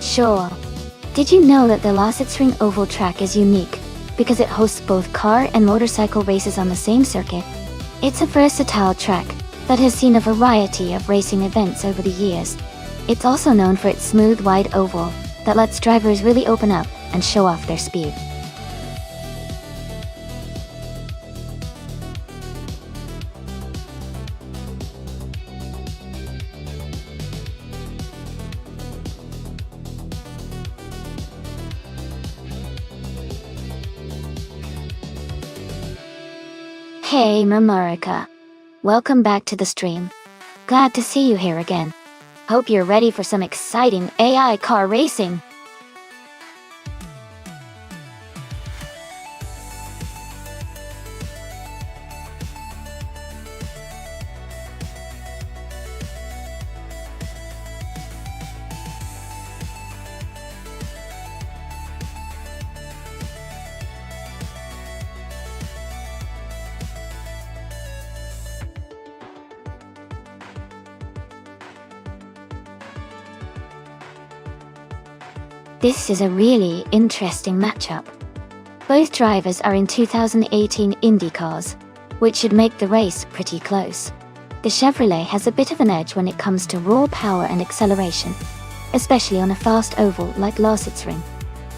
Sure. Did you know that the Lausitzring Oval track is unique because it hosts both car and motorcycle races on the same circuit? It's a versatile track that has seen a variety of racing events over the years. It's also known for its smooth, wide oval that lets drivers really open up and show off their speed. Hey Mamarica. Welcome back to the stream. Glad to see you here again. Hope you're ready for some exciting AI car racing. This is a really interesting matchup. Both drivers are in 2018 Indy cars, which should make the race pretty close. The Chevrolet has a bit of an edge when it comes to raw power and acceleration, especially on a fast oval like Lausitzring.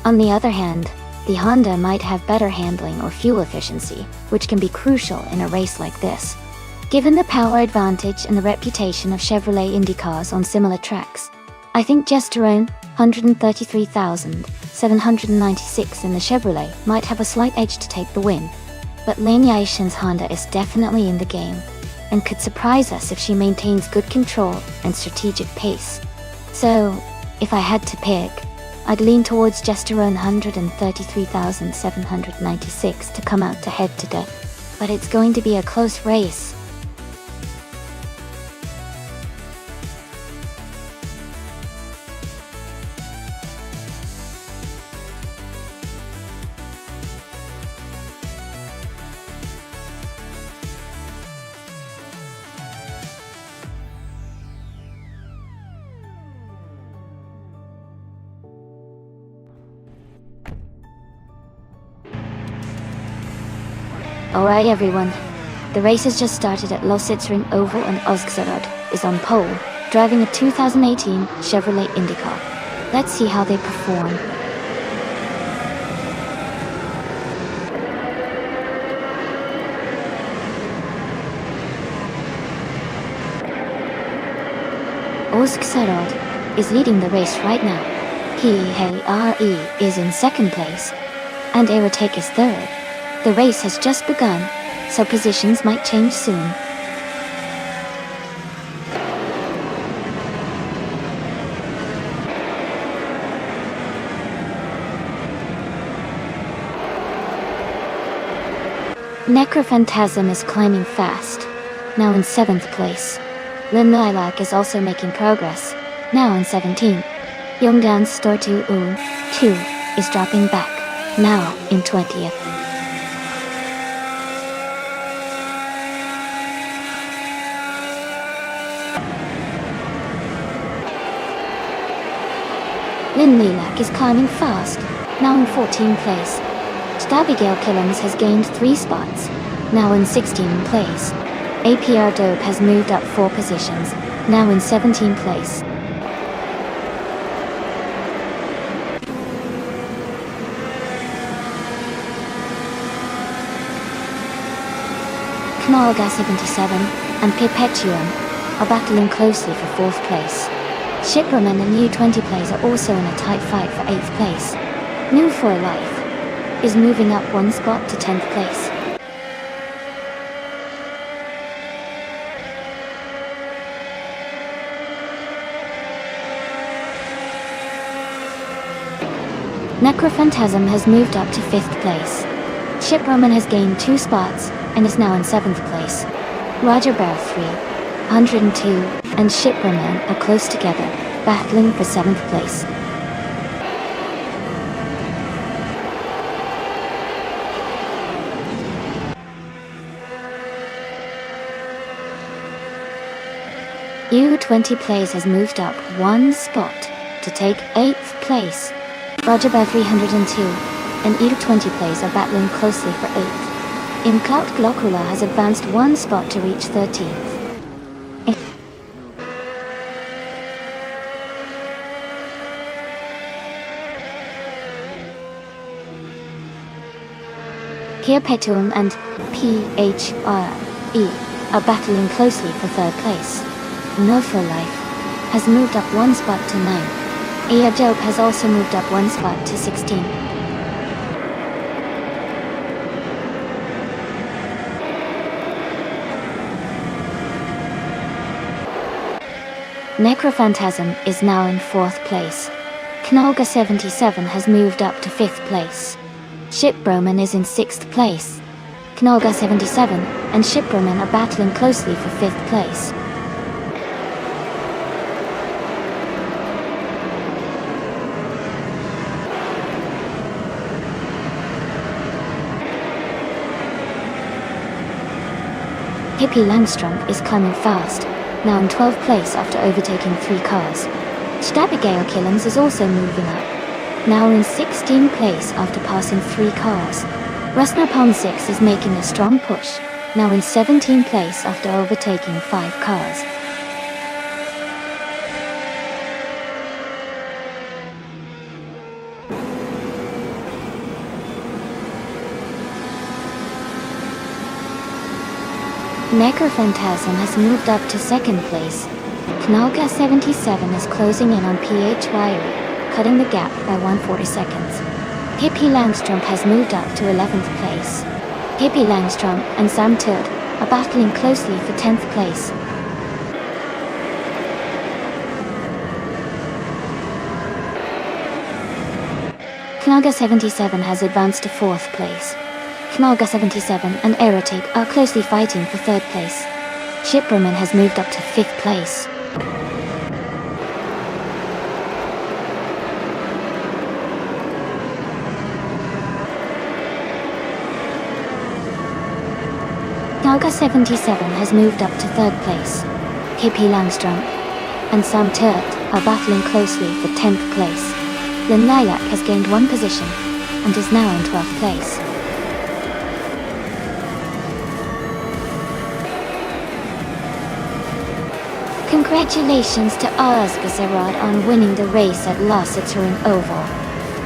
On the other hand, the Honda might have better handling or fuel efficiency, which can be crucial in a race like this. Given the power advantage and the reputation of Chevrolet Indy cars on similar tracks, I think Gesterone 133,796 in the Chevrolet might have a slight edge to take the win. But Lane Yashin's Honda is definitely in the game, and could surprise us if she maintains good control and strategic pace. So, if I had to pick, I'd lean towards Gesterone 133,796 to come out to head-to-head. But it's going to be a close race. Alright everyone, the race has just started at Lausitzring Oval and Ozgzerod is on pole, driving a 2018 Chevrolet IndyCar. Let's see how they perform. Ozgzerod is leading the race right now. He is in second place, and Aerotech is third. The race has just begun, so positions might change soon. Necrophantasm is climbing fast, now in 7th place. Lin Lilac is also making progress, now in 17th. Yongdan Stortu Un 2 is dropping back, now in 20th. Lin Lilac is climbing fast, now in 14th place. Stabigail Killams has gained 3 spots, now in 16th place. APR Dope has moved up 4 positions, now in 17th place. Knalga 77 and Perpetuum are battling closely for 4th place. Shipraman and U20 plays are also in a tight fight for 8th place. New for Life is moving up 1 spot to 10th place. Necrophantasm has moved up to 5th place. Shiproman has gained 2 spots and is now in 7th place. Roger Bear 3, 102, and Shiproman are close together, battling for 7th place. U20 Plays has moved up 1 spot to take 8th place. Roger Bear 302 and Edo20 Plays are battling closely for 8th. Imcloud Glocula has advanced 1 spot to reach 13th. Perpetuum and PHRE are battling closely for 3rd place. No For Life has moved up 1 spot to 9. Aya Job has also moved up 1 spot to 16. Necrophantasm is now in 4th place. Knolga 77 has moved up to 5th place. Shipbroman is in 6th place. Knolga 77 and Shipbroman are battling closely for 5th place. Hippie Langstrom is climbing fast, now in 12th place after overtaking 3 cars. Stabigail Killens is also moving up, now in 16th place after passing 3 cars. Rusnapalm 6 is making a strong push, now in 17th place after overtaking 5 cars. Necrophantasm has moved up to 2nd place. Knolga 77 is closing in on PHYRE, cutting the gap by 140 seconds. Hippie Langstrom has moved up to 11th place. Hippie Langstrom and Sam Todd are battling closely for 10th place. Knolga 77 has advanced to 4th place. Knolga 77 and Aerotic are closely fighting for 3rd place. Shipbroman has moved up to 5th place. Knolga 77 has moved up to 3rd place. Hippie Langstrom and Sam Turt are battling closely for 10th place. Lynn Lilac has gained 1 position and is now in 12th place. Congratulations to Ozgazerod on winning the race at Lassiturin Oval.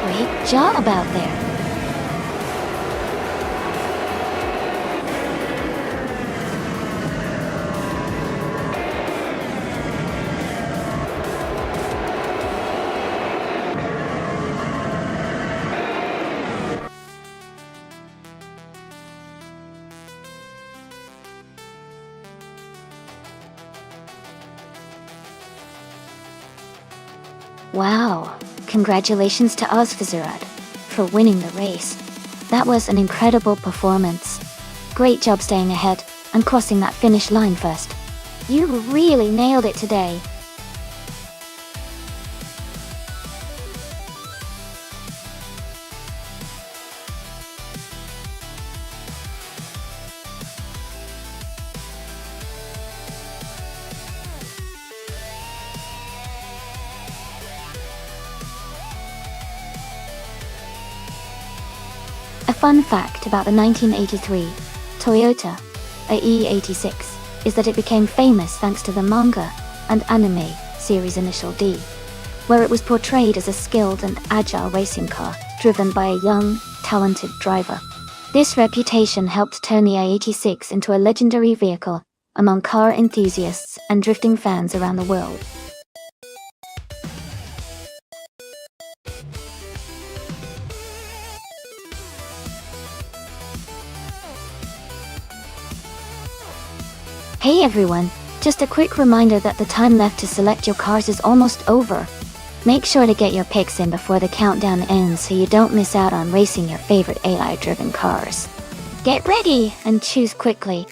Great job out there. Wow, congratulations to Ozfazurad for winning the race. That was an incredible performance. Great job staying ahead and crossing that finish line first. You really nailed it today. A fun fact about the 1983 Toyota E86 is that it became famous thanks to the manga and anime series Initial D, where it was portrayed as a skilled and agile racing car driven by a young, talented driver. This reputation helped turn the I-86 into a legendary vehicle among car enthusiasts and drifting fans around the world. Hey everyone, just a quick reminder that the time left to select your cars is almost over. Make sure to get your picks in before the countdown ends so you don't miss out on racing your favorite AI-driven cars. Get ready and choose quickly.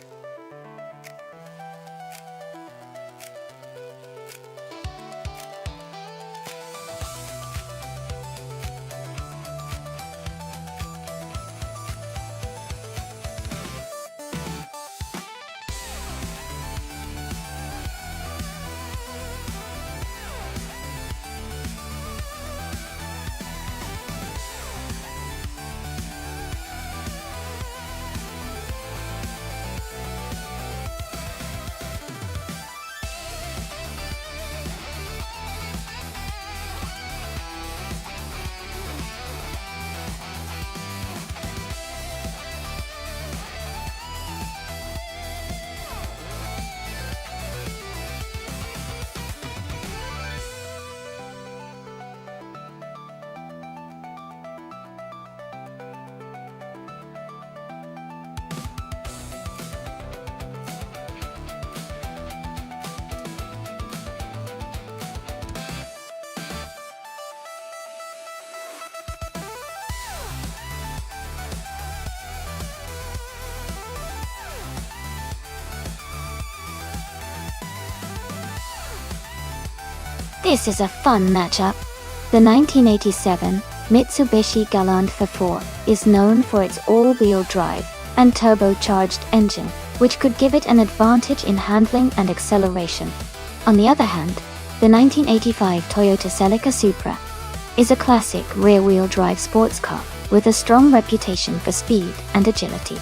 This is a fun matchup. The 1987 Mitsubishi Galant V4 is known for its all-wheel drive and turbocharged engine, which could give it an advantage in handling and acceleration. On the other hand, the 1985 Toyota Celica Supra is a classic rear-wheel drive sports car with a strong reputation for speed and agility.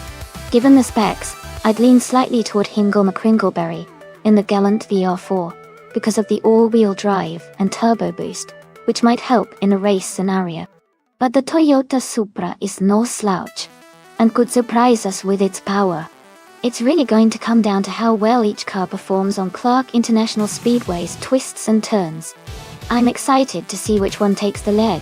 Given the specs, I'd lean slightly toward Hingle McCringleberry in the Galant VR4 because of the all-wheel drive and turbo boost, which might help in a race scenario. But the Toyota Supra is no slouch and could surprise us with its power. It's really going to come down to how well each car performs on Clark International Speedway's twists and turns. I'm excited to see which one takes the lead.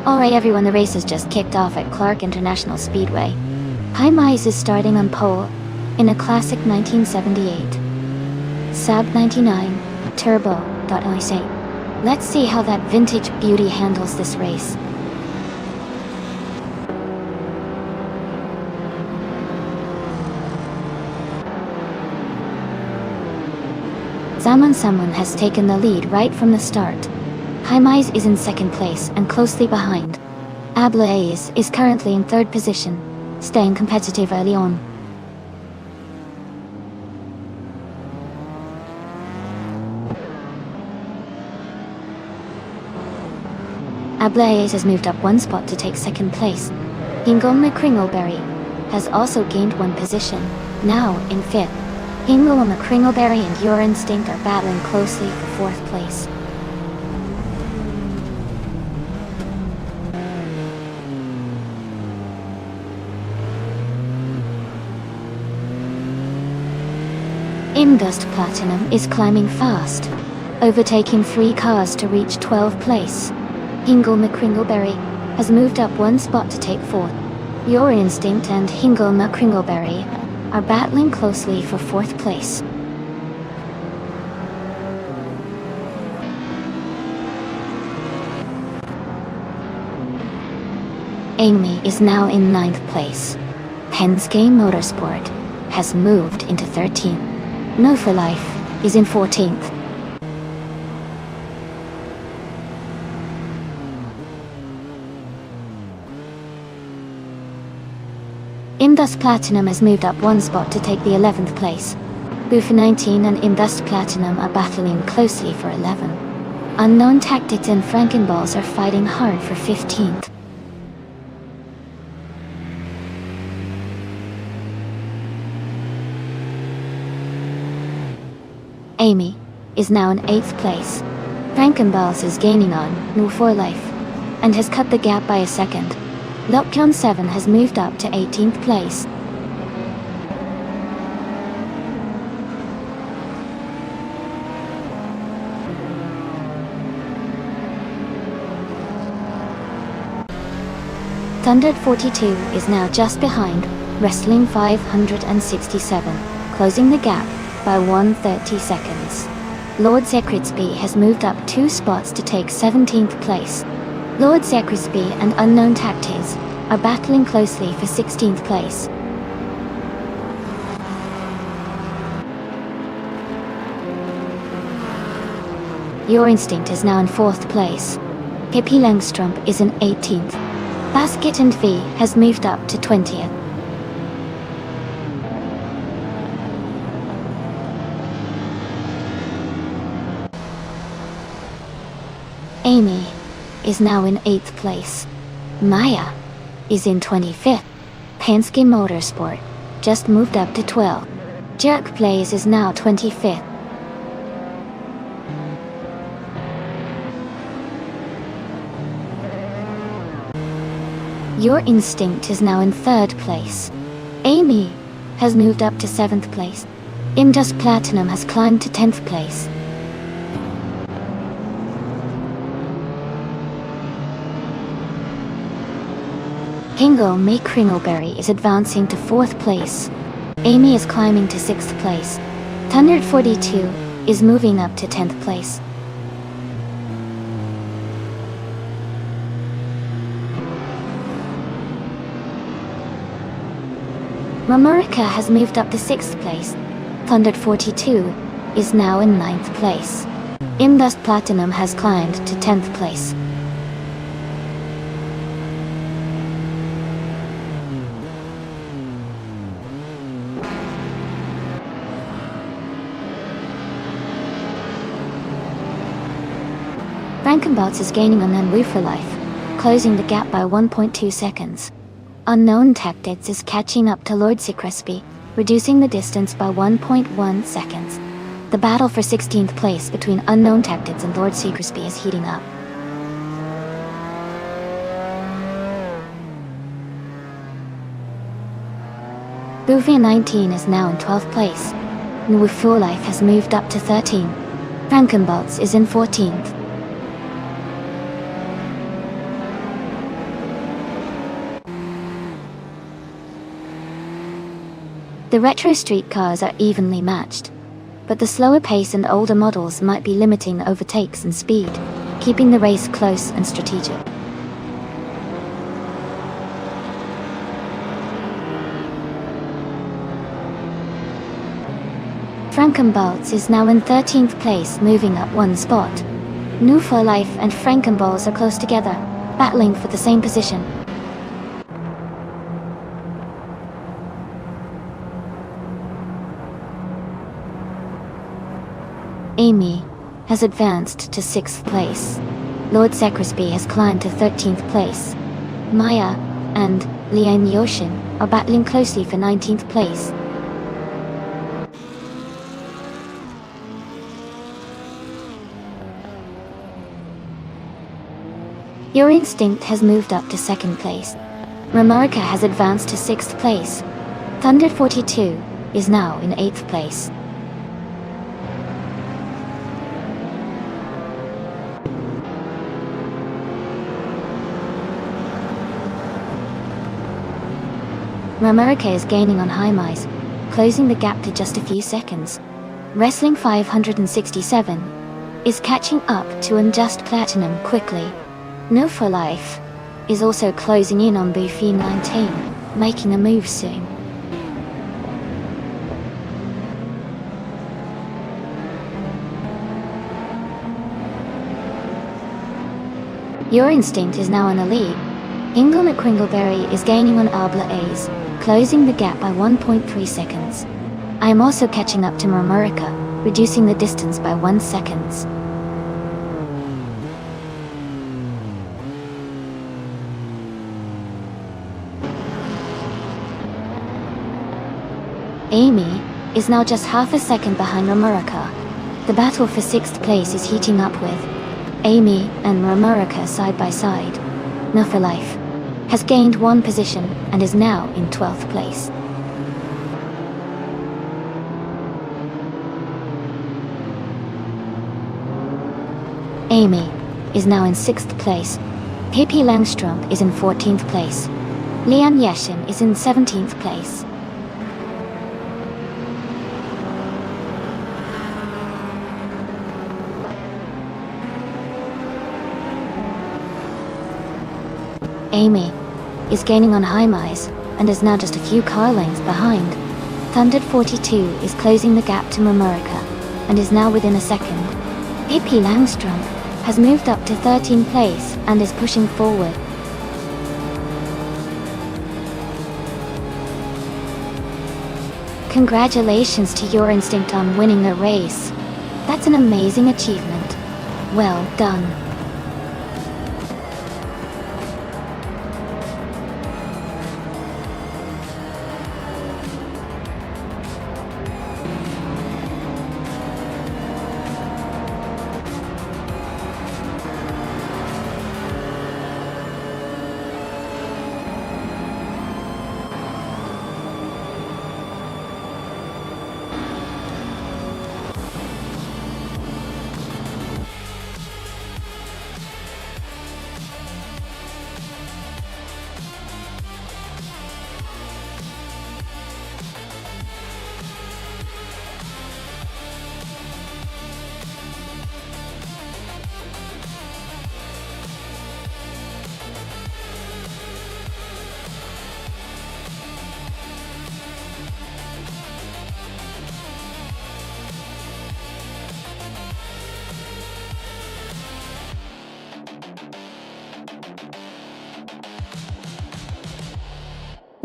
Alright everyone, the race has just kicked off at Clark International Speedway. Mize is starting on pole in a classic 1978 Saab 99 Turbo.IC. Let's see how that vintage beauty handles this race. Someone has taken the lead right from the start. Mize is in second place and closely behind. Ablaze is currently in third position, staying competitive early on. Ablaze has moved up one spot to take second place. Hingle McCringleberry has also gained one position, now in fifth. Hingle McCringleberry and Your Instinct are battling closely for fourth place. Indust Platinum is climbing fast, overtaking 3 cars to reach 12th place. Hingle McCringleberry has moved up one spot to take 4th. Your Instinct and Hingle McCringleberry are battling closely for 4th place. Amy is now in 9th place. Penske Motorsport has moved into 13th. No for Life is in 14th. Indust Platinum has moved up one spot to take the 11th place. Boofa 19 and Indust Platinum are battling closely for 11. Unknown Tactics and Frankenballs are fighting hard for 15th. Amy is now in 8th place. Frankenballs is gaining on No for Life and has cut the gap by a second. Lockdown 7 has moved up to 18th place. Thundered 42 is now just behind Wrestling 567, closing the gap by 130 seconds. Lord Zekritsby has moved up 2 spots to take 17th place. Lord Zekritsby and Unknown Tactics are battling closely for 16th place. Your Instinct is now in 4th place. Hippie Langstrump is in 18th. Basket and V has moved up to 20th. Amy is now in 8th place. Maya is in 25th. Penske Motorsport just moved up to 12th. Jerk Plays is now 25th. Your Instinct is now in 3rd place. Amy has moved up to 7th place. Indus Platinum has climbed to 10th place. Hingle Me Kringleberry is advancing to 4th place. Amy is climbing to 6th place. Thundered 42 is moving up to 10th place. Mamurica has moved up to 6th place. Thundered 42 is now in 9th place. Imdust Platinum has climbed to 10th place. Frankenbots is gaining on Unwoo for life, closing the gap by 1.2 seconds. Unknown Tactics is catching up to Lord Crispy, reducing the distance by 1.1 seconds. The battle for 16th place between Unknown Tactics and Lord Crispy is heating up. Bouvia 19 is now in 12th place. Unwoo for life has moved up to 13. Frankenbots is in 14th. The retro street cars are evenly matched, but the slower pace and older models might be limiting overtakes and speed, keeping the race close and strategic. Frankenbolts is now in 13th place, moving up one spot. New for Life and Frankenballs are close together, battling for the same position. Amy has advanced to 6th place. Lord Crispy has climbed to 13th place. Maya and Lian Yoshin are battling closely for 19th place. Your Instinct has moved up to 2nd place. Ramarica has advanced to 6th place. Thunder 42 is now in 8th place. Ramarica is gaining on Haimeis, closing the gap to just a few seconds. Wrestling 567 is catching up to Unjust Platinum quickly. No for Life is also closing in on Buffy 19, making a move soon. Your Instinct is now in the lead. Ingle McCringleberry is gaining on Arbla A's, closing the gap by 1.3 seconds. I am also catching up to Murmurica, reducing the distance by 1 second. Amy is now just half a second behind Murmurica. The battle for 6th place is heating up with Amy and Murmurica side by side. No for Life has gained 1 position and is now in 12th place. Amy is now in 6th place. Hippie Langstrom is in 14th place. Lian Yeshin is in 17th place. Amy is gaining on Haimeis and is now just a few car lengths behind. Thundered 42 is closing the gap to Murmurica and is now within a second. Hippie Langstrom has moved up to 13th place and is pushing forward. Congratulations to Your Instinct on winning the race. That's an amazing achievement. Well done.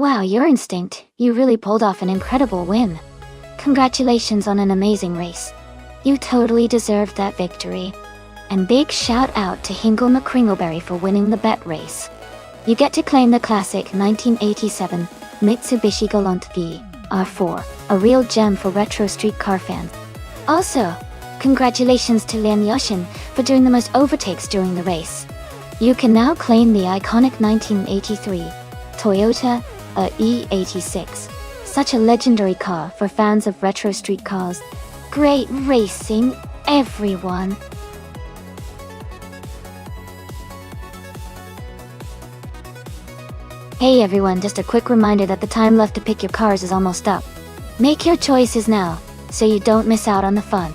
Wow, your instinct. You really pulled off an incredible win. Congratulations on an amazing race. You totally deserved that victory. And big shout out to Hingle McCringleberry for winning the bet race. You get to claim the classic 1987 Mitsubishi Galant V R4, a real gem for retro street car fans. Also, congratulations to Lian Yoshin for doing the most overtakes during the race. You can now claim the iconic 1983 Toyota E86, such a legendary car for fans of retro street cars. Great racing, everyone! Hey everyone, just a quick reminder that the time left to pick your cars is almost up. Make your choices now, so you don't miss out on the fun.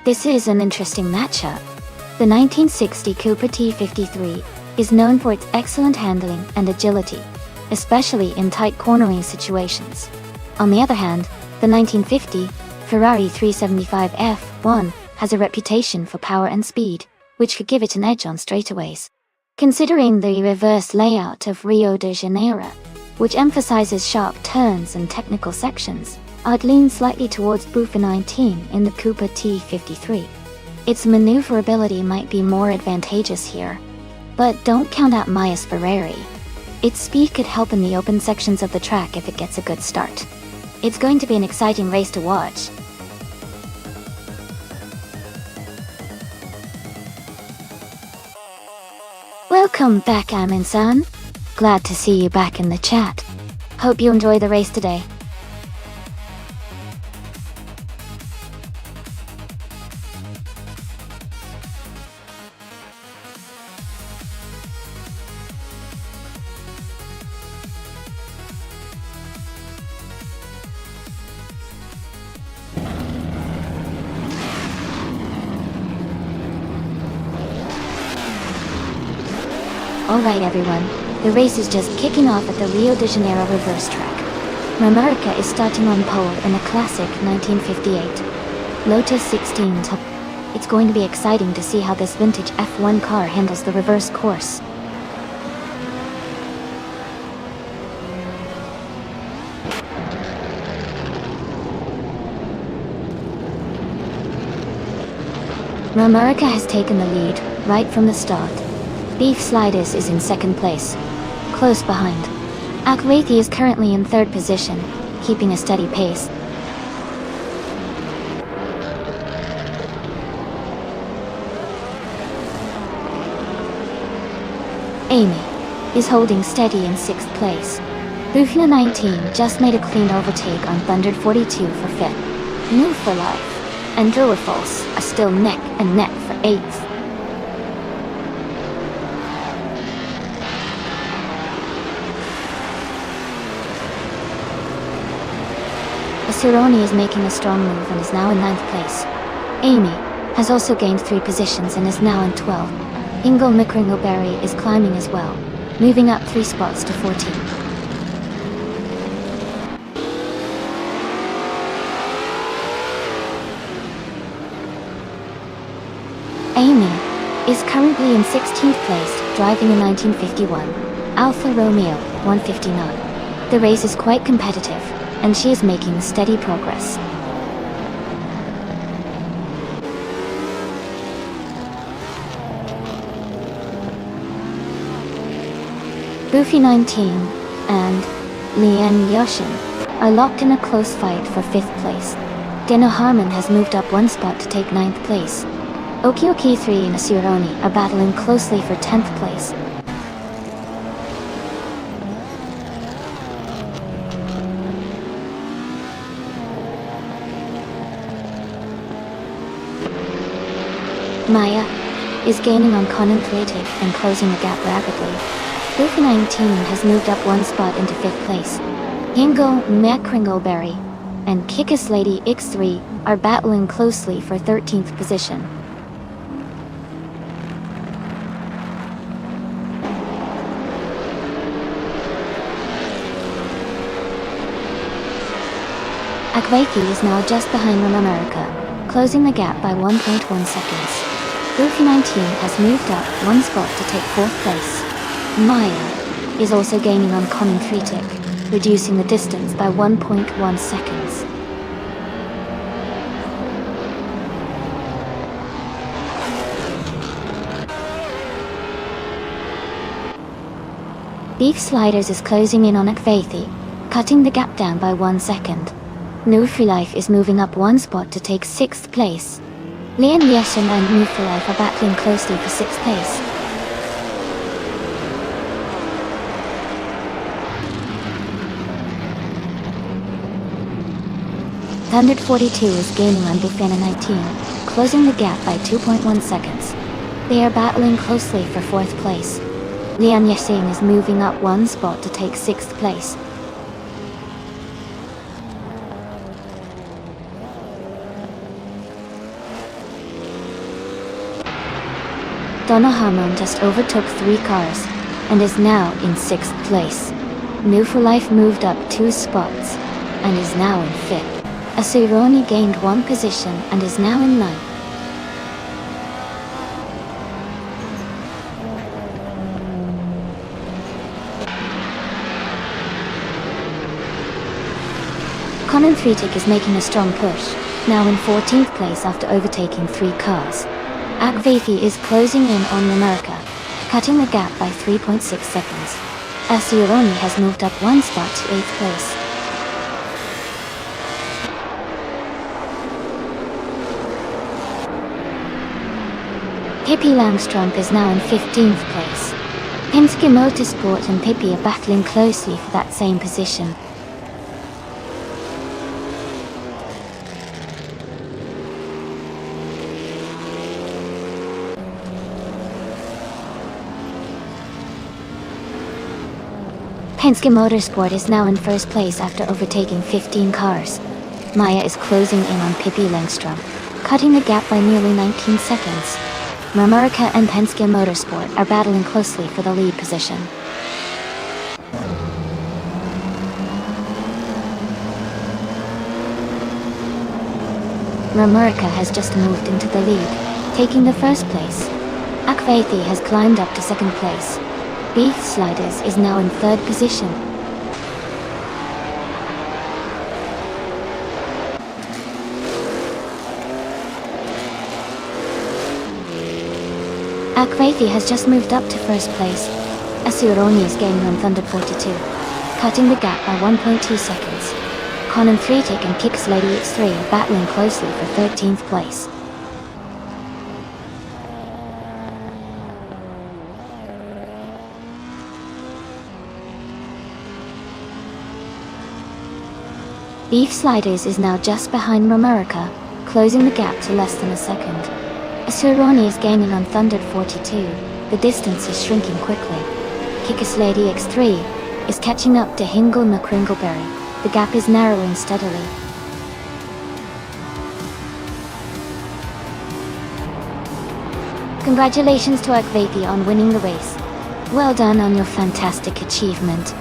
This is an interesting matchup. The 1960 Cooper T53 is known for its excellent handling and agility, especially in tight cornering situations. On the other hand, the 1950 Ferrari 375 F1 has a reputation for power and speed, which could give it an edge on straightaways. Considering the reverse layout of Rio de Janeiro, which emphasizes sharp turns and technical sections, I'd lean slightly towards Buffa 19 in the Cooper T53. Its maneuverability might be more advantageous here, but don't count out Maya's Ferrari. Its speed could help in the open sections of the track if it gets a good start. It's going to be an exciting race to watch. Welcome back, Amin-san. Glad to see you back in the chat. Hope you enjoy the race today. Alright everyone, the race is just kicking off at the Rio de Janeiro reverse track. Mamerica is starting on pole in a classic 1958 Lotus 16 Top. It's going to be exciting to see how this vintage F1 car handles the reverse course. Mamerica has taken the lead right from the start. Beef Sliders is in second place, close behind. Akrathi is currently in third position, keeping a steady pace. Amy is holding steady in sixth place. Buffa 19 just made a clean overtake on Thundered 42 for fifth. Move for Life and Driller False are still neck and neck for eighth. Sironi is making a strong move and is now in 9th place. Amy has also gained 3 positions and is now in 12th. Ingle McCringleberry is climbing as well, moving up 3 spots to 14. Amy is currently in 16th place, driving a 1951 Alfa Romeo 159. The race is quite competitive, and she is making steady progress. Buffy 19 and Lian Yoshin are locked in a close fight for 5th place. Dino Harmon has moved up 1 spot to take 9th place. Okioki 3 and Asuroni are battling closely for 10th place. Maya is gaining on Conan Creative and closing the gap rapidly. Buffy 19 has moved up 1 spot into 5th place. Hingo Macringleberry and Kickass Lady X3 are battling closely for 13th position. Akwaiki is now just behind Rum America, closing the gap by 1.1 seconds. Buffy 19 has moved up 1 spot to take 4th place. Maya is also gaining on Common Critic, reducing the distance by 1.1 seconds. Beef Sliders is closing in on Akvaithi, cutting the gap down by 1 second. Nufilife is moving up 1 spot to take 6th place. Lian Yeshin and Nufilife are battling closely for 6th place. Thundered 42 is gaining on Bufana 19, closing the gap by 2.1 seconds. They are battling closely for 4th place. Lian Yeshin is moving up 1 spot to take 6th place. Donna Harmon just overtook 3 cars, and is now in 6th place. New for Life moved up 2 spots, and is now in 5th. Asuroni gained 1 position and is now in 9th. Conan Threatic is making a strong push, now in 14th place after overtaking 3 cars. Akvaithi is closing in on America, cutting the gap by 3.6 seconds. Asuroni has moved up 1 spot to 8th place. Pippi Langstrump is now in 15th place. Penske Motorsport and Pippi are battling closely for that same position. Penske Motorsport is now in 1st place after overtaking 15 cars. Maya is closing in on Pippi Langstrump, cutting the gap by nearly 19 seconds. America and Penske Motorsport are battling closely for the lead position. America has just moved into the lead, taking the 1st place. Akvaithi has climbed up to 2nd place. Beef Sliders is now in 3rd position. Akvaithi has just moved up to 1st place. Asuroni is gaining on Thunder 42, cutting the gap by 1.2 seconds. Conan Threatic and Kicks Lady X3 are battling closely for 13th place. Beef Sliders is now just behind Romerica, closing the gap to less than a second. Asuroni is gaining on Thundered 42, the distance is shrinking quickly. Kickass Lady X3 is catching up to Hingle McCringleberry, the gap is narrowing steadily. Congratulations to Akvaithi on winning the race. Well done on your fantastic achievement.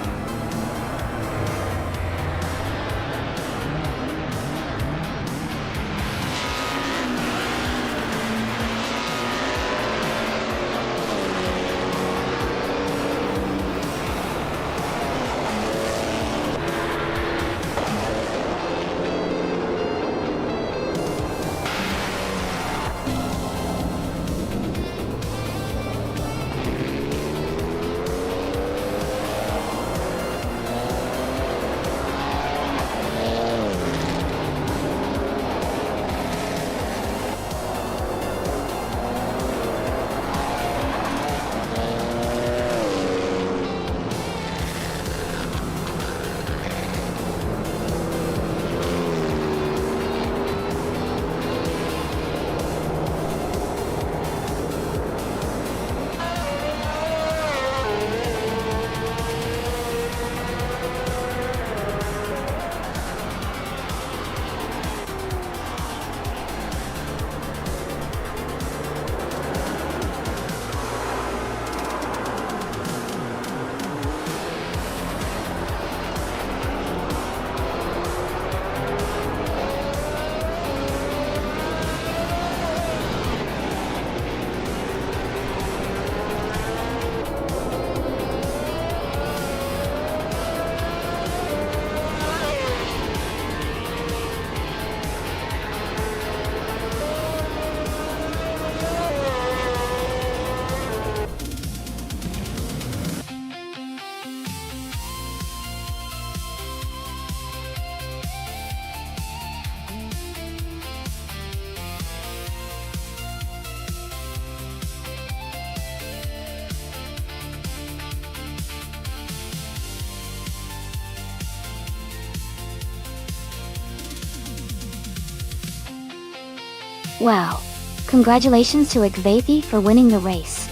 Wow. Congratulations to Igvathi for winning the race.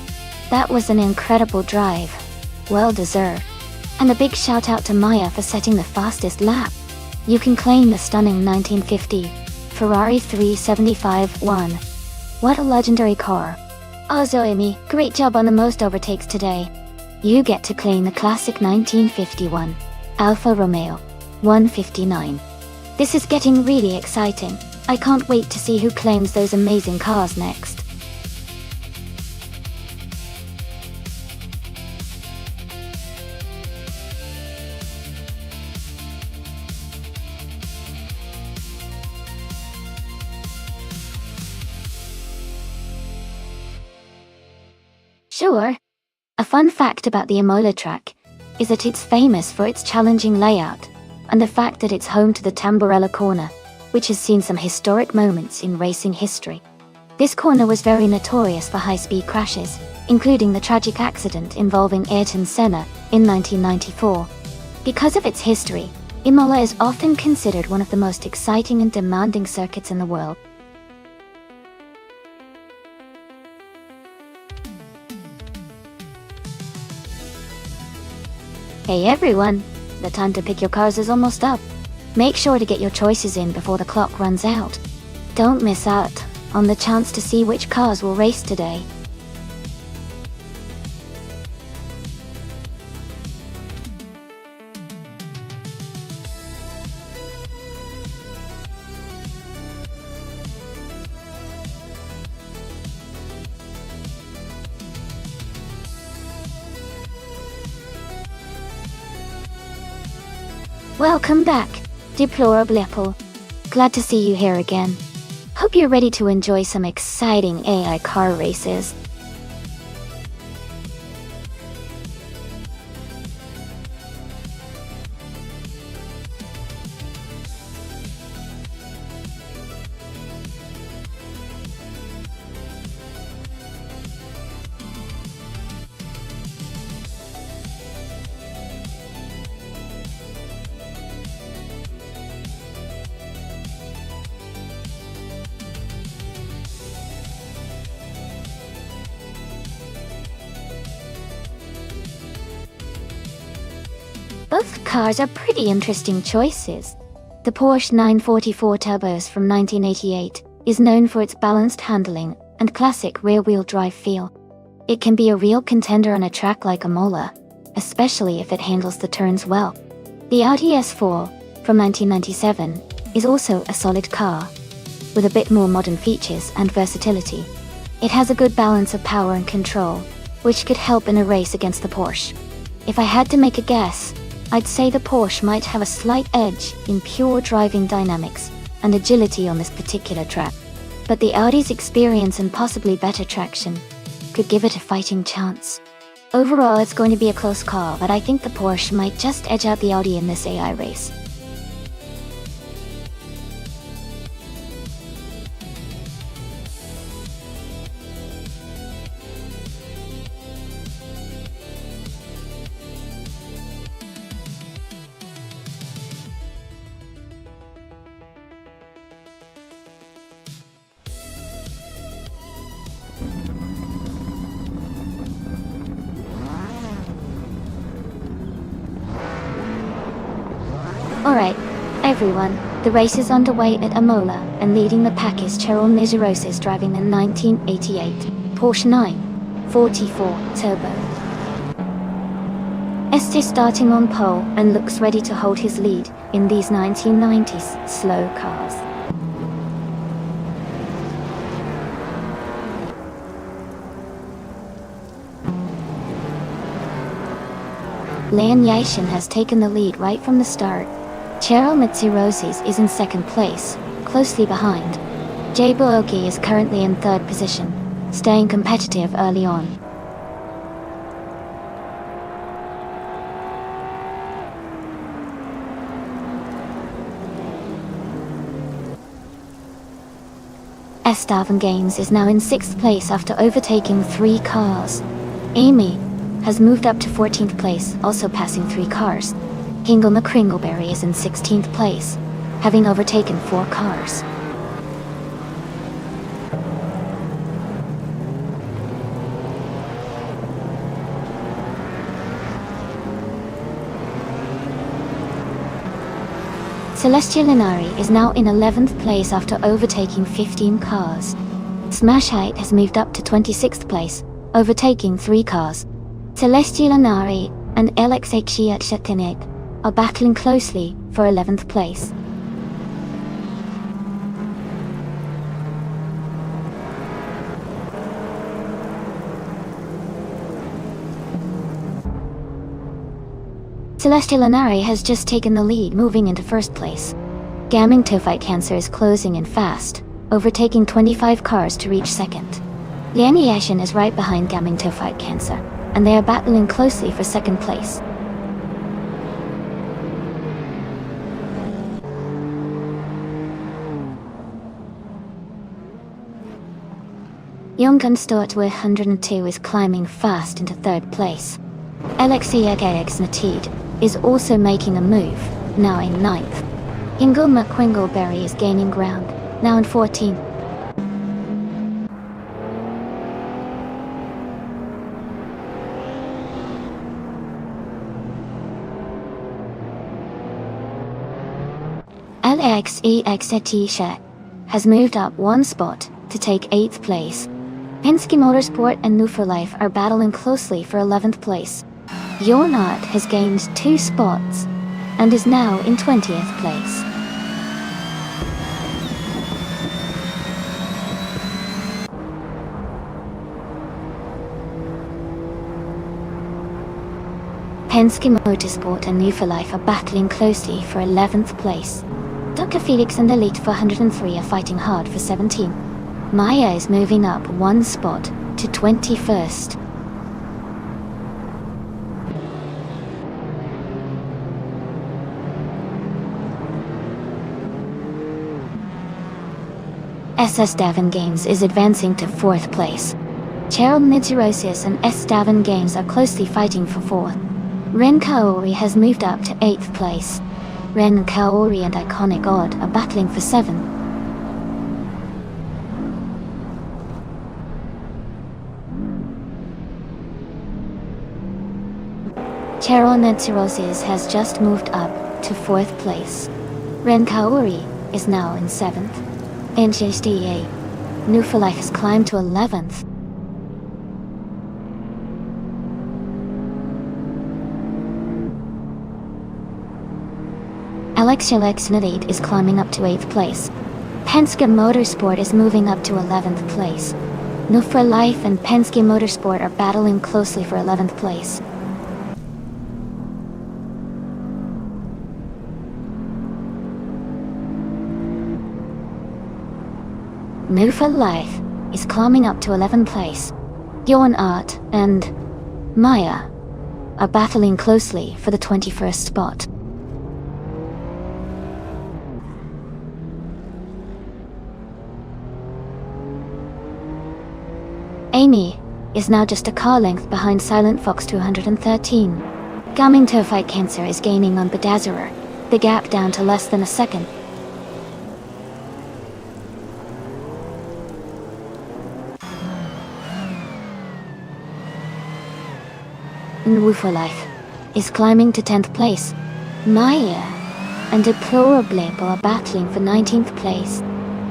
That was an incredible drive. Well deserved. And a big shout out to Maya for setting the fastest lap. You can claim the stunning 1950 Ferrari 375-1. What a legendary car. Also Amy, great job on the most overtakes today. You get to claim the classic 1951 Alfa Romeo 159. This is getting really exciting. I can't wait to see who claims those amazing cars next. Sure. A fun fact about the Imola track is that it's famous for its challenging layout and the fact that it's home to the Tamburello corner, which has seen some historic moments in racing history. This corner was very notorious for high-speed crashes, including the tragic accident involving Ayrton Senna in 1994. Because of its history, Imola is often considered one of the most exciting and demanding circuits in the world. Hey everyone, the time to pick your cars is almost up. Make sure to get your choices in before the clock runs out. Don't miss out on the chance to see which cars will race today. Welcome back, Deplorable Apple. Glad to see you here again. Hope you're ready to enjoy some exciting AI car races. Both cars are pretty interesting choices. The Porsche 944 Turbos from 1988 is known for its balanced handling and classic rear-wheel drive feel. It can be a real contender on a track like Imola, especially if it handles the turns well. The Audi S4 from 1997 is also a solid car, with a bit more modern features and versatility. It has a good balance of power and control, which could help in a race against the Porsche. If I had to make a guess, I'd say the Porsche might have a slight edge in pure driving dynamics and agility on this particular track, but the Audi's experience and possibly better traction could give it a fighting chance. Overall, it's going to be a close call, but I think the Porsche might just edge out the Audi in this AI race. Alright, everyone, the race is underway at Imola, and leading the pack is Cheryl Nizirosis driving the 1988 Porsche 944 Turbo. Este starting on pole and looks ready to hold his lead in these 1990s slow cars. Leon Yashin has taken the lead right from the start. Cheryl Mitsirosis is in second place, closely behind. Jay Boogie is currently in third position, staying competitive early on. Estevan Gaines is now in sixth place after overtaking 3 cars. Amy has moved up to 14th place, also passing 3 cars. Hingle McCringleberry is in 16th place, having overtaken 4 cars. Celestial Inari is now in 11th place after overtaking 15 cars. Smash Height has moved up to 26th place, overtaking 3 cars. Celestial Inari and LXHE Shatinik are battling closely for 11th place. Celestial Inari has just taken the lead, moving into first place. Gaming Tophyte Cancer is closing in fast, overtaking 25 cars to reach second. Liani Yashin is right behind Gaming Tophyte Cancer, and they are battling closely for second place. Yongun Stort 102 is climbing fast into third place. LXEX Natid is also making a move, now in 9th. Ingle McQuingleberry is gaining ground, now in 14th. LXEX has moved up 1 spot to take 8th place. Penske Motorsport and New for Life are battling closely for 11th place. Yornart has gained 2 spots and is now in 20th place. Penske Motorsport and New for Life are battling closely for 11th place. Dr. Felix and Elite 403 are fighting hard for 17th. Maya is moving up 1 spot to 21st. SS Davin Games is advancing to 4th place. Cheryl Mitsurosis and S Davin Games are closely fighting for 4th. Ren Kaori has moved up to 8th place. Ren Kaori and Iconic Odd are battling for 7th. Cheryl Mitsurosis has just moved up to 4th place. Ren Kaori is now in 7th. NJSDA, New for Life has climbed to 11th. Alex Nadid is climbing up to 8th place. Penske Motorsport is moving up to 11th place. New for Life and Penske Motorsport are battling closely for 11th place. New for Life is climbing up to 11th place. Yon Art and Maya are battling closely for the 21st spot. Amy is now just a car length behind Silent Fox 213. Gaming Tophyte Cancer is gaining on Bedazzler, the gap down to less than a second. Wu for Life is climbing to 10th place. Maya and Deplorable are battling for 19th place.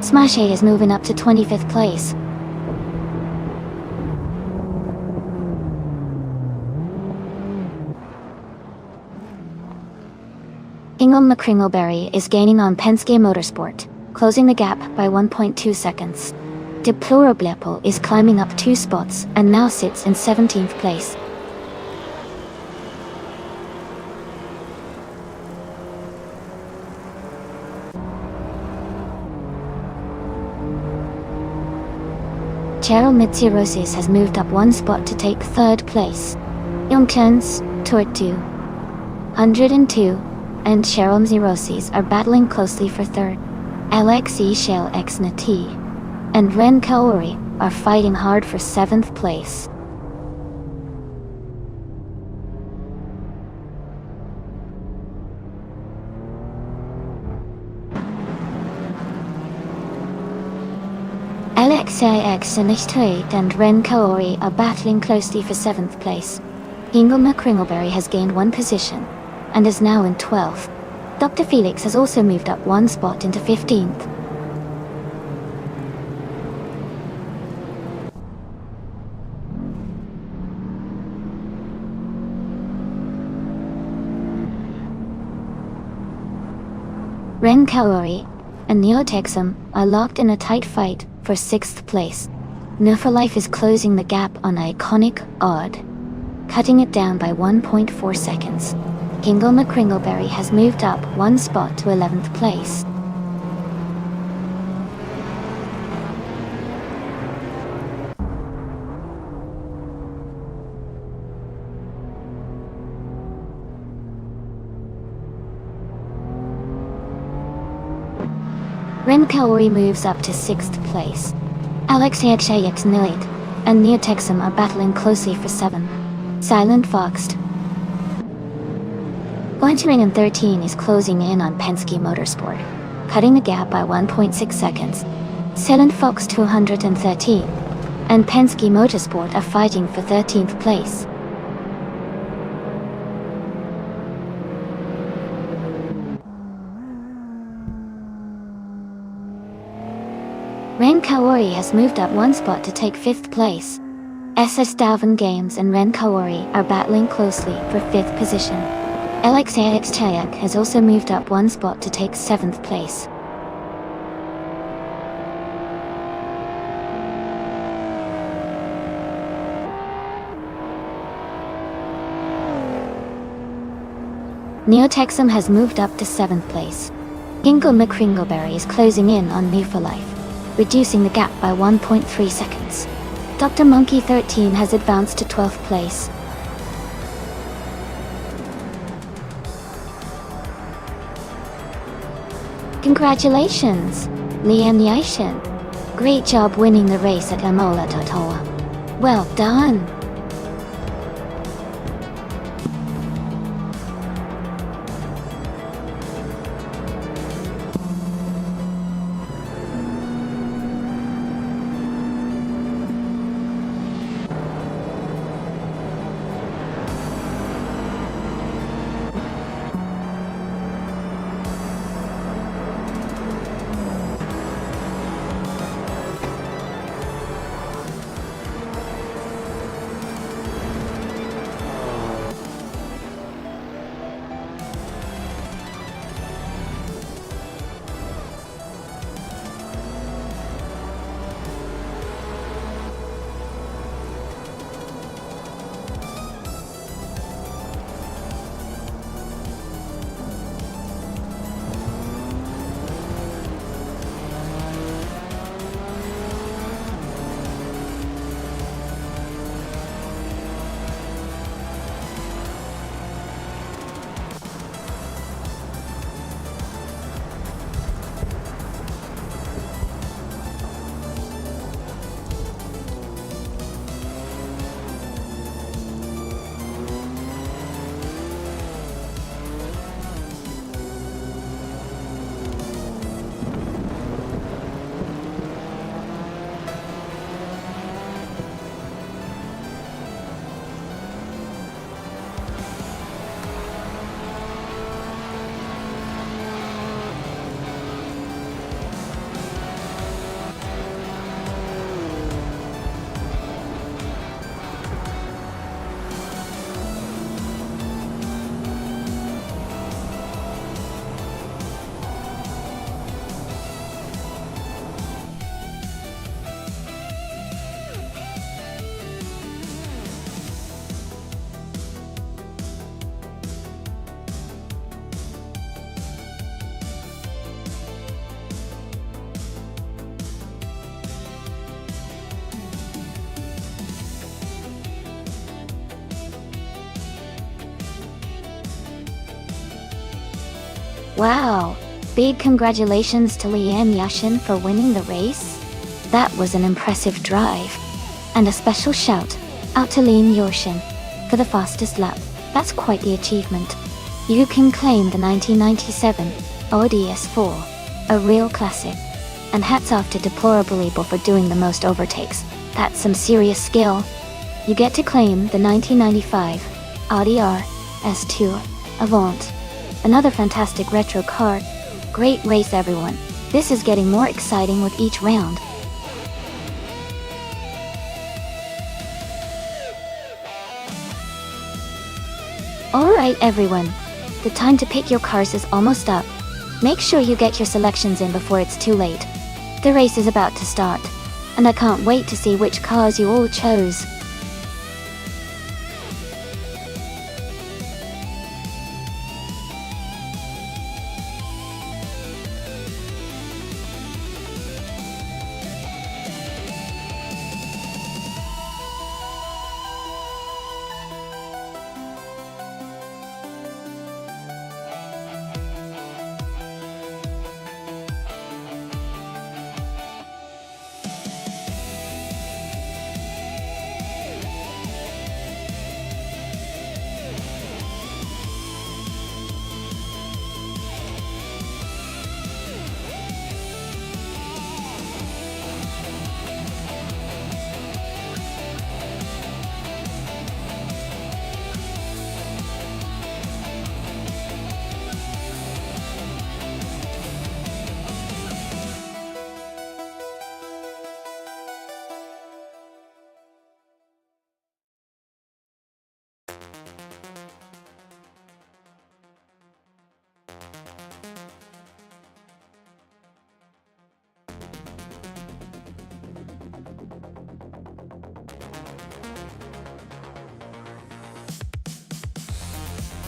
Smash A is moving up to 25th place. Ingle McCringleberry is gaining on Penske Motorsport, closing the gap by 1.2 seconds. Deplorable is climbing up 2 spots and now sits in 17th place. Cheryl Mitsurosis has moved up 1 spot to take 3rd place. Youngkens, Tortu, 102, and Cheryl Mitsurosis are battling closely for 3rd. LXE Shell X Nati and Ren Kaori are fighting hard for 7th place. LXAX Initiate and Ren Kaori are battling closely for 7th place. Ingle McCringleberry has gained 1 position and is now in 12th. Dr. Felix has also moved up one spot into 15th. Ren Kaori and Neotexum are locked in a tight fight for 6th place. Life is closing the gap on iconic Odd, cutting it down by 1.4 seconds. Kingle McCringleberry has moved up one spot to 11th place. Ren Kaori moves up to 6th place. Alexei Nilid and Neotexum are battling closely for 7. Silent Fox. Guanturing in 13 is closing in on Penske Motorsport, cutting the gap by 1.6 seconds. Silent Fox 213 and Penske Motorsport are fighting for 13th place. Ren Kaori has moved up one spot to take 5th place. SS Dalvin Games and Ren Kaori are battling closely for 5th position. Alexei Chayak has also moved up one spot to take 7th place. Neotexum has moved up to 7th place. Kingle McCringleberry is closing in on Life, reducing the gap by 1.3 seconds. Dr. Monkey 13 has advanced to 12th place. Congratulations, Liam Yashin. Great job winning the race at Imola Totoa. Well done. Wow, big congratulations to Liam Yashin for winning the race. That was an impressive drive. And a special shout out to Liam Yashin for the fastest lap. That's quite the achievement. You can claim the 1997 Audi S4, a real classic. And hats off to Deplorable Evil for doing the most overtakes. That's some serious skill. You get to claim the 1995 Audi R S2 Avant. Another fantastic retro car. Great race everyone. This is getting more exciting with each round. Alright everyone, the time to pick your cars is almost up. Make sure you get your selections in before it's too late. The race is about to start, and I can't wait to see which cars you all chose.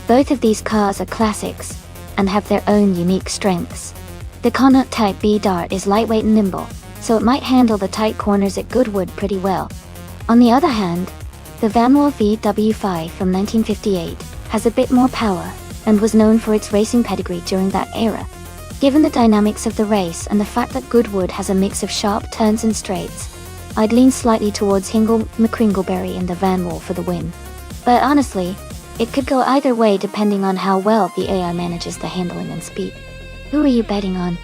Both of these cars are classics, and have their own unique strengths. The Connaught Type B Dart is lightweight and nimble, so it might handle the tight corners at Goodwood pretty well. On the other hand, the Vanwall VW5 from 1958 has a bit more power, and was known for its racing pedigree during that era. Given the dynamics of the race and the fact that Goodwood has a mix of sharp turns and straights, I'd lean slightly towards Hingle McCringleberry in the Vanwall for the win. But honestly, it could go either way depending on how well the AI manages the handling and speed. Who are you betting on?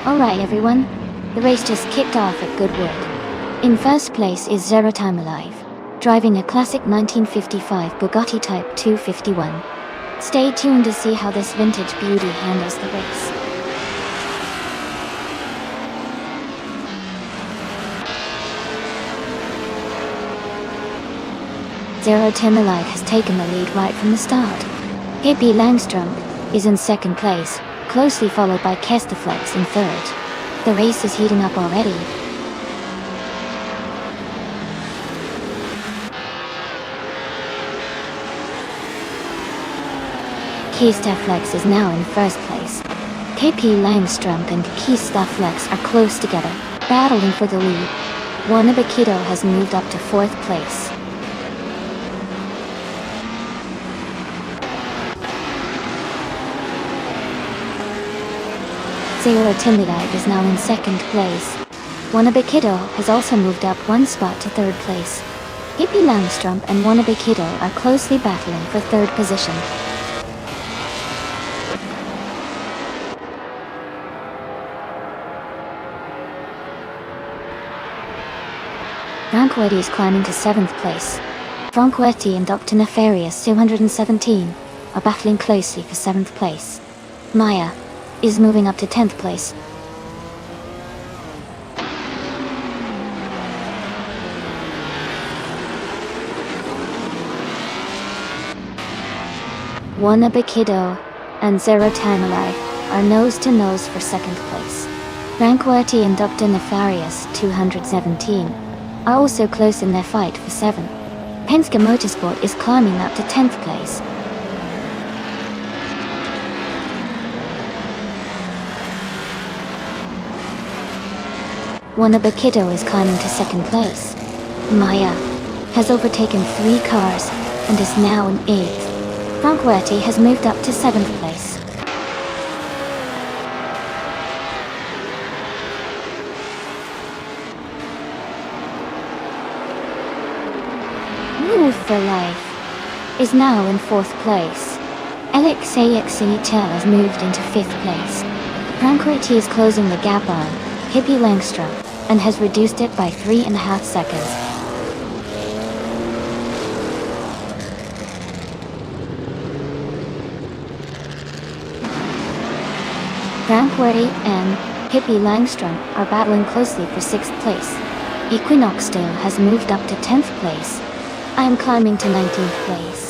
Alright everyone, the race just kicked off at Goodwood. In first place is Zero Time Alive, driving a classic 1955 Bugatti Type 251. Stay tuned to see how this vintage beauty handles the race. Zero Time Alive has taken the lead right from the start. KP Langstrom is in second place, closely followed by Kesterflex in third. The race is heating up already. Kesterflex is now in first place. KP Langstrom and Kesterflex are close together, battling for the lead. Wannabe has moved up to fourth place. Zero Timidite is now in second place. Wannabe has also moved up one spot to third place. Hippie Langstrom and Wannabe are closely battling for third position. Franquetti is climbing to seventh place. Franquetti and Dr. Nefarious 217 are battling closely for seventh place. Maya is moving up to 10th place. Wannabe and Zero Time Alive are nose to nose for second place. Franquetti and Dr. Nefarious 217 are also close in their fight for 7. Penske Motorsport is climbing up to 10th place. Wannabakido is climbing to second place. Maya has overtaken 3 cars and is now in 8th. Franquetti has moved up to 7th place. Move for Life is now in 4th place. Alexei Xenichel has moved into 5th place. Franquetti is closing the gap on Pippi Langstrom and has reduced it by 3.5 seconds. Franquetti and Pippi Langstrom are battling closely for 6th place. Equinox still has moved up to 10th place. I am climbing to 19th place.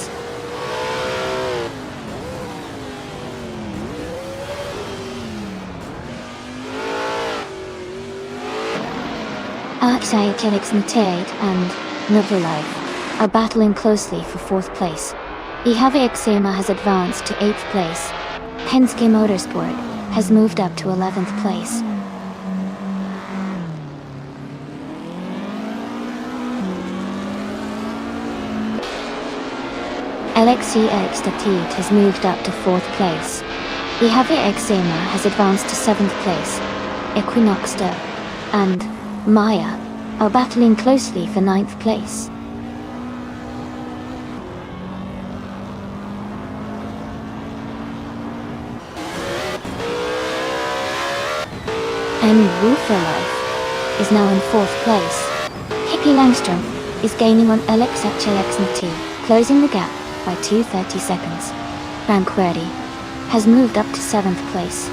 Alexei Xenichel and Life are battling closely for 4th place. Ihave Exema has advanced to 8th place. Penske Motorsport has moved up to 11th place. Alexei Xenichel has moved up to 4th place. Ihave Exema has advanced to 7th place. Equinox and Maya are battling closely for 9th place. And Wu for Life is now in 4th place. Pippi Langstrom is gaining on Alexei Xenichel, closing the gap by 2:30 seconds. Franquetti has moved up to 7th place.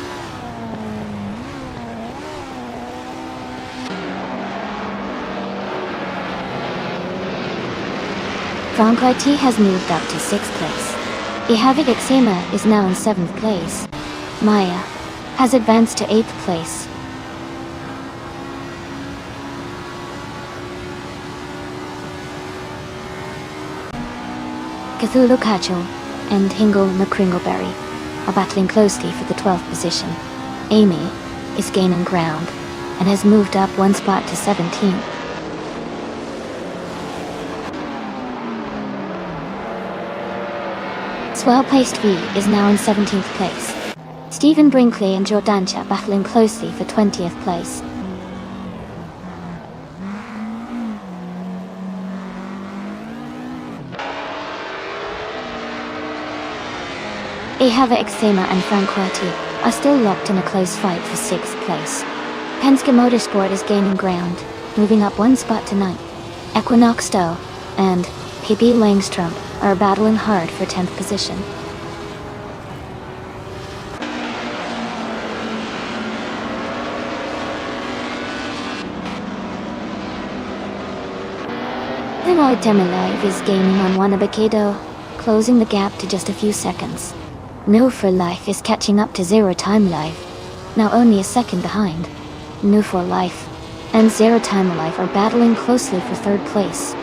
Franquetti has moved up to 6th place. Ihave Exema is now in 7th place. Maya has advanced to 8th place. Cthulhu Kachel and Hingle McCringleberry are battling closely for the 12th position. Amy is gaining ground and has moved up 1 spot to 17th. Swell-placed V is now in 17th place. Stephen Brinkley and Jordancha battling closely for 20th place. Ihave Exema and Franquetti are still locked in a close fight for 6th place. Penske Motorsport is gaining ground, moving up 1 spot to 9th. Equinox and Pippi Langstrom are battling hard for 10th position. Leroy Demilive is gaining on Wannabakido, closing the gap to just a few seconds. No for Life is catching up to Zero Time Life, now only a second behind. No for Life and Zero Time Life are battling closely for 3rd place.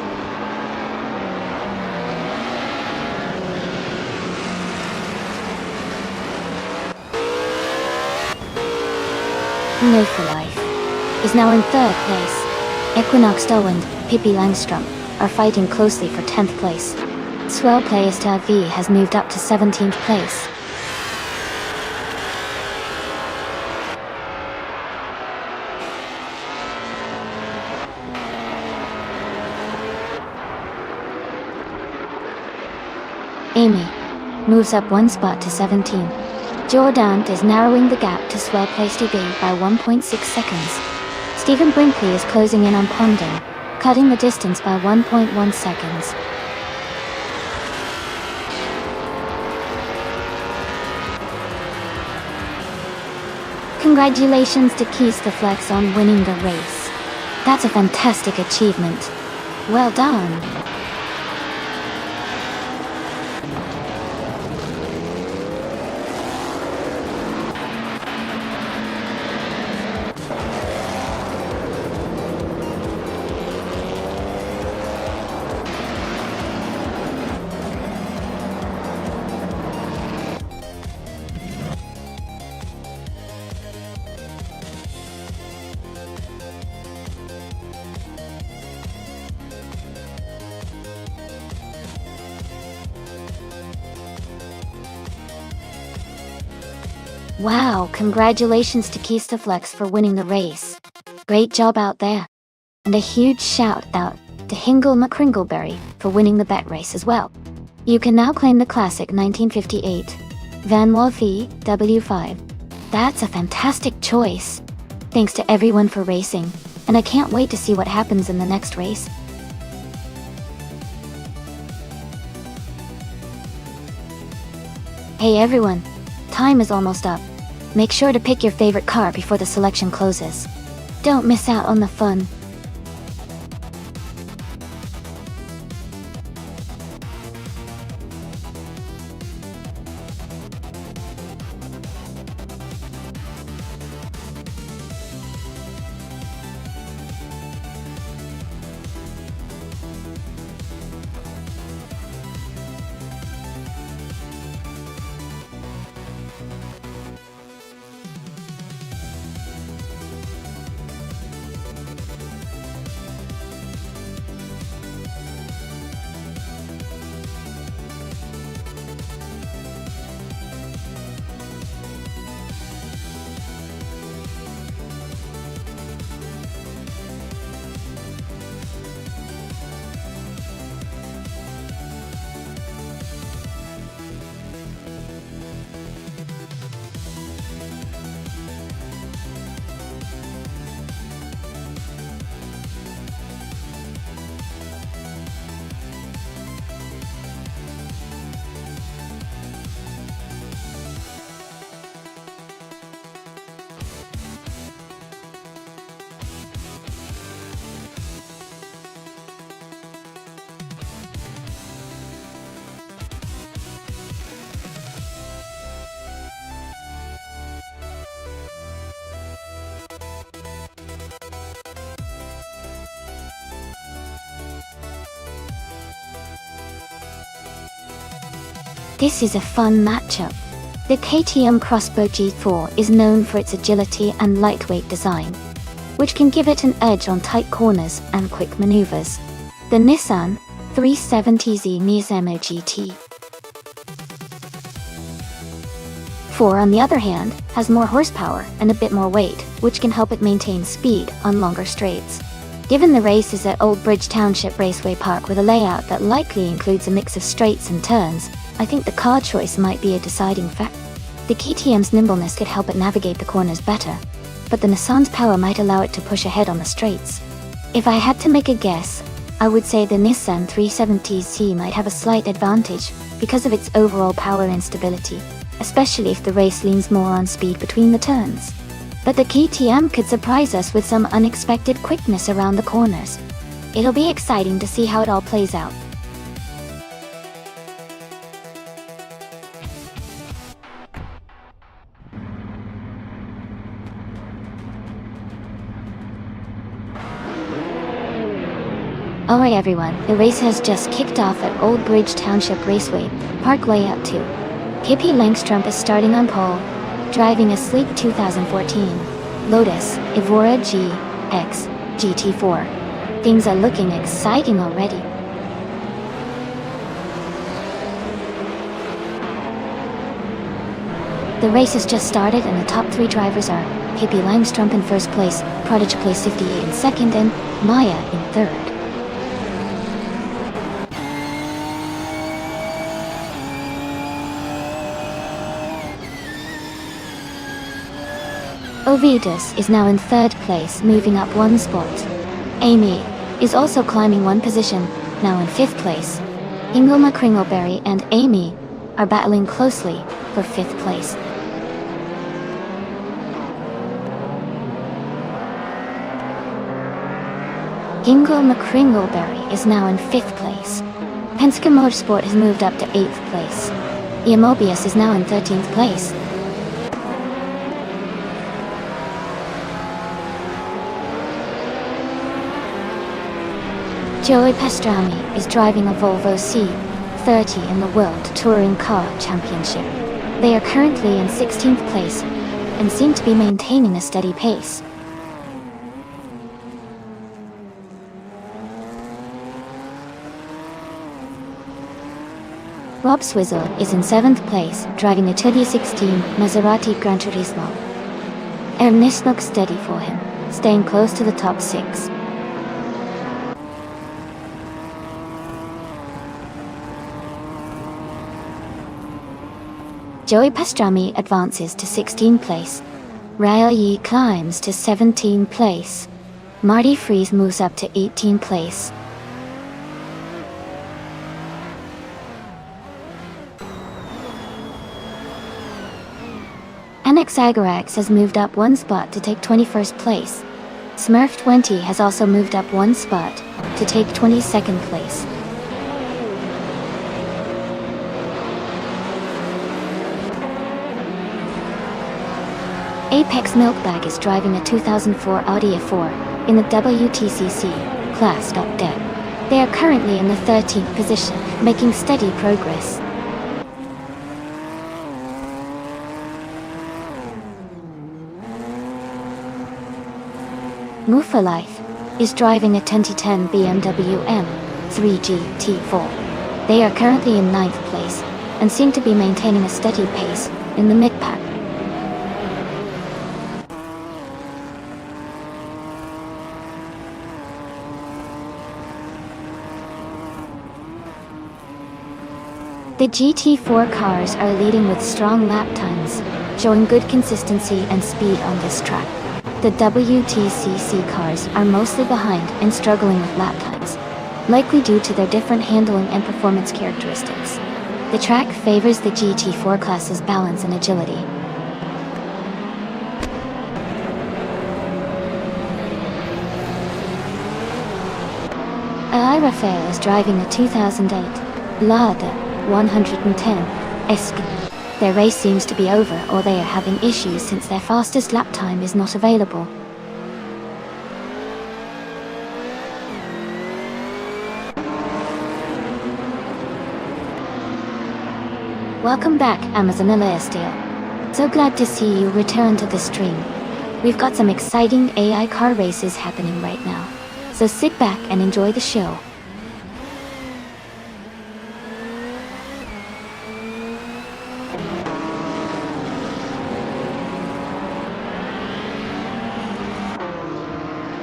No for Life is now in 3rd place. Equinox and Pippi Langstrom are fighting closely for 10th place. Swell Players V has moved up to 17th place. Amy moves up 1 spot to 17. Jordan is narrowing the gap to Swell Place TV by 1.6 seconds. Stephen Brinkley is closing in on Condon, cutting the distance by 1.1 seconds. Congratulations to Keys the Flex on winning the race. That's a fantastic achievement. Well done. Wow, congratulations to Keistaflex for winning the race. Great job out there. And a huge shout out to Hingle McCringleberry for winning the bet race as well. You can now claim the classic 1958 Van Wolfie W5. That's a fantastic choice. Thanks to everyone for racing, and I can't wait to see what happens in the next race. Hey everyone, time is almost up. Make sure to pick your favorite car before the selection closes. Don't miss out on the fun. This is a fun matchup. The KTM Crossbow G4 is known for its agility and lightweight design, which can give it an edge on tight corners and quick maneuvers. The Nissan 370Z Nismo GT 4, on the other hand, has more horsepower and a bit more weight, which can help it maintain speed on longer straights. Given the race is at Old Bridge Township Raceway Park with a layout that likely includes a mix of straights and turns, I think the car choice might be a deciding factor. The KTM's nimbleness could help it navigate the corners better, but the Nissan's power might allow it to push ahead on the straights. If I had to make a guess, I would say the Nissan 370Z might have a slight advantage because of its overall power and stability, especially if the race leans more on speed between the turns. But the KTM could surprise us with some unexpected quickness around the corners. It'll be exciting to see how it all plays out. Alright everyone, the race has just kicked off at Old Bridge Township Raceway, Park Layout 2. Pippi Langstrump is starting on pole, driving a sleek 2014 Lotus Evora GX GT4. Things are looking exciting already. The race has just started and the top 3 drivers are Pippi Langstrump in first place, Prodigy Place 58 in second, and Maya in third. Ovidus is now in third place, moving up 1 spot. Amy is also climbing 1 position, now in 5th place. Ingle McCringleberry and Amy are battling closely for 5th place. Ingle McCringleberry is now in 5th place. Penske Motorsport has moved up to 8th place. Imobius is now in 13th place. Joey Pastrami is driving a Volvo C30 in the World Touring Car Championship. They are currently in 16th place and seem to be maintaining a steady pace. Rob Swizzle is in 7th place, driving a 2016 Maserati Gran Turismo. This looks steady for him, staying close to the top 6. Joey Pastrami advances to 16th place. Rael Yi climbs to 17th place. Marty Freeze moves up to 18th place. Annex Agarax has moved up 1 spot to take 21st place. Smurf20 has also moved up 1 spot to take 22nd place. Apex Milkbag is driving a 2004 Audi A4 in the WTCC class. Dead. They are currently in the 13th position, making steady progress. Mufa Life is driving a 2010 BMW M3 GT4. They are currently in 9th place and seem to be maintaining a steady pace in the mid-pack. The GT4 cars are leading with strong lap times, showing good consistency and speed on this track. The WTCC cars are mostly behind and struggling with lap times, likely due to their different handling and performance characteristics. The track favors the GT4 class's balance and agility. Eli Rafael is driving a 2008 Lada 110 ESC. Their race seems to be over, or they are having issues since their fastest lap time is not available. Welcome back, Amazonella Estelle. So glad to see you return to the stream. We've got some exciting AI car races happening right now, so sit back and enjoy the show.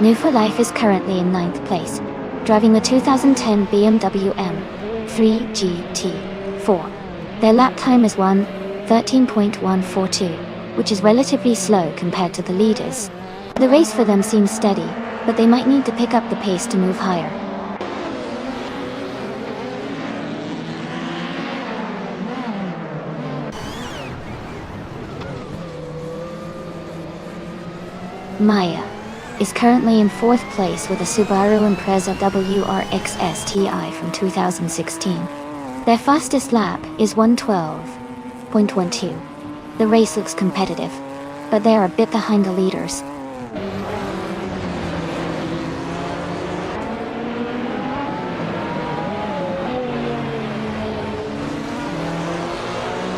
New for Life is currently in 9th place, driving the 2010 BMW M3 GT4. Their lap time is 1:13.142, which is relatively slow compared to the leaders. The race for them seems steady, but they might need to pick up the pace to move higher. Maya is currently in 4th place with a Subaru Impreza WRX STI from 2016. Their fastest lap is 1:12.12. The race looks competitive, but they are a bit behind the leaders.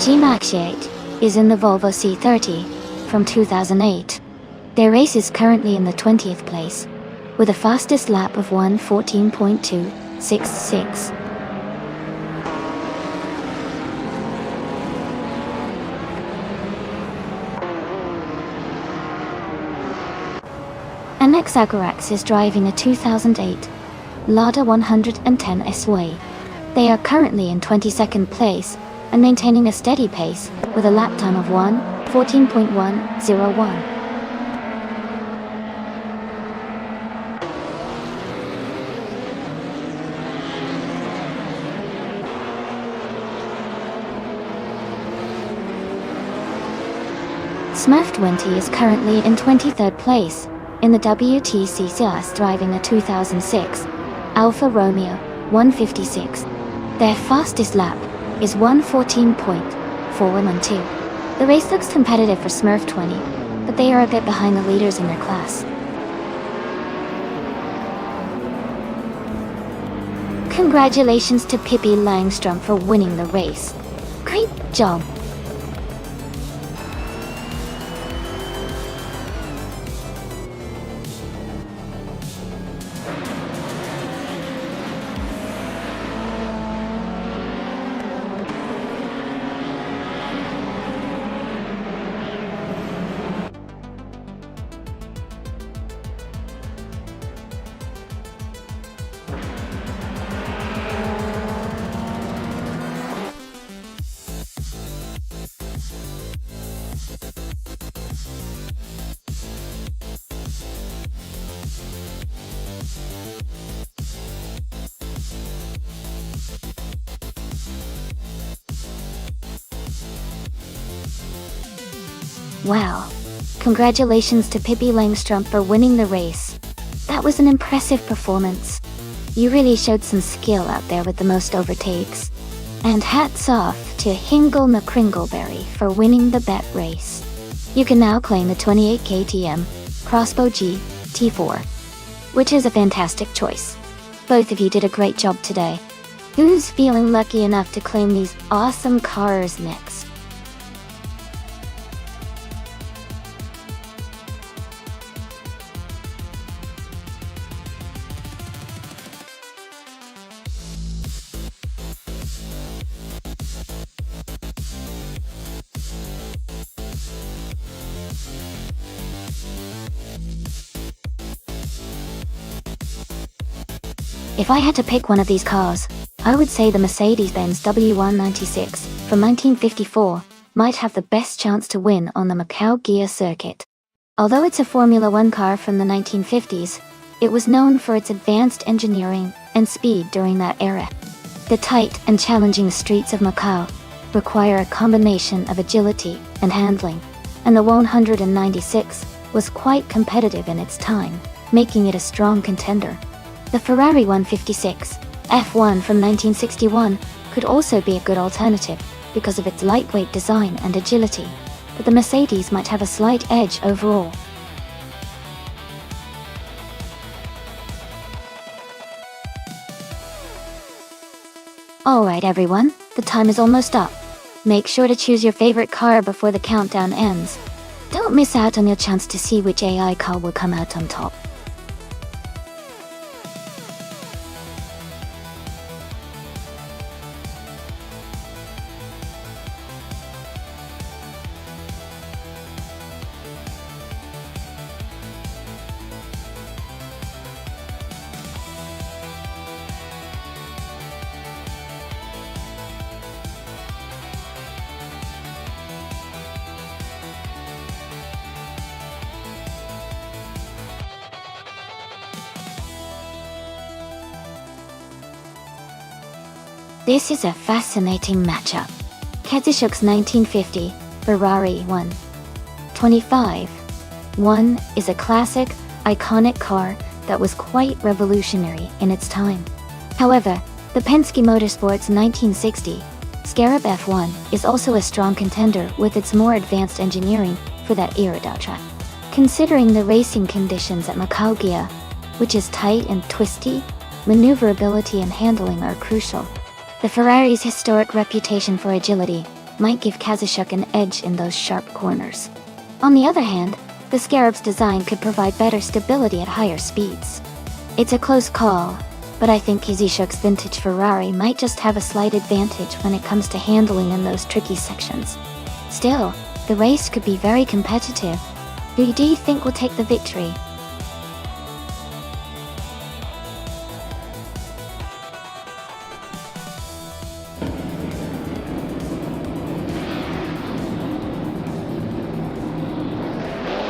G-Max8 is in the Volvo C30 from 2008. Their race is currently in the 20th place, with a fastest lap of 1:14.266. Annex Agarax is driving a 2008 Lada 110 S-Way. They are currently in 22nd place and maintaining a steady pace with a lap time of 1:14.101. Smurf20 is currently in 23rd place in the WTCC driving a 2006 Alfa Romeo 156. Their fastest lap is 1:14.412. The race looks competitive for Smurf20, but they are a bit behind the leaders in their class. Congratulations to Pippi Langstrom for winning the race. Great job! Wow. Congratulations to Pippi Langstrom for winning the race. That was an impressive performance. You really showed some skill out there with the most overtakes. And hats off to Hingle McCringleberry for winning the bet race. You can now claim the 28 KTM Crossbow G T4, which is a fantastic choice. Both of you did a great job today. Who's feeling lucky enough to claim these awesome cars next? If I had to pick one of these cars, I would say the Mercedes-Benz W196 from 1954 might have the best chance to win on the Macau Gia circuit. Although it's a Formula One car from the 1950s, it was known for its advanced engineering and speed during that era. The tight and challenging streets of Macau require a combination of agility and handling, and the 196 was quite competitive in its time, making it a strong contender. The Ferrari 156 F1 from 1961 could also be a good alternative because of its lightweight design and agility, but the Mercedes might have a slight edge overall. Alright everyone, the time is almost up. Make sure to choose your favorite car before the countdown ends. Don't miss out on your chance to see which AI car will come out on top. This is a fascinating matchup. Kazushuk's 1950 Ferrari 125 1 is a classic, iconic car that was quite revolutionary in its time. However, the Penske Motorsports 1960 Scarab F1 is also a strong contender with its more advanced engineering for that era. Considering the racing conditions at Macau Gia, which is tight and twisty, maneuverability and handling are crucial. The Ferrari's historic reputation for agility might give Kazushuk an edge in those sharp corners. On the other hand, the Scarab's design could provide better stability at higher speeds. It's a close call, but I think Kazushuk's vintage Ferrari might just have a slight advantage when it comes to handling in those tricky sections. Still, the race could be very competitive. Who do you think will take the victory?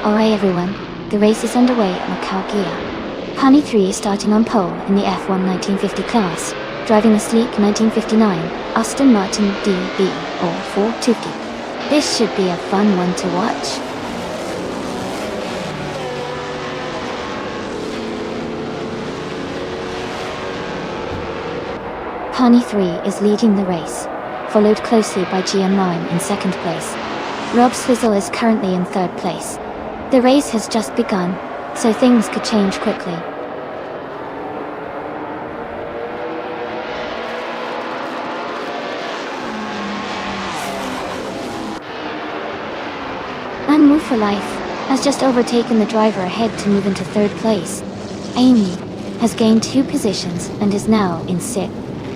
Alright everyone, the race is underway at Macau Gia. Honey 3 is starting on pole in the F1 1950 class, driving a sleek 1959 Aston Martin DB or 450. This should be a fun one to watch. Honey 3 is leading the race, followed closely by GM9 in second place. Rob Swizzle is currently in third place. The race has just begun, so things could change quickly. And Move for Life has just overtaken the driver ahead to move into third place. Amy has gained 2 positions and is now in 6th.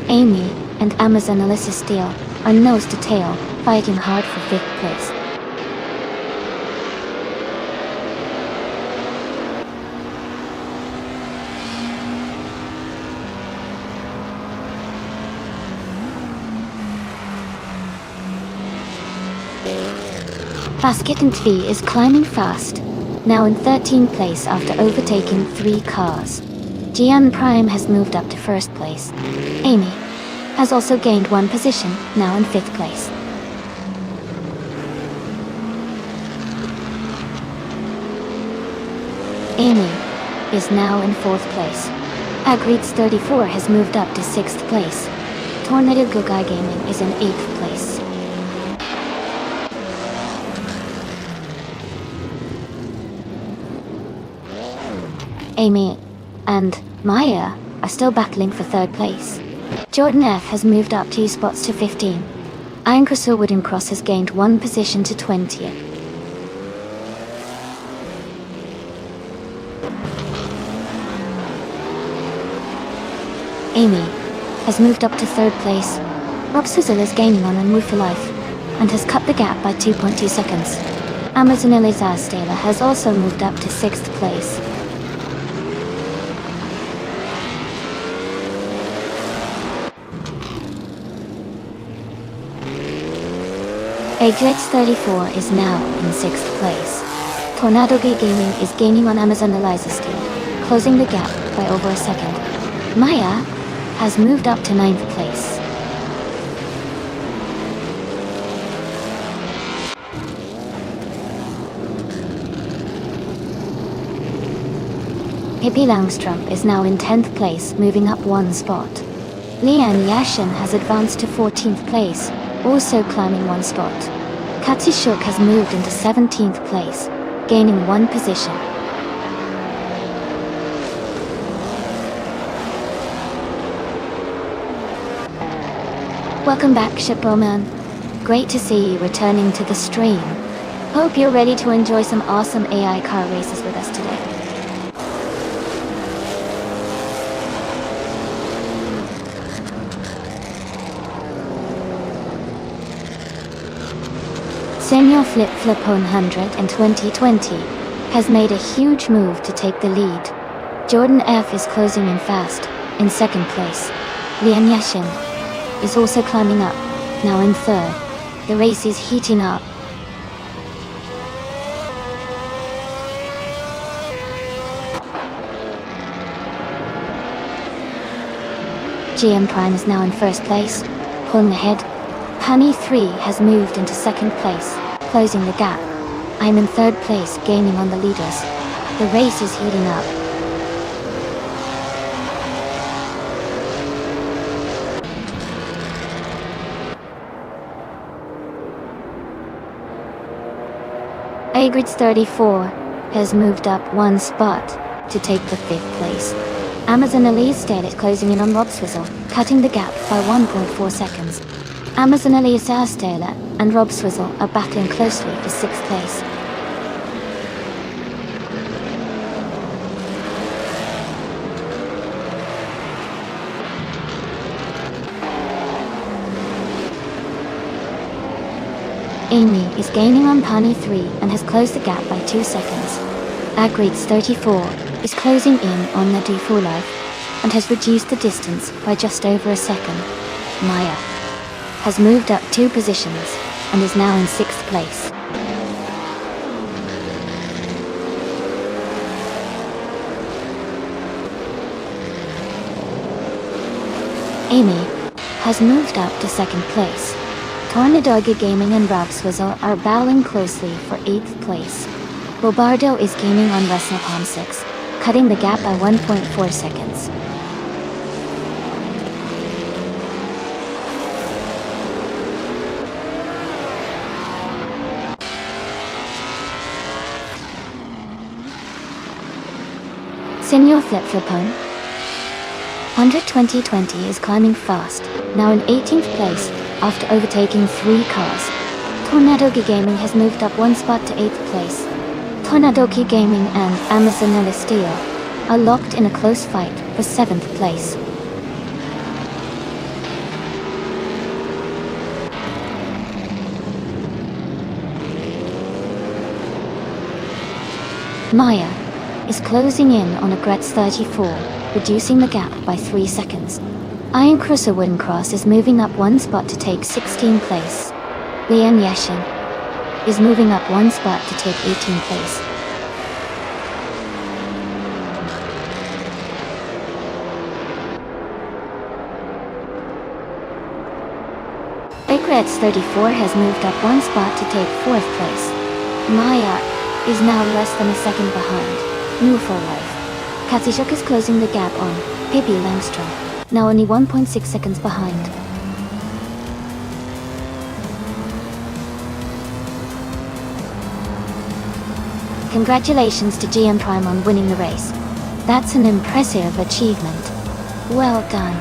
Amy and Amazon Alyssa Steele are nose to tail, fighting hard for 5th place. Basket and Tvee is climbing fast, now in 13th place after overtaking 3 cars. Gian Prime has moved up to first place. Amy has also gained 1 position, now in 5th place. Amy is now in 4th place. Agreeds 34 has moved up to 6th place. Tornado Guy Gaming is in 8th place. Amy and Maya are still battling for 3rd place. Jordan F has moved up 2 spots to 15. Iron Crystal Wooden Cross has gained 1 position to 20th. Amy has moved up to 3rd place. Rob Sizzle is gaining on Unmove for Life and has cut the gap by 2.2 seconds. Amazon Elizar Stela has also moved up to 6th place. Aglex 34 is now in 6th place. Tornado Gaming is gaining on Amazon Eliza Steel, closing the gap by over a second. Maya has moved up to 9th place. Hippie Langstrom is now in 10th place, moving up 1 spot. Lian Yashin has advanced to 14th place, also climbing 1 spot. Katsi Shook has moved into 17th place, gaining 1 position. Welcome back, Shipbroman. Great to see you returning to the stream. Hope you're ready to enjoy some awesome AI car races with us today. Senior Flip Flip 100 in 2020 has made a huge move to take the lead. Jordan F is closing in fast, in 2nd place. Lian Yashin is also climbing up, now in 3rd. The race is heating up. GM Prime is now in 1st place, pulling ahead. Honey 3 has moved into 2nd place, closing the gap. I'm in 3rd place, gaining on the leaders. The race is heating up. Agrids 34 has moved up 1 spot to take the 5th place. Amazon Elise Dale is closing in on Rob Swizzle, cutting the gap by 1.4 seconds. Amazon Elise Taylor and Rob Swizzle are battling closely for 6th place. Amy is gaining on Pani 3 and has closed the gap by 2 seconds. Agreeds 34 is closing in on Nadu for Life and has reduced the distance by just over a second. Maya has moved up 2 positions and is now in 6th place. Amy has moved up to 2nd place. Tornadoga Gaming and Rob Swizzle are battling closely for 8th place. Bobardo is gaining on WrestlePalm 6, cutting the gap by 1.4 seconds. Senior Flip Flipone 12020 is climbing fast, now in 18th place after overtaking 3 cars. Tornadoga Gaming has moved up 1 spot to 8th place. Tornadoga Gaming and Amazonella Steel are locked in a close fight for 7th place. Maya is closing in on Agreeds 34, reducing the gap by 3 seconds. Iron Crusher Wooden Cross is moving up 1 spot to take 16th place. Lian Yashin is moving up 1 spot to take 18th place. Agreeds 34 has moved up 1 spot to take 4th place. Maya is now less than a second behind. New for life. Katsishuk is closing the gap on Pippi Langstrom, now only 1.6 seconds behind. Congratulations to GM Prime on winning the race. That's an impressive achievement. Well done.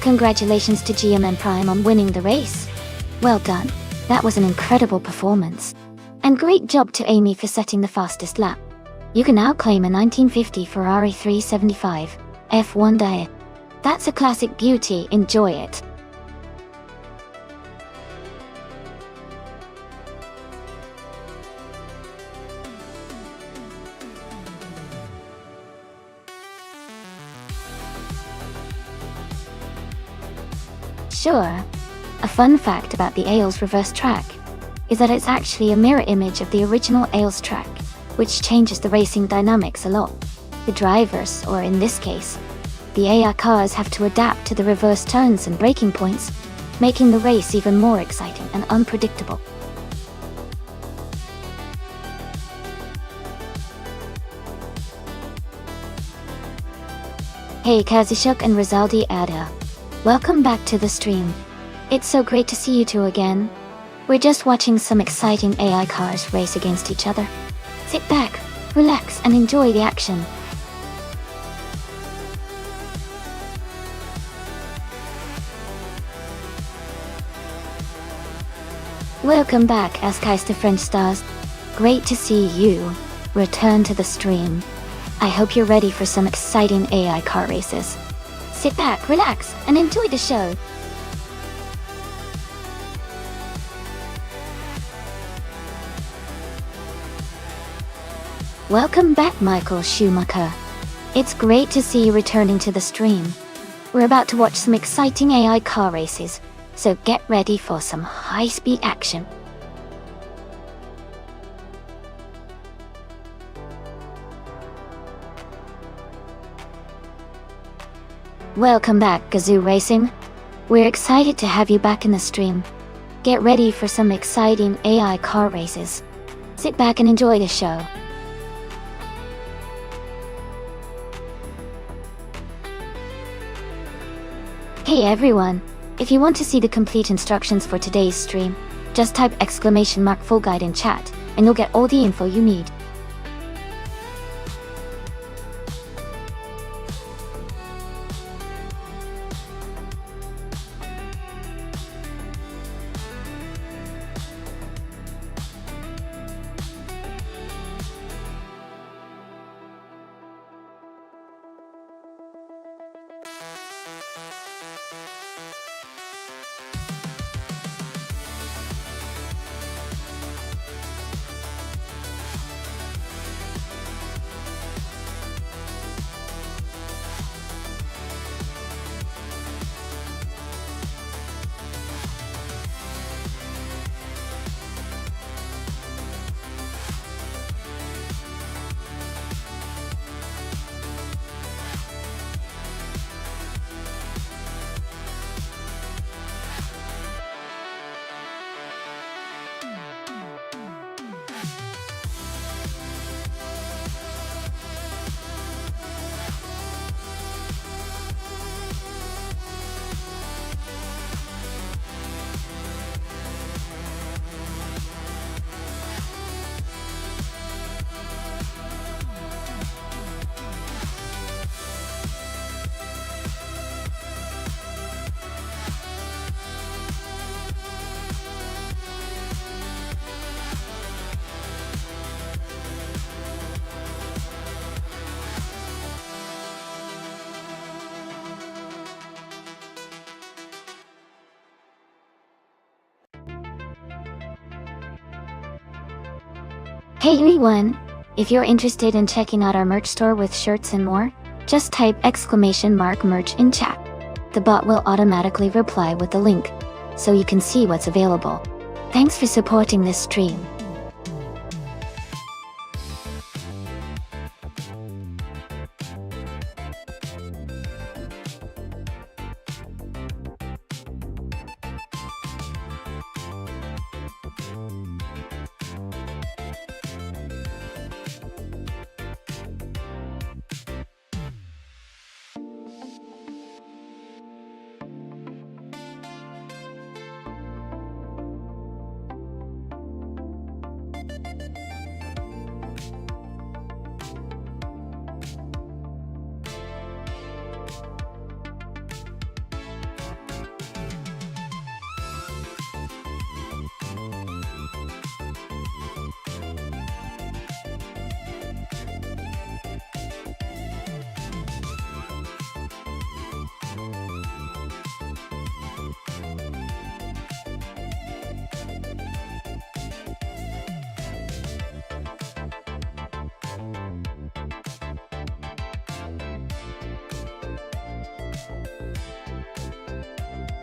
Congratulations to GM Prime on winning the race. Well done. That was an incredible performance. And great job to Amy for setting the fastest lap. You can now claim a 1950 Ferrari 375 F1 Diet. That's a classic beauty, enjoy it. Sure. A fun fact about the Ailes reverse track is that it's actually a mirror image of the original Ailes track, which changes the racing dynamics a lot. The drivers, or in this case, the AI cars, have to adapt to the reverse turns and braking points, making the race even more exciting and unpredictable. Hey Kazishuk and Rizaldi Ada. Welcome back to the stream. It's so great to see you two again. We're just watching some exciting AI cars race against each other. Sit back, relax, and enjoy the action. Welcome back, Askeister French Stars. Great to see you return to the stream. I hope you're ready for some exciting AI car races. Sit back, relax, and enjoy the show. Welcome back, Michael Schumacher. It's great to see you returning to the stream. We're about to watch some exciting AI car races, so get ready for some high-speed action. Welcome back, Gazoo Racing. We're excited to have you back in the stream. Get ready for some exciting AI car races. Sit back and enjoy the show. Hey everyone, if you want to see the complete instructions for today's stream, just type !full guide in chat, and you'll get all the info you need. Hey everyone! If you're interested in checking out our merch store with shirts and more, just type !merch in chat. The bot will automatically reply with the link, so you can see what's available. Thanks for supporting this stream.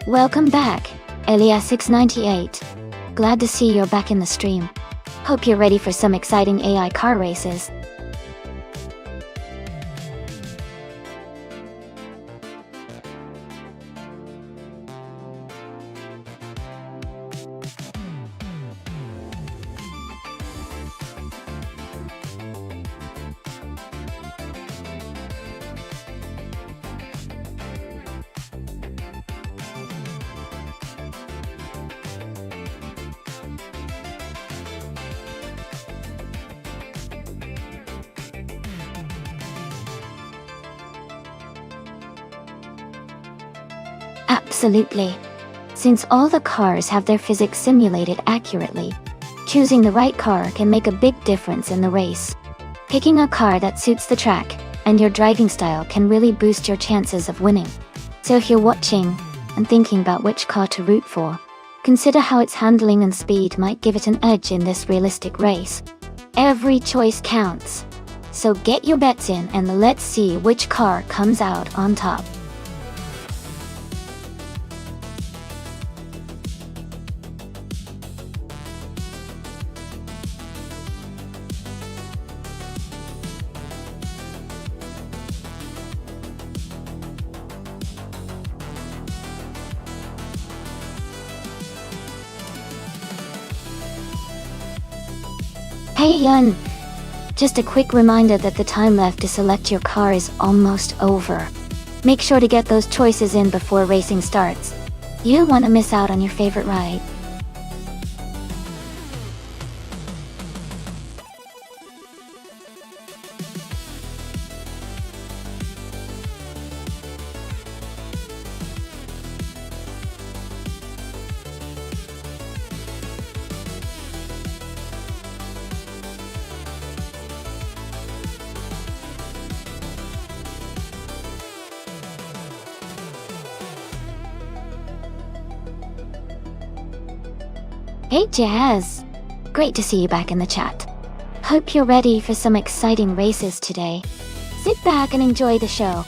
Welcome back, Elia698. Glad to see you're back in the stream. Hope you're ready for some exciting AI car races. Absolutely. Since all the cars have their physics simulated accurately, choosing the right car can make a big difference in the race. Picking a car that suits the track and your driving style can really boost your chances of winning. So if you're watching and thinking about which car to root for, consider how its handling and speed might give it an edge in this realistic race. Every choice counts. So get your bets in and let's see which car comes out on top. Hey Yun! Just a quick reminder that the time left to select your car is almost over. Make sure to get those choices in before racing starts. You don't want to miss out on your favorite ride. Hey Jazz! Great to see you back in the chat. Hope you're ready for some exciting races today. Sit back and enjoy the show.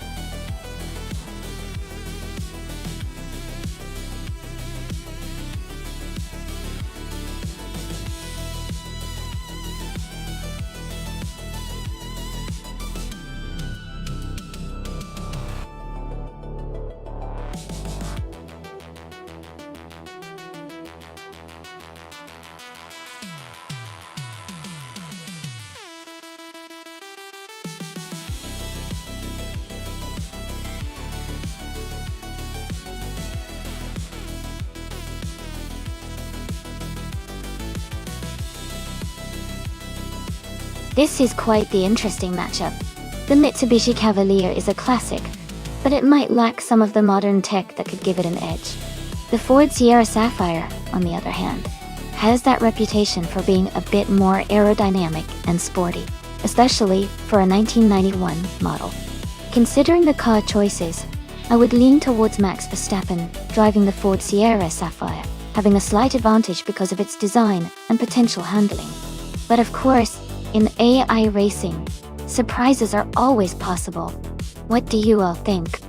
This is quite the interesting matchup. The Mitsubishi Cavalier is a classic, but it might lack some of the modern tech that could give it an edge. The Ford Sierra Sapphire, on the other hand, has that reputation for being a bit more aerodynamic and sporty, especially for a 1991 model. Considering the car choices, I would lean towards Max Verstappen driving the Ford Sierra Sapphire, having a slight advantage because of its design and potential handling. But of course, in AI racing, surprises are always possible. What do you all think?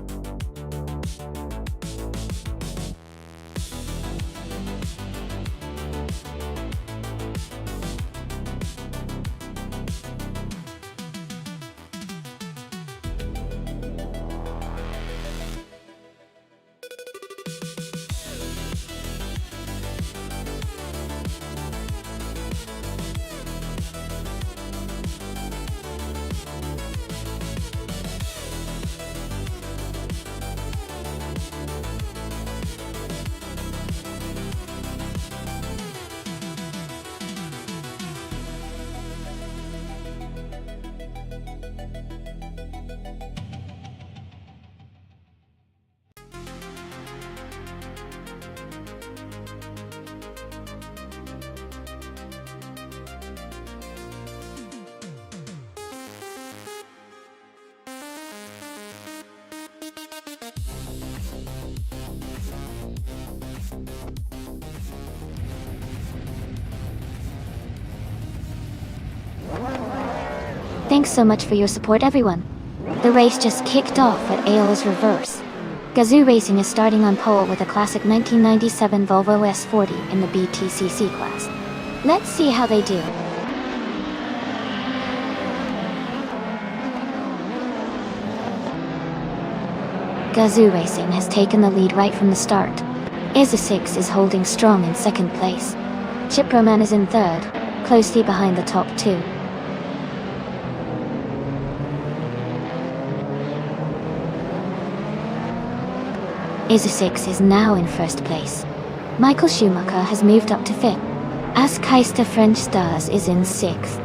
Thanks so much for your support, everyone. The race just kicked off at AO's reverse. Gazoo Racing is starting on pole with a classic 1997 Volvo S40 in the BTCC class. Let's see how they do. Gazoo Racing has taken the lead right from the start. Isa6 is holding strong in second place. Chiproman is in third, closely behind the top two. Isa6 is now in first place. Michael Schumacher has moved up to fifth. Askeister French Stars is in sixth.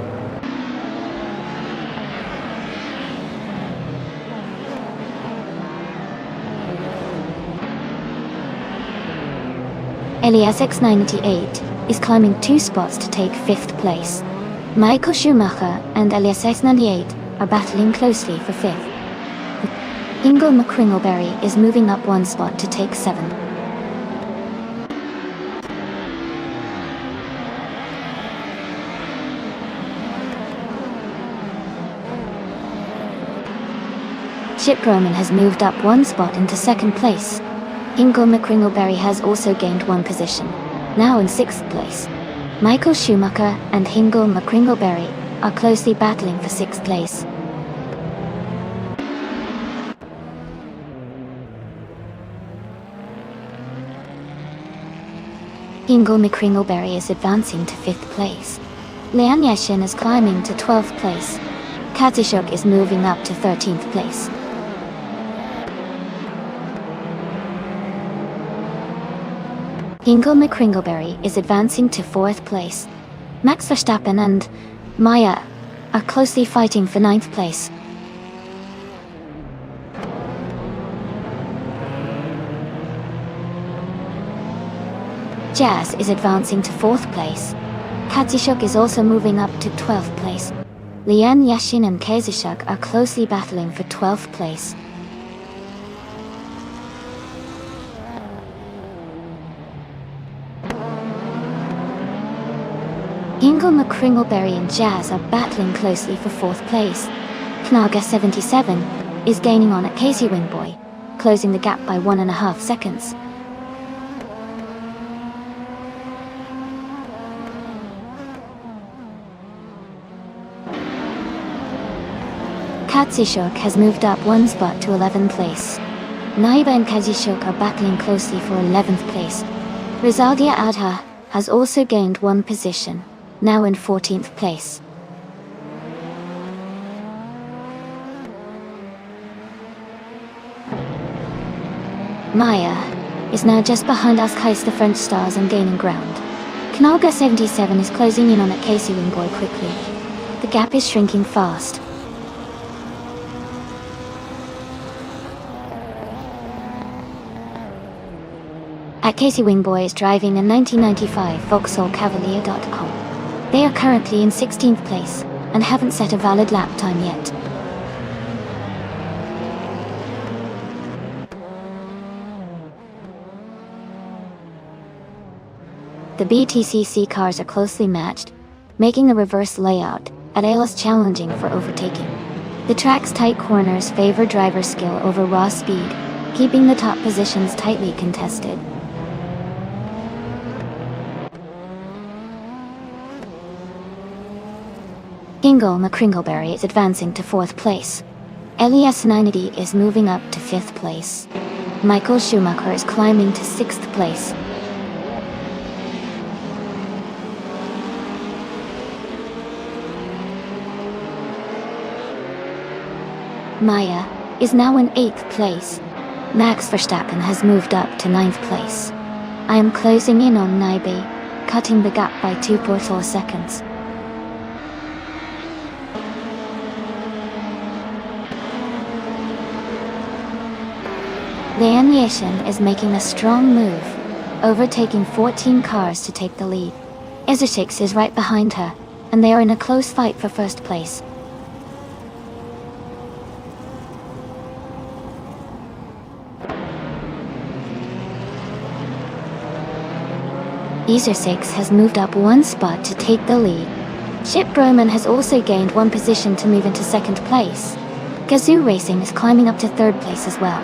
Elias X98 is climbing 2 spots to take 5th place. Michael Schumacher and Elias X98 are battling closely for 5th. Ingo McCringleberry is moving up 1 spot to take 7th. Chip Roman has moved up 1 spot into 2nd place. Ingo McCringleberry has also gained 1 position, now in 6th place. Michael Schumacher and Ingo McCringleberry are closely battling for 6th place. Ingo McCringleberry is advancing to 5th place. Lian Yashin is climbing to 12th place. Katsishuk is moving up to 13th place. Ingo McCringleberry is advancing to 4th place. Max Verstappen and Maya are closely fighting for 9th place. Jazz is advancing to 4th place. Katsishuk is also moving up to 12th place. Lian Yashin and Katsishuk are closely battling for 12th place. Ingo McCringleberry and Jazz are battling closely for 4th place. Knaga 77 is gaining on at Casey Wingboy, closing the gap by 1.5 seconds. Katsishuk has moved up 1 spot to 11th place. Naiba and Katsishuk are battling closely for 11th place. Rizaldia Adha has also gained 1 position, now in 14th place. Maya is now just behind Askeister French Stars and gaining ground. Knalga 77 is closing in on at Casey Wingboy quickly. The gap is shrinking fast. At Casey Wingboy is driving a 1995 Vauxhall Cavalier.com. They are currently in 16th place and haven't set a valid lap time yet. The BTCC cars are closely matched. making the reverse layout at less challenging for overtaking. The track's tight corners favor driver skill over raw speed, keeping the top positions tightly contested. Ingo McCringleberry is advancing to 4th place. Elias Ninety is moving up to 5th place. Michael Schumacher is climbing to 6th place. Maya is now in 8th place. Max Verstappen has moved up to 9th place. I am closing in on Naibe, cutting the gap by 2.4 seconds. Lian Yeshin is making a strong move, overtaking 14 cars to take the lead. Isotix is right behind her, and they are in a close fight for 1st place. Isotix has moved up 1 spot to take the lead. Chip Broman has also gained 1 position to move into 2nd place. Gazoo Racing is climbing up to 3rd place as well.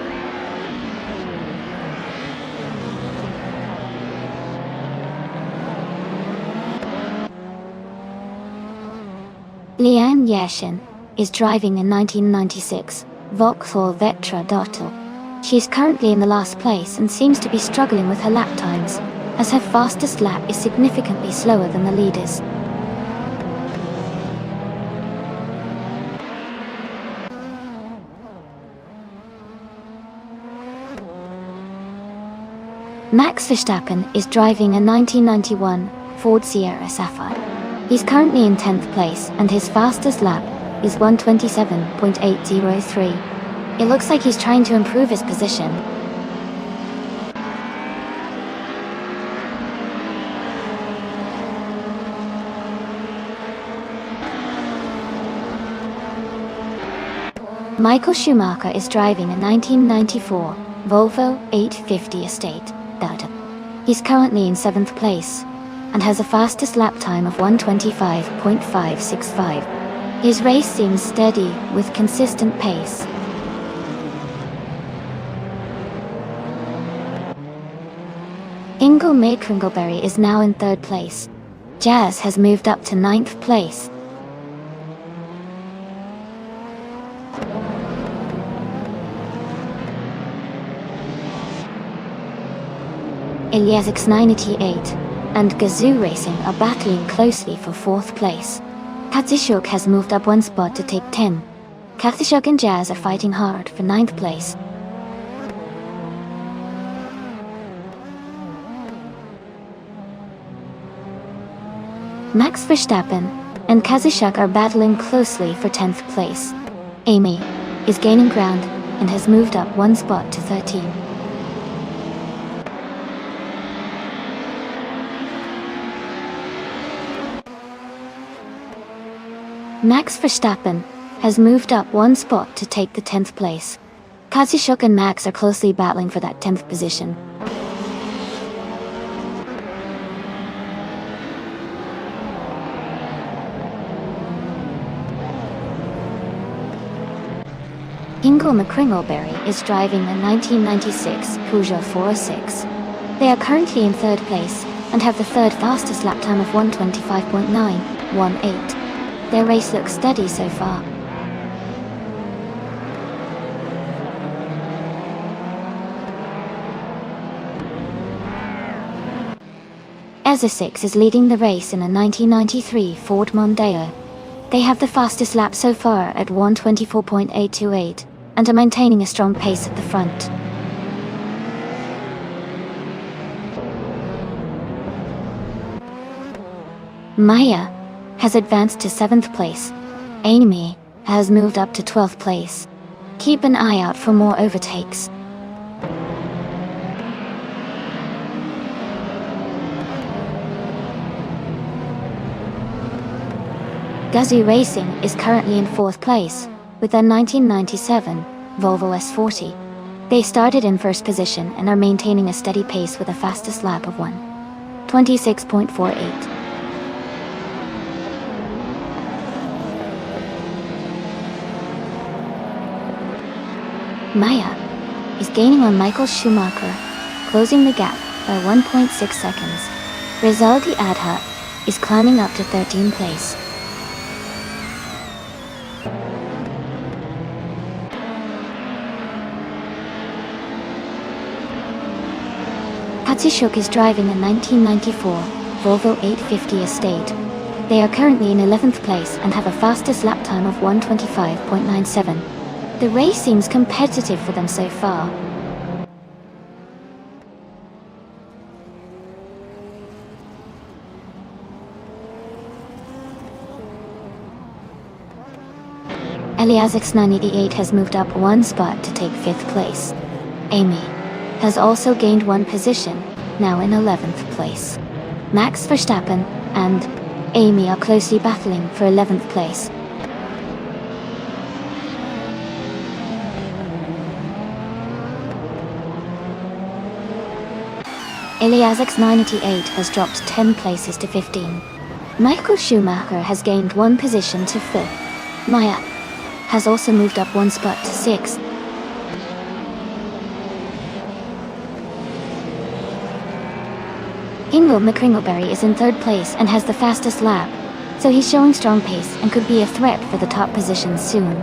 Lian Yashin is driving a 1996 Vauxhall Vectra Dottle. She is currently in the last place and seems to be struggling with her lap times, as her fastest lap is significantly slower than the leaders. Max Verstappen is driving a 1991 Ford Sierra Sapphire. He's currently in 10th place and his fastest lap is 1:27.803. It looks like he's trying to improve his position. Michael Schumacher is driving a 1994 Volvo 850 Estate Delta. He's currently in 7th place and has a fastest lap time of 1:25.565. His race seems steady with consistent pace. Ingo McCringleberry is now in 3rd place. Jazz has moved up to 9th place. Elias 98 and Gazoo Racing are battling closely for 4th place. Katsishuk has moved up 1 spot to take 10. Katsishuk and Jazz are fighting hard for 9th place. Max Verstappen and Katsishuk are battling closely for 10th place. Amy is gaining ground and has moved up 1 spot to 13. Max Verstappen has moved up 1 spot to take the 10th place. Katsishuk and Max are closely battling for that 10th position. Ingo McCringleberry is driving a 1996 Peugeot 406. They are currently in 3rd place and have the 3rd fastest lap time of 1:25.918. Their race looks steady so far. Esosix is leading the race in a 1993 Ford Mondeo. They have the fastest lap so far at 1:24.828 and are maintaining a strong pace at the front. Maya has advanced to 7th place. Amy has moved up to 12th place. Keep an eye out for more overtakes. Gazoo Racing is currently in 4th place with their 1997 Volvo S40. They started in 1st position and are maintaining a steady pace with a fastest lap of 1:26.48. Maya is gaining on Michael Schumacher, closing the gap by 1.6 seconds. Rizaldi Adha is climbing up to 13th place. Katsushuk is driving a 1994 Volvo 850 Estate. They are currently in 11th place and have a fastest lap time of 1:25.97. The race seems competitive for them so far. Eliasix 988 has moved up one spot to take 5th place. Amy has also gained one position, now in 11th place. Max Verstappen and Amy are closely battling for 11th place. Eliasix 988 has dropped 10 places to 15. Michael Schumacher has gained one position to 5th. Maya has also moved up one spot to 6th. Ingo McCringleberry is in 3rd place and has the fastest lap, so he's showing strong pace and could be a threat for the top position soon.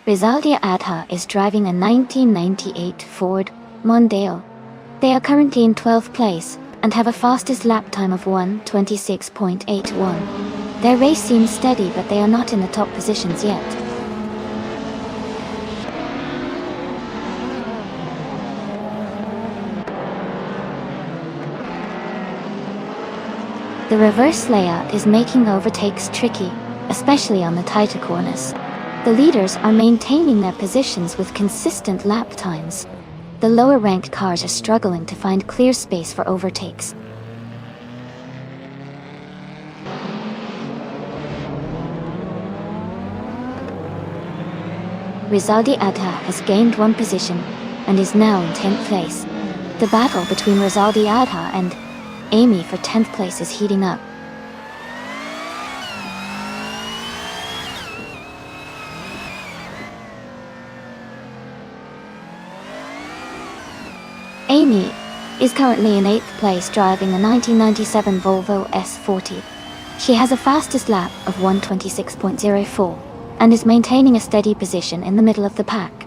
Rizaldi Adha is driving a 1998 Ford Mondeo. They are currently in 12th place and have a fastest lap time of 1:26.81. Their race seems steady, but they are not in the top positions yet. The reverse layout is making overtakes tricky, especially on the tighter corners. The leaders are maintaining their positions with consistent lap times. The lower-ranked cars are struggling to find clear space for overtakes. Rizaldi Adha has gained one position and is now in 10th place. The battle between Rizaldi Adha and Amy for 10th place is heating up. Amy is currently in 8th place driving a 1997 Volvo S40. She has a fastest lap of 1:26.04 and is maintaining a steady position in the middle of the pack.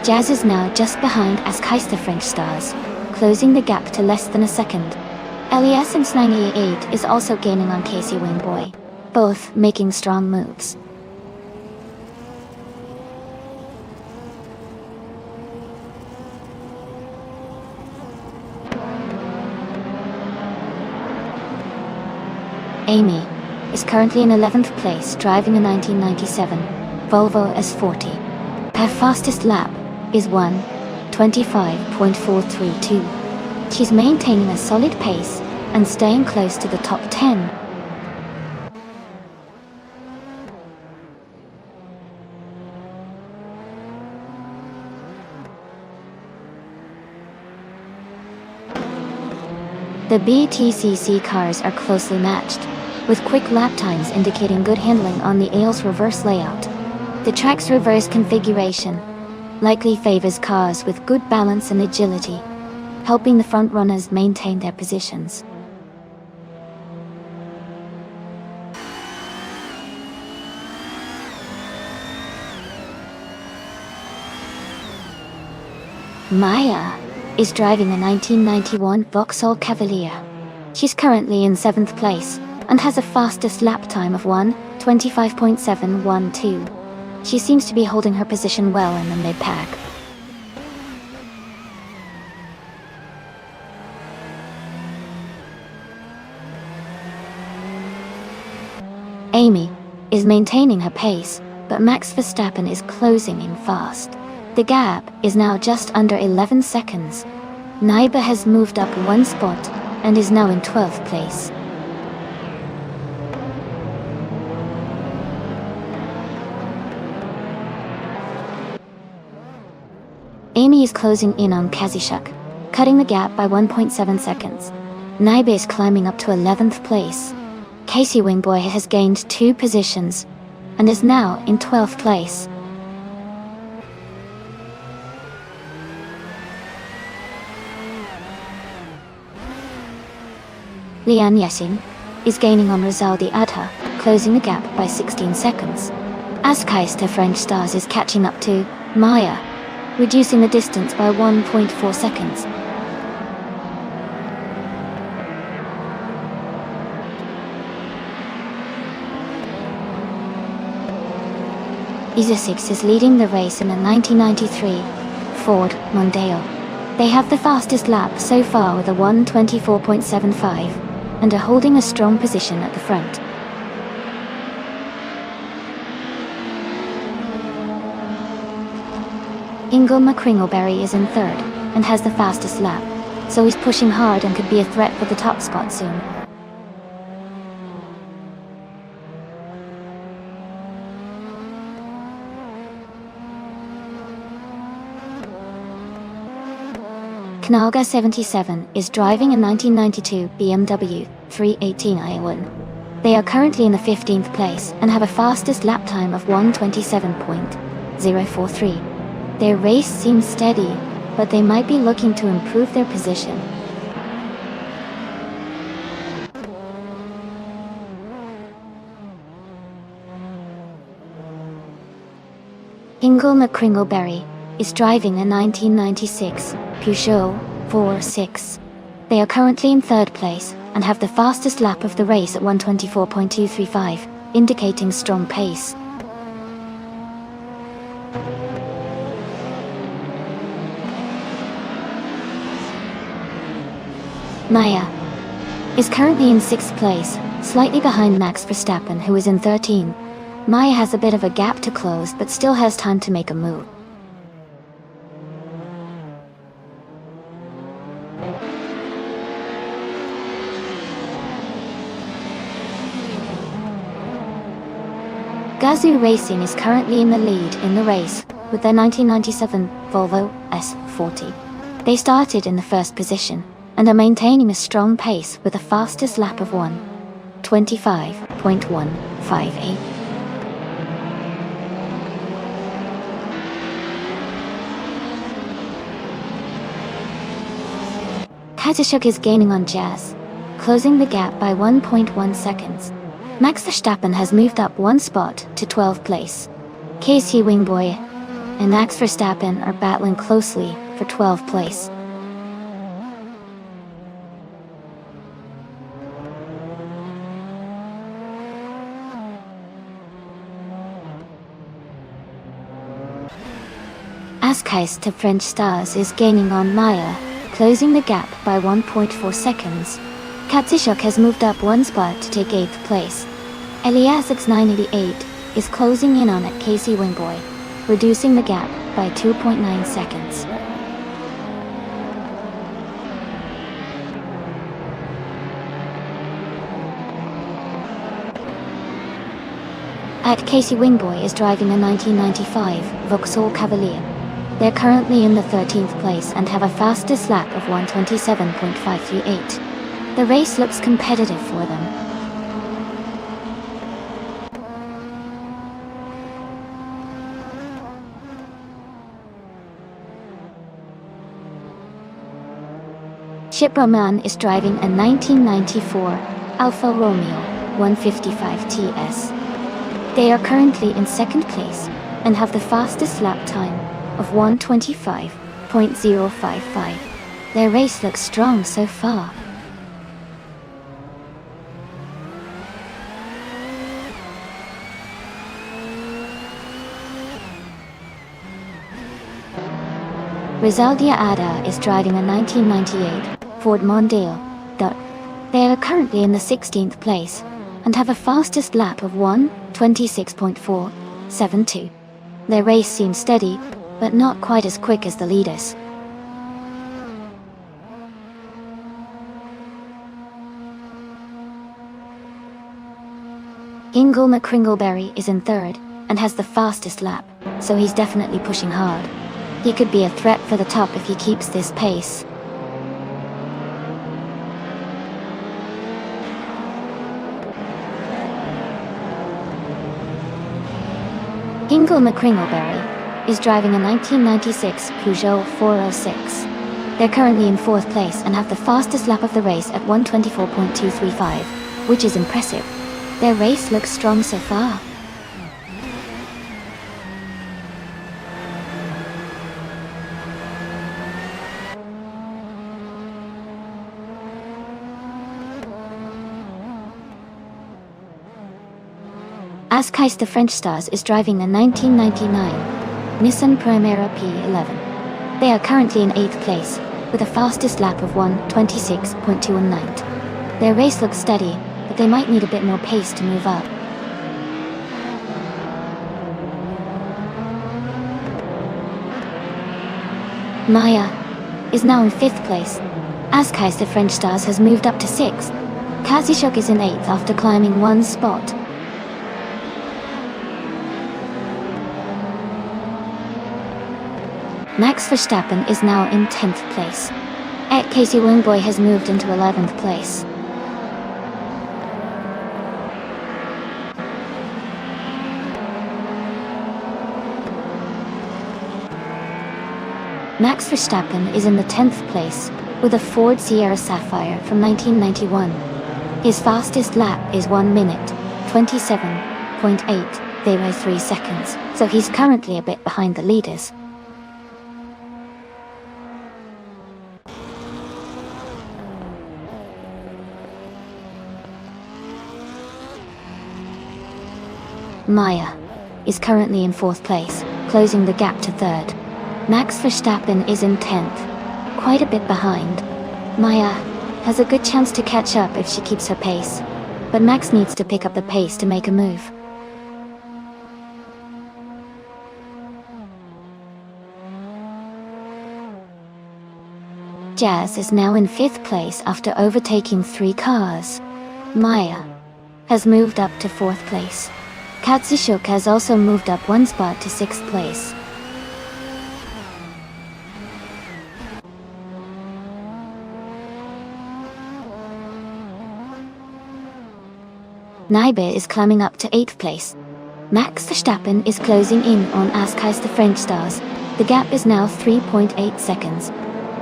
Jazz is now just behind as Keister French stars, closing the gap to less than a second. Eliasix 988 is also gaining on Casey Wingboy, both making strong moves. Amy is currently in 11th place driving a 1997 Volvo S40. Her fastest lap is 1:25.432. She's maintaining a solid pace and staying close to the top 10. The BTCC cars are closely matched, with quick lap times indicating good handling on the AL's reverse layout. The track's reverse configuration likely favors cars with good balance and agility, helping the front runners maintain their positions. Maya is driving a 1991 Vauxhall Cavalier. She's currently in 7th place and has a fastest lap time of 1:25.712. She seems to be holding her position well in the mid-pack. Amy is maintaining her pace, but Max Verstappen is closing in fast. The gap is now just under 11 seconds. Naiba has moved up one spot and is now in 12th place. Amy is closing in on Kazishuk, cutting the gap by 1.7 seconds. Naibe is climbing up to 11th place. Casey Wingboy has gained 2 positions and is now in 12th place. Lian Yesin is gaining on Rizaldi Adha, closing the gap by 16 seconds. Askais to French Stars is catching up to Maya, reducing the distance by 1.4 seconds. Isasix is leading the race in a 1993 Ford Mondeo. They have the fastest lap so far with a 1:24.75 and are holding a strong position at the front. Ingle McCringleberry is in third and has the fastest lap, so he's pushing hard and could be a threat for the top spot soon. Knalga 77 is driving a 1992 BMW 318i1. They are currently in the 15th place and have a fastest lap time of 1:27.043. Their race seems steady, but they might be looking to improve their position. Ingle McCringleberry is driving a 1996 Peugeot 406. They are currently in third place and have the fastest lap of the race at 1:24.235, indicating strong pace. Maya is currently in 6th place, slightly behind Max Verstappen, who is in 13. Maya has a bit of a gap to close but still has time to make a move. Gazoo Racing is currently in the lead in the race with their 1997 Volvo S40. They started in the first position and are maintaining a strong pace with the fastest lap of 1:25.158. Kazishuk is gaining on Jazz, closing the gap by 1.1 seconds. Max Verstappen has moved up 1 spot to 12th place. Casey Wingboy and Max Verstappen are battling closely for 12th place. Askais to French Stars is gaining on Maya, closing the gap by 1.4 seconds. Katsishuk has moved up 1 spot to take 8th place. Eliasix 988 is closing in on at Casey Wingboy, reducing the gap by 2.9 seconds. At Casey Wingboy is driving a 1995 Vauxhall Cavalier. They're currently in the 13th place and have a fastest lap of 1:27.538. The race looks competitive for them. Chip Roman is driving a 1994 Alfa Romeo 155 TS. They are currently in 2nd place and have the fastest lap time of 1:25.055. Their race looks strong so far. Rizaldia Ada is driving a 1998 Ford Mondeo. They are currently in the 16th place and have a fastest lap of 1:26.472. Their race seems steady, but not quite as quick as the leaders. Ingle McCringleberry is in 3rd and has the fastest lap, so he's definitely pushing hard. He could be a threat for the top if he keeps this pace. Hingle McCringleberry is driving a 1996 Peugeot 406. They're currently in 4th place and have the fastest lap of the race at 1:24.235, which is impressive. Their race looks strong so far. Ascais the French Stars is driving a 1999 Nissan Primera P11. They are currently in 8th place, with a fastest lap of 1:26.219. Their race looks steady, but they might need a bit more pace to move up. Maya is now in 5th place. Ascais the French Stars has moved up to 6th. Kazishuk is in 8th after climbing 1 spot. Max Verstappen is now in 10th place. Casey Wingboy has moved into 11th place. Max Verstappen is in the 10th place, with a Ford Sierra Sapphire from 1991. His fastest lap is 1 minute, 27.803 seconds, so he's currently a bit behind the leaders. Maya is currently in 4th place, closing the gap to 3rd. Max Verstappen is in 10th, quite a bit behind. Maya has a good chance to catch up if she keeps her pace, but Max needs to pick up the pace to make a move. Jazz is now in 5th place after overtaking 3 cars. Maya has moved up to 4th place. Katsushuk has also moved up 1 spot to 6th place. Naibe is climbing up to 8th place. Max Verstappen is closing in on Ascais the French Stars. The gap is now 3.8 seconds.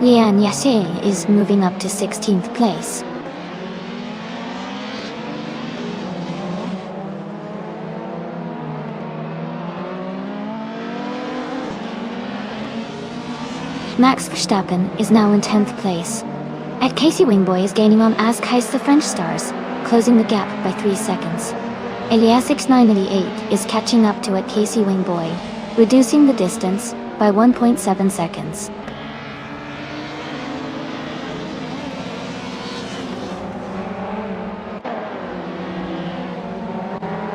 Lian Yasse is moving up to 16th place. Max Verstappen is now in 10th place. Casey Wingboy is gaining on Ascais the French Stars, closing the gap by 3 seconds. Eliasix 988 is catching up to Casey Wingboy, reducing the distance by 1.7 seconds.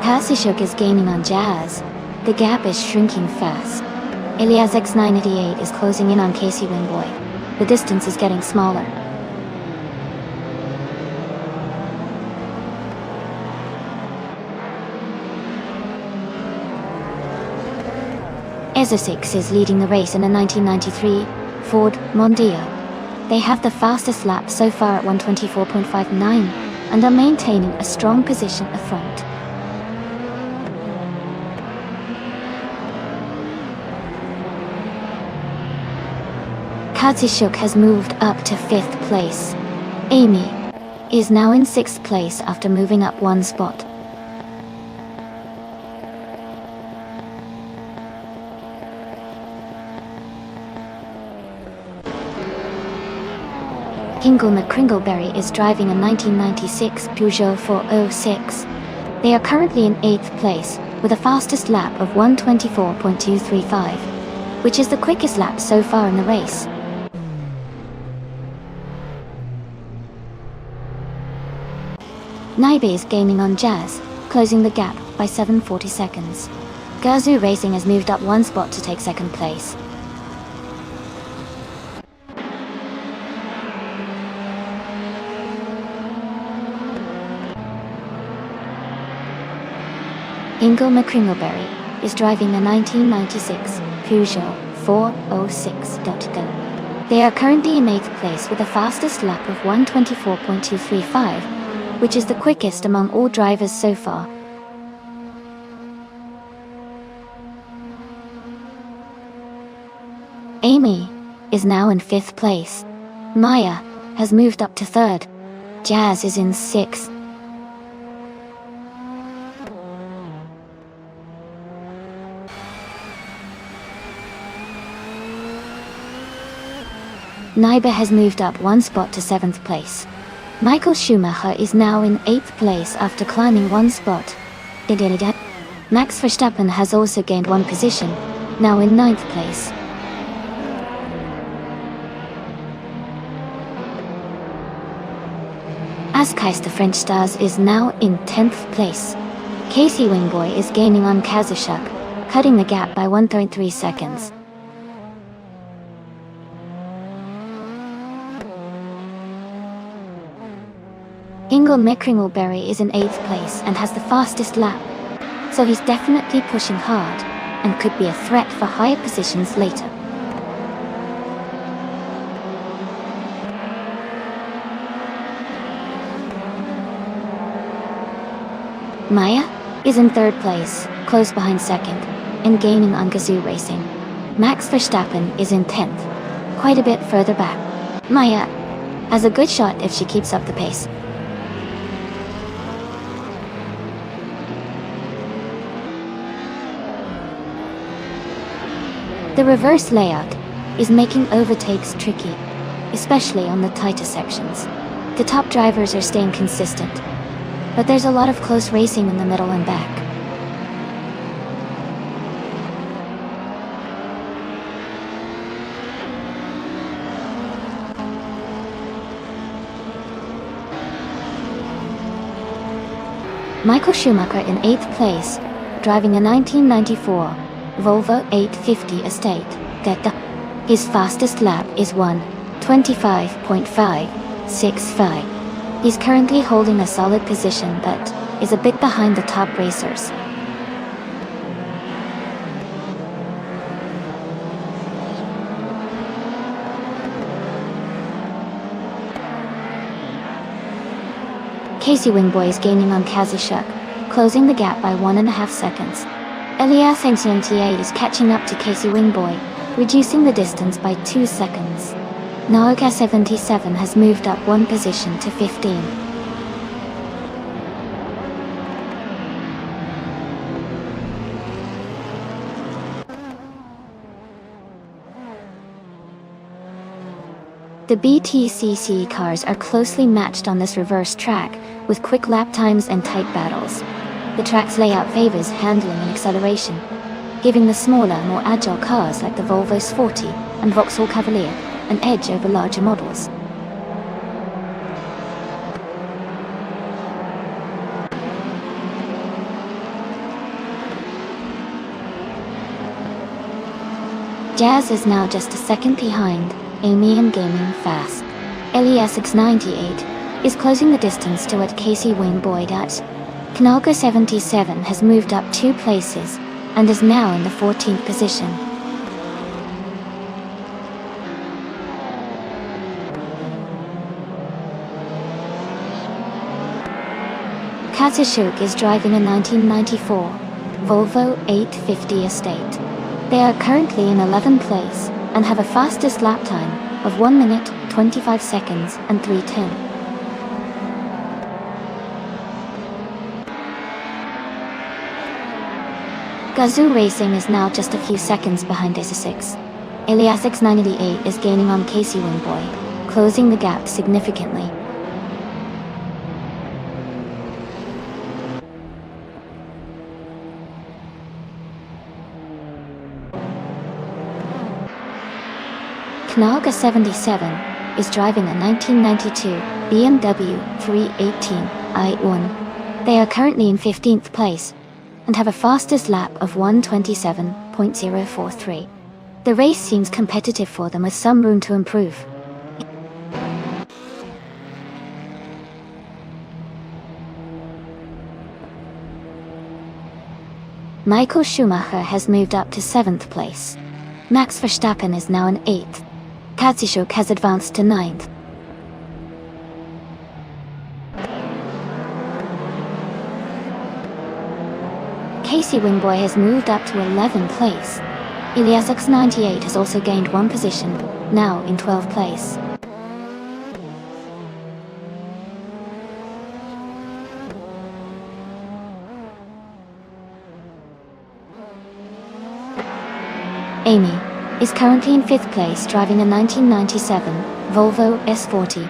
Kasishuk is gaining on Jazz. The gap is shrinking fast. Eliasix 988 is closing in on Casey Wingboy. The distance is getting smaller. Ezosix is leading the race in a 1993 Ford Mondeo. They have the fastest lap so far at 1:24.59 and are maintaining a strong position at front. Katsishuk has moved up to 5th place. Amy is now in 6th place after moving up 1 spot. Hingle McCringleberry is driving a 1996 Peugeot 406. They are currently in 8th place, with a fastest lap of 1:24.235, which is the quickest lap so far in the race. Naibe is gaining on Jazz, closing the gap by 740 seconds. Gazoo Racing has moved up 1 spot to take 2nd place. Hingle McCringleberry is driving a 1996 Peugeot 4:06.go. They are currently in 8th place with a fastest lap of 1:24.235, which is the quickest among all drivers so far. Amy is now in 5th place. Maya has moved up to 3rd. Jazz is in 6th. Nyba has moved up 1 spot to 7th place. Michael Schumacher is now in 8th place after climbing 1 spot. Max Verstappen has also gained 1 position, now in 9th place. Askeis the French Stars is now in 10th place. Casey Wingboy is gaining on Kazushuk, cutting the gap by 1.3 seconds. Ingo Mekringelberry is in 8th place and has the fastest lap, so he's definitely pushing hard and could be a threat for higher positions later. Maya is in 3rd place, close behind 2nd, and gaining on Gazoo Racing. Max Verstappen is in 10th, quite a bit further back. Maya has a good shot if she keeps up the pace. The reverse layout is making overtakes tricky, especially on the tighter sections. The top drivers are staying consistent, but there's a lot of close racing in the middle and back. Michael Schumacher in 8th place, driving a 1994 Volvo 850 Estate. His fastest lap is 1:25.565. He's currently holding a solid position but is a bit behind the top racers. Casey Wingboy is gaining on Kazushuk, closing the gap by 1.5 seconds. Elias Nxnta is catching up to Casey Wingboy, reducing the distance by 2 seconds. Naoka 77 has moved up 1 position to 15. The BTCC cars are closely matched on this reverse track, with quick lap times and tight battles. The track's layout favors handling and acceleration, giving the smaller, more agile cars like the Volvo S40 and Vauxhall Cavalier an edge over larger models. Jazz is now just a second behind Amy and gaining fast. Elias X98 is closing the distance to what Casey Wingboy does. Knalka 77 has moved up 2 places and is now in the 14th position. Kazushuk is driving a 1994 Volvo 850 Estate. They are currently in 11th place and have a fastest lap time of 1 minute, 25 seconds and 3:10. Gazoo Racing is now just a few seconds behind S6. Elias X98 is gaining on Casey Wingboy, closing the gap significantly. Knalka 77 is driving a 1992 BMW 318 i1. They are currently in 15th place and have a fastest lap of 1:27.043. The race seems competitive for them with some room to improve. Michael Schumacher has moved up to 7th place. Max Verstappen is now in 8th. Katsushuk has advanced to 9th. Casey Wingboy has moved up to 11th place. Ilias X98 has also gained 1 position, now in 12th place. Amy is currently in 5th place driving a 1997 Volvo S40.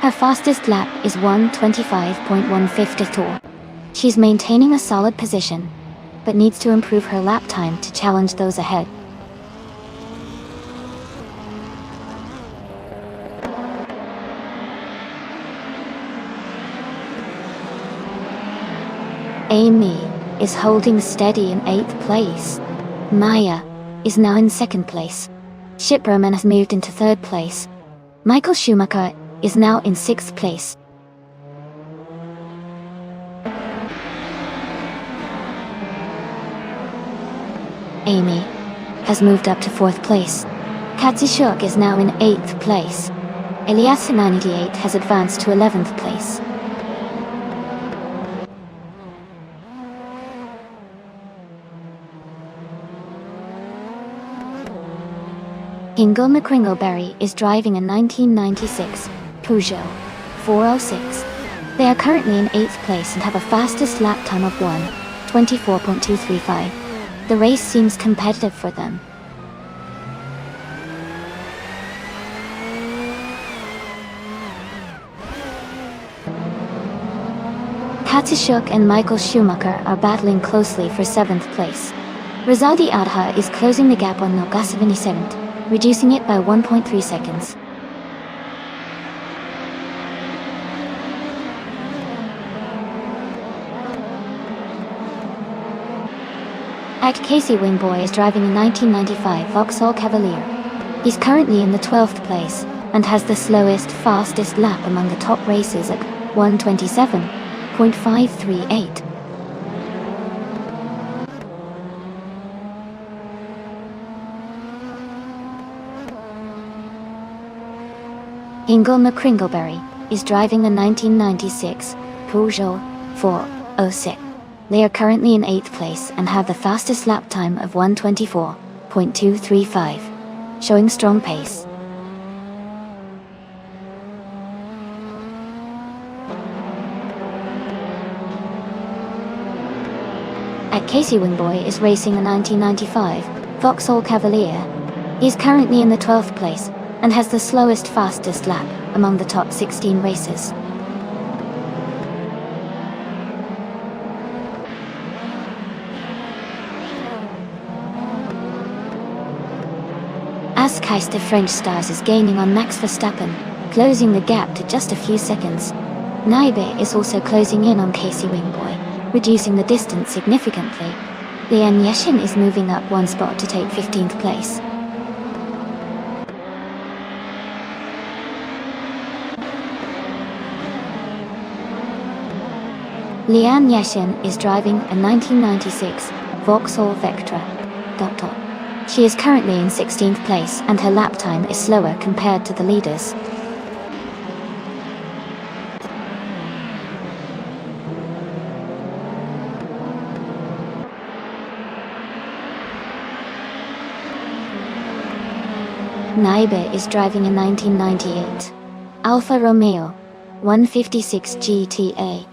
Her fastest lap is 1:25.152. She's maintaining a solid position, but needs to improve her lap time to challenge those ahead. Amy is holding steady in 8th place. Maya is now in 2nd place. Chip Roman has moved into 3rd place. Michael Schumacher is now in 6th place. Amy has moved up to 4th place. Katsushuk is now in 8th place. Ilias 98 has advanced to 11th place. Ingo McCringleberry is driving a 1996 Peugeot 406. They are currently in 8th place and have a fastest lap time of 1:24.235. The race seems competitive for them. Katsushuk and Michael Schumacher are battling closely for 7th place. Razadi Adha is closing the gap on Nogasavini 7th, reducing it by 1.3 seconds. Casey Wingboy is driving a 1995 Vauxhall Cavalier. He's currently in the 12th place, and has the slowest, fastest lap among the top racers at 1:27.538. Ingo McCringleberry is driving the 1996 Peugeot 406. They are currently in 8th place and have the fastest lap time of 1:24.235, showing strong pace. Casey Wingboy is racing a 1995 Vauxhall Cavalier. He is currently in the 12th place and has the slowest, fastest lap among the top 16 racers. Keister French Stars is gaining on Max Verstappen, closing the gap to just a few seconds. Naibe is also closing in on Casey Wingboy, reducing the distance significantly. Lian Yeshin is moving up 1 spot to take 15th place. Lian Yeshin is driving a 1996 Vauxhall Vectra. She is currently in 16th place and her lap time is slower compared to the leaders. Naibe is driving a 1998 Alfa Romeo 156 GTA.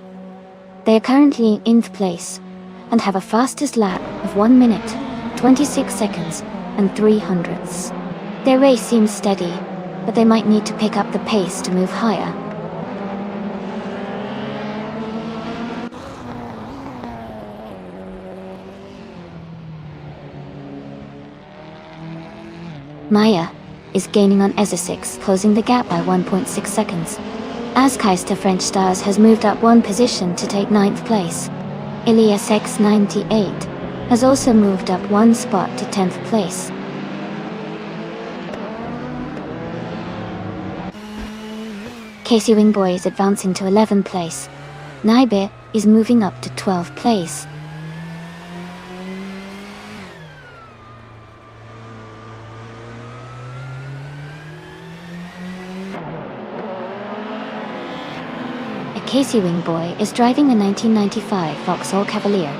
They are currently in 8th place and have a fastest lap of 1 minute, 26 seconds and 3/100ths. Their race seems steady, but they might need to pick up the pace to move higher. Maya is gaining on Ezesix, closing the gap by 1.6 seconds. Keister French Stars has moved up 1 position to take 9th place. Ilias X98 has also moved up 1 spot to 10th place. Casey Wingboy is advancing to 11th place. Naibe is moving up to 12th place. Casey Wingboy is driving a 1995 Vauxhall Cavalier.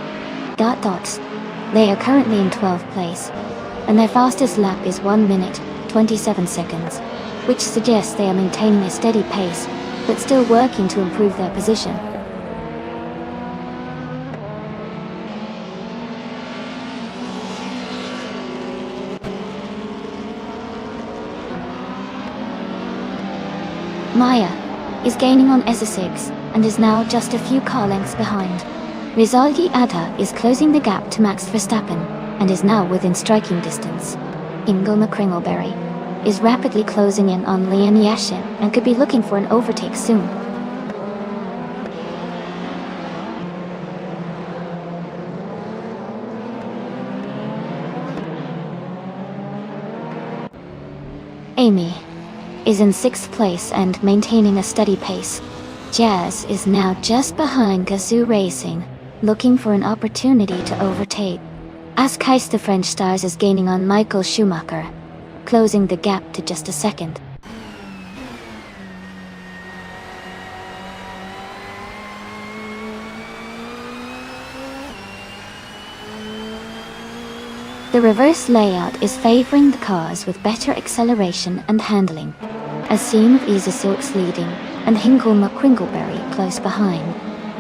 They are currently in 12th place, and their fastest lap is 1 minute, 27 seconds, which suggests they are maintaining a steady pace, but still working to improve their position. Maya is gaining on Essex and is now just a few car lengths behind. Rizaldi Adha is closing the gap to Max Verstappen and is now within striking distance. Ingo McCringleberry is rapidly closing in on Liam Yashin and could be looking for an overtake soon. Amy is in 6th place and maintaining a steady pace. Jazz is now just behind Gazoo Racing, looking for an opportunity to overtake. Askeis the French Stars is gaining on Michael Schumacher, closing the gap to just a second. The reverse layout is favoring the cars with better acceleration and handling, as seen with Isa Silks leading and Hinkle McCringleberry close behind.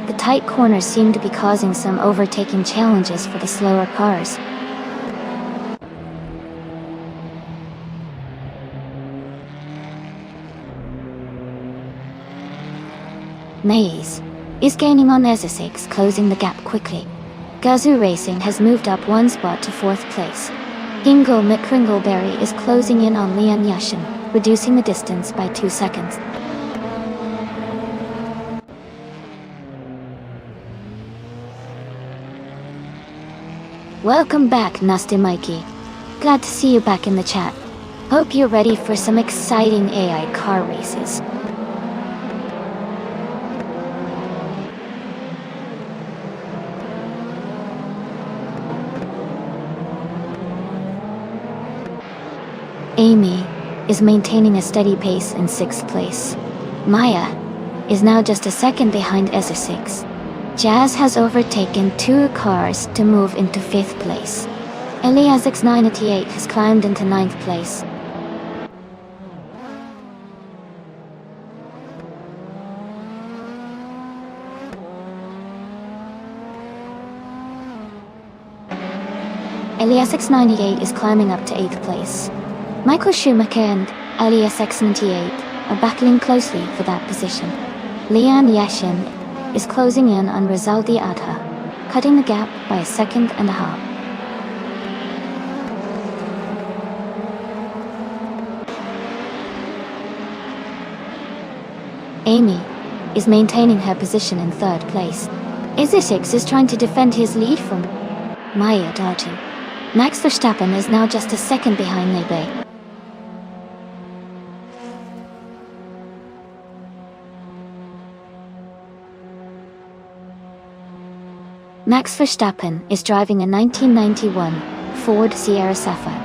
The tight corners seem to be causing some overtaking challenges for the slower cars. Mays is gaining on Essex, closing the gap quickly. Gazoo Racing has moved up 1 spot to 4th place. Ingo McCringleberry is closing in on Liam Yashin, reducing the distance by 2 seconds. Welcome back, Nasty Mikey. Glad to see you back in the chat. Hope you're ready for some exciting AI car races. Amy is maintaining a steady pace in 6th place. Maya is now just a second behind Essex. Jazz has overtaken 2 cars to move into 5th place. Elias X988 has climbed into 9th place. Elias X98 is climbing up to 8th place. Michael Schumacher and Elias X98 are battling closely for that position. Liam Yashin is closing in on Rizaldi Adha, cutting the gap by 1.5 seconds. Amy is maintaining her position in 3rd place. Essex is trying to defend his lead from Maya Dartu. Max Verstappen is now just a second behind Nebe. Max Verstappen is driving a 1991 Ford Sierra Sapphire.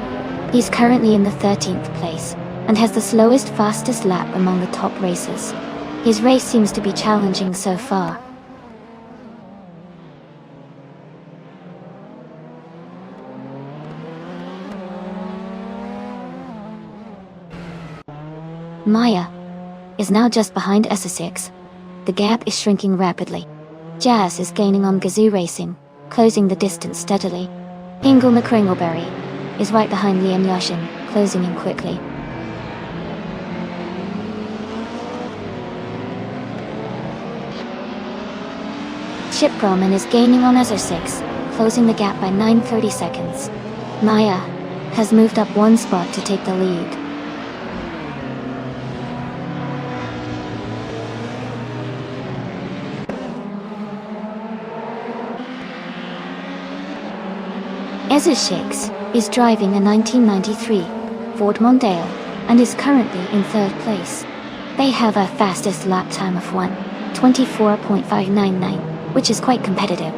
He's currently in the 13th place and has the slowest fastest lap among the top racers. His race seems to be challenging so far. Maya is now just behind Essex. The gap is shrinking rapidly. Jazz is gaining on Gazoo Racing, closing the distance steadily. Ingo McCringleberry is right behind Liam Yashin, closing in quickly. Chip Roman is gaining on Essex, closing the gap by 9.30 seconds. Maya has moved up 1 spot to take the lead. Essex is driving a 1993 Ford Mondeo and is currently in 3rd place. They have a fastest lap time of 1:24.599, which is quite competitive.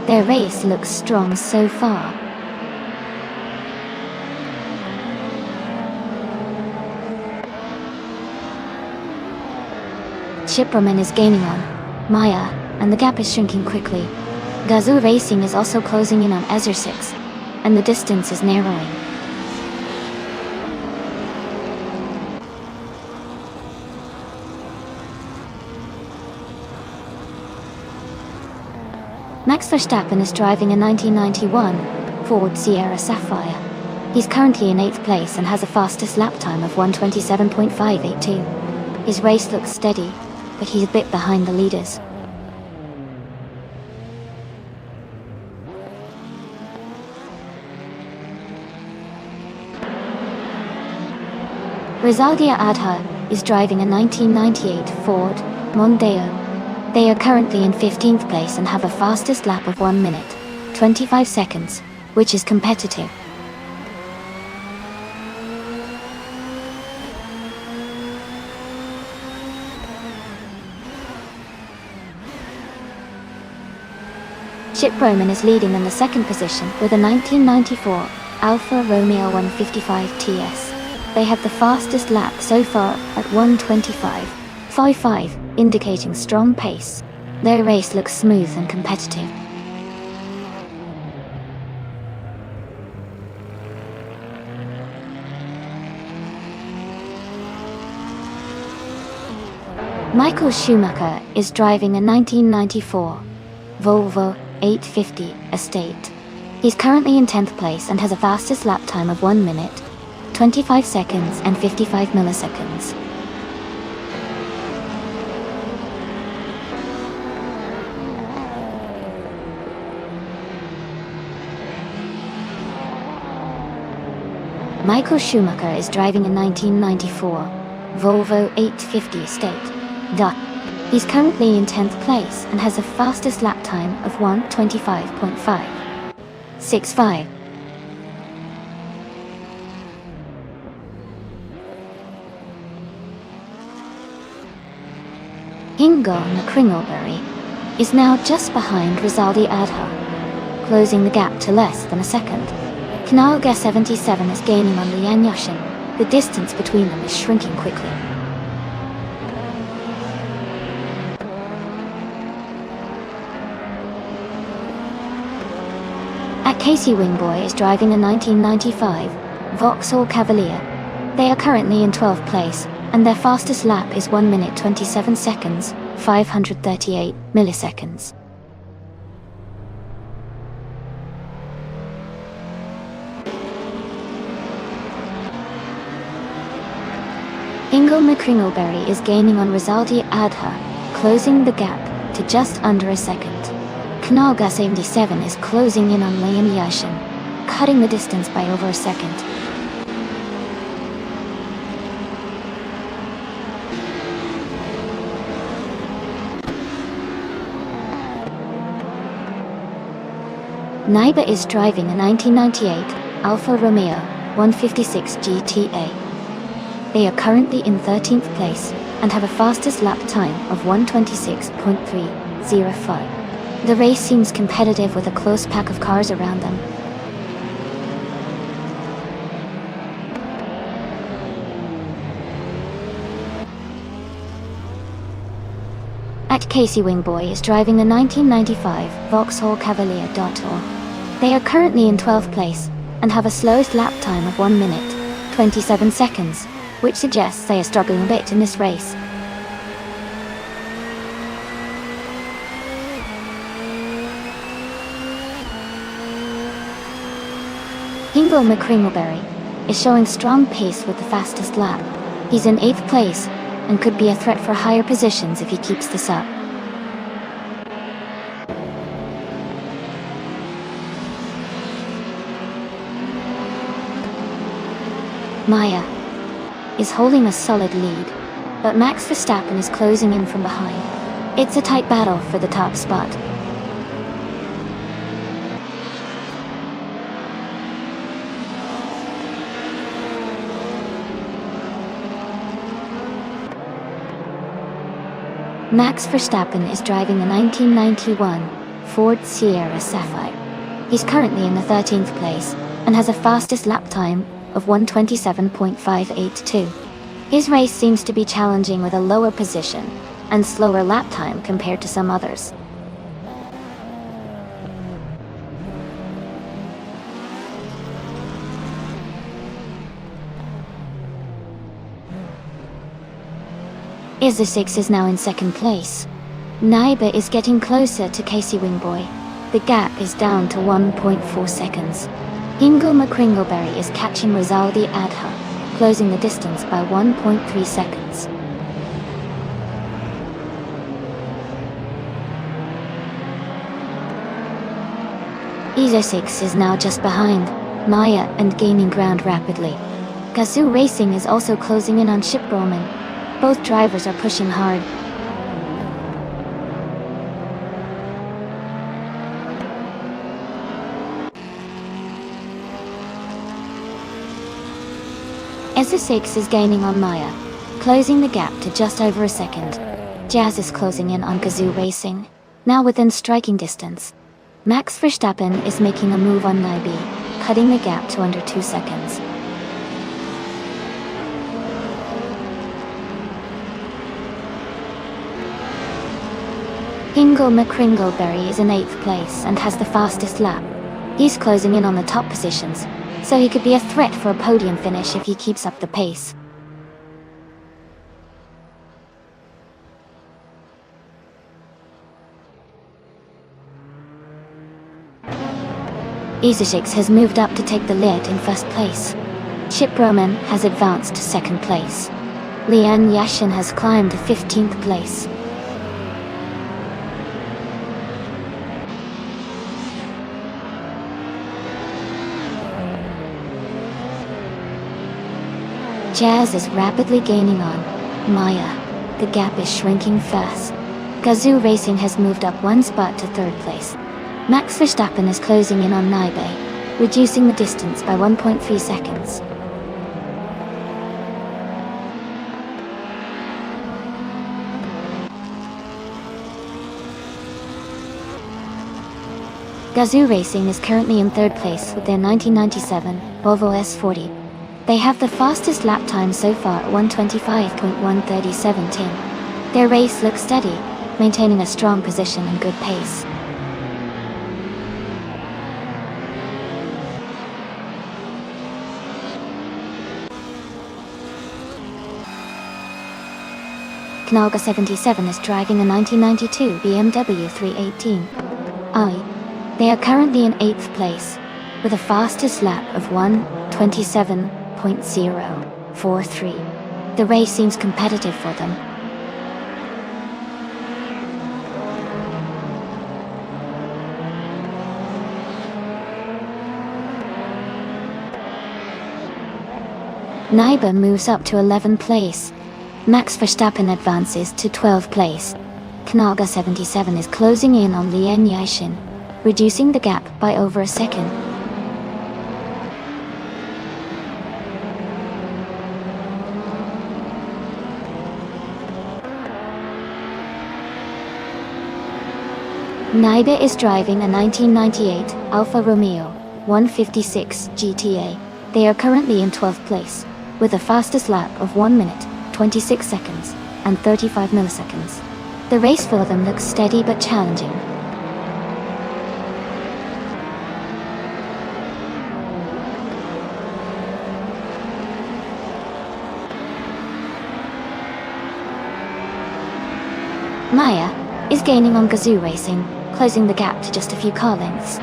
Their race looks strong so far. Chipperman is gaining on Maya, and the gap is shrinking quickly. Gazoo Racing is also closing in on Ezer 6, and the distance is narrowing. Max Verstappen is driving a 1991 Ford Sierra Sapphire. He's currently in 8th place and has a fastest lap time of 1:27.582. His race looks steady, but he's a bit behind the leaders. Rizaldia Adha is driving a 1998 Ford Mondeo. They are currently in 15th place and have a fastest lap of 1 minute, 25 seconds, which is competitive. Chip Roman is leading in the second position with a 1994 Alfa Romeo 155 TS. They have the fastest lap so far at 1:25.55, indicating strong pace. Their race looks smooth and competitive. Michael Schumacher is driving a 1994 Volvo 850 Estate. He's currently in 10th place and has a fastest lap time of 1 minute, 25 seconds and 55 milliseconds. Michael Schumacher is driving a 1994 Volvo 850 Estate. He's currently in 10th place and has a fastest lap time of 1:25.565. Ingo McCringleberry is now just behind Rizaldi Adha, closing the gap to less than a second. Knalga 77 is gaining on Lian Yashin. The distance between them is shrinking quickly. Casey Wingboy is driving a 1995 Vauxhall Cavalier. They are currently in 12th place, and their fastest lap is 1 minute 27 seconds, 538 milliseconds. Ingo McCringleberry is gaining on Rizaldi Adha, closing the gap to just under a second. Knalga 77 is closing in on Liam Yashin, cutting the distance by over a second. Naiba is driving a 1998 Alfa Romeo 156 GTA. They are currently in 13th place and have a fastest lap time of 1:26.305. The race seems competitive with a close pack of cars around them. Casey Wingboy is driving the 1995 Vauxhall Cavalier. They are currently in 12th place and have a slowest lap time of 1 minute, 27 seconds, which suggests they are struggling a bit in this race. Ingo McCringleberry is showing strong pace with the fastest lap. He's in 8th place and could be a threat for higher positions if he keeps this up. Maya is holding a solid lead, but Max Verstappen is closing in from behind. It's a tight battle for the top spot. Max Verstappen is driving a 1991 Ford Sierra Sapphire. He's currently in the 13th place and has a fastest lap time of 1:27.582. His race seems to be challenging with a lower position, and slower lap time compared to some others. Isar6 is now in second place. Naiba is getting closer to Casey Wingboy. The gap is down to 1.4 seconds. Ingo McCringleberry is catching Rizaldi Adha, closing the distance by 1.3 seconds. Isar6 is now just behind Maya and gaining ground rapidly. Gazoo Racing is also closing in on Chip Roman. Both drivers are pushing hard. Isar6 is gaining on Maya, closing the gap to just over a second. Jazz is closing in on Gazoo Racing, now within striking distance. Max Verstappen is making a move on Naibi, cutting the gap to under 2 seconds. Ingo McCringleberry is in 8th place and has the fastest lap. He's closing in on the top positions, so he could be a threat for a podium finish if he keeps up the pace. Isar6 has moved up to take the lead in first place. Chip Roman has advanced to second place. Lian Yashin has climbed to 15th place. Jazz is rapidly gaining on Maya. The gap is shrinking fast. Gazoo Racing has moved up one spot to third place. Max Verstappen is closing in on Naibe, reducing the distance by 1.3 seconds. Gazoo Racing is currently in third place with their 1997 Volvo S40. They have the fastest lap time so far at 1:25.137.10. Their race looks steady, maintaining a strong position and good pace. Knalga 77 is driving a 1992 BMW 318i. They are currently in 8th place, with a fastest lap of 1:27.043. The race seems competitive for them. Naiba moves up to 11th place. Max Verstappen advances to 12th place. Knalga 77 is closing in on Lian Yashin, reducing the gap by over a second. Naiba is driving a 1998 Alfa Romeo 156 GTA. They are currently in 12th place, with a fastest lap of 1 minute, 26 seconds, and 35 milliseconds. The race for them looks steady but challenging. Maya is gaining on Gazoo Racing, closing the gap to just a few car lengths.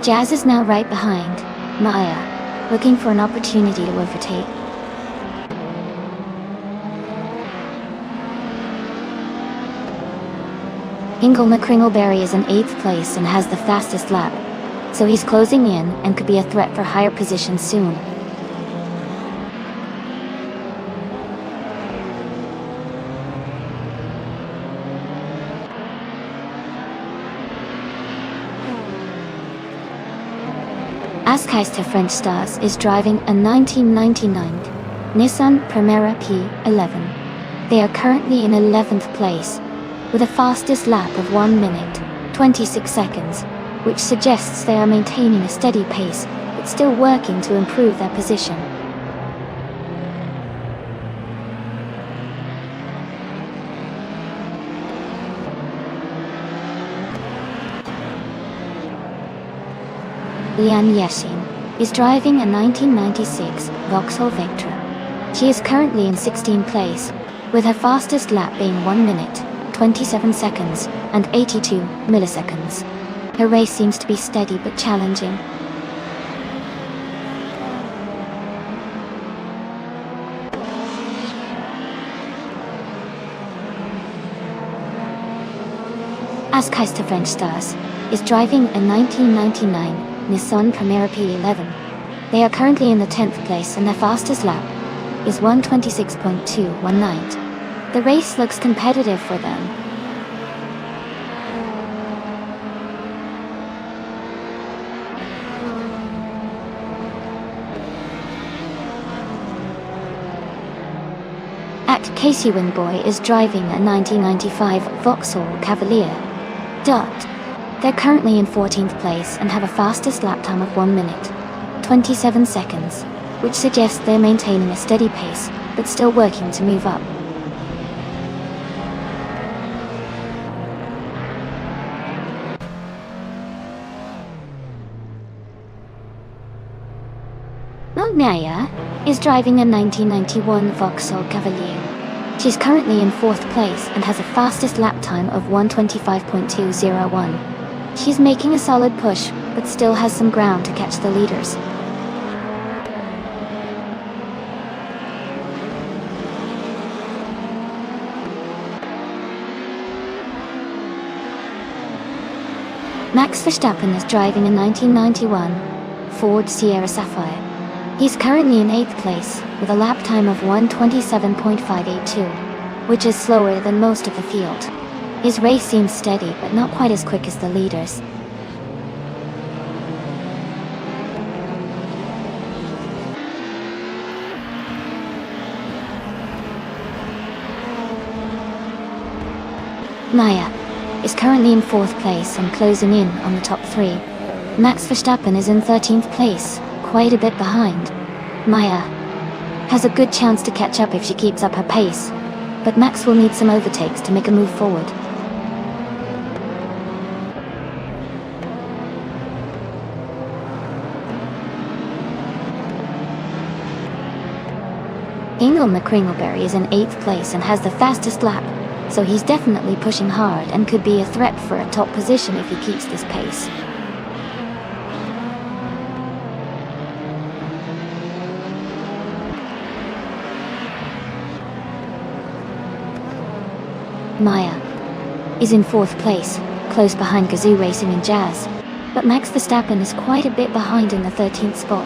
Jazz is now right behind Maya, looking for an opportunity to overtake. Ingo McCringleberry is in 8th place and has the fastest lap, so he's closing in and could be a threat for higher positions soon. Askeister French Stars is driving a 1999 Nissan Primera P11. They are currently in 11th place, with a fastest lap of 1 minute, 26 seconds, which suggests they are maintaining a steady pace, but still working to improve their position. Lian Yexin, is driving a 1996 Vauxhall Vectra. She is currently in 16th place, with her fastest lap being 1 minute, 27 seconds, and 82 milliseconds. Her race seems to be steady but challenging. Askeister French Stars is driving a 1999 Nissan Primera P11. They are currently in the 10th place and their fastest lap is 1:26.219. The race looks competitive for them. At Casey Wingboy is driving a 1995 Vauxhall Cavalier. They're currently in 14th place and have a fastest lap time of 1 minute, 27 seconds, which suggests they're maintaining a steady pace, but still working to move up. Naya is driving a 1991 Vauxhall Cavalier. She's currently in 4th place and has a fastest lap time of 1:25.201. She's making a solid push, but still has some ground to catch the leaders. Max Verstappen is driving a 1991 Ford Sierra Sapphire. He's currently in 8th place, with a lap time of 1:27.582, which is slower than most of the field. His race seems steady, but not quite as quick as the leaders. Maya is currently in 4th place and closing in on the top 3. Max Verstappen is in 13th place, quite a bit behind. Maya has a good chance to catch up if she keeps up her pace, but Max will need some overtakes to make a move forward. Engel McCringleberry is in 8th place and has the fastest lap, so he's definitely pushing hard and could be a threat for a top position if he keeps this pace. Maya is in 4th place, close behind Gazoo Racing and Jazz, but Max Verstappen is quite a bit behind in the 13th spot.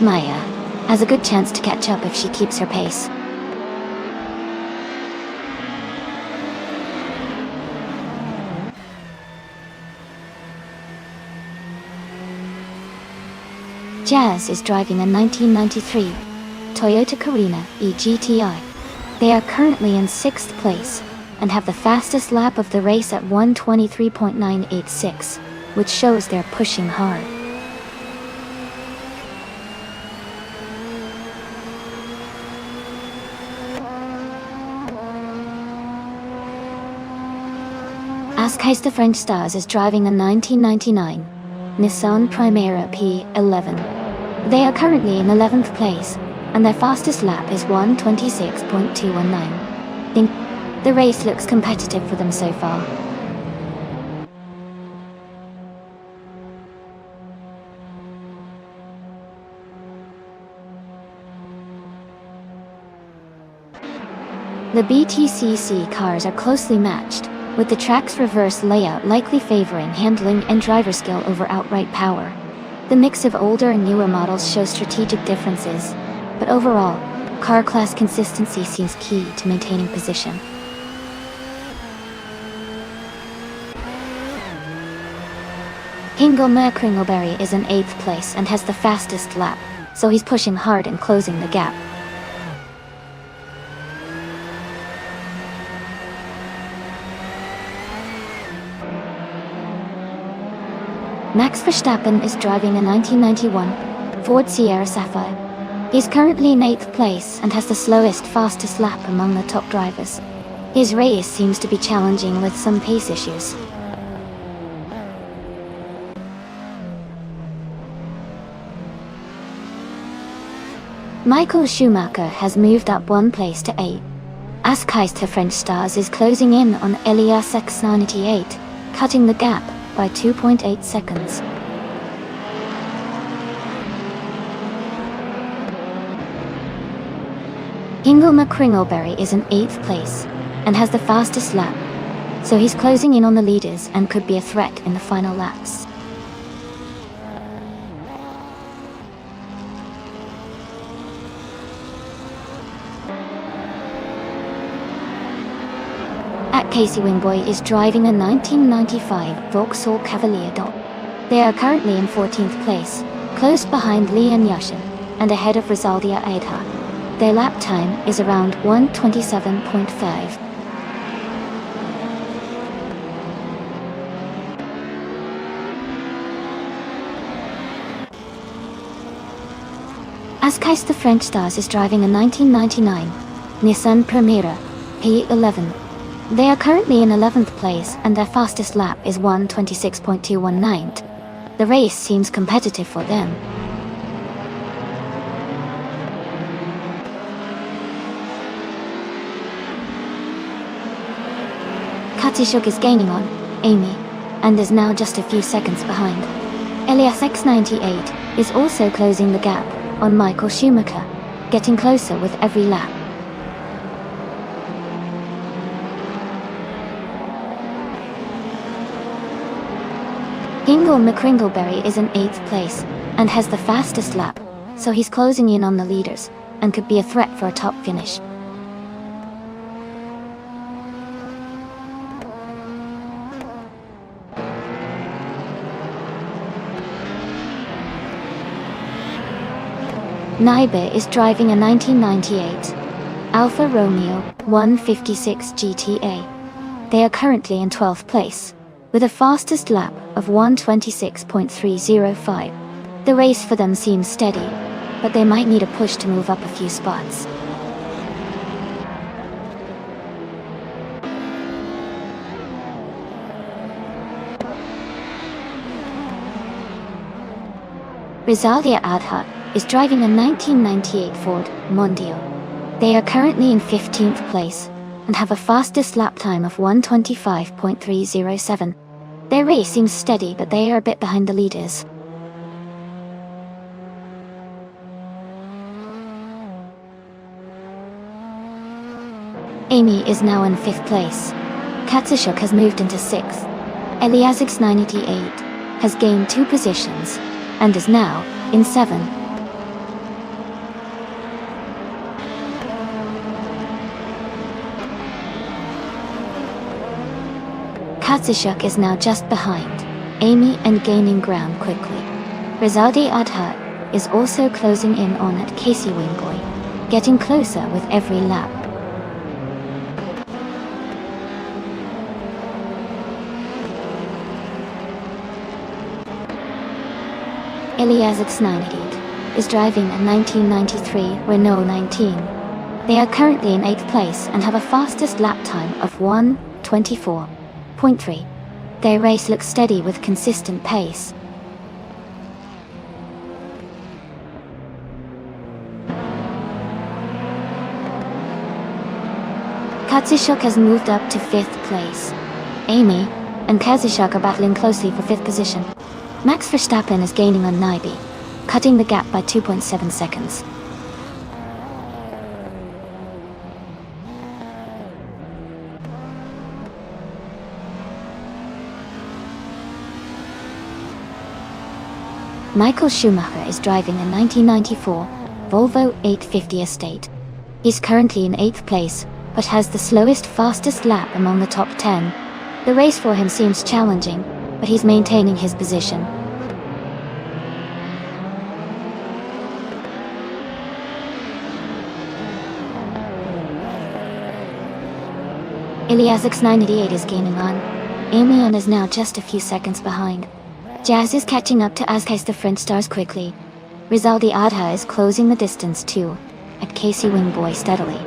Maya has a good chance to catch up if she keeps her pace. Jazz is driving a 1993 Toyota Carina E-GTI. They are currently in 6th place and have the fastest lap of the race at 1:23.986, which shows they're pushing hard. Askeister French Stars is driving a 1999 Nissan Primera P11. They are currently in 11th place, and their fastest lap is 1:26.219. The race looks competitive for them so far. The BTCC cars are closely matched, with the track's reverse layout likely favoring handling and driver skill over outright power. The mix of older and newer models shows strategic differences, but overall, car class consistency seems key to maintaining position. Engel McCringleberry is in 8th place and has the fastest lap, so he's pushing hard and closing the gap. Max Verstappen is driving a 1991 Ford Sierra Sapphire. He's currently in 8th place and has the slowest, fastest lap among the top drivers. His race seems to be challenging with some pace issues. Michael Schumacher has moved up one place to 8. Askeister French Stars is closing in on Elias X98, cutting the gap by 2.8 seconds. Hingle McCringleberry is in 8th place and has the fastest lap, so he's closing in on the leaders and could be a threat in the final laps. Casey Wingboy is driving a 1995 Vauxhall Cavalier Dot. They are currently in 14th place, close behind Lee and Yashin, and ahead of Rizaldia Aidha. Their lap time is around 1:27.5. Askeister French Stars is driving a 1999 Nissan Primera P11. They are currently in 11th place and their fastest lap is 1:26.219. The race seems competitive for them. Katishuk is gaining on Amy and is now just a few seconds behind. Elias X98 is also closing the gap on Michael Schumacher, getting closer with every lap. Hingle McCringleberry is in 8th place and has the fastest lap, so he's closing in on the leaders and could be a threat for a top finish. Naibe is driving a 1998 Alfa Romeo 156 GTA. They are currently in 12th place, with a fastest lap of 1:26.305. The race for them seems steady, but they might need a push to move up a few spots. Rizaldia Aidha is driving a 1998 Ford Mondeo. They are currently in 15th place and have a fastest lap time of 1:25.307. Their race seems steady, but they are a bit behind the leaders. Amy is now in 5th place. Katsushuk has moved into 6th. Elias X98 has gained 2 positions and is now in 7. Katsushuk is now just behind Amy and gaining ground quickly. Rizaldi Aidha is also closing in on at Casey Wingboy, getting closer with every lap. Elias X98 is driving a 1993 Renault 19. They are currently in 8th place and have a fastest lap time of 1:24.3. Their race looks steady with consistent pace. Katsushuk has moved up to 5th place. Amy and Kazushuk are battling closely for 5th position. Max Verstappen is gaining on Naibe, cutting the gap by 2.7 seconds. Michael Schumacher is driving a 1994 Volvo 850 Estate. He's currently in 8th place, but has the slowest fastest lap among the top 10. The race for him seems challenging, but he's maintaining his position. Elias X98 is gaining on Amy and is now just a few seconds behind. Jazz is catching up to Askeister French Stars quickly. Rizaldi Aidha is closing the distance too, at Casey Wingboy steadily.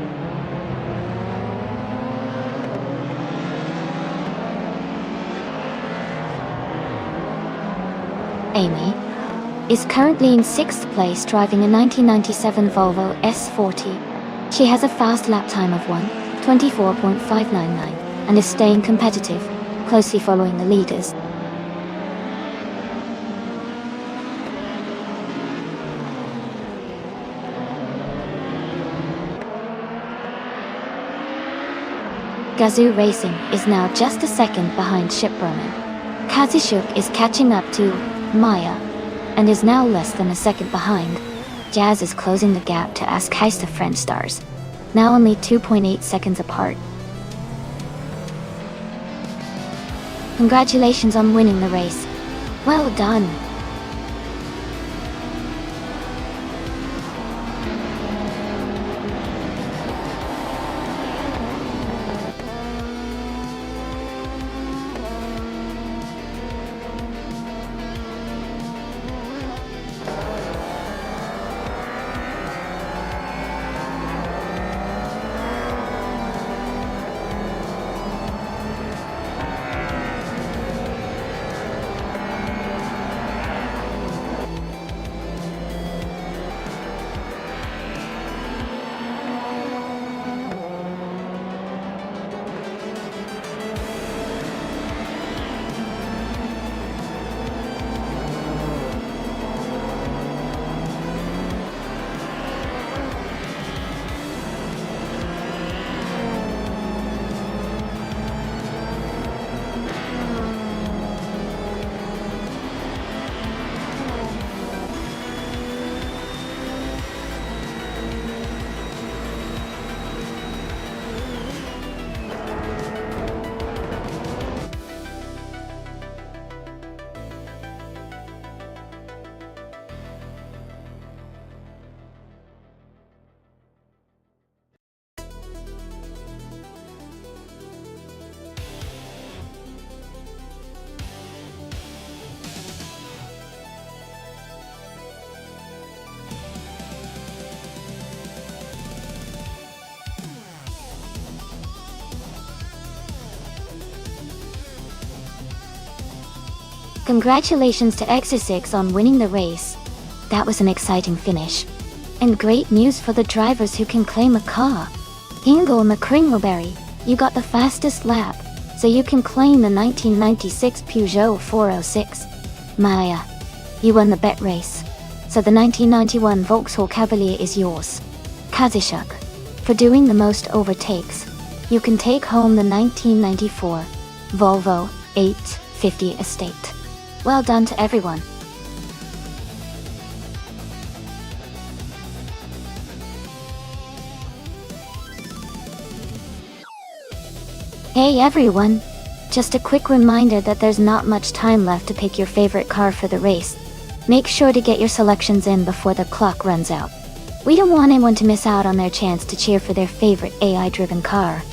Amy is currently in 6th place driving a 1997 Volvo S40. She has a fast lap time of 1:24.599 and is staying competitive, closely following the leaders. Gazoo Racing is now just a second behind Shiproman. Kazishuk is catching up to Maya and is now less than a second behind. Jazz is closing the gap to Askheist of French stars, now only 2.8 seconds apart. Congratulations on winning the race. Well done. Congratulations to Exisix on winning the race. That was an exciting finish. And great news for the drivers who can claim a car. Hingle McCringleberry, you got the fastest lap, so you can claim the 1996 Peugeot 406. Maya, you won the bet race, so the 1991 Vauxhall Cavalier is yours. Kazishuk, for doing the most overtakes, you can take home the 1994 Volvo 850 Estate. Well done to everyone. Hey everyone! Just a quick reminder that there's not much time left to pick your favorite car for the race. Make sure to get your selections in before the clock runs out. We don't want anyone to miss out on their chance to cheer for their favorite AI-driven car.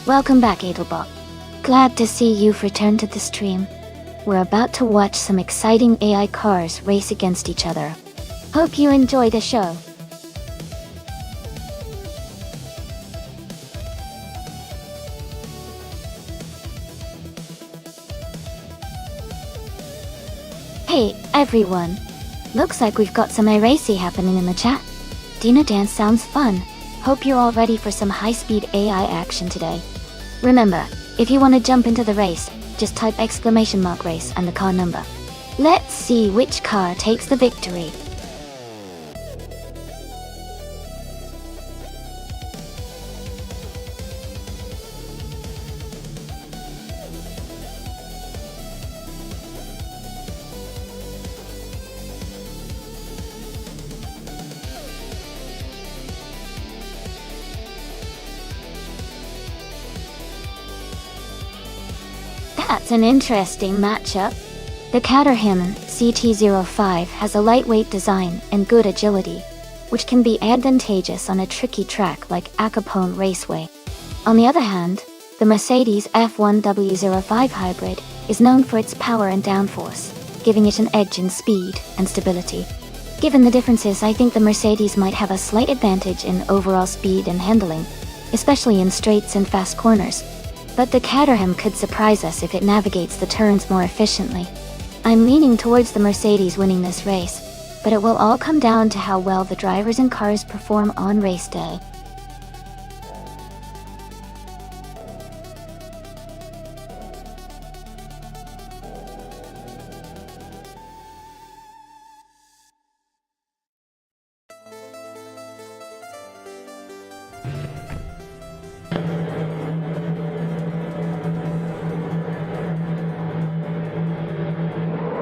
Welcome back, Adelbot. Glad to see you've returned to the stream. We're about to watch some exciting AI cars race against each other. Hope you enjoy the show. Hey, everyone. Looks like we've got some iRacing happening in the chat. Dino Dance sounds fun. Hope you're all ready for some high-speed AI action today. Remember, if you want to jump into the race, just type !race and the car number. Let's see which car takes the victory. That's an interesting matchup. The Caterham CT-05 has a lightweight design and good agility, which can be advantageous on a tricky track like Acapone Raceway. On the other hand, the Mercedes F1W05 Hybrid is known for its power and downforce, giving it an edge in speed and stability. Given the differences, I think the Mercedes might have a slight advantage in overall speed and handling, especially in straights and fast corners. But the Caterham could surprise us if it navigates the turns more efficiently. I'm leaning towards the Mercedes winning this race, but it will all come down to how well the drivers and cars perform on race day.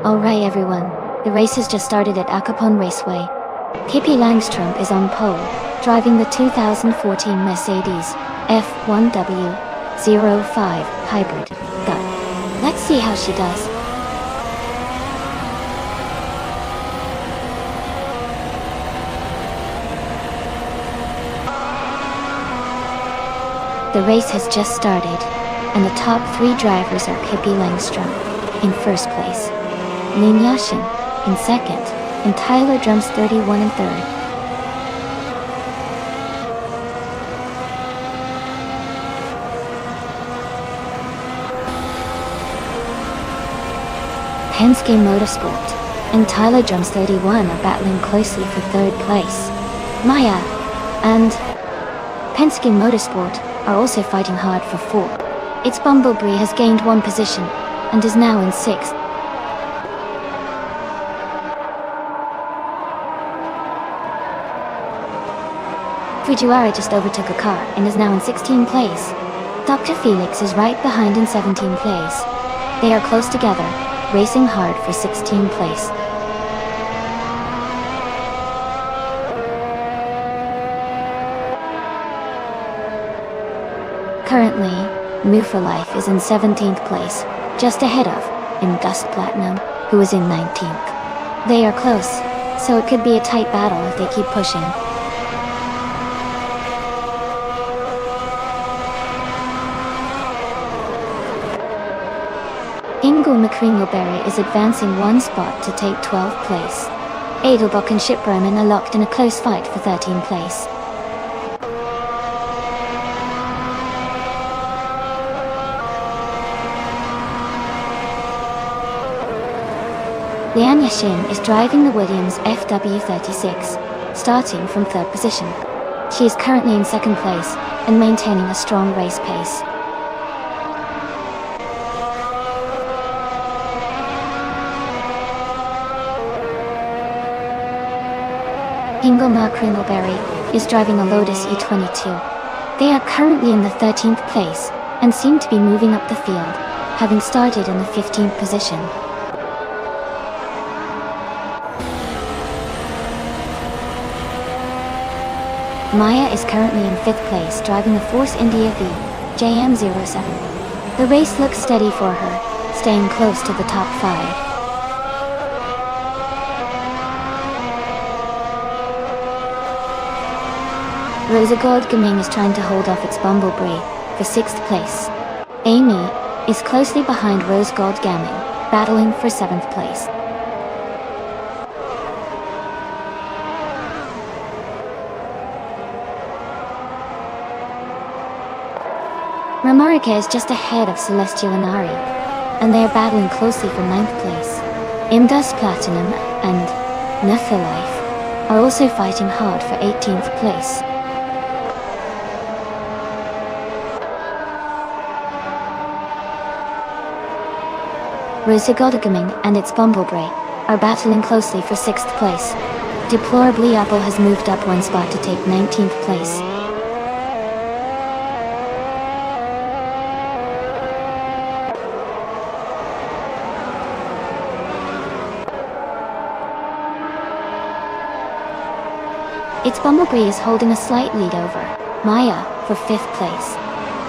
Alright everyone, the race has just started at Akapon Raceway. Pippi Langström is on pole, driving the 2014 Mercedes F1W05 Hybrid. Let's see how she does. The race has just started, and the top 3 drivers are Pippi Langström in first place, Lin Yashin in second, and Tyler Drums 31 in third. Penske Motorsport and Tyler Drums 31 are battling closely for third place. Maya and Penske Motorsport are also fighting hard for 4. Its Bumblebee has gained 1 position and is now in 6th. Fujiwara just overtook a car and is now in 16th place. Dr. Felix is right behind in 17th place. They are close together, racing hard for 16th place. Currently, Move for Life is in 17th place, just ahead of Dust Platinum, who is in 19th. They are close, so it could be a tight battle if they keep pushing. Ingo McCringleberry is advancing 1 spot to take 12th place. Edelbock and Shipperman are locked in a close fight for 13th place. Lian Yashin is driving the Williams FW36, starting from 3rd position. She is currently in 2nd place and maintaining a strong race pace. Ingo McCringleberry is driving a Lotus E22. They are currently in the 13th place and seem to be moving up the field, having started in the 15th position. Maya is currently in 5th place driving the Force India V JM07. The race looks steady for her, staying close to the top 5. Rosa Goldgaming is trying to hold off its Bumblebee for 6th place. Amy is closely behind Rose Goldgaming, battling for 7th place. Ramarika is just ahead of Celestial Inari, and they are battling closely for 9th place. Imdust Platinum and Nephilife are also fighting hard for 18th place. Rosa Goldgaming and its Bumblebee are battling closely for 6th place. Deplorably Apple has moved up 1 spot to take 19th place. Its Bumblebee is holding a slight lead over Maya for 5th place.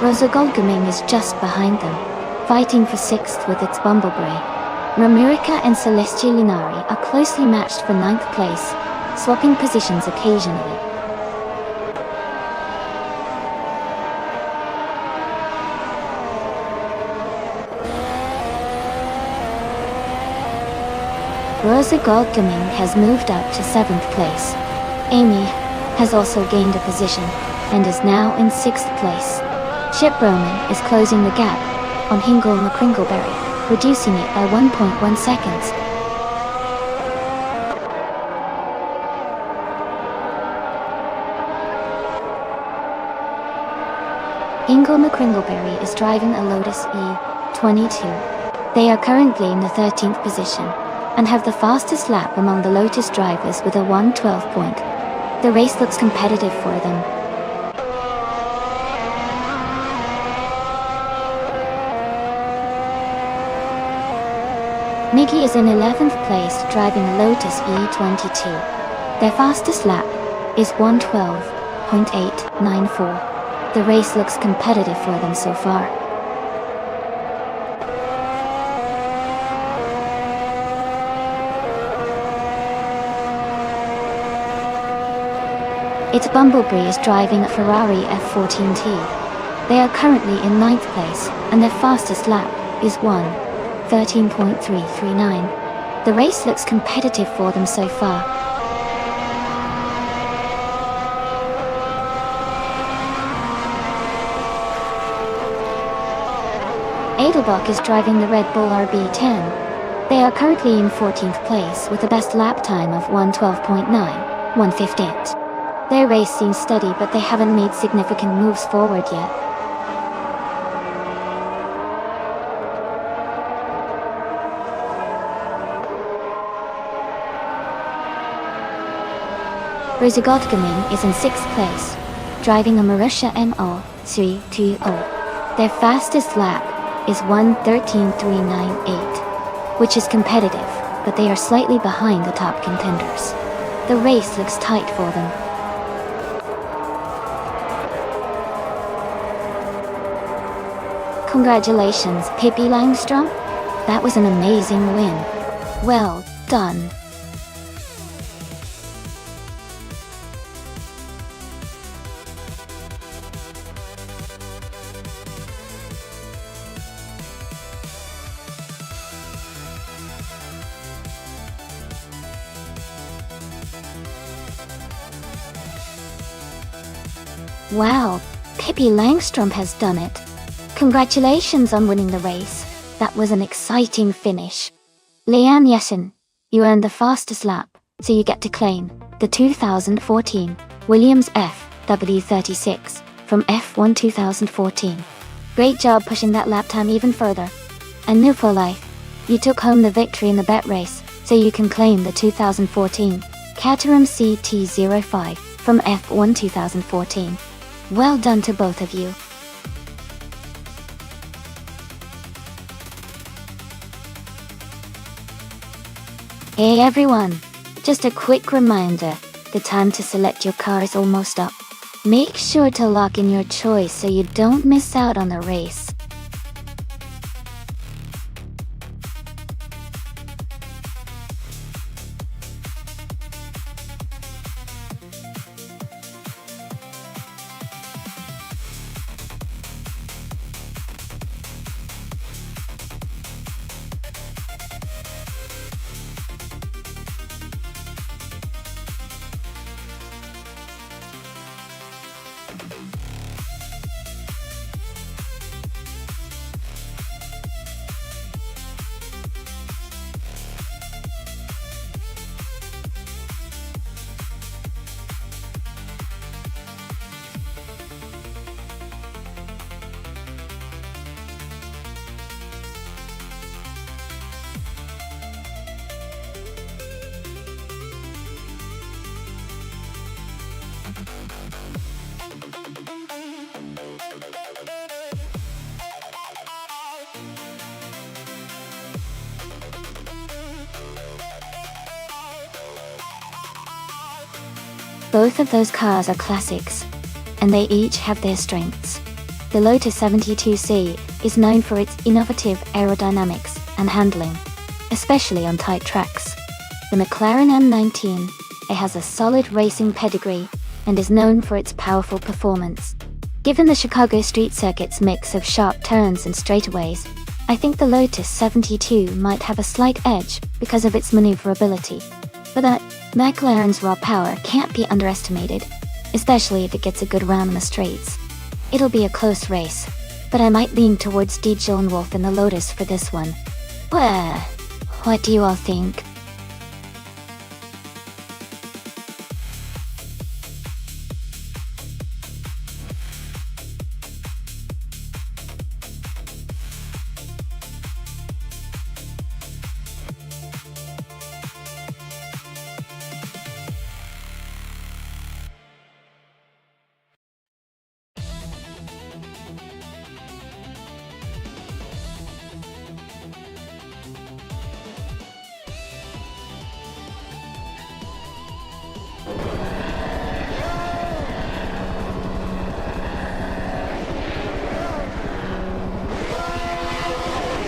Rosa Goldgaming is just behind them, fighting for 6th with its Bumblebee. Ramirika and Celestial Linari are closely matched for 9th place, swapping positions occasionally. Rosa Goldgaming has moved up to 7th place. Amy has also gained a position and is now in 6th place. Chip Roman is closing the gap on Hingle McCringleberry, reducing it by 1.1 seconds. Hingle McCringleberry is driving a Lotus E22. They are currently in the 13th position and have the fastest lap among the Lotus drivers with a 1:12 point. The race looks competitive for them. Nikki is in 11th place driving a Lotus E22. Their fastest lap is 1:12.894. The race looks competitive for them so far. It's Bumblebee is driving a Ferrari F14T. They are currently in 9th place, and their fastest lap is 1:13.339. The race looks competitive for them so far. Edelbach is driving the Red Bull RB10. They are currently in 14th place with a best lap time of 1:12.915. Their race seems steady, but they haven't made significant moves forward yet. Rosa Goldgaming is in 6th place, driving a Marussia MO320. Their fastest lap is 1:13.398, which is competitive, but they are slightly behind the top contenders. The race looks tight for them. Congratulations, Pippi Langstrom. That was an amazing win. Well done. Wow, Pippi Langstrom has done it. Congratulations on winning the race. That was an exciting finish. Leanne Yesson, you earned the fastest lap, so you get to claim the 2014 Williams FW36 from F1 2014. Great job pushing that lap time even further. And new for life, you took home the victory in the bet race, so you can claim the 2014 Caterham CT05 from F1 2014. Well done to both of you. Hey everyone, just a quick reminder, the time to select your car is almost up. Make sure to lock in your choice so you don't miss out on the race. Both of those cars are classics, and they each have their strengths. The Lotus 72C is known for its innovative aerodynamics and handling, especially on tight tracks. The McLaren M19, it has a solid racing pedigree and is known for its powerful performance. Given the Chicago street circuit's mix of sharp turns and straightaways, I think the Lotus 72 might have a slight edge because of its maneuverability. But that McLaren's raw power can't be underestimated, especially if it gets a good run in the straights. It'll be a close race, but I might lean towards Dijon Wolf in the Lotus for this one. Well, what do you all think?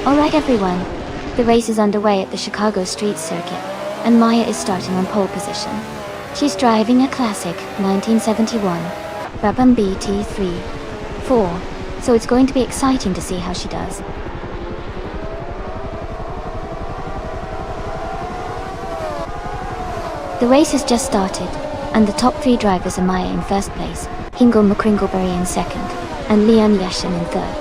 Alright everyone, the race is underway at the Chicago Street Circuit, and Maya is starting on pole position. She's driving a classic 1971 Brabham BT3-4, so it's going to be exciting to see how she does. The race has just started, and the top 3 drivers are Maya in first place, Hingle McCringleberry in second, and Leon Yashin in third.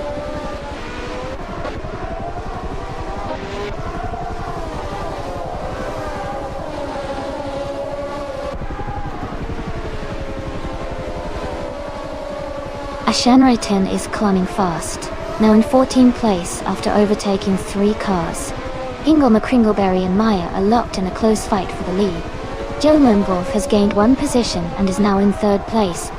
Ashanra 10 is climbing fast, now in 14th place after overtaking 3 cars. Hingle McCringleberry and Maya are locked in a close fight for the lead. Joe Wolf has gained 1 position and is now in 3rd place.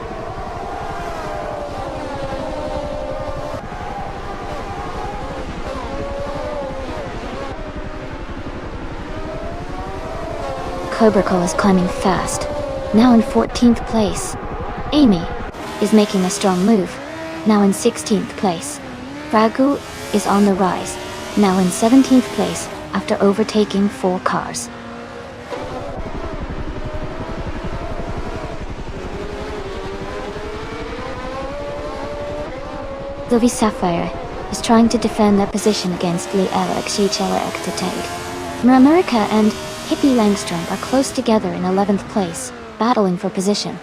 Cobraco is climbing fast, now in 14th place. Amy is making a strong move, now in 16th place. Ragu is on the rise, now in 17th place after overtaking 4 cars. Zoe Sapphire is trying to defend their position against Lee Alex Chichela Ektateg. Muramurika and Hippie Langstrom are close together in 11th place, battling for position.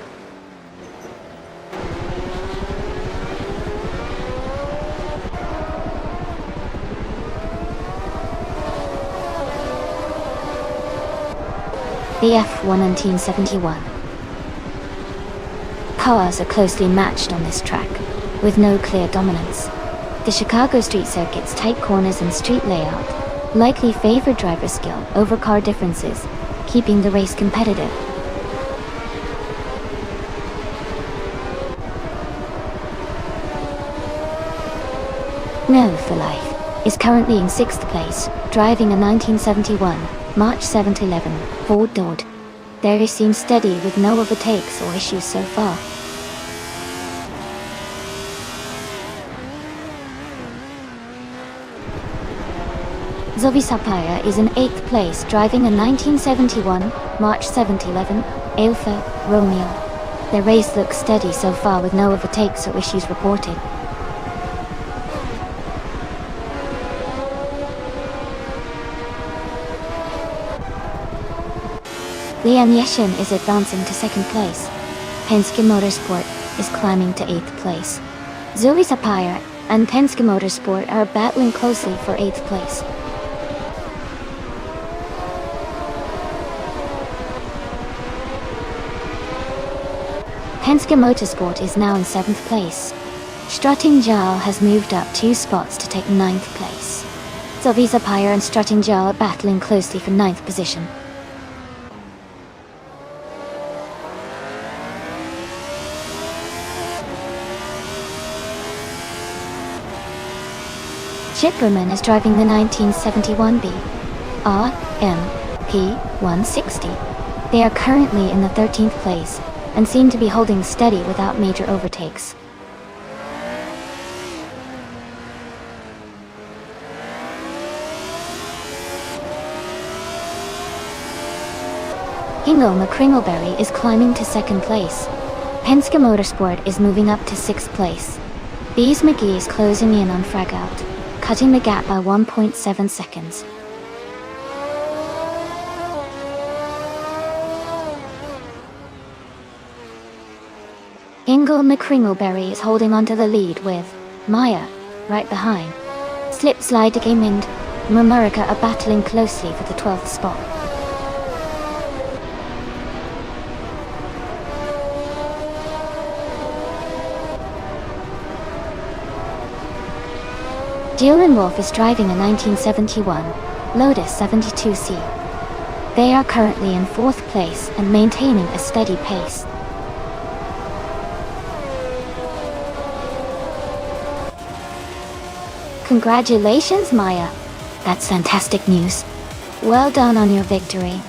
The F1 1971. Cars are closely matched on this track, with no clear dominance. The Chicago Street Circuit's tight corners and street layout likely favor driver skill over car differences, keeping the race competitive. No for Life is currently in 6th place, driving a 1971 March 711 Ford Dodge. They seem steady with no overtakes or issues so far. Zoe Sapphire is in 8th place, driving a 1971 March 711 Alfa Romeo. Their race looks steady so far with no overtakes or issues reported. Leon Yashin is advancing to 2nd place. Penske Motorsport is climbing to 8th place. Zoe Sapphire and Penske Motorsport are battling closely for 8th place. Penske Motorsport is now in 7th place. Strutting Jal has moved up 2 spots to take 9th place. Zoe Sapphire and Strutting Jal are battling closely for 9th position. Chipperman is driving the 1971B RMP 160. They are currently in the 13th place and seem to be holding steady without major overtakes. Hingle McCringleberry is climbing to 2nd place. Penske Motorsport is moving up to 6th place. Bees McGee is closing in on Fragout. cutting the gap by 1.7 seconds. Ingle McCringleberry is holding onto the lead with Maya right behind. Slip Slide Game and Mamurica are battling closely for the 12th spot. Dylan Wolf is driving a 1971 Lotus 72C. They are currently in 4th place and maintaining a steady pace. Congratulations, Maya! That's fantastic news. Well done on your victory.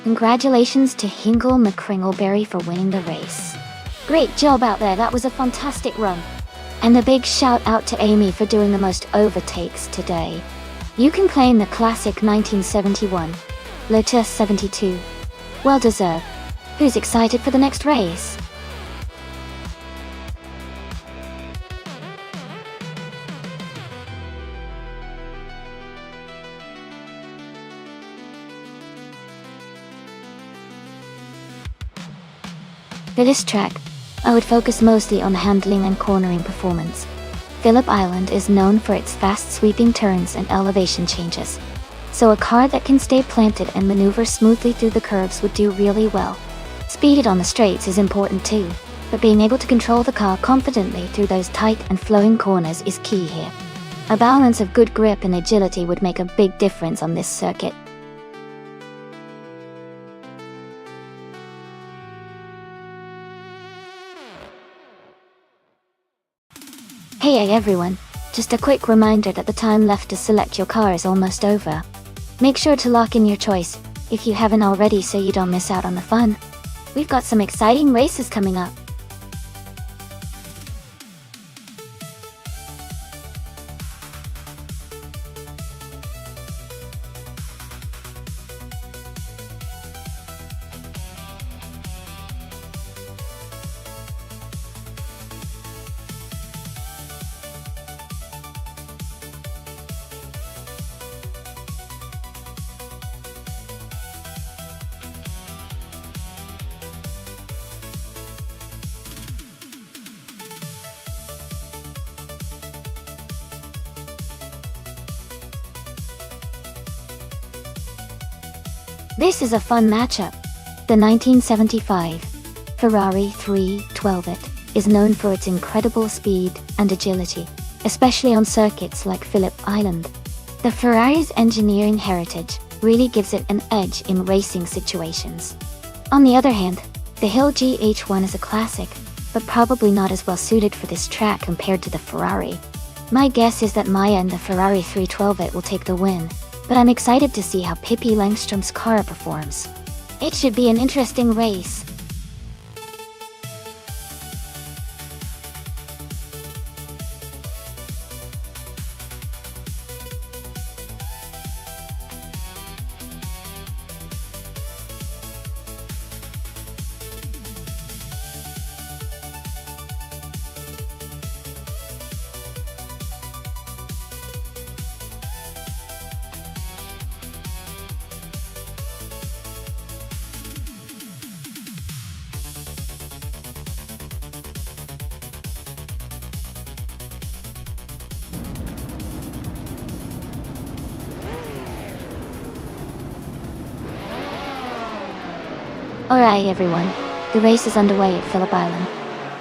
Congratulations to Hingle McCringleberry for winning the race. Great job out there, that was a fantastic run. And a big shout out to Amy for doing the most overtakes today. You can claim the classic 1971 Lotus 72. Well deserved. Who's excited for the next race? For this track, I would focus mostly on handling and cornering performance. Phillip Island is known for its fast sweeping turns and elevation changes, so a car that can stay planted and maneuver smoothly through the curves would do really well. Speed on the straights is important too, but being able to control the car confidently through those tight and flowing corners is key here. A balance of good grip and agility would make a big difference on this circuit. Hey everyone, just a quick reminder that the time left to select your car is almost over. Make sure to lock in your choice, if you haven't already, so you don't miss out on the fun. We've got some exciting races coming up. This is a fun matchup. The 1975 Ferrari 312 is known for its incredible speed and agility, especially on circuits like Phillip Island. The Ferrari's engineering heritage really gives it an edge in racing situations. On the other hand, the Hill GH1 is a classic, but probably not as well suited for this track compared to the Ferrari. My guess is that Maya and the Ferrari 312 will take the win, but I'm excited to see how Pippi Langstrom's car performs. It should be an interesting race. Alright everyone, the race is underway at Phillip Island.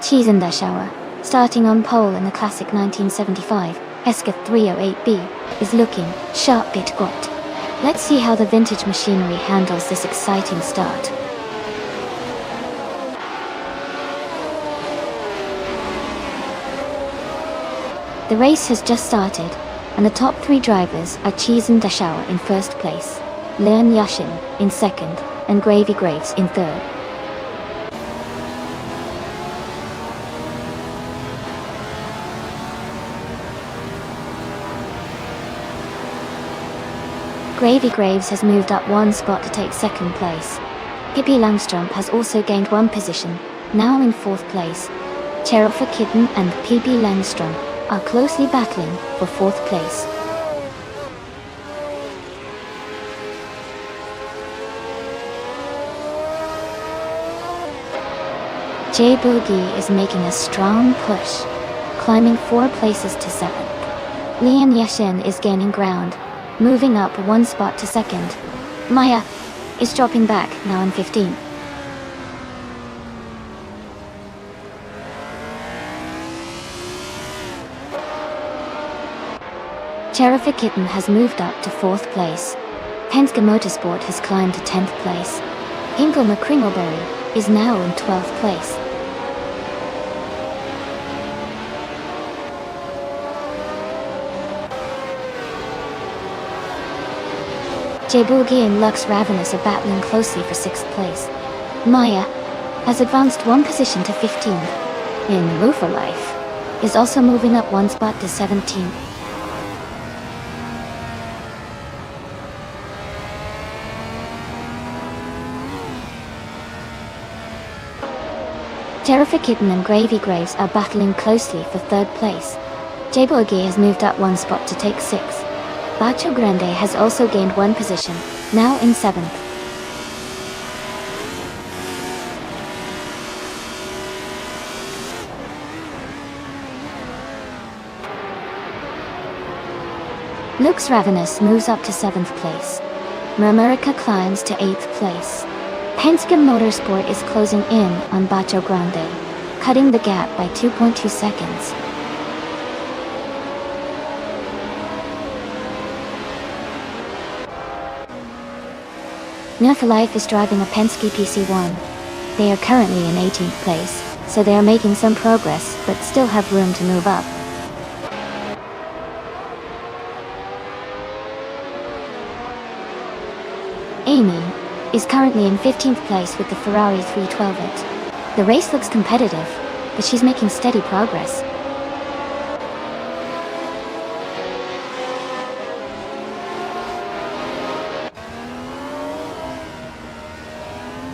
Cheese in the shower, starting on pole in the classic 1975 Hesketh 308B, is looking sharp bit got. Let's see how the vintage machinery handles this exciting start. The race has just started, and the top three drivers are Cheese and Dashauer in first place, Leon Yashin in second, and Gravy Graves in third. Gravy Graves has moved up one spot to take second place. Pippi Langström has also gained one position, now in fourth place. Cherylfa Kitten and Pippi Langström are closely battling for fourth place. J Boogie is making a strong push, climbing 4 places to 7th. Leon Yashin is gaining ground, moving up one spot to second. Maya is dropping back, now in 15th. Cherylfa Kitten has moved up to 4th place. Penske Motorsport has climbed to 10th place. Ingo McCringleberry is now in 12th place. J Boogie and Lux Ravenous are battling closely for 6th place. Maya has advanced one position to 15th. In Move for Life is also moving up one spot to 17th. Cherylfa Kitten and Gravy Graves are battling closely for 3rd place. J Boogie has moved up one spot to take 6th. Bacho Grande has also gained one position, now in 7th. Lux Ravenous moves up to 7th place. Murmurica climbs to 8th place. Penske Motorsport is closing in on Bacho Grande, cutting the gap by 2.2 seconds. New for Life is driving a Penske PC1. They are currently in 18th place, so they are making some progress, but still have room to move up. Amy is currently in 15th place with the Ferrari 312. The race looks competitive, but she's making steady progress.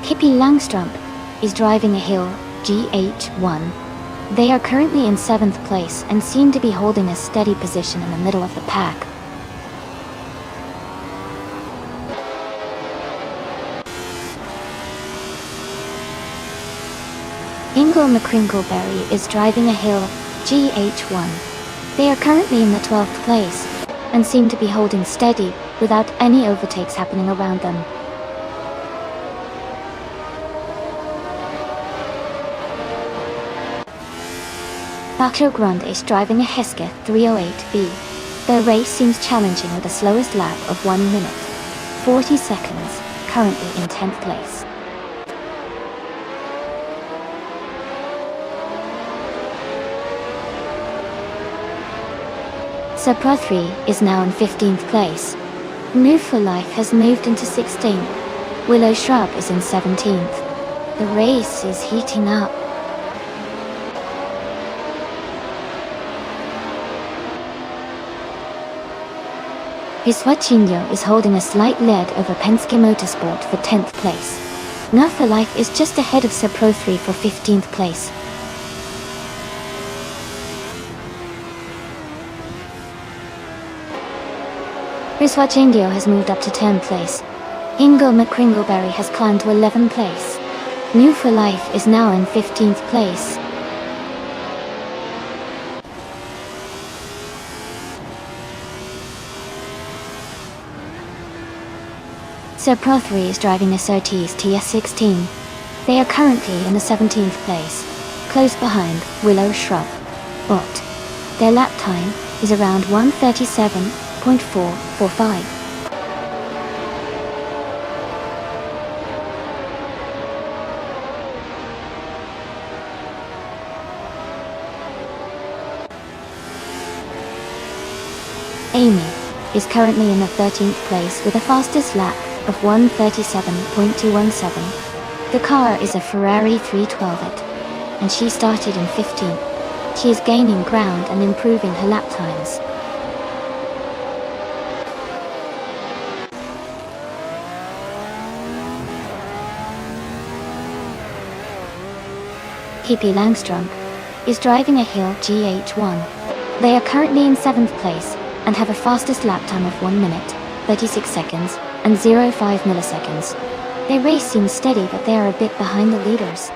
Pippi Langström is driving a Hill GH1. They are currently in 7th place and seem to be holding a steady position in the middle of the pack. Ingo McCringleberry is driving a Hill GH1. They are currently in the 12th place and seem to be holding steady without any overtakes happening around them. Bacho Grande is driving a Hesketh 308B. Their race seems challenging with the slowest lap of 1 minute, 40 seconds, currently in 10th place. Supra 3 is now in 15th place. Move for Life has moved into 16th. Willow Shrub is in 17th. The race is heating up. Viswachinho is holding a slight lead over Penske Motorsport for 10th place. Move for Life is just ahead of Supra 3 for 15th place. Viswachinho has moved up to 10th place. Ingo McCringleberry has climbed to 11th place. Move for Life is now in 15th place. Supra 3 is driving a Surtees TS16. They are currently in the 17th place, close behind Willow Shrub. But their lap time is around 1:37.445. Amy is currently in the 13th place with a fastest lap of 1:37.217. The car is a Ferrari 312, and she started in 15th. She is gaining ground and improving her lap times. Pippi Langstrumpf is driving a Hill GH1. They are currently in 7th place and have a fastest lap time of 1 minute, 36 seconds, and 0.5 milliseconds. Their race seems steady, but they are a bit behind the leaders.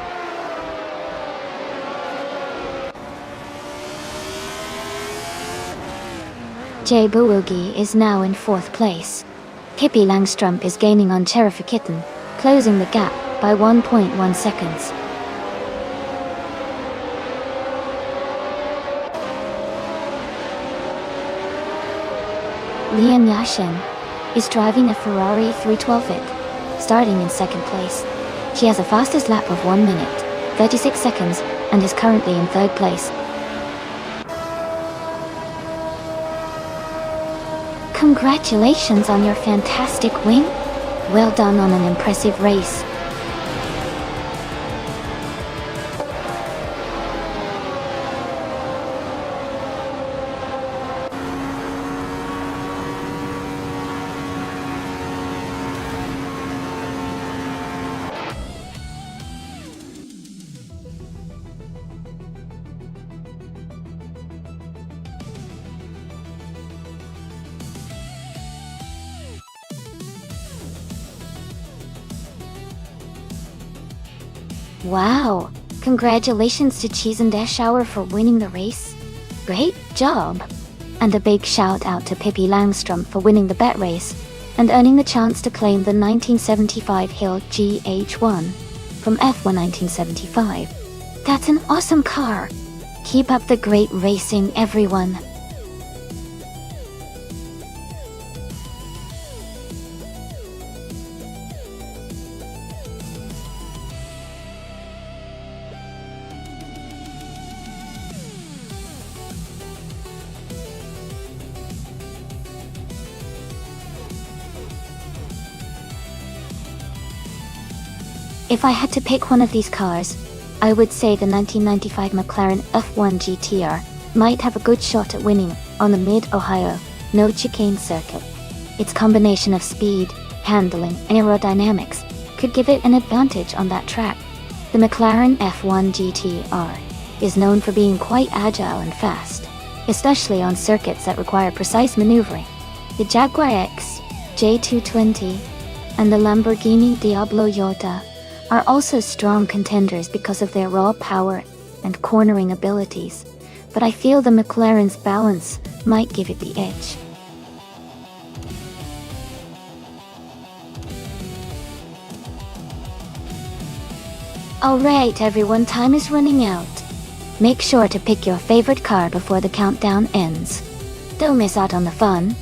Jay Buwilgi is now in 4th place. Pippi Langstrumpf is gaining on Cherry Kitten, closing the gap by 1.1 seconds. Lian Yashin is driving a Ferrari 312, starting in 2nd place. She has a fastest lap of 1 minute, 36 seconds, and is currently in 3rd place. Congratulations on your fantastic win! Well done on an impressive race. Wow! Congratulations to Cheese and Shower for winning the race. Great job! And a big shout out to Pippi Langstrumpf for winning the bet race and earning the chance to claim the 1975 Hill GH1 from F1 1975. That's an awesome car! Keep up the great racing, everyone! If I had to pick one of these cars, I would say the 1995 McLaren F1 GTR might have a good shot at winning on the Mid-Ohio, no chicane circuit. Its combination of speed, handling, and aerodynamics could give it an advantage on that track. The McLaren F1 GTR is known for being quite agile and fast, especially on circuits that require precise maneuvering. The Jaguar X, J220, and the Lamborghini Diablo Iota are also strong contenders because of their raw power and cornering abilities, but I feel the McLaren's balance might give it the edge. Alright everyone, time is running out. Make sure to pick your favorite car before the countdown ends. Don't miss out on the fun.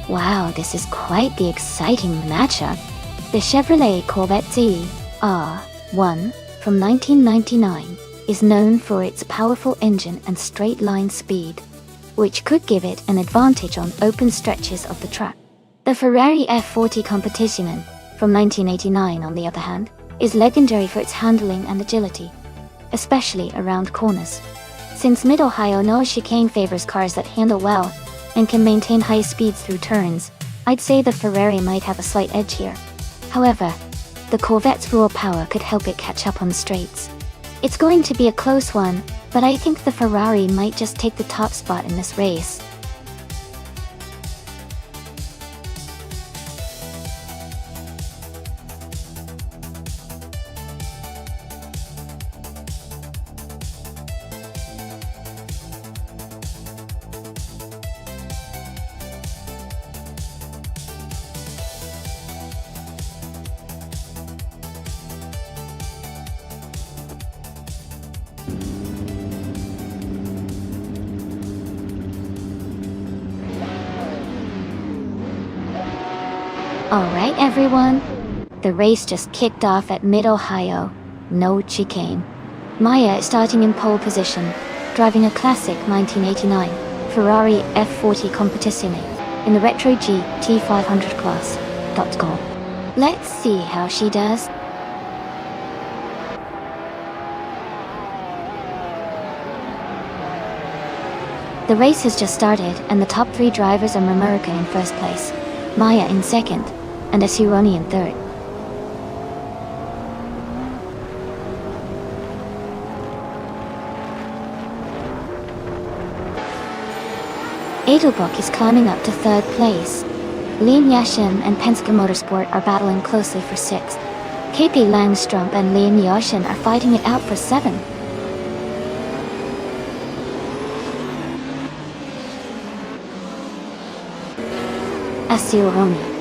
Wow, this is quite the exciting matchup. The Chevrolet Corvette ZR1 from 1999 is known for its powerful engine and straight-line speed, which could give it an advantage on open stretches of the track. The Ferrari F40 Competition from 1989, on the other hand, is legendary for its handling and agility, especially around corners. Since Mid-Ohio no chicane favors cars that handle well and can maintain high speeds through turns, I'd say the Ferrari might have a slight edge here. However, the Corvette's raw power could help it catch up on the straights. It's going to be a close one, but I think the Ferrari might just take the top spot in this race. Alright everyone, the race just kicked off at Mid-Ohio. No chicane. Maya is starting in pole position, driving a classic 1989 Ferrari F40 Competizione in the Retro GT 500 class. Go. Let's see how she does. The race has just started and the top 3 drivers are Mamerka in first place, Maya in second, and Asironi in third. Edelbrock is climbing up to third place. Liam Yashin and Penske Motorsport are battling closely for sixth. KP Langstrup and Liam Yashin are fighting it out for seventh. Asironi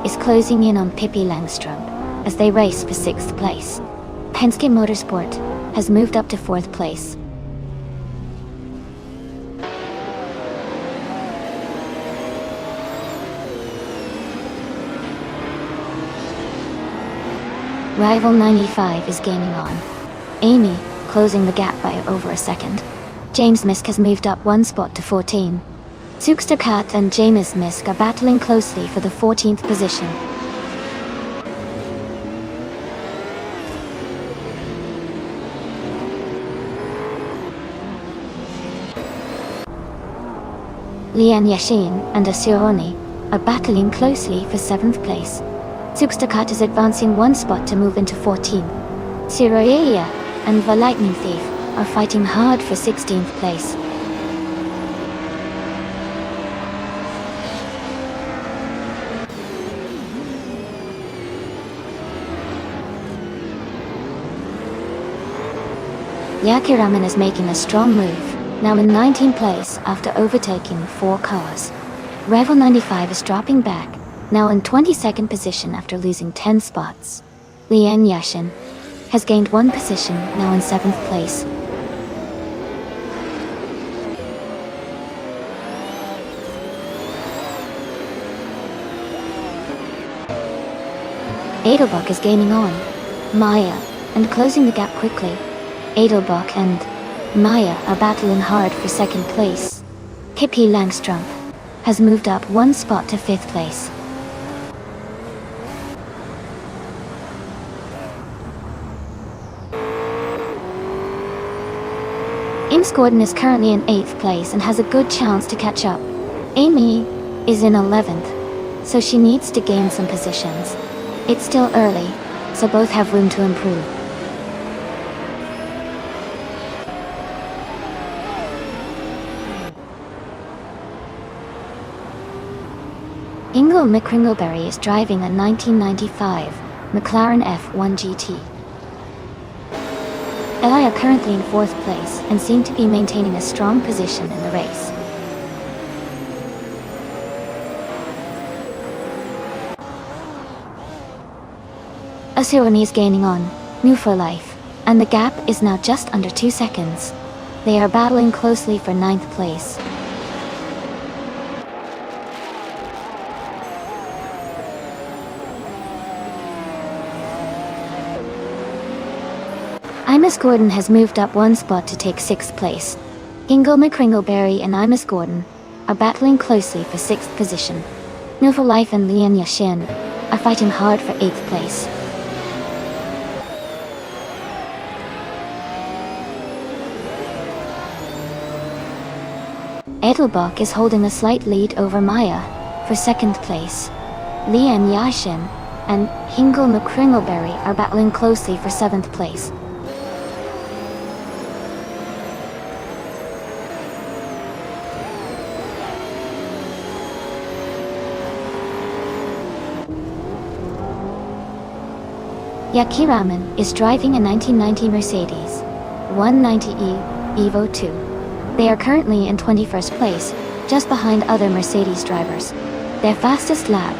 is closing in on Pippi Langstrup as they race for sixth place. Penske Motorsport has moved up to fourth place. Rival 95 is gaining on. Amy closing the gap by over a second. James Misk has moved up one spot to 14. Zugsterkat and James Misk are battling closely for the 14th position. Liam Yashin and Asironi are battling closely for 7th place. Zugsterkat is advancing one spot to move into 14. Siroya and the Lightning Thief are fighting hard for 16th place. Yakiraman is making a strong move, now in 19th place after overtaking 4 cars. Rival 95 is dropping back, now in 22nd position after losing 10 spots. Liam Yashin has gained 1 position, now in 7th place. Edelbrock is gaining on Maya and closing the gap quickly. Edelbrock and Maya are battling hard for 2nd place. Pippi Langstrup has moved up 1 spot to 5th place. James Gordon is currently in 8th place and has a good chance to catch up. Amy is in 11th, so she needs to gain some positions. It's still early, so both have room to improve. Ingo McCringleberry is driving a 1995 McLaren F1 GT. Eli are currently in 4th place and seem to be maintaining a strong position in the race. Asironi is gaining on New for Life, and the gap is now just under 2 seconds. They are battling closely for 9th place. Imus Gordon has moved up 1 spot to take 6th place. Ingo McCringleberry and Imus Gordon are battling closely for 6th position. New for Life and Liam Yashin are fighting hard for 8th place. Edelbrock is holding a slight lead over Maya for 2nd place. Liam Yashin and Ingo McCringleberry are battling closely for 7th place. Yaki Raman is driving a 1990 Mercedes 190E Evo 2. They are currently in 21st place, just behind other Mercedes drivers. Their fastest lap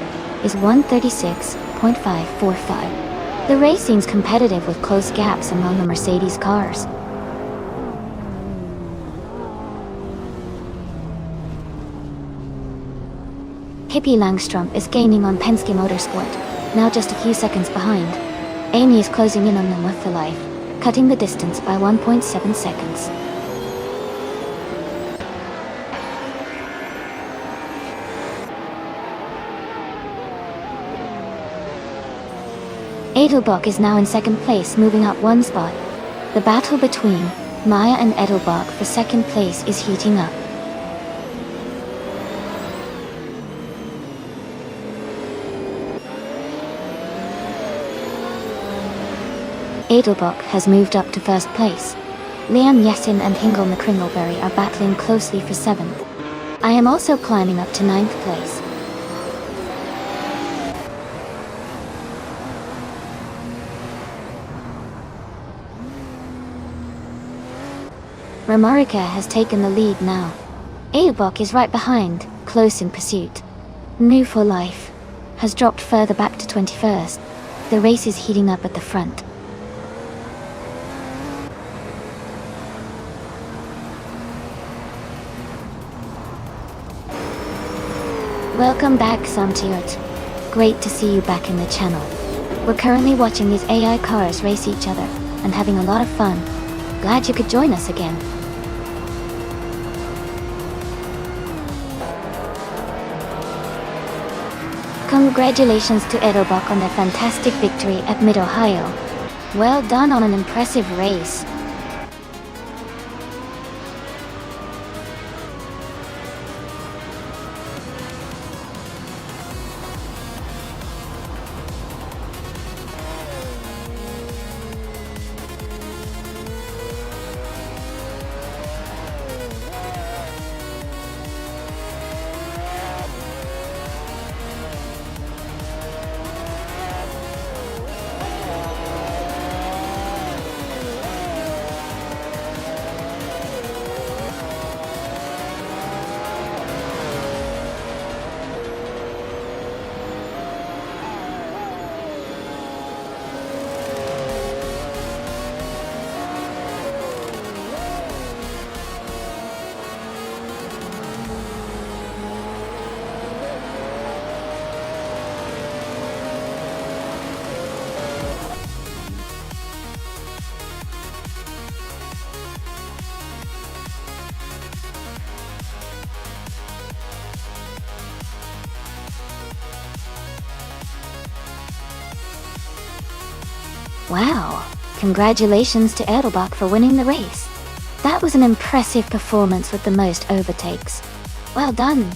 is 1:36.545. The race seems competitive with close gaps among the Mercedes cars. Hippie Langstrom is gaining on Penske Motorsport, now just a few seconds behind. Amy is closing in on them with the life, cutting the distance by 1.7 seconds. Edelbach is now in second place, moving up one spot. The battle between Maya and Edelbach for second place is heating up. Edelbach has moved up to first place. Liam Yessin and Hingle McCringleberry are battling closely for 7th. I am also climbing up to 9th place. Ramarika has taken the lead now. Edelbach is right behind, close in pursuit. New for Life has dropped further back to 21st. The race is heating up at the front. Welcome back, Samtiot. Great to see you back in the channel. We're currently watching these AI cars race each other and having a lot of fun. Glad you could join us again. Congratulations to Edelbach on their fantastic victory at Mid-Ohio. Well done on an impressive race. Wow, congratulations to Edelbach for winning the race. That was an impressive performance with the most overtakes. Well done.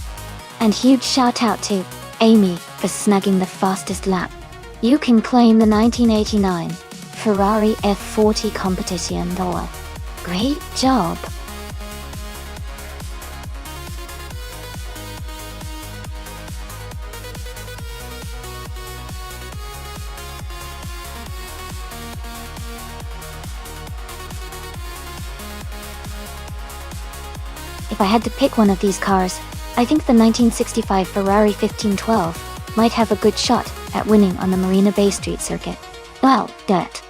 And huge shout out to Amy for snagging the fastest lap. You can claim the 1989 Ferrari F40 competition door. Great job. If I had to pick one of these cars, I think the 1965 Ferrari 1512 might have a good shot at winning on the Marina Bay Street circuit. Well, dirt.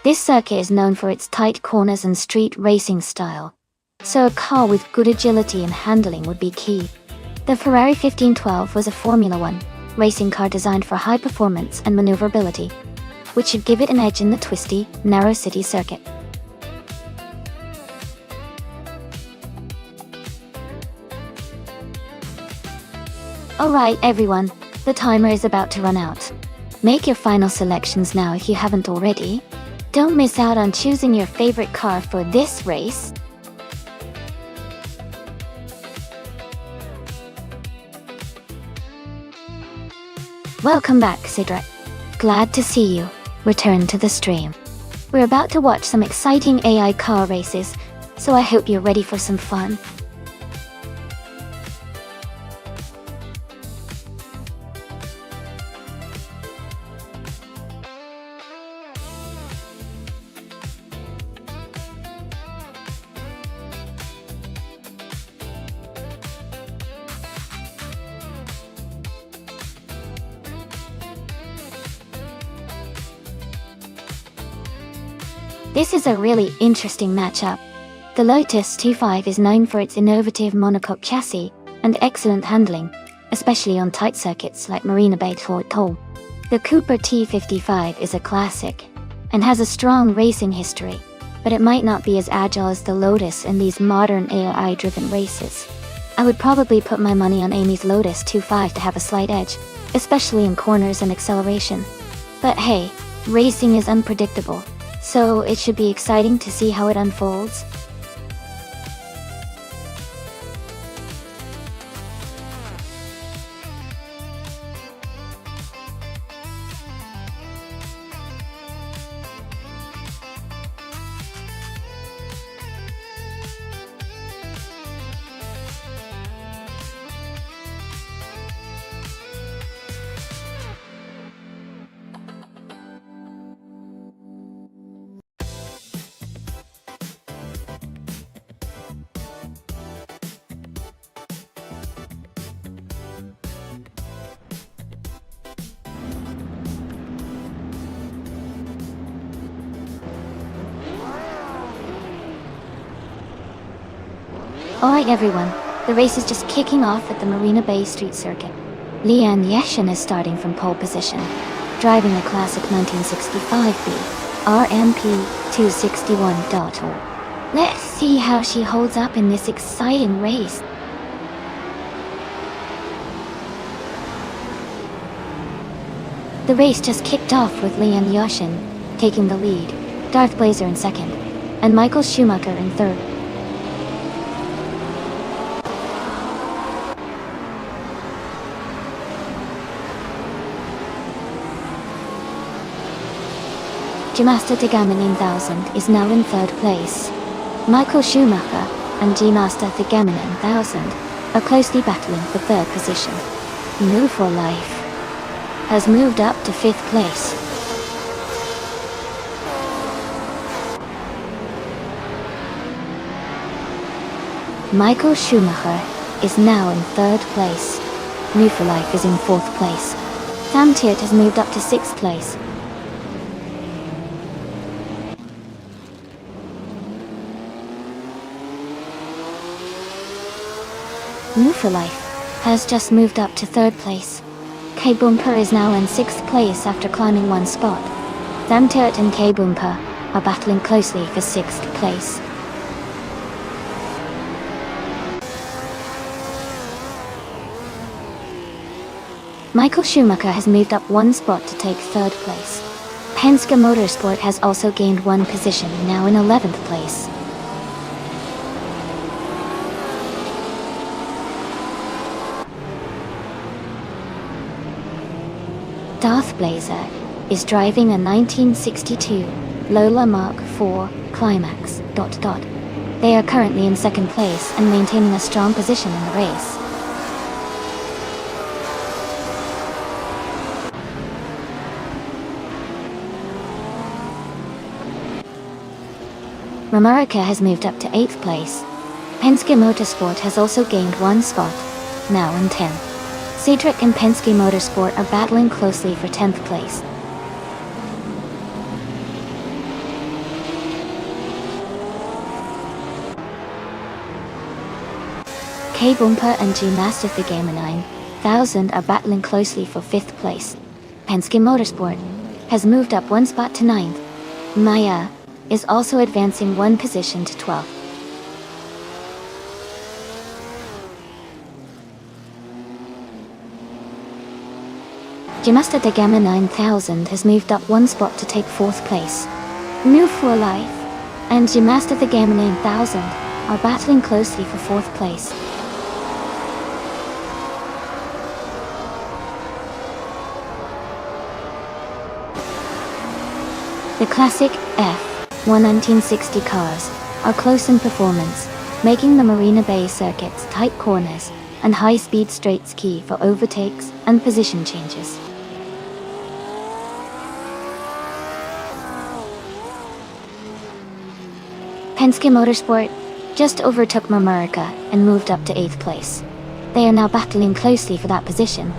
This circuit is known for its tight corners and street racing style, so a car with good agility and handling would be key. The Ferrari 1512 was a Formula One racing car designed for high performance and maneuverability, which should give it an edge in the twisty, narrow city circuit. Alright everyone, the timer is about to run out. Make your final selections now if you haven't already. Don't miss out on choosing your favorite car for this race. Welcome back, Sidra. Glad to see you return to the stream. We're about to watch some exciting AI car races, so I hope you're ready for some fun. This is a really interesting matchup. The Lotus 25 is known for its innovative monocoque chassis and excellent handling, especially on tight circuits like Marina Bay Fort Toll. The Cooper T55 is a classic and has a strong racing history, but it might not be as agile as the Lotus in these modern AI-driven races. I would probably put my money on Amy's Lotus 25 to have a slight edge, especially in corners and acceleration. But hey, racing is unpredictable, so it should be exciting to see how it unfolds. Alright everyone, the race is just kicking off at the Marina Bay Street Circuit. Leanne Yeshin is starting from pole position, driving a classic 1965B RMP 261.0. Let's see how she holds up in this exciting race. The race just kicked off with Leanne Yeshin taking the lead, Darth Blazer in second, and Michael Schumacher in third. G-Master Tegami 9000 is now in third place. Michael Schumacher and G-Master Tegami 9000 are closely battling for third position. Move for Life has moved up to fifth place. Michael Schumacher is now in third place. Move for Life is in fourth place. Sam Tiert has moved up to sixth place. Move for Life has just moved up to third place. K-Bumper is now in sixth place after climbing one spot. Sam Tiert and K-Bumper are battling closely for sixth place. Michael Schumacher has moved up one spot to take third place. Penske Motorsport has also gained one position, now in 11th place. Darth Blazer is driving a 1962 Lola Mark IV Climax ... They are currently in second place and maintaining a strong position in the race. Mamarika has moved up to 8th place. Penske Motorsport has also gained one spot, now in 10th. Cedric and Penske Motorsport are battling closely for 10th place. K-Bumper and G-Master Tegami 9000 are battling closely for 5th place. Penske Motorsport has moved up one spot to 9th. Maya is also advancing one position to 12th. G-Master Tegami 9000 has moved up one spot to take 4th place. Move for Life and G-Master Tegami 9000 are battling closely for 4th place. The classic F1960 cars are close in performance, making the Marina Bay Circuit's tight corners and high-speed straights key for overtakes and position changes. Penske Motorsport just overtook Mamarika and moved up to 8th place. They are now battling closely for that position.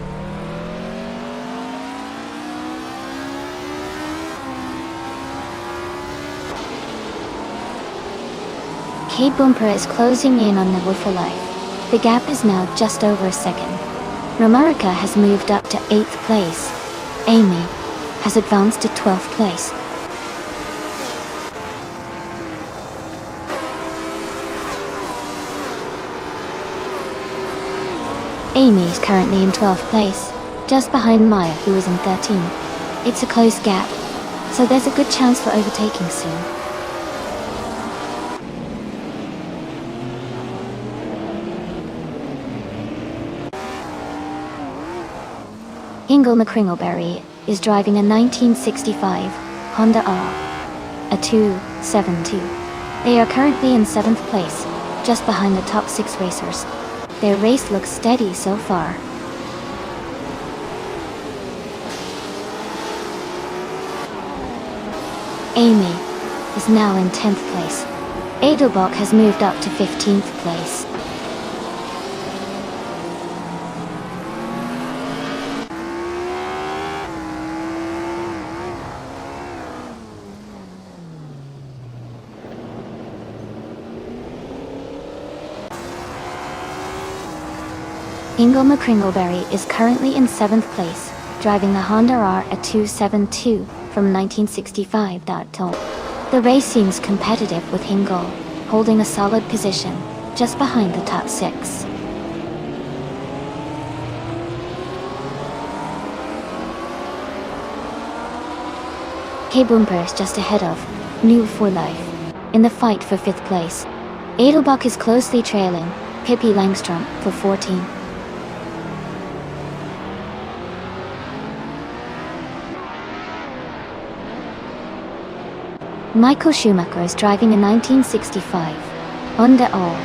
K-Bumper is closing in on Neville for life. The gap is now just over a second. Romarika has moved up to 8th place. Amy has advanced to 12th place. Amy is currently in 12th place, just behind Maya, who is in 13th. It's a close gap, so there's a good chance for overtaking soon. Ingle McCringleberry is driving a 1965 Honda R, a 272. They are currently in 7th place, just behind the top 6 racers. Their race looks steady so far. Amy is now in 10th place. Edelbach has moved up to 15th place. Ingle McCringleberry is currently in 7th place, driving the Honda R a 272 from 1965. The race seems competitive with Ingle holding a solid position, just behind the top 6. K-Bumper is just ahead of New for Life in the fight for 5th place. Edelbach is closely trailing Pippi Langstrom for 14. Michael Schumacher is driving a 1965 Honda R,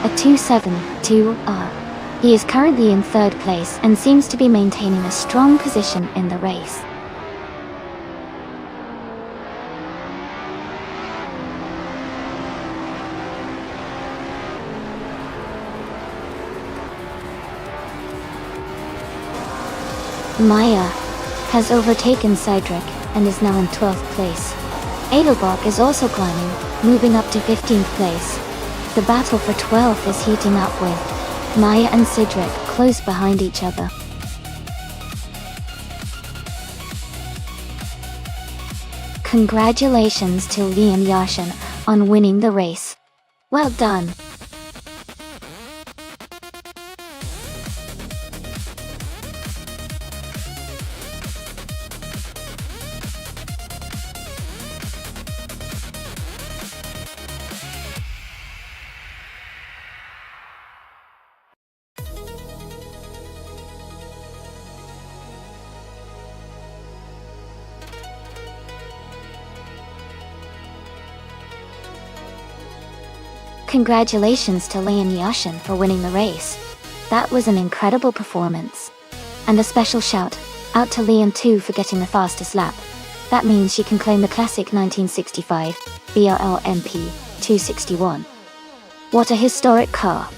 a 272R. He is currently in 3rd place and seems to be maintaining a strong position in the race. Maya has overtaken Cedric and is now in 12th place. Edelbach is also climbing, moving up to 15th place. The battle for 12th is heating up with Maya and Cedric close behind each other. Congratulations to Liam Yashin on winning the race. Well done. Congratulations to Liam Yashin for winning the race. That was an incredible performance. And a special shout out to Liam too for getting the fastest lap. That means she can claim the classic 1965 BRLMP 261. What a historic car.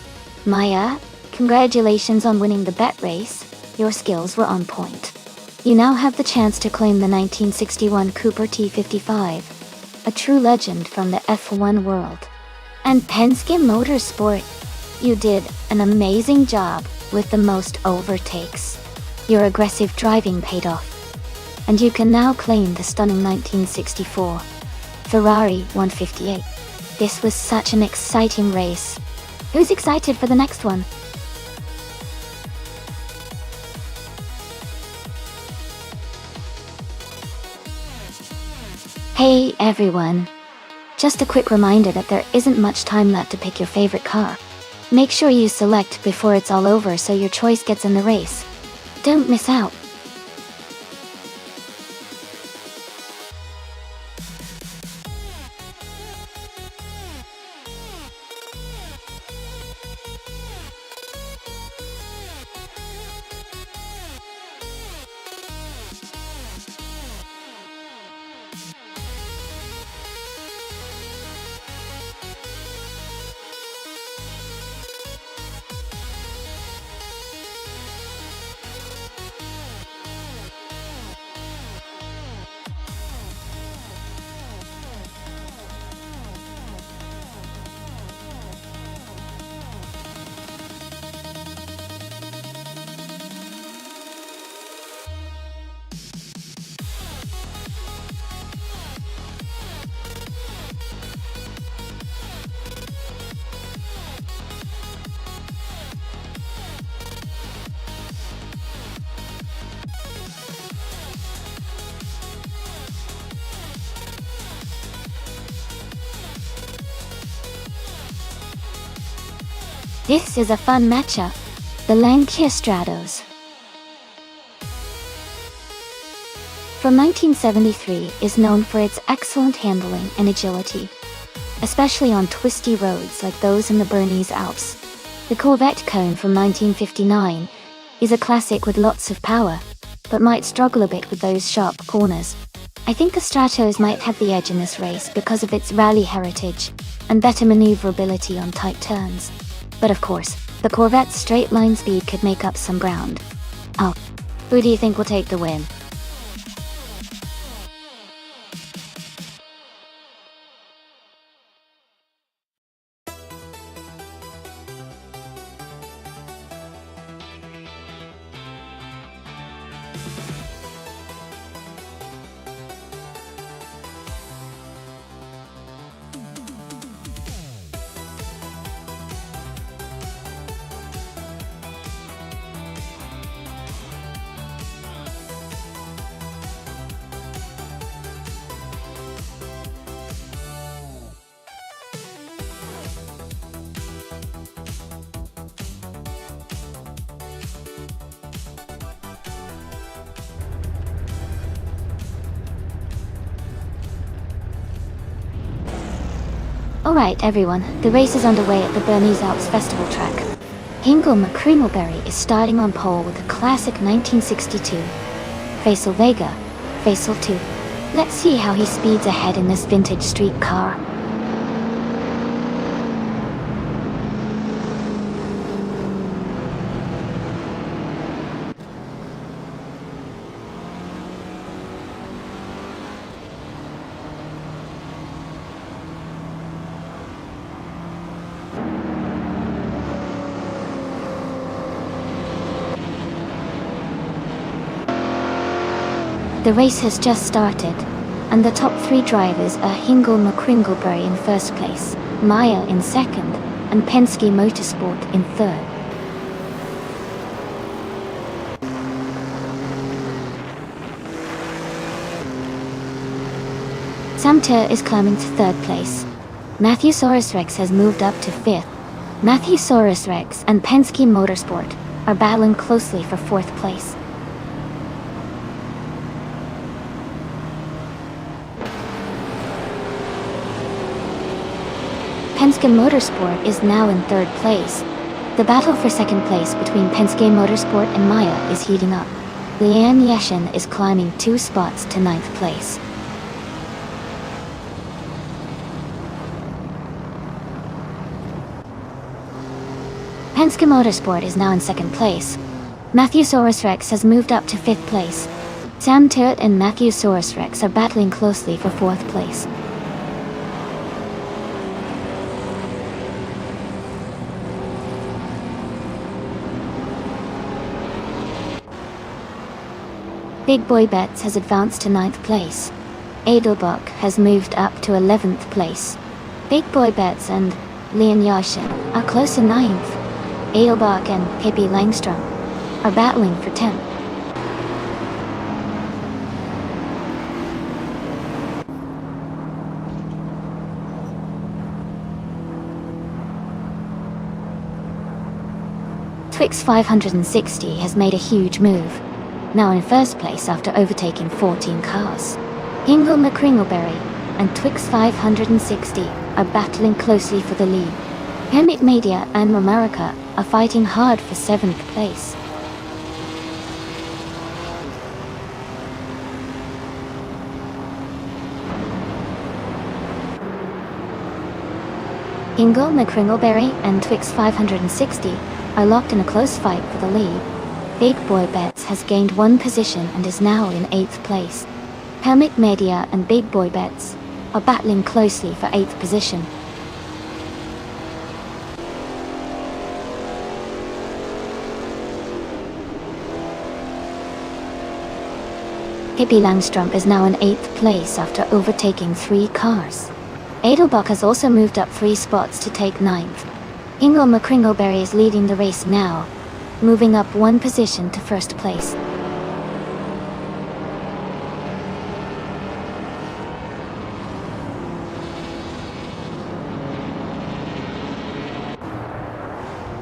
Maya, congratulations on winning the bet race. Your skills were on point. You now have the chance to claim the 1961 Cooper T55, a true legend from the F1 world. And Penske Motorsport, you did an amazing job with the most overtakes. Your aggressive driving paid off. And you can now claim the stunning 1964 Ferrari 158. This was such an exciting race. Who's excited for the next one? Hey everyone. Just a quick reminder that there isn't much time left to pick your favorite car. Make sure you select before it's all over so your choice gets in the race. Don't miss out. This is a fun matchup. The Lancia Stratos. From 1973 is known for its excellent handling and agility, especially on twisty roads like those in the Bernese Alps. The Corvette Cone from 1959 is a classic with lots of power, but might struggle a bit with those sharp corners. I think the Stratos might have the edge in this race because of its rally heritage and better maneuverability on tight turns. But of course, the Corvette's straight line speed could make up some ground. Oh, who do you think will take the win? Alright everyone, the race is underway at the Bernese Alps Festival track. Hingle McCringleberry is starting on pole with a classic 1962 Faisal Vega, Faisal 2. Let's see how he speeds ahead in this vintage street car. The race has just started, and the top three drivers are Hingle McCringleberry in first place, Maya in second, and Penske Motorsport in third. Sam Tur is climbing to third place. Matthew Saurus Rex has moved up to fifth. Matthew Saurus Rex and Penske Motorsport are battling closely for fourth place. Penske Motorsport is now in third place. The battle for second place between Penske Motorsport and Maya is heating up. Leanne Yeshin is climbing 2 spots to 9th place. Penske Motorsport is now in second place. Matthew Saurus Rex has moved up to 5th place. Sam Turret and Matthew Saurus Rex are battling closely for 4th place. Big Boy Betts has advanced to 9th place. Edelbach has moved up to 11th place. Big Boy Betts and Leon Yashin are close in 9th. Edelbach and Pippi Langstrom are battling for 10th. Twix 560 has made a huge move, now in first place after overtaking 14 cars. Hingle McCringleberry and Twix 560 are battling closely for the lead. Hemmick Media and Romerica are fighting hard for 7th place. Hingle McCringleberry and Twix 560 are locked in a close fight for the lead. Big Boy Betts has gained 1 position and is now in 8th place. Hermit Media and Big Boy Betts are battling closely for 8th position. Pippi Langstrom is now in 8th place after overtaking 3 cars. Edelbach has also moved up 3 spots to take 9th. Hingle McCringleberry is leading the race now, moving up 1 position to 1st place.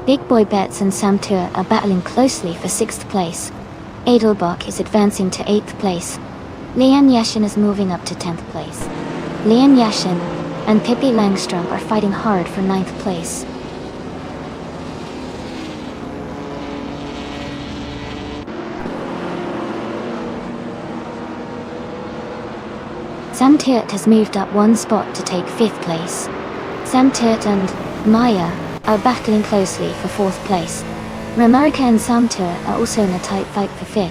Big Boy Betts and Sam Tour are battling closely for 6th place. Edelbach is advancing to 8th place. Lian Yashin is moving up to 10th place. Lian Yashin and Pippi Langstrom are fighting hard for 9th place. Sam Turt has moved up 1 spot to take 5th place. Sam Turt and Maya are battling closely for 4th place. Ramarika and Sam Turt are also in a tight fight for 5th.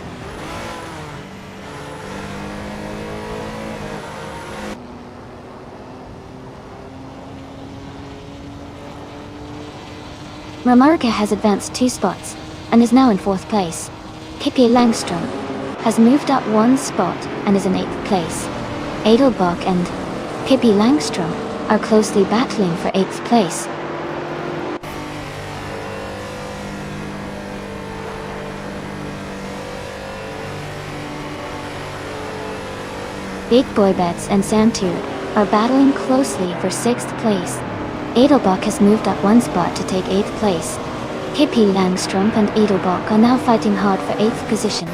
Ramarika has advanced 2 spots and is now in 4th place. Pippi Langstrom has moved up 1 spot and is in 8th place. Edelbach and Pippi Langstrom are closely battling for 8th place. Big Boy Betts and Sam Tour are battling closely for 6th place. Edelbach has moved up 1 spot to take 8th place. Pippi Langstrom and Edelbach are now fighting hard for 8th position.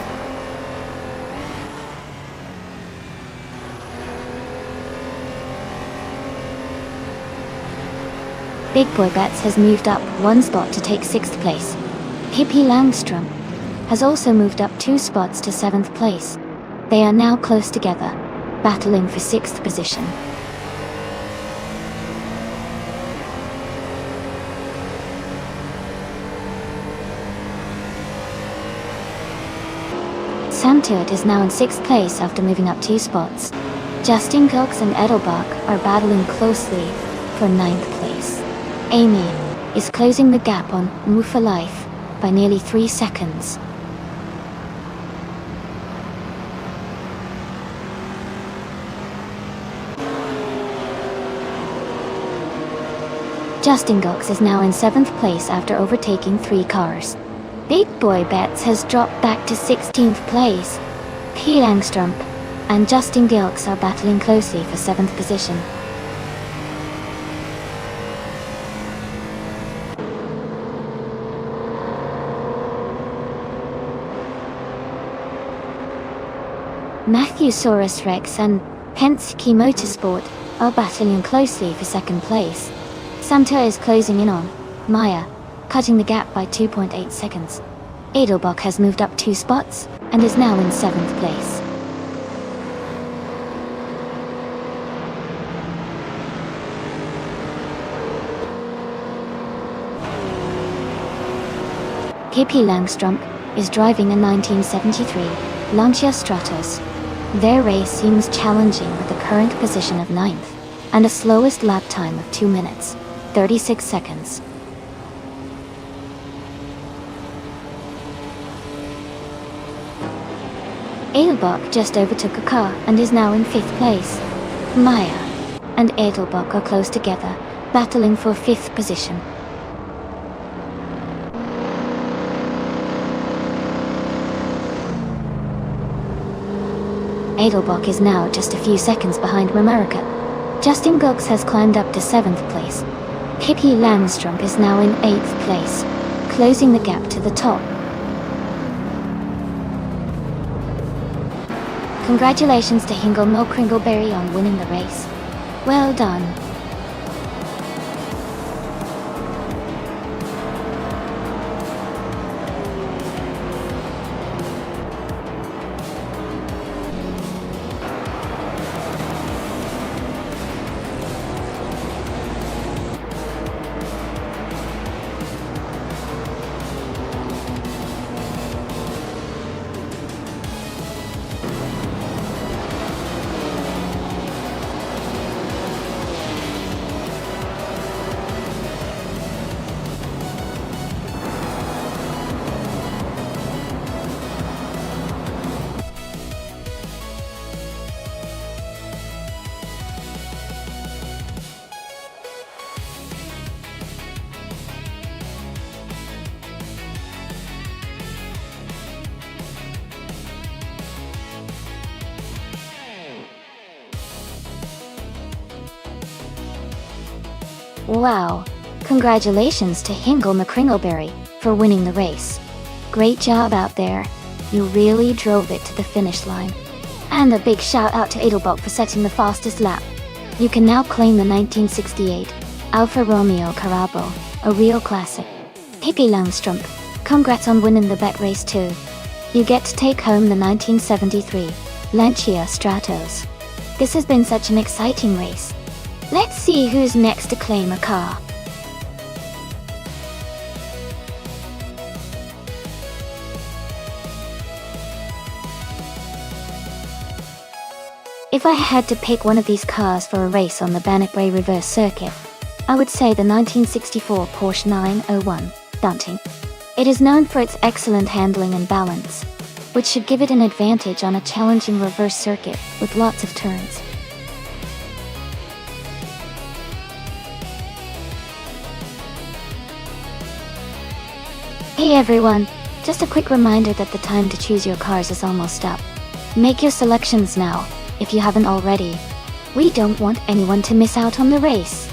Big Boy Betts has moved up 1 spot to take 6th place. Pippi Langstrom has also moved up 2 spots to 7th place. They are now close together, battling for 6th position. Sam Turt is now in 6th place after moving up 2 spots. Justin Cox and Edelbach are battling closely for 9th place. Amy is closing the gap on Move for Life by nearly 3 seconds. Justin Cox is now in 7th place after overtaking 3 cars. Big Boy Betts has dropped back to 16th place. P. Langstrom and Justin Gilks are battling closely for 7th position. Matthew Saurus Rex and Penske Motorsport are battling closely for 2nd place. Sam Turt is closing in on Maya, cutting the gap by 2.8 seconds. Edelbach has moved up 2 spots and is now in 7th place. Pippi Langstrom is driving a 1973 Lancia Stratos. Their race seems challenging with the current position of 9th and a slowest lap time of 2 minutes, 36 seconds. Edelbach just overtook a car and is now in 5th place. Maya and Edelbach are close together, battling for 5th position. Edelbach is now just a few seconds behind Ramarika. Justin Gilks has climbed up to 7th place. Pippi Langstrom is now in 8th place, closing the gap to the top. Congratulations to Hingle Mo Kringleberry on winning the race. Well done. Wow, Congratulations to Hingle McCringleberry for winning the race. Great job out there. You really drove it to the finish line. And a big shout out to Edelbach for setting the fastest lap. You can now claim the 1968 Alfa Romeo Carabo, a real classic. Hippie Langstrumpf, congrats on winning the bet race too. You get to take home the 1973 Lancia Stratos. This has been such an exciting race. Let's see who's next to claim a car. If I had to pick one of these cars for a race on the Bannockbury reverse circuit, I would say the 1964 Porsche 901 Bunting. It is known for its excellent handling and balance, which should give it an advantage on a challenging reverse circuit with lots of turns. Hey everyone, just a quick reminder that the time to choose your cars is almost up. Make your selections now, if you haven't already. We don't want anyone to miss out on the race.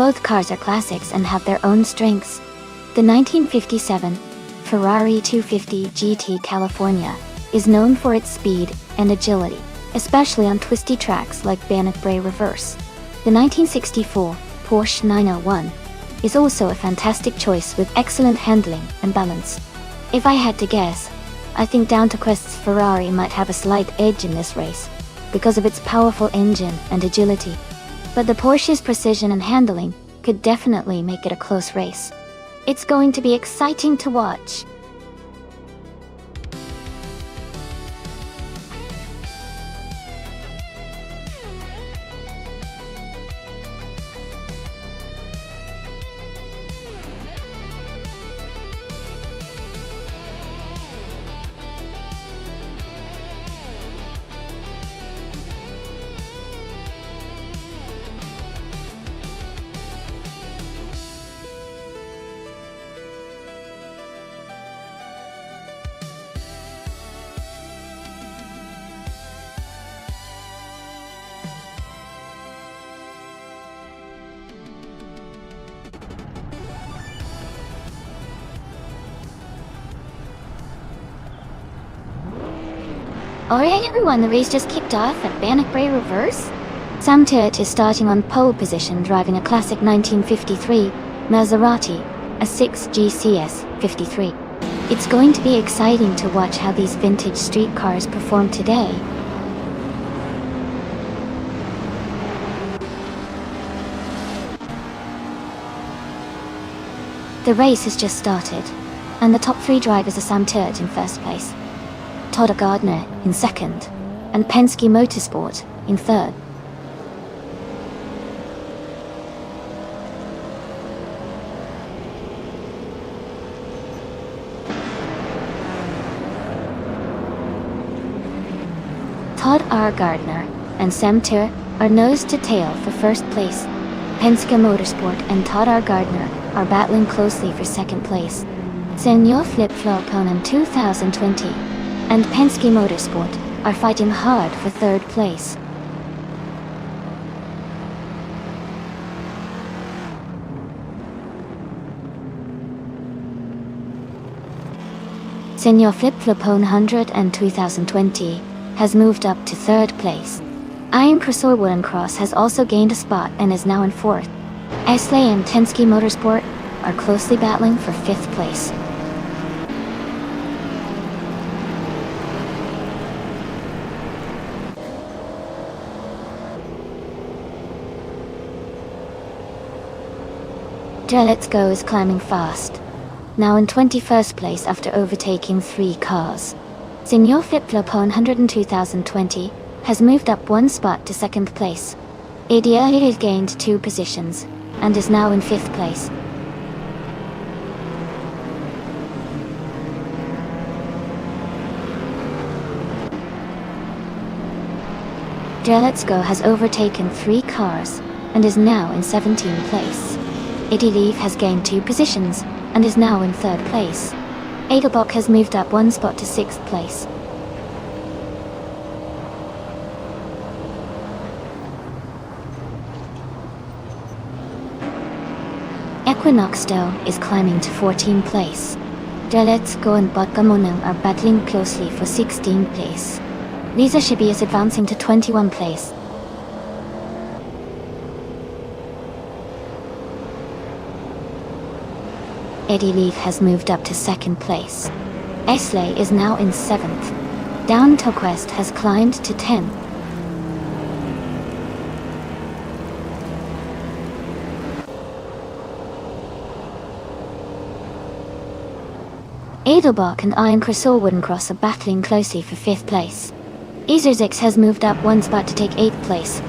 Both cars are classics and have their own strengths. The 1957 Ferrari 250 GT California is known for its speed and agility, especially on twisty tracks like Bannockbury Reverse. The 1964 Porsche 901 is also a fantastic choice with excellent handling and balance. If I had to guess, I think Down to Quest's Ferrari might have a slight edge in this race because of its powerful engine and agility. But the Porsche's precision and handling could definitely make it a close race. It's going to be exciting to watch. Alright everyone, the race just kicked off at Bannockbury Reverse. Sam Turt is starting on pole position driving a classic 1953 Maserati, a 6 GCS 53. It's going to be exciting to watch how these vintage street cars perform today. The race has just started, and the top three drivers are Sam Turt in first place, Todd Gardner in second, and Penske Motorsport in third. Todd R. Gardner and Sam Turt are nose to tail for first place. Penske Motorsport and Todd R. Gardner are battling closely for second place. Senor Flip-Flop in 2020 and Penske Motorsport are fighting hard for third place. Senior Flip-Flop 100 and 2020 has moved up to 3rd place. Iron Crossover Wooden Cross has also gained a spot and is now in 4th. Esley and Penske Motorsport are closely battling for 5th place. Let's Go is climbing fast, now in 21st place after overtaking 3 cars. Senior Flip-Flop 100 in 2020 has moved up 1 spot to 2nd place. ADL has gained 2 positions and is now in 5th place. Let's Go has overtaken 3 cars and is now in 17th place. Leaf has gained 2 positions and is now in 3rd place. Edelbach has moved up 1 spot to 6th place. Equinoxto is climbing to 14th place. Let's Go and Botgamonum are battling closely for 16th place. Lisa Shibi is advancing to 21st place. Eddie Leaf has moved up to 2nd place. Esley is now in 7th. Down Toquest has climbed to 10th. Edelbach and Iron Crossover Wooden Cross are battling closely for 5th place. Ezersix has moved up 1 spot to take 8th place.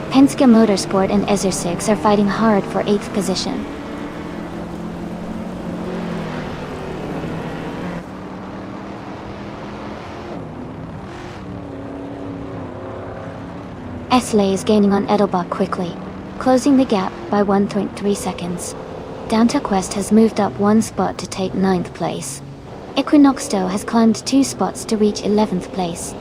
Penske Motorsport and Ezersix are fighting hard for 8th position. Esley is gaining on Edelbach quickly, closing the gap by 1.3 seconds. Downtown Quest has moved up 1 spot to take 9th place. Equinoxto has climbed 2 spots to reach 11th place.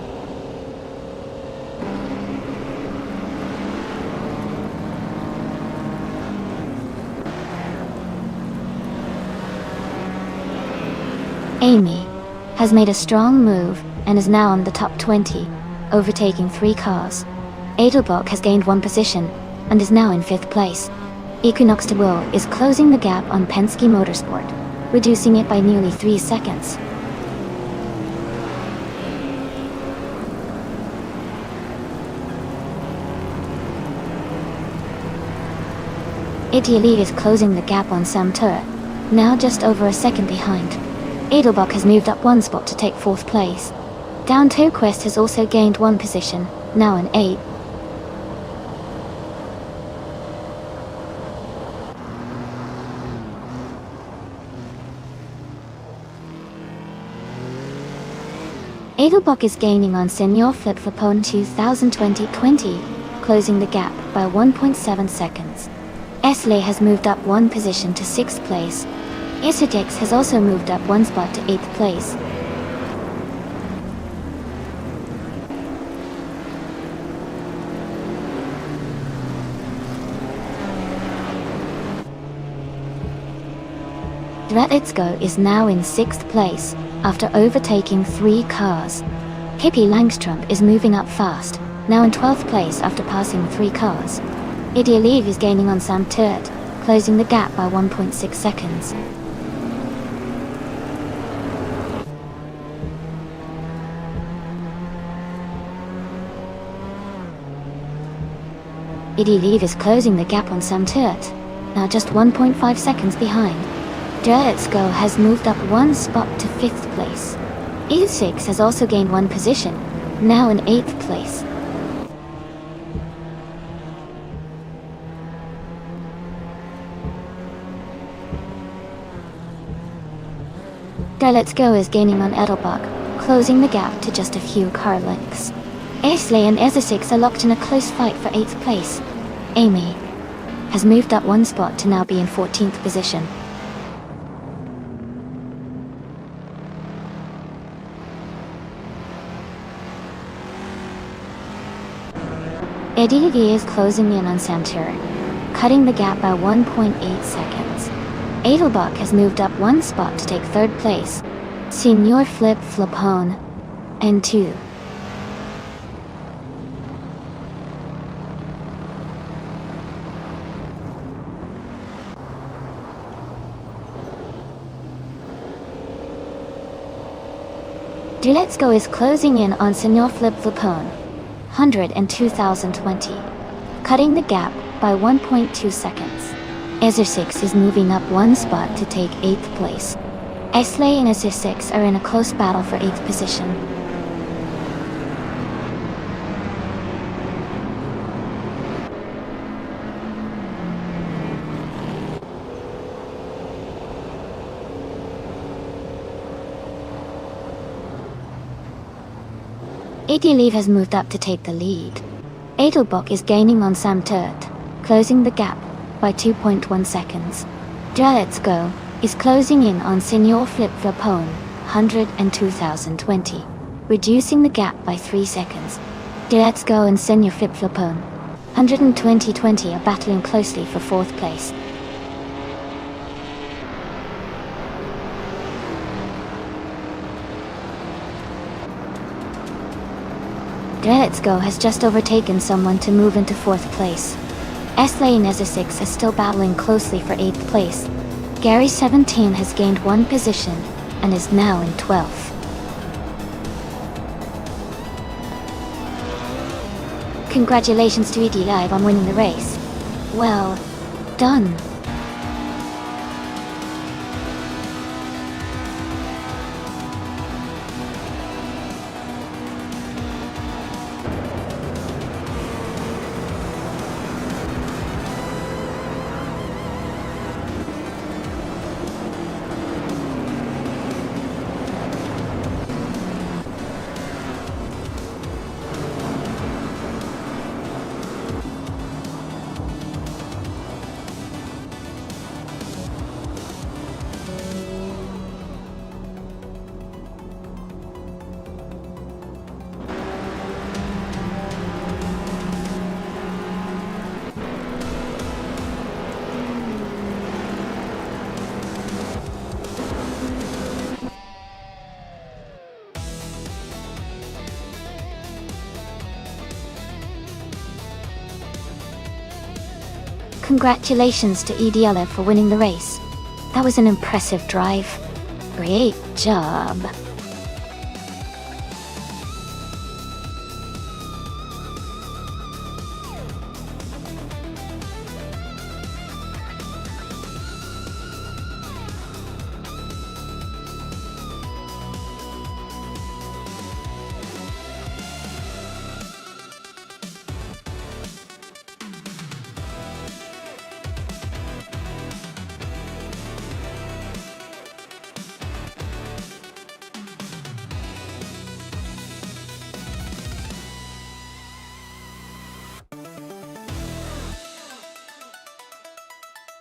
Amy has made a strong move and is now on the top 20, overtaking 3 cars. Edelbach has gained 1 position and is now in 5th place. Equinoxto is closing the gap on Penske Motorsport, reducing it by nearly 3 seconds. Italy is closing the gap on Sam Turret, now just over a second behind. Edelbach has moved up 1 spot to take 4th place. Down Quest has also gained 1 position, now in 8th. Edelbach is gaining on Senior Flip-Flop 2020, closing the gap by 1.7 seconds. Esley has moved up 1 position to 6th place. Isotix has also moved up 1 spot to 8th place. Let's Go is now in 6th place, after overtaking 3 cars. Hippie Langstrom is moving up fast, now in 12th place after passing 3 cars. Idealeave is gaining on Sam Turret, closing the gap by 1.6 seconds. Idealeave is closing the gap on Sam Turret, now just 1.5 seconds behind. Let's Go has moved up 1 spot to 5th place. E6 has also gained 1 position, now in 8th place. Let's Go is gaining on Edelbach, closing the gap to just a few car lengths. Esley and Ezesix are locked in a close fight for 8th place. Amy has moved up 1 spot to now be in 14th position. Eddie is closing in on Santur, cutting the gap by 1.8 seconds. Edelbach has moved up 1 spot to take 3rd place. Senior flip-flopone. And 2. Let's Go is closing in on Senior flip-flopone. 102,020. Cutting the gap by 1.2 seconds. Ether 6 is moving up one spot to take 8th place. Esley and Ether 6 are in a close battle for 8th position. Edeleve has moved up to take the lead. Edelbock is gaining on Sam Turt, closing the gap by 2.1 seconds. Let's Go is closing in on Senior flip-flopone, 102,020, reducing the gap by 3 seconds. Let's Go and Senior flip-flopone, 120,20 are battling closely for 4th place. Let's Go has just overtaken someone to move into 4th place. Esley and Ether 6 are still battling closely for 8th place. Gary 17 has gained 1 position and is now in 12th. Congratulations to Edeleve on winning the race. Well done. Congratulations to Edeleve for winning the race. That was an impressive drive. Great job.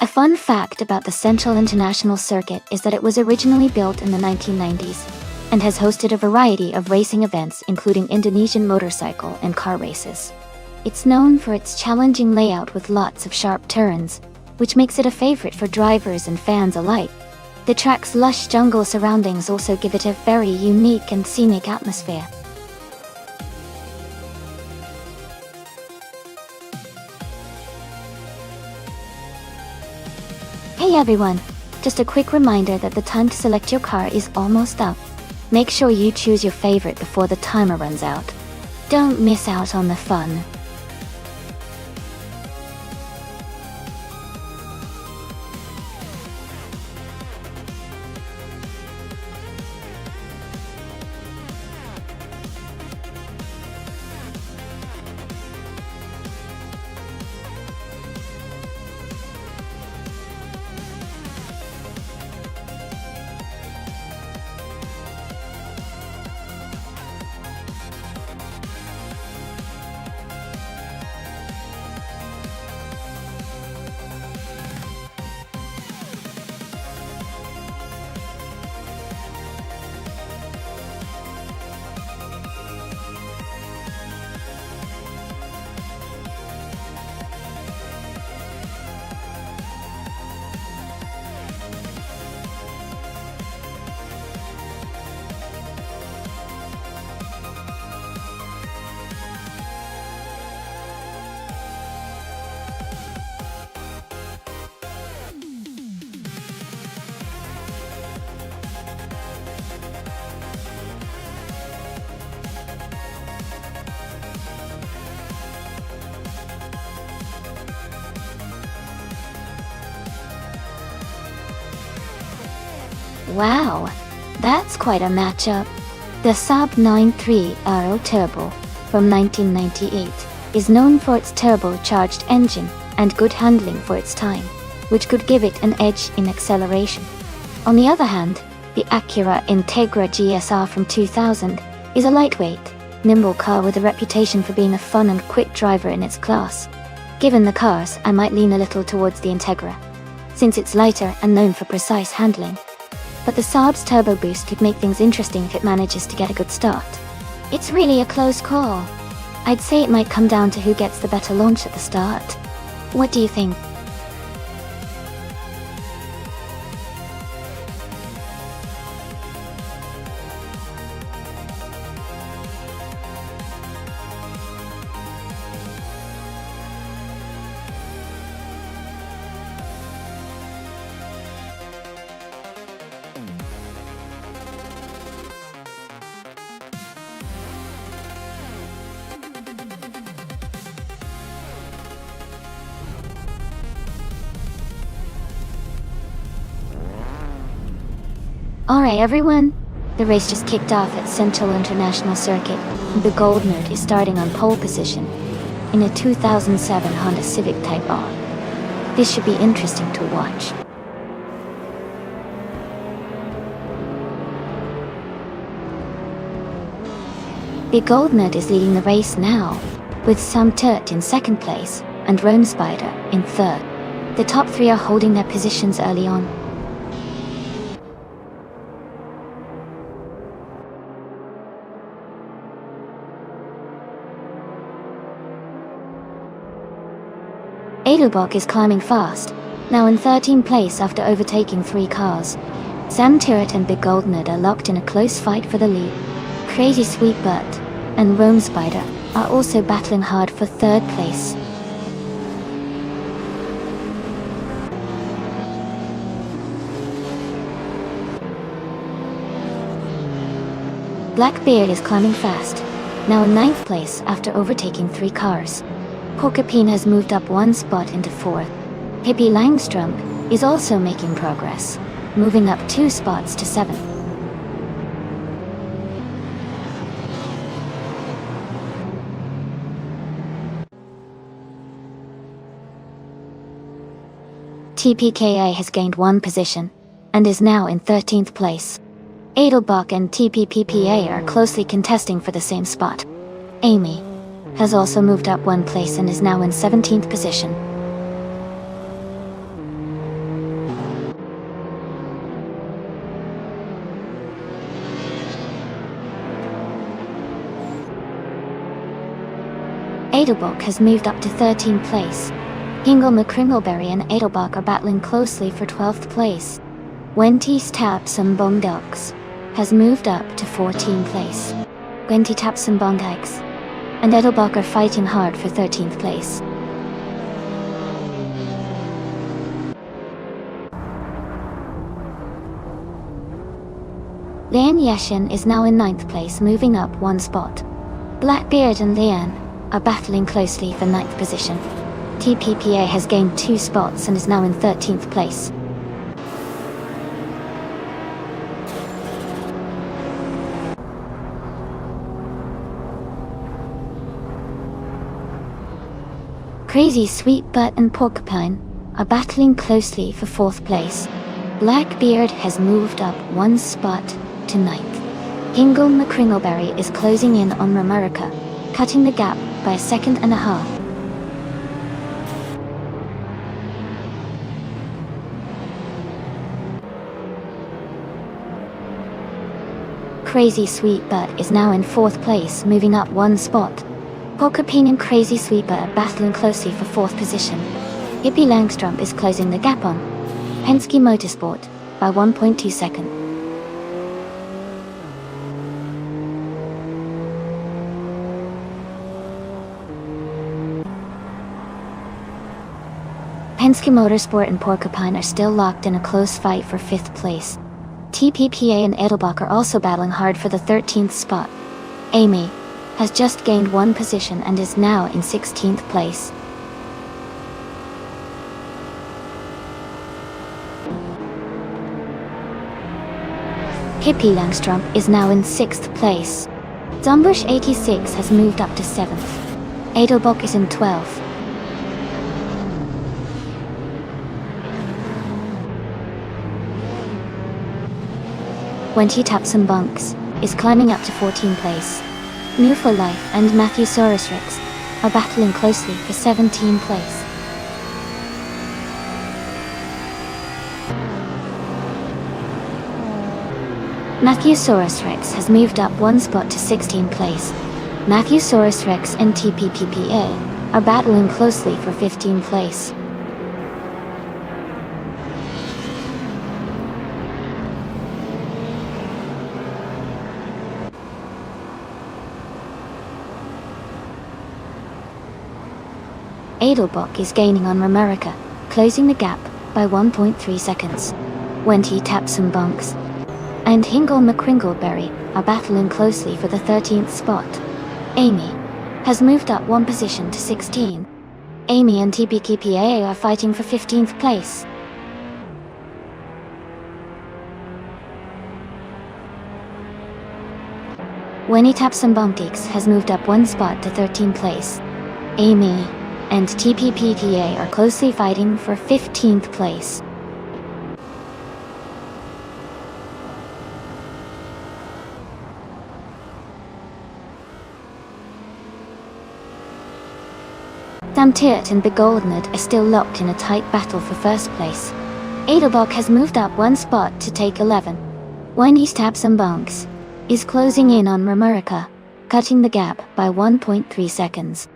A fun fact about the Central International Circuit is that it was originally built in the 1990s and has hosted a variety of racing events including Indonesian motorcycle and car races. It's known for its challenging layout with lots of sharp turns, which makes it a favorite for drivers and fans alike. The track's lush jungle surroundings also give it a very unique and scenic atmosphere. Hey everyone! Just a quick reminder that the time to select your car is almost up. Make sure you choose your favorite before the timer runs out. Don't miss out on the fun. Wow, that's quite a matchup. The Saab 9.3 Aero Turbo from 1998 is known for its turbocharged engine and good handling for its time, which could give it an edge in acceleration. On the other hand, the Acura Integra GSR from 2000 is a lightweight, nimble car with a reputation for being a fun and quick driver in its class. Given the cars, I might lean a little towards the Integra, since it's lighter and known for precise handling. But the Saab's turbo boost could make things interesting if it manages to get a good start. It's really a close call. I'd say it might come down to who gets the better launch at the start. What do you think? Alright everyone, the race just kicked off at Central International Circuit, and the Gold Nerd is starting on pole position in a 2007 Honda Civic Type R. This should be interesting to watch. The Gold Nerd is leading the race now, with Sam Turt in second place and Rome Spider in third. The top three are holding their positions early on. Edelbach is climbing fast, now in 13th place after overtaking 3 cars. Sam Tyrrell and Big Gold Nerd are locked in a close fight for the lead. Crazy Sweet Butt and Rome Spider are also battling hard for 3rd place. Blackbeard is climbing fast, now in 9th place after overtaking 3 cars. Porcupine has moved up 1 spot into 4th. Hippie Langstrom is also making progress, moving up 2 spots to 7th. TPKA has gained 1 position, and is now in 13th place. Edelbach and TPPPA are closely contesting for the same spot. Amy has also moved up 1 place and is now in 17th position. Edelbach has moved up to 13th place. Hingle McCringleberry and Edelbach are battling closely for 12th place. Wenty's Tapsum Bondogs has moved up to 14th place. Wenty Tapsum Bondags and Edelbach are fighting hard for 13th place. Leanne Yeshin is now in 9th place, moving up 1 spot. Blackbeard and Leanne are battling closely for 9th position. TPPA has gained 2 spots and is now in 13th place. Crazy Sweet Butt and Porcupine are battling closely for 4th place. Blackbeard has moved up 1 spot to 9th. Hingle McCringleberry is closing in on Romerica, cutting the gap by 1.5 seconds. Crazy Sweet Butt is now in 4th place, moving up 1 spot. Porcupine and Crazy Sweet Butt are battling closely for 4th position. Hippie Langstrom is closing the gap on Penske Motorsport by 1.2 seconds. Penske Motorsport and Porcupine are still locked in a close fight for 5th place. TPPA and Edelbach are also battling hard for the 13th spot. Amy has just gained 1 position and is now in 16th place. Hippie Langstrup is now in 6th place. Zombush 86 has moved up to 7th. Adelbock is in 12th. Wenty Taps and Bunks is climbing up to 14th place. New for Life and Matthew Rex are battling closely for 17th place. Matthew Rex has moved up one spot to 16th place. Matthew Rex and TPPPA are battling closely for 15th place. Adelbock is gaining on Romerica, closing the gap by 1.3 seconds. Wenty Taps and Bunks and Hingle McCringleberry are battling closely for the 13th spot. Amy has moved up one position to 16. Amy and TPKPA are fighting for 15th place. Wenty Taps and Bunkix has moved up one spot to 13th place. Amy and TPPTA are closely fighting for 15th place. Sam Tirt and Begoldned are still locked in a tight battle for first place. Adelbock has moved up one spot to take 11. Wenty Taps and Bunks is closing in on Romerica, cutting the gap by 1.3 seconds.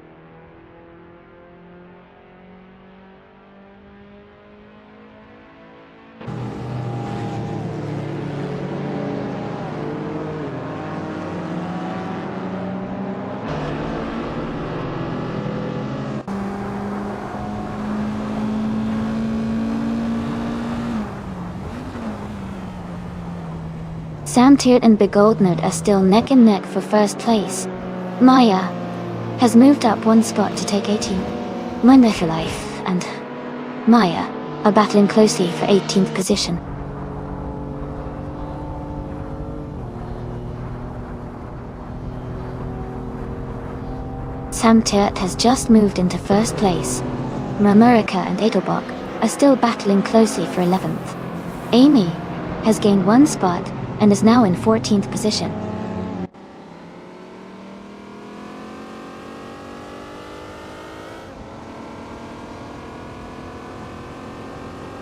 Sam Tirt and Begoldned are still neck and neck for first place. Maya has moved up one spot to take 18. My Metal Life and Maya are battling closely for 18th position. Sam Tirt has just moved into first place. Romerica and Adelbock are still battling closely for 11th. Amy has gained one spot and is now in 14th position.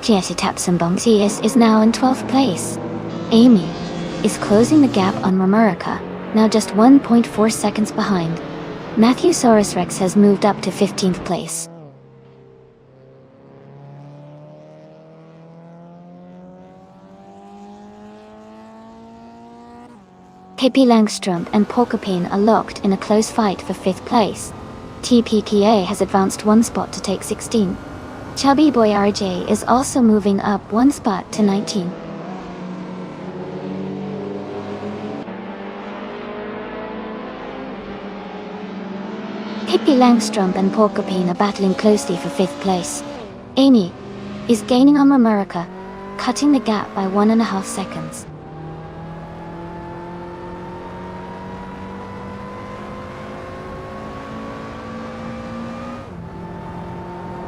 Jesse Taps and Bunks is now in 12th place. Amy is closing the gap on Romerica, now just 1.4 seconds behind. Matthew Rex has moved up to 15th place. Hippie Langstrup and Porcupine are locked in a close fight for 5th place. TPKA has advanced one spot to take 16. Chubby Boy RJ is also moving up one spot to 19. Hippie Langstrup and Porcupine are battling closely for 5th place. Amy is gaining on Romerica, cutting the gap by 1.5 seconds.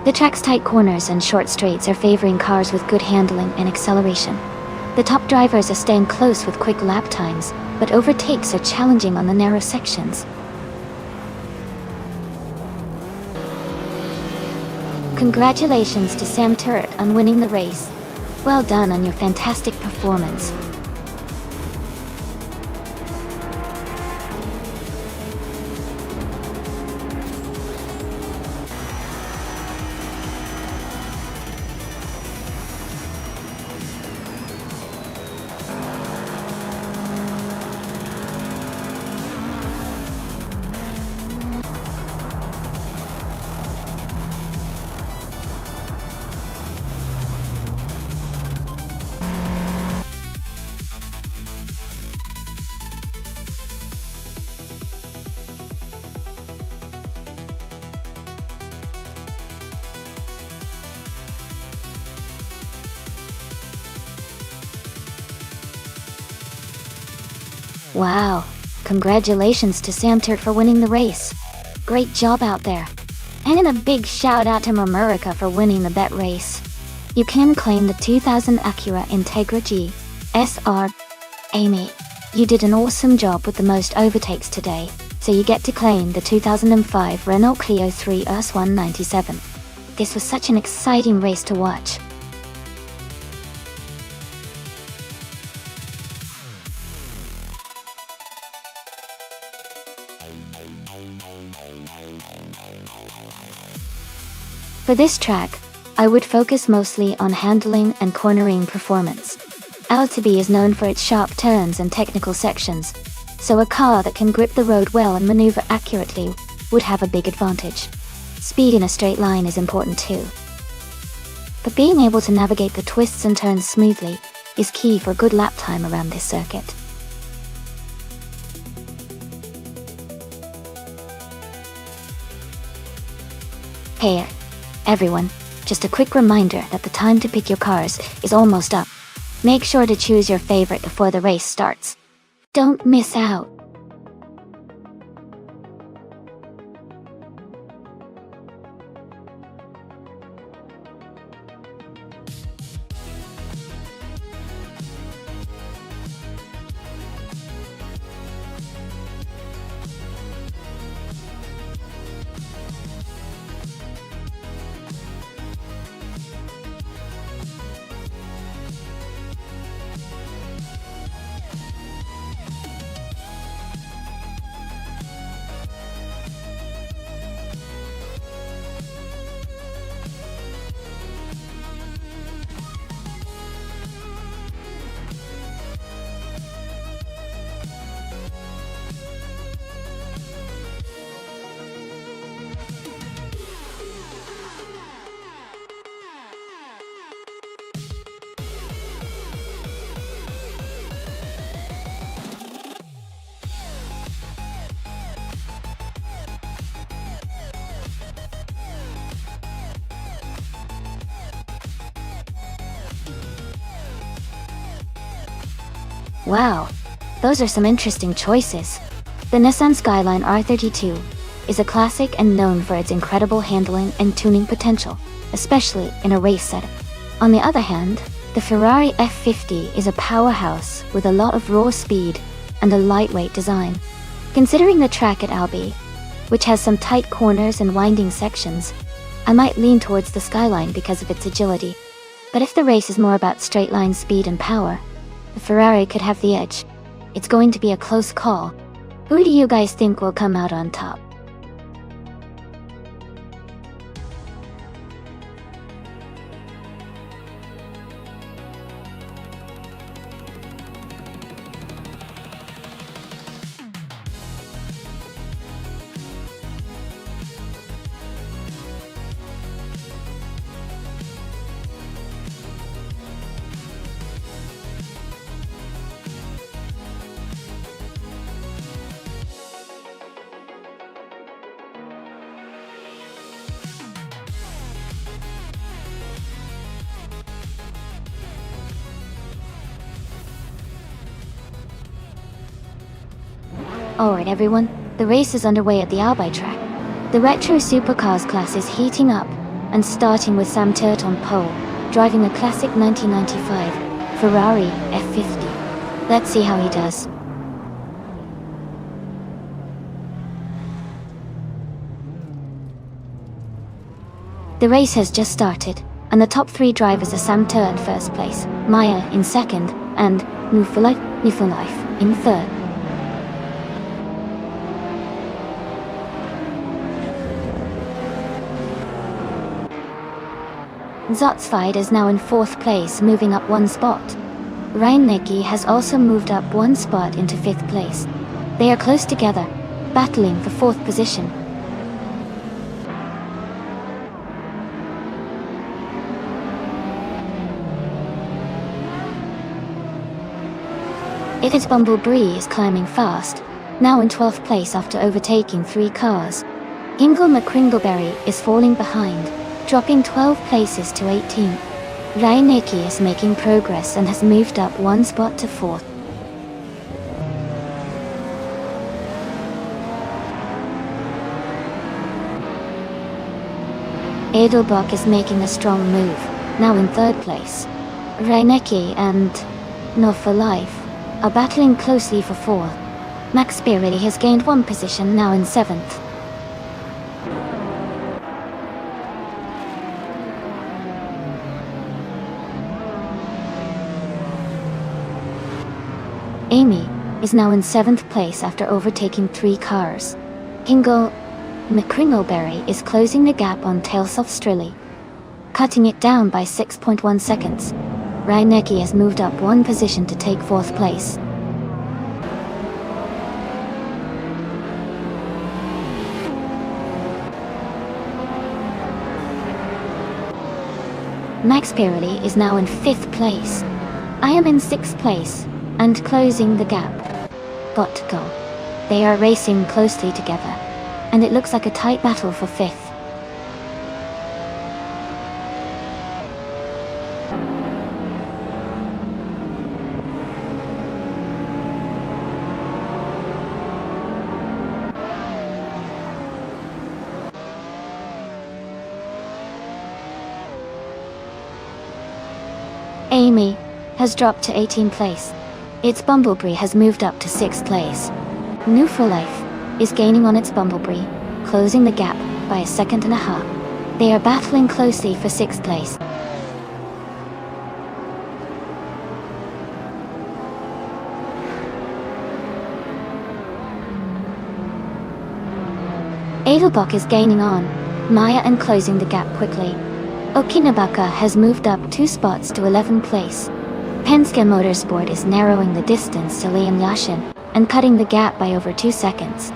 The track's tight corners and short straights are favoring cars with good handling and acceleration. The top drivers are staying close with quick lap times, but overtakes are challenging on the narrow sections. Congratulations to Sam Tirt on winning the race. Well done on your fantastic performance. Wow, congratulations to Sam Turt for winning the race. Great job out there. And a big shout out to Mamurica for winning the bet race. You can claim the 2000 Acura Integra G SR. Amy, you did an awesome job with the most overtakes today, so you get to claim the 2005 Renault Clio 3 ERS 197. This was such an exciting race to watch. For this track, I would focus mostly on handling and cornering performance. LTB is known for its sharp turns and technical sections, so a car that can grip the road well and maneuver accurately would have a big advantage. Speed in a straight line is important too. But being able to navigate the twists and turns smoothly is key for good lap time around this circuit. Hey everyone, just a quick reminder that the time to pick your cars is almost up. Make sure to choose your favorite before the race starts. Don't miss out. Wow, those are some interesting choices. The Nissan Skyline R32 is a classic and known for its incredible handling and tuning potential, especially in a race setup. On the other hand, the Ferrari F50 is a powerhouse with a lot of raw speed and a lightweight design. Considering the track at Albi, which has some tight corners and winding sections, I might lean towards the Skyline because of its agility. But if the race is more about straight line speed and power, the Ferrari could have the edge. It's going to be a close call. Who do you guys think will come out on top? Alright everyone, the race is underway at the Albi track. The retro supercars class is heating up, and starting with Sam Turt on pole, driving a classic 1995 Ferrari F50. Let's see how he does. The race has just started, and the top three drivers are Sam Turt in first place, Maya in second, and Newfoundlife in third. Zotsfied is now in fourth place, moving up one spot. Reinecke has also moved up one spot into fifth place. They are close together, battling for fourth position. It is Bumblebee is climbing fast, now in 12th place after overtaking 3 cars. Ingle McCringleberry is falling behind, dropping 12 places to 18th. Reinecke is making progress and has moved up one spot to 4th. Edelbach is making a strong move, now in third place. Reinecke and No for Life are battling closely for fourth. Max Pirelli has gained one position, now in seventh. Amy is now in seventh place after overtaking 3 cars. Ingo McCringleberry is closing the gap on Tailsoft Strilly, cutting it down by 6.1 seconds. Reinecke has moved up one position to take fourth place. Max Pirelli is now in fifth place. I am in sixth place and closing the gap. Got to go. They are racing closely together, and it looks like a tight battle for fifth. Amy has dropped to 18th place. Its Bumblebee has moved up to 6th place. New for Life is gaining on its Bumblebee, closing the gap by 1.5 seconds. They are battling closely for 6th place. Edelbach is gaining on Maya and closing the gap quickly. Okinabaka has moved up 2 spots to 11th place. Penske Motorsport is narrowing the distance to Liam Yashin and cutting the gap by over 2 seconds.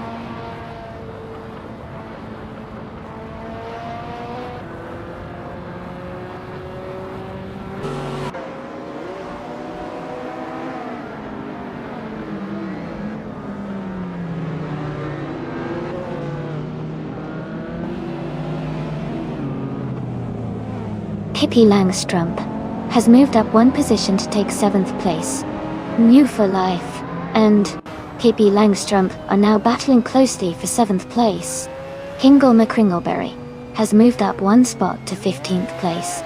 Pippi Langstrup has moved up one position to take 7th place. New for Life and Pippi Langstrup are now battling closely for 7th place. Hingle McCringleberry has moved up one spot to 15th place.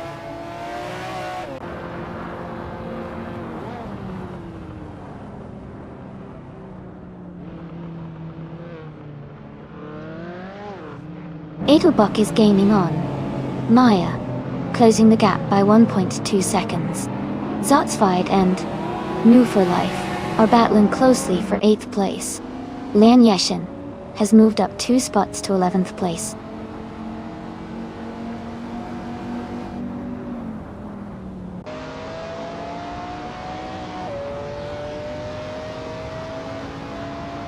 Edelbach is gaining on Maya, closing the gap by 1.2 seconds. Zotsfied and New for Life are battling closely for 8th place. Liam Yashin has moved up 2 spots to 11th place.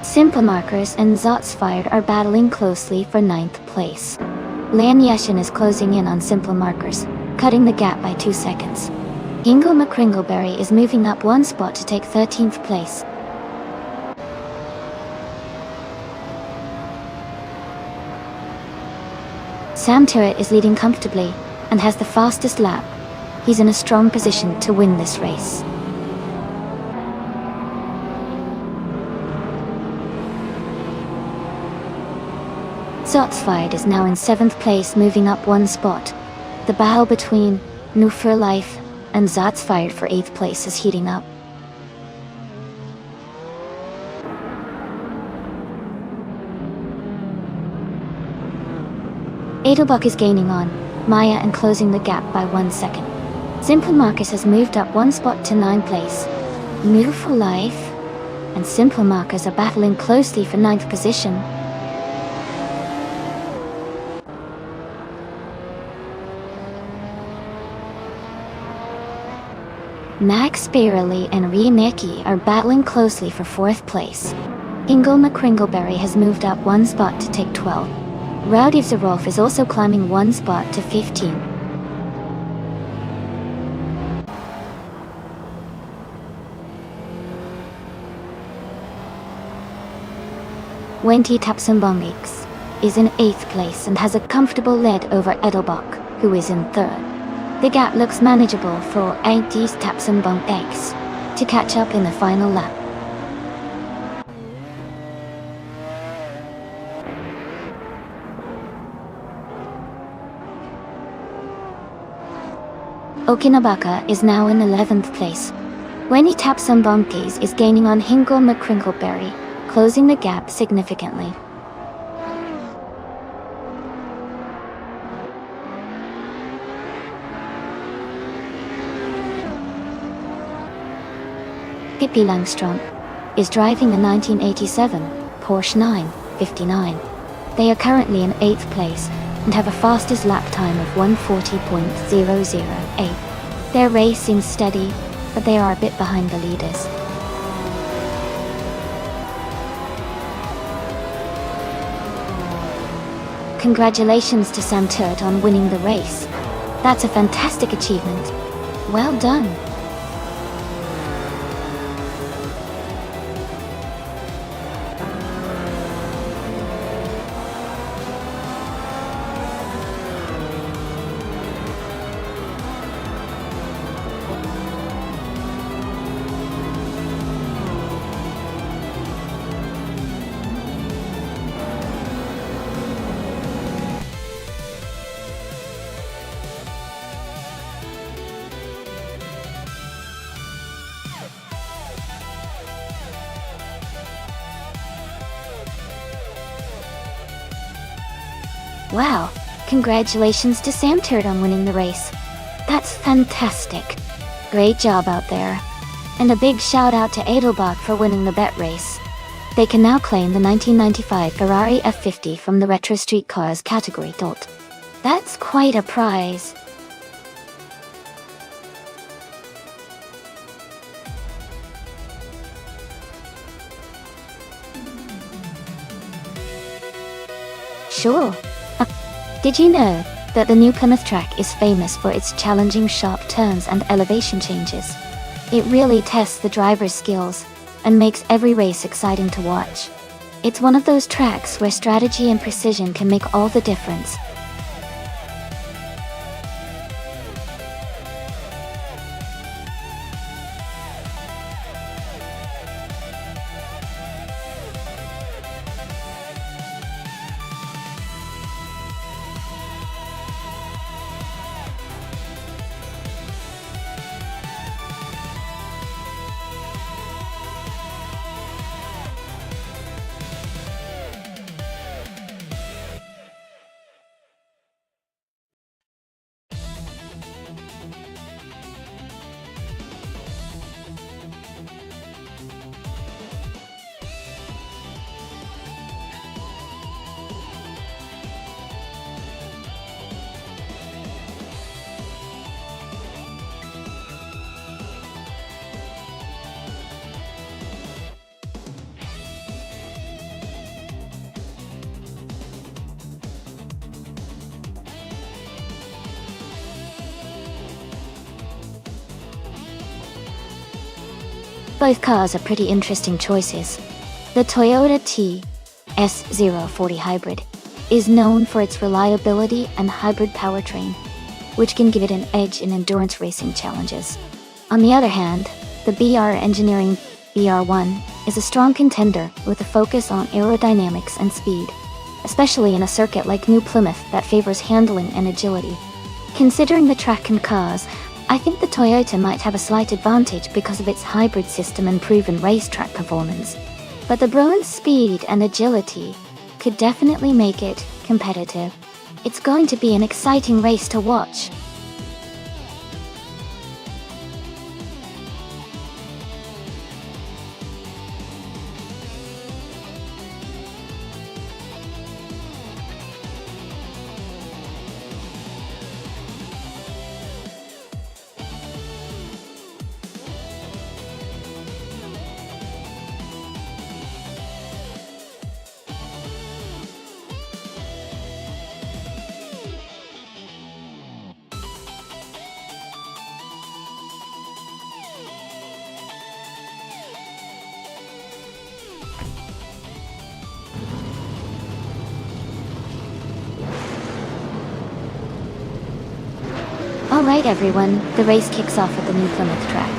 Simple Markers and Zotsfired are battling closely for 9th place. Liam Yashin is closing in on Simple Markers, cutting the gap by 2 seconds. Ingo McCringleberry is moving up one spot to take 13th place. Sam Turret is leading comfortably and has the fastest lap. He's in a strong position to win this race. Zotsfied is now in 7th place, moving up one spot. The battle between New for Life and Zotsfied for 8th place is heating up. Edelbach is gaining on Maya and closing the gap by 1 second. Simple Markers has moved up one spot to 9th place. New for Life and Simple Markers are battling closely for 9th position. Max Pirelli and Reinecke are battling closely for 4th place. Ingo McCringleberry has moved up one spot to take 12. Rowdy Zarolf is also climbing one spot to 15. Wendy Tapsambongix is in 8th place and has a comfortable lead over Edelbach, who is in 3rd. The gap looks manageable for Wendy Tapsambongix to catch up in the final lap. Okinabaka is now in 11th place. Wendy Tapsambomkis is gaining on Hingle McCrinkleberry, closing the gap significantly. Pippi Langstrom is driving a 1987 Porsche 959. They are currently in 8th place and have a fastest lap time of 140.008. Their race seems steady, but they are a bit behind the leaders. Congratulations to Sam Turt on winning the race. That's a fantastic achievement. Well done. Wow, congratulations to Sam Turt on winning the race. That's fantastic. Great job out there. And a big shout out to Edelbach for winning the bet race. They can now claim the 1995 Ferrari F50 from the Retro Street Cars category. That's quite a prize. Sure. Did you know that the new Plymouth track is famous for its challenging sharp turns and elevation changes? It really tests the driver's skills and makes every race exciting to watch. It's one of those tracks where strategy and precision can make all the difference. Both cars are pretty interesting choices. The Toyota TS040 Hybrid is known for its reliability and hybrid powertrain, which can give it an edge in endurance racing challenges. On the other hand, the BR Engineering BR1 is a strong contender with a focus on aerodynamics and speed, especially in a circuit like New Plymouth that favors handling and agility. Considering the track and cars, I think the Toyota might have a slight advantage because of its hybrid system and proven racetrack performance. But the Bruin's speed and agility could definitely make it competitive. It's going to be an exciting race to watch. Alright everyone, the race kicks off at the New Plymouth track.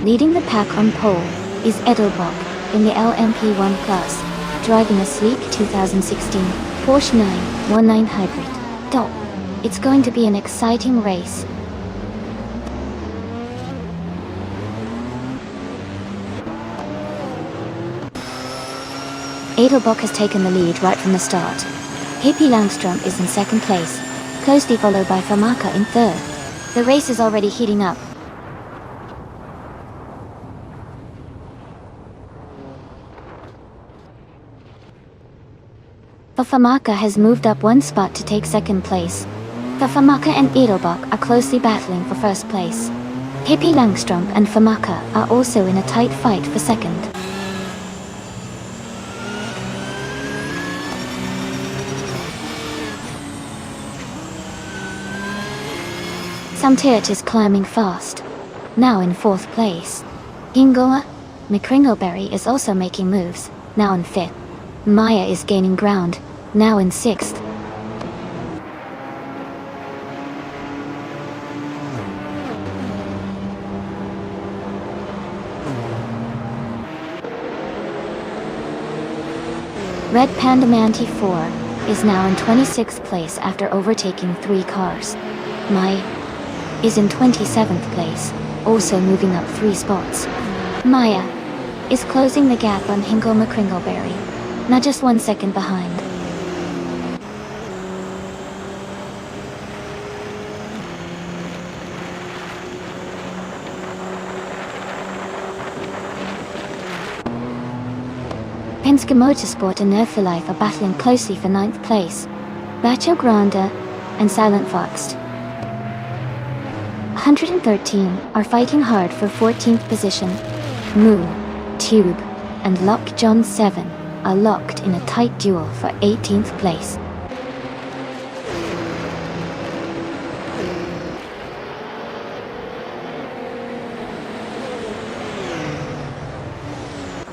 Leading the pack on pole is Edelbach in the LMP1 class, driving a sleek 2016 Porsche 919 Hybrid. It's going to be an exciting race. Edelbock has taken the lead right from the start. Hippie Langstrom is in second place, closely followed by Famaka in third. The race is already heating up. Famaka has moved up one spot to take second place. Famaka and Edelbock are closely battling for first place. Hippie Langstrom and Famaka are also in a tight fight for second. Samtirt is climbing fast, now in fourth place. Hingoa McCringleberry is also making moves, now in fifth. Maya is gaining ground, now in sixth. Red Panda Manti 4 is now in 26th place after overtaking 3 cars. Maya is in 27th place, also moving up 3 spots. Maya is closing the gap on Hingo McCringleberry, not just 1 second behind. Penske Motorsport and Nerfalife are battling closely for 9th place. Bacho Grande and Silent Fox 113 are fighting hard for 14th position. Moo, Tube, and Lock John 7 are locked in a tight duel for 18th place.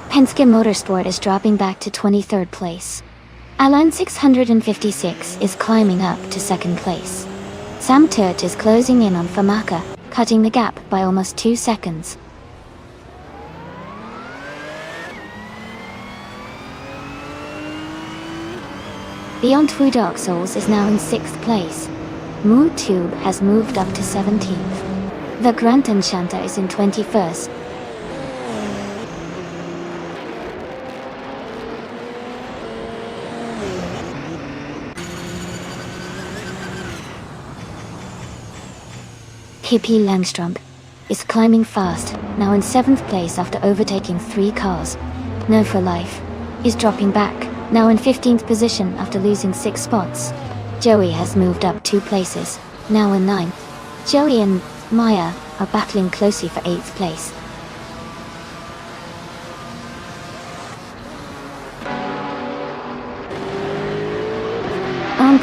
Penske Motorsport is dropping back to 23rd place. Alan 656 is climbing up to 2nd place. Sam Turt is closing in on Famaka, cutting the gap by almost 2 seconds. Beyond Two Dark Souls is now in 6th place. Moo Tube has moved up to 17th. The Grunt Enchanter is in 21st. Hippie Langstrom is climbing fast, now in 7th place after overtaking 3 cars. No for Life is dropping back, now in 15th position after losing 6 spots. Joey has moved up 2 places, now in 9th. Joey and Maya are battling closely for 8th place.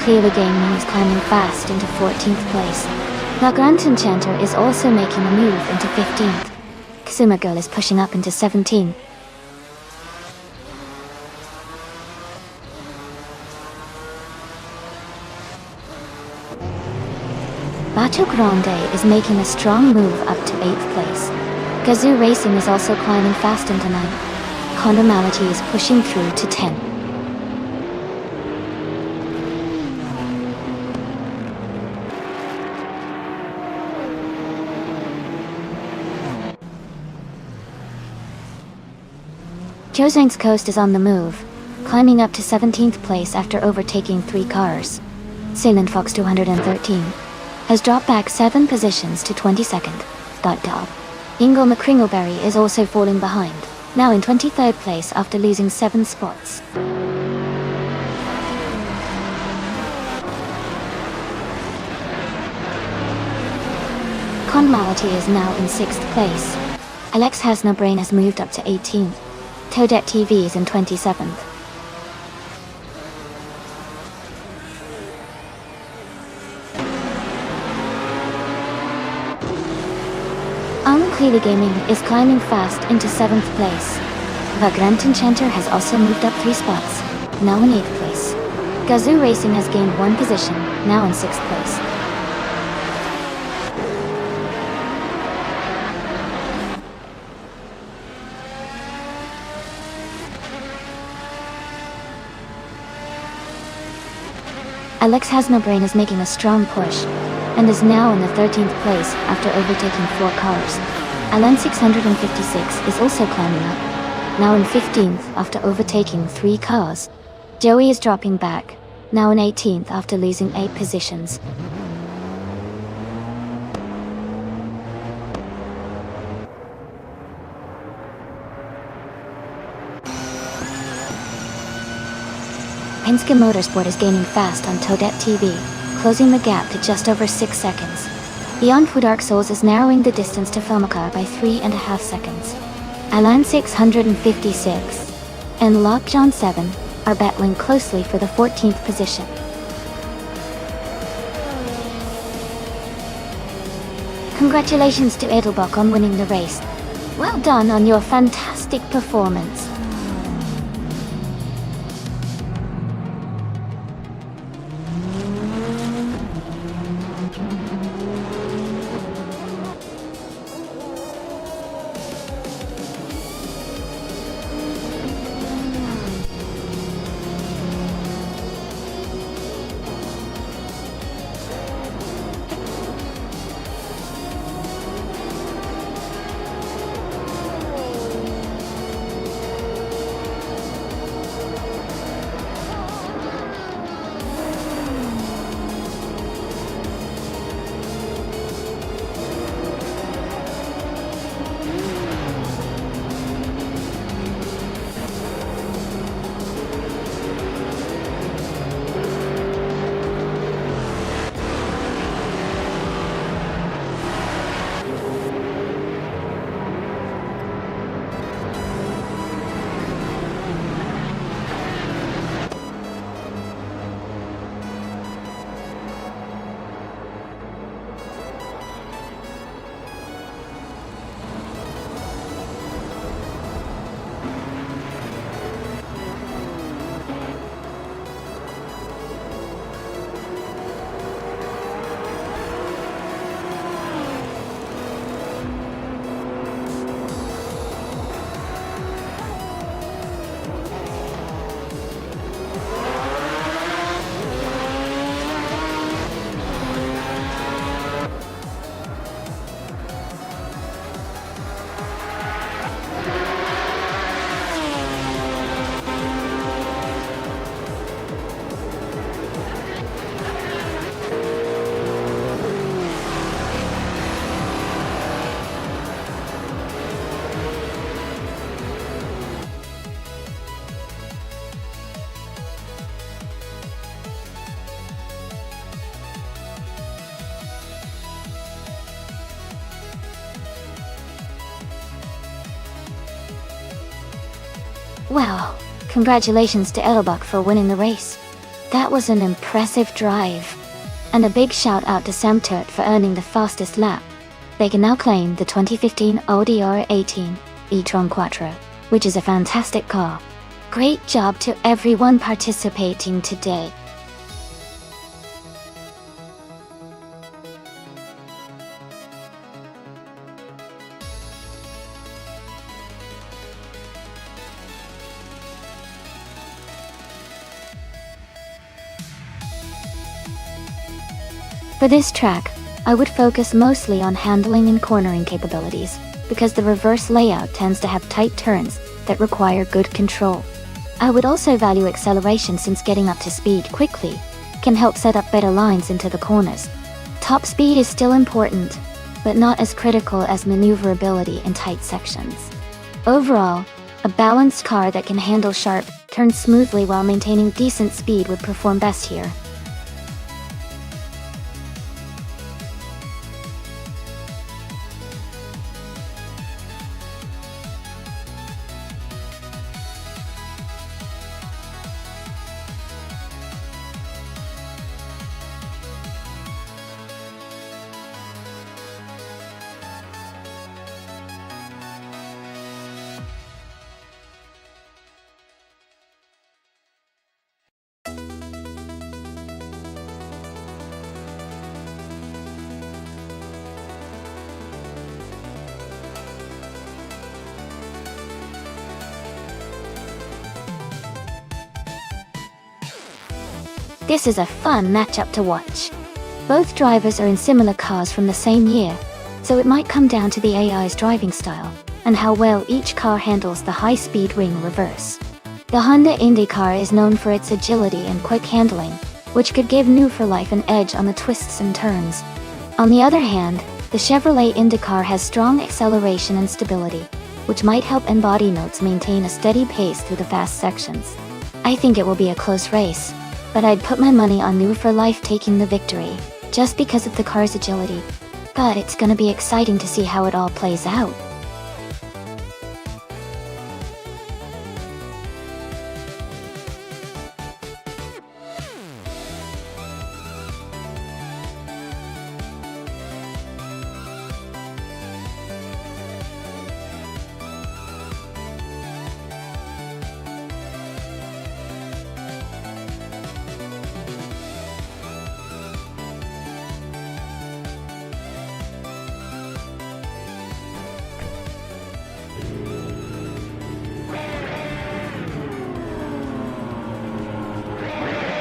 Clearly Gaming is climbing fast into 14th place. The Grand Enchanter is also making a move into 15th. Kasuma Girl is pushing up into 17th. Bacho Grande is making a strong move up to 8th place. Gazoo Racing is also climbing fast into 9th. Condomality is pushing through to 10th. Joseing's Coast is on the move, climbing up to 17th place after overtaking 3 cars. Silent Fox 213 has dropped back 7 positions to 22nd. Ingo McCringleberry is also falling behind, now in 23rd place after losing 7 spots. Conmality is now in 6th place. Alex Has No Brain has moved up to 18th. Toadette TV is in 27th. Clearly Gaming is climbing fast into 7th place. Vagrant Enchanter has also moved up 3 spots, now in 8th place. Gazoo Racing has gained 1 position, now in 6th place. Alex Has No Brain is making a strong push, and is now in the 13th place after overtaking 4 cars. Alan 656 is also climbing up, now in 15th after overtaking 3 cars. Joey is dropping back, now in 18th after losing 8 positions. Penske Motorsport is gaining fast on Toadette TV, closing the gap to just over 6 seconds. Beyond for Dark Souls is narrowing the distance to Fomica by 3.5 seconds. Alan 656 and Lockjaw 7 are battling closely for the 14th position. Congratulations to Edelbach on winning the race. Well done on your fantastic performance. Wow, congratulations to Edelbach for winning the race. That was an impressive drive. And a big shout out to Sam Turt for earning the fastest lap. They can now claim the 2015 Audi R18 e-tron Quattro, which is a fantastic car. Great job to everyone participating today. For this track, I would focus mostly on handling and cornering capabilities, because the reverse layout tends to have tight turns that require good control. I would also value acceleration since getting up to speed quickly can help set up better lines into the corners. Top speed is still important, but not as critical as maneuverability in tight sections. Overall, a balanced car that can handle sharp turns smoothly while maintaining decent speed would perform best here. This is a fun matchup to watch. Both drivers are in similar cars from the same year, so it might come down to the AI's driving style. and how well each car handles the high-speed ring reverse. The Honda Indy car is known for its agility and quick handling, which could give New for Life an edge on the twists and turns. On the other hand, the Chevrolet IndyCar has strong acceleration and stability, which might help Embody Notes maintain a steady pace through the fast sections. I think it will be a close race, but I'd put my money on New for Life taking the victory, just because of the car's agility. But it's gonna be exciting to see how it all plays out.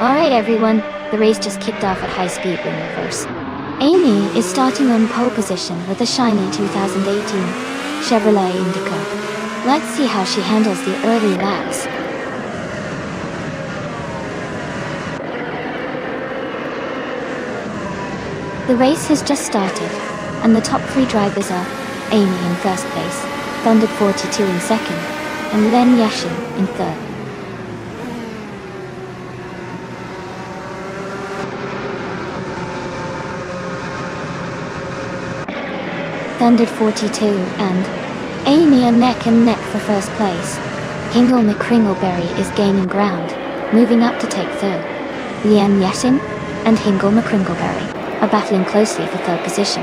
Alright everyone, the race just kicked off at high speed in reverse. Amy is starting on pole position with a shiny 2018 Chevrolet Indica. Let's see how she handles the early laps. The race has just started, and the top 3 drivers are Amy in first place, Thunder 42 in second, and Len Yashin in third. Thunder 42 and Amy are neck and neck for first place. Hingle McCringleberry is gaining ground, moving up to take third. Leanne Yashin and Hingle McCringleberry are battling closely for third position.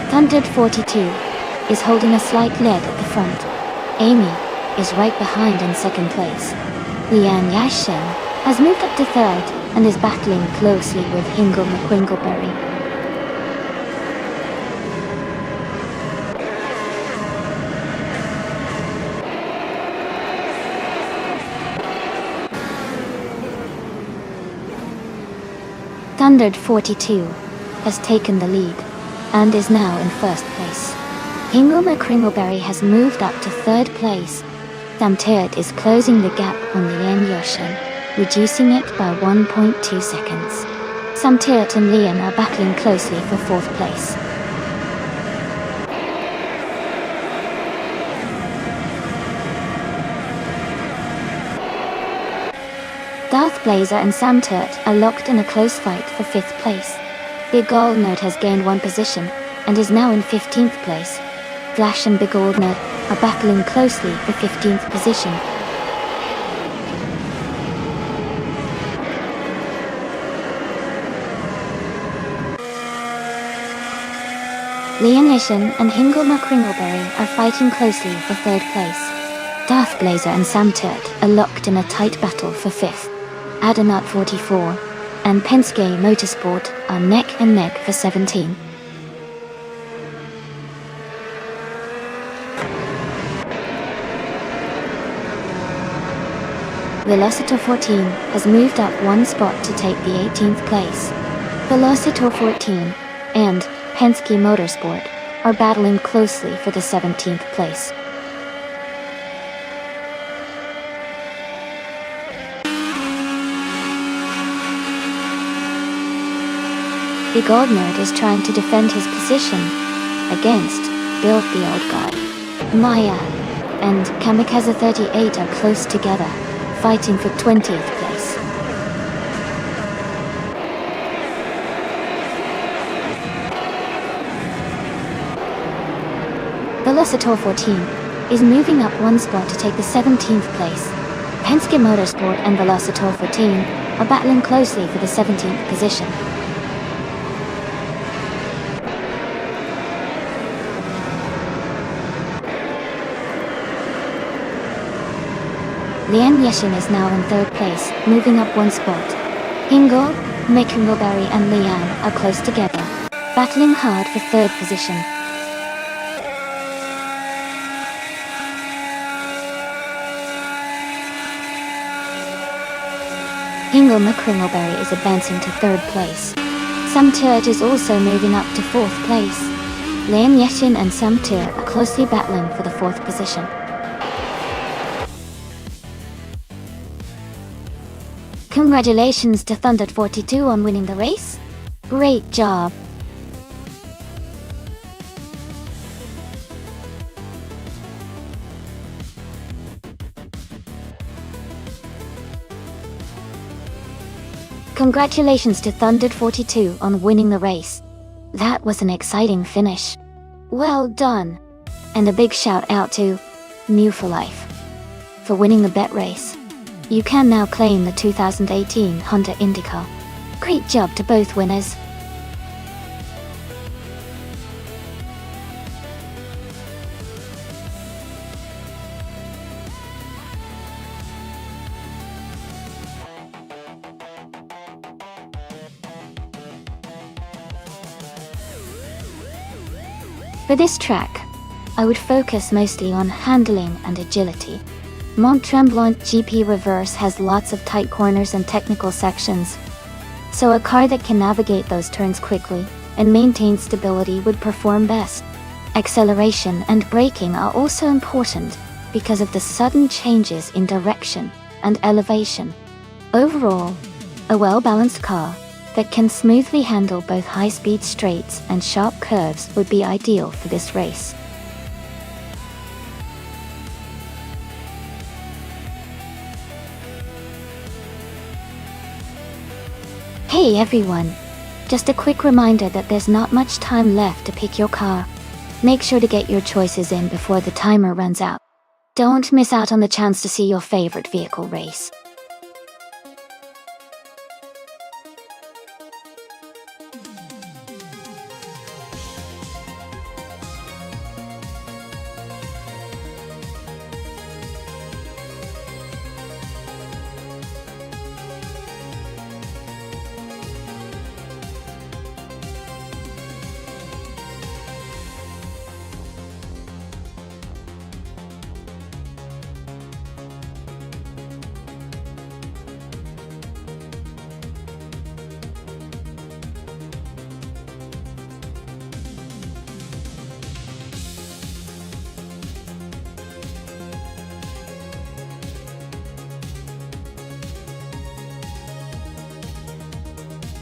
Thunder 42 is holding a slight lead at the front. Amy is right behind in second place. Leanne Yashin has moved up to third and is battling closely with Hingle McCringleberry. Thunder 42 has taken the lead and is now in first place. Hingle McCringleberry has moved up to third place. Sam Tirrett is closing the gap on Leanne Yashin, reducing it by 1.2 seconds. Sam Tirrett and Leanne are battling closely for fourth place. Darth Blazer and Sam Tirrett are locked in a close fight for fifth place. Big Gold Nerd has gained one position and is now in 15th place. Flash and Big Gold Nerd are battling closely for 15th position. Leanne Yashin and Hingle McCringleberry are fighting closely for third place. Darth Blazer and Sam Tirrett are locked in a tight battle for fifth. Adamant 44 and Penske Motorsport are neck and neck for 17. Velocitor 14 has moved up one spot to take the 18th place. Velocitor 14 and Penske Motorsport are battling closely for the 17th place. Big Old Nerd is trying to defend his position against Bill the Old Guy. Maya and Kamikaze 38 are close together, fighting for 20th place. Velocitor 14 is moving up one spot to take the 17th place. Penske Motorsport and Velocitor 14 are battling closely for the 17th position. Leanne Yashin is now in third place, moving up one spot. Hingle, McCringleberry and Leanne are close together, battling hard for third position. Hingle while Mcringleberry is advancing to 3rd place. Samtuit is also moving up to 4th place. Lian Yeshin and Samtuit are closely battling for the 4th position. Congratulations to Thundered42 on winning the race. Great job! Congratulations to Thundered42 on winning the race. That was an exciting finish. Well done! And a big shout out to New for Life for winning the bet race. You can now claim the 2018 Honda IndyCar. Great job to both winners. For this track, I would focus mostly on handling and agility. Mont Tremblant GP Reverse has lots of tight corners and technical sections, so a car that can navigate those turns quickly and maintain stability would perform best. Acceleration and braking are also important because of the sudden changes in direction and elevation. Overall, a well-balanced car that can smoothly handle both high-speed straights and sharp curves would be ideal for this race. Hey everyone! Just a quick reminder that there's not much time left to pick your car. Make sure to get your choices in before the timer runs out. Don't miss out on the chance to see your favorite vehicle race.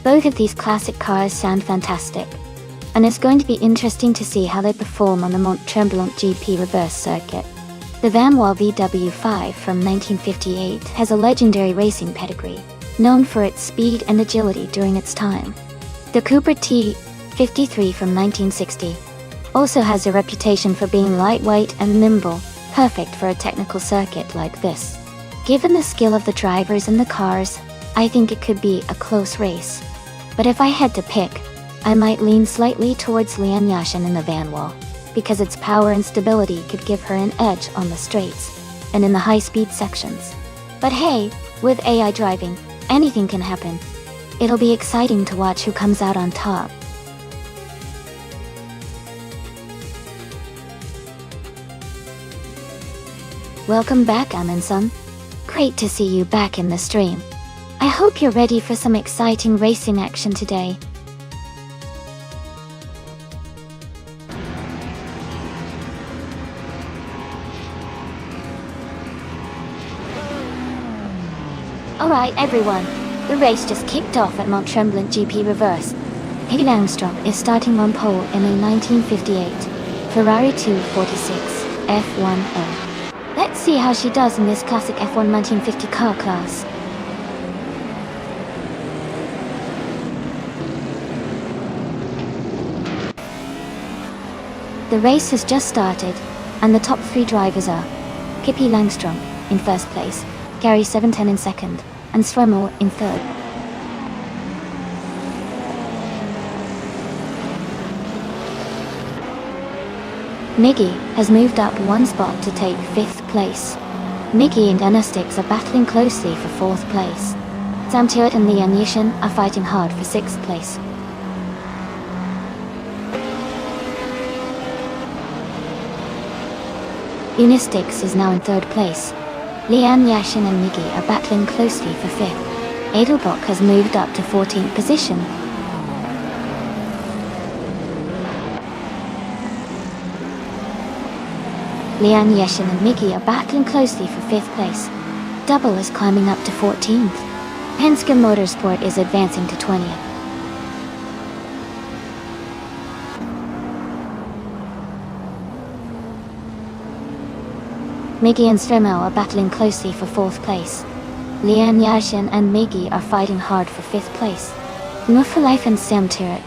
Both of these classic cars sound fantastic, and it's going to be interesting to see how they perform on the Mont Tremblant GP Reverse circuit. The Vanwall VW5 from 1958 has a legendary racing pedigree, known for its speed and agility during its time. The Cooper T53 from 1960 also has a reputation for being lightweight and nimble, perfect for a technical circuit like this. Given the skill of the drivers and the cars, I think it could be a close race. But if I had to pick, I might lean slightly towards Lian Yashin in the Vanwall, because its power and stability could give her an edge on the straights and in the high-speed sections. But hey, with AI driving, anything can happen. It'll be exciting to watch who comes out on top. Welcome back, Amundsen. Great to see you back in the stream. I hope you're ready for some exciting racing action today. Alright everyone, the race just kicked off at Mont Tremblant GP Reverse. Peggy Langstrom is starting on pole in a 1958 Ferrari 246 F10. Let's see how she does in this classic F1 1950 car class. The race has just started, and the top 3 drivers are Pippi Langstrom in 1st place, Gary 710 in 2nd, and Svermo in 3rd. Miggy has moved up 1 spot to take 5th place. Miggy and Enastix are battling closely for 4th place. Samtuit and Lian Yishin are fighting hard for 6th place. Unistix is now in 3rd place. Lian Yashin and Miggy are battling closely for 5th. Edelbrock has moved up to 14th position. Lian Yeshin and Miggy are battling closely for 5th place. Double is climbing up to 14th. Penske Motorsport is advancing to 20th. Miggy and Stremo are battling closely for 4th place. Lian Yashin and Miggy are fighting hard for 5th place. Mufalife and Sam Turret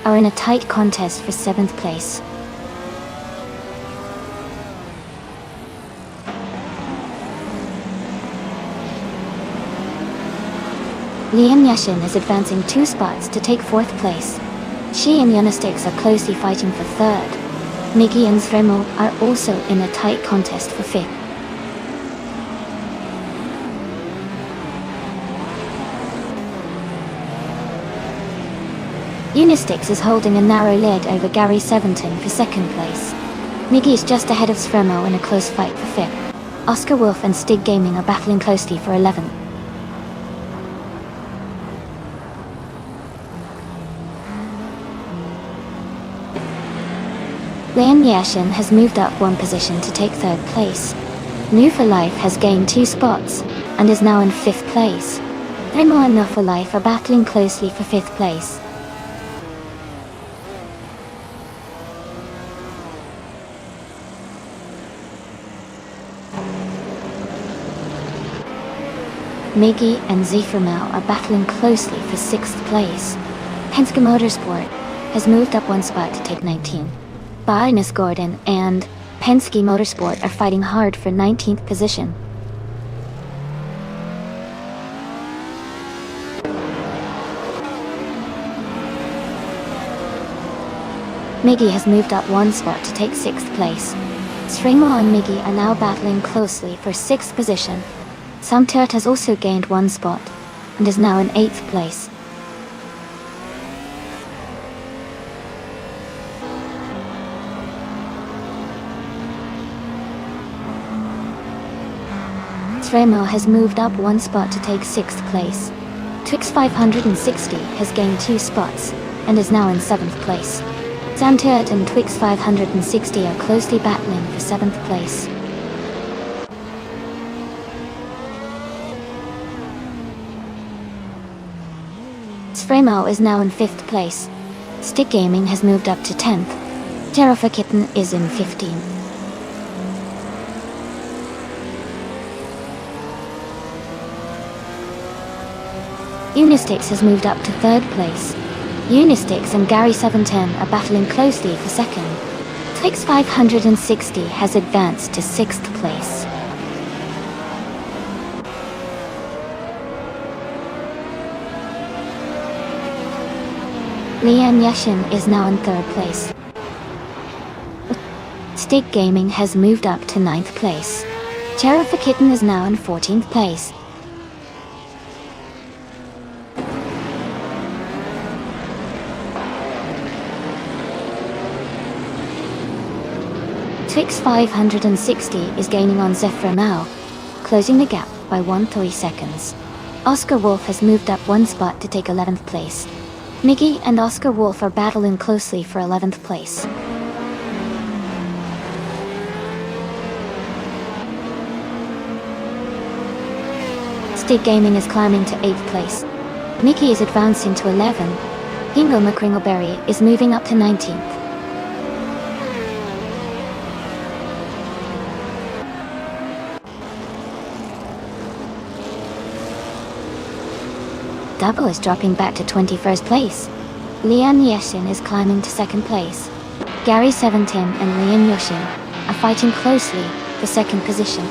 are in a tight contest for 7th place. Lian Yashin is advancing 2 spots to take 4th place. She and Yonistix are closely fighting for 3rd. Miggy and Stremo are also in a tight contest for 5th. Unistix is holding a narrow lead over Gary Seventon for 2nd place. Miggy is just ahead of Stremo in a close fight for 5th. Oscar Wolf and Stig Gaming are battling closely for 11th. Lian Yashin has moved up 1 position to take 3rd place. New for Life has gained 2 spots and is now in 5th place. Remo and No for Life are battling closely for 5th place. Miggy and Zephrymel are battling closely for 6th place. Penske Motorsport has moved up 1 spot to take 19th. Barnes Gordon and Penske Motorsport are fighting hard for 19th position. Miggy has moved up 1 spot to take 6th place. Stremo and Miggy are now battling closely for 6th position. Samtert has also gained 1 spot and is now in 8th place. Stremo has moved up 1 spot to take 6th place. Twix 560 has gained 2 spots and is now in 7th place. Samtert and Twix 560 are closely battling for 7th place. Stremo is now in 5th place. Stick Gaming has moved up to 10th. Terrafa Kitten is in 15th. Unistix has moved up to 3rd place. Unistix and Gary 710 are battling closely for 2nd. Twix 560 has advanced to 6th place. Lian Yashin is now in 3rd place. Stick Gaming has moved up to 9th place. Terrafa Kitten is now in 14th place. Twix 560 is gaining on Zephrymel, closing the gap by 1.3 seconds. Oscar Wolf has moved up 1 spot to take 11th place. Miggy and Oscar Wolf are battling closely for 11th place. Stick Gaming is climbing to 8th place. Miggy is advancing to 11. Hingo McCringleberry is moving up to 19th. Double is dropping back to 21st place. Lian Yashin is climbing to 2nd place. Gary 710 and Lian Yashin are fighting closely for 2nd position.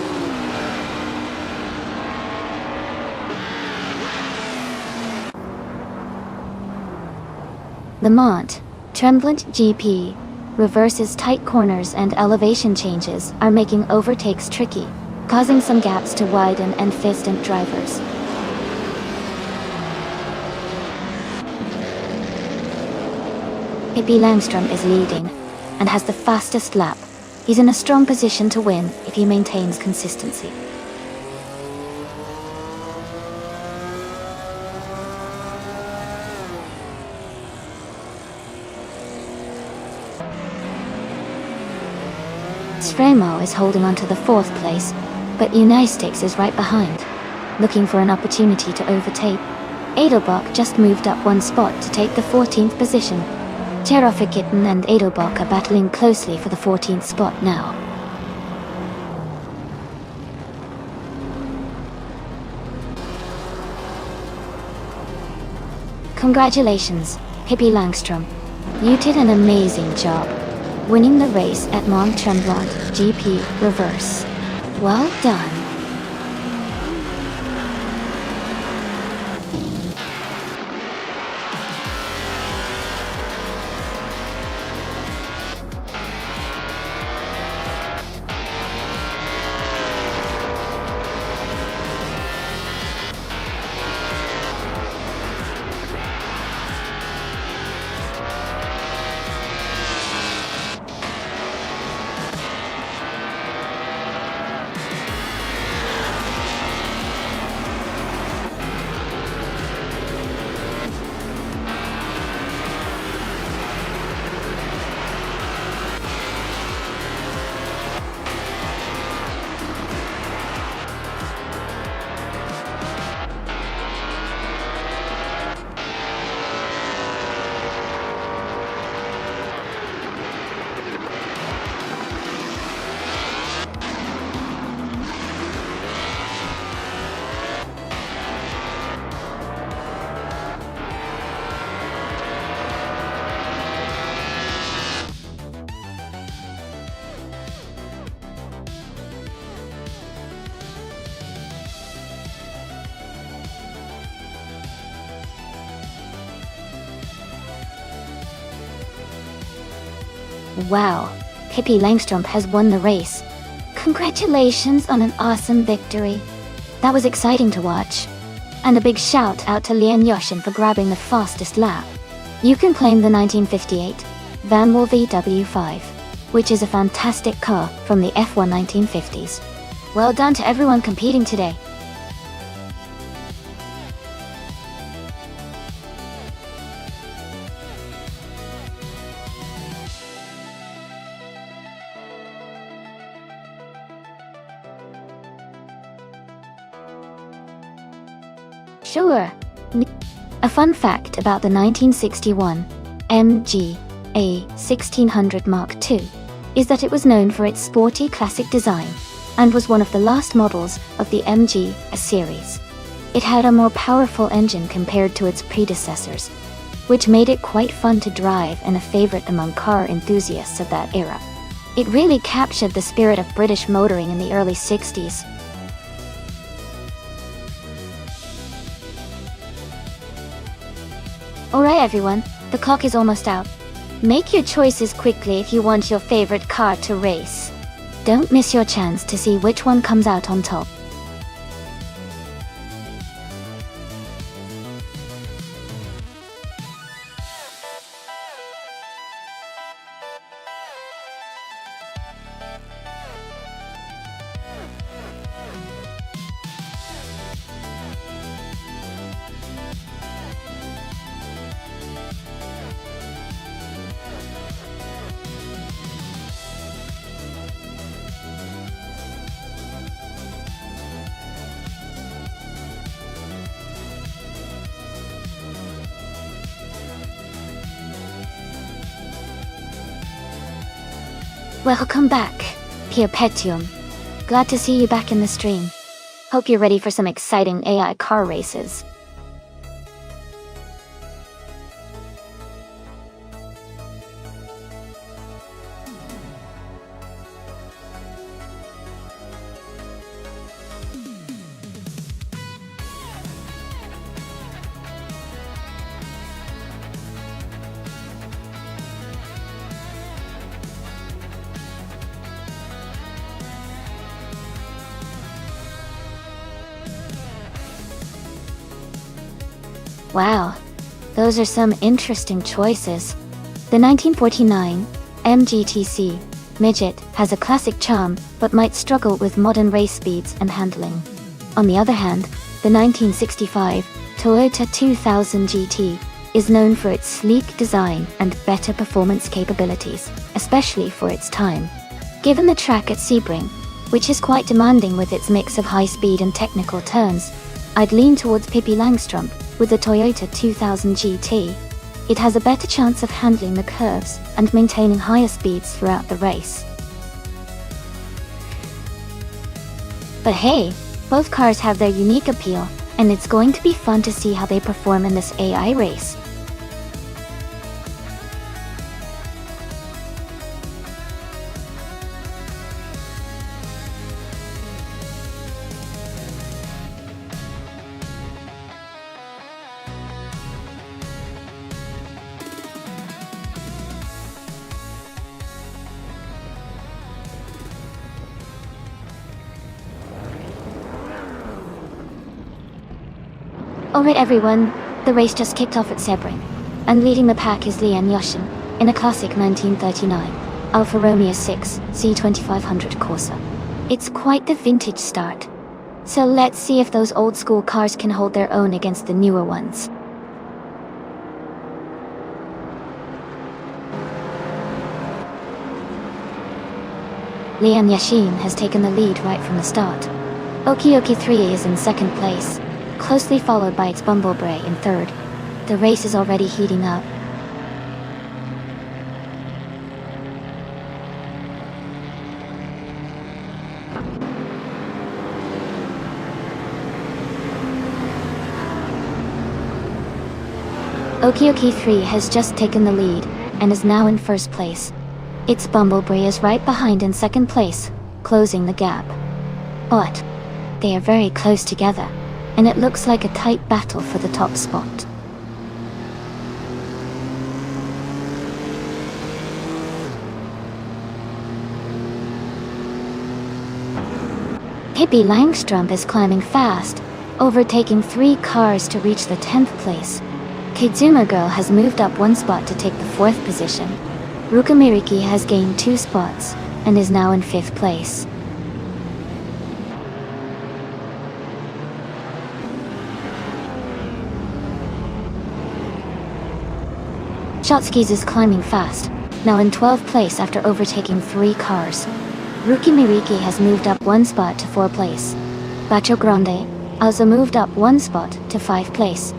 Le Mans Tremblant GP reverses tight corners and elevation changes are making overtakes tricky, causing some gaps to widen and fistant drivers. Pippi Langstrom is leading and has the fastest lap. He's in a strong position to win if he maintains consistency. Stremo is holding on to the 4th place, but Unistix is right behind, looking for an opportunity to overtake. Edelbach just moved up 1 spot to take the 14th position. Cherofikitten and Edelbach are battling closely for the 14th spot now. Congratulations, Pippi Langstrom. You did an amazing job, winning the race at Mont Tremblant GP Reverse. Well done. Wow, Pippi Langstrom has won the race. Congratulations on an awesome victory. That was exciting to watch. And a big shout out to Lian Yoshin for grabbing the fastest lap. You can claim the 1958 Vanwall VW5, which is a fantastic car from the F1 1950s. Well done to everyone competing today. Sure. A fun fact about the 1961 MG A1600 Mark II is that it was known for its sporty classic design and was one of the last models of the MG series. It had a more powerful engine compared to its predecessors, which made it quite fun to drive and a favorite among car enthusiasts of that era. It really captured the spirit of British motoring in the early 60s. Alright everyone, the clock is almost out. Make your choices quickly if you want your favorite car to race. Don't miss your chance to see which one comes out on top. Welcome back, Pierpetium. Glad to see you back in the stream. Hope you're ready for some exciting AI car races. Wow, those are some interesting choices. The 1949 MGTC Midget has a classic charm, but might struggle with modern race speeds and handling. On the other hand, the 1965 Toyota 2000 GT is known for its sleek design and better performance capabilities, especially for its time. Given the track at Sebring, which is quite demanding with its mix of high speed and technical turns, I'd lean towards Pippi Langstrump with the Toyota 2000 GT. It has a better chance of handling the curves and maintaining higher speeds throughout the race. But hey, both cars have their unique appeal, and it's going to be fun to see how they perform in this AI race. Alright everyone, the race just kicked off at Sebring, and leading the pack is Lian Yashin in a classic 1939 Alfa Romeo 6 C2500 Corsa. It's quite the vintage start. So let's see if those old school cars can hold their own against the newer ones. Lian Yashin has taken the lead right from the start. Okioki 3 is in second place, closely followed by its Bumblebee in third. The race is already heating up. Okioki 3 has just taken the lead, and is now in first place. Its Bumblebee is right behind in second place, closing the gap. But they are very close together, and it looks like a tight battle for the top spot. Pippi Langstrump is climbing fast, overtaking 3 cars to reach the 10th place. Kizuma Girl has moved up 1 spot to take the 4th position. Rukamiriki has gained 2 spots, and is now in 5th place. Shotskis is climbing fast, now in 12th place after overtaking 3 cars. Rukamiriki has moved up 1 spot to 4th place. Bacho Grande also moved up 1 spot to 5th place.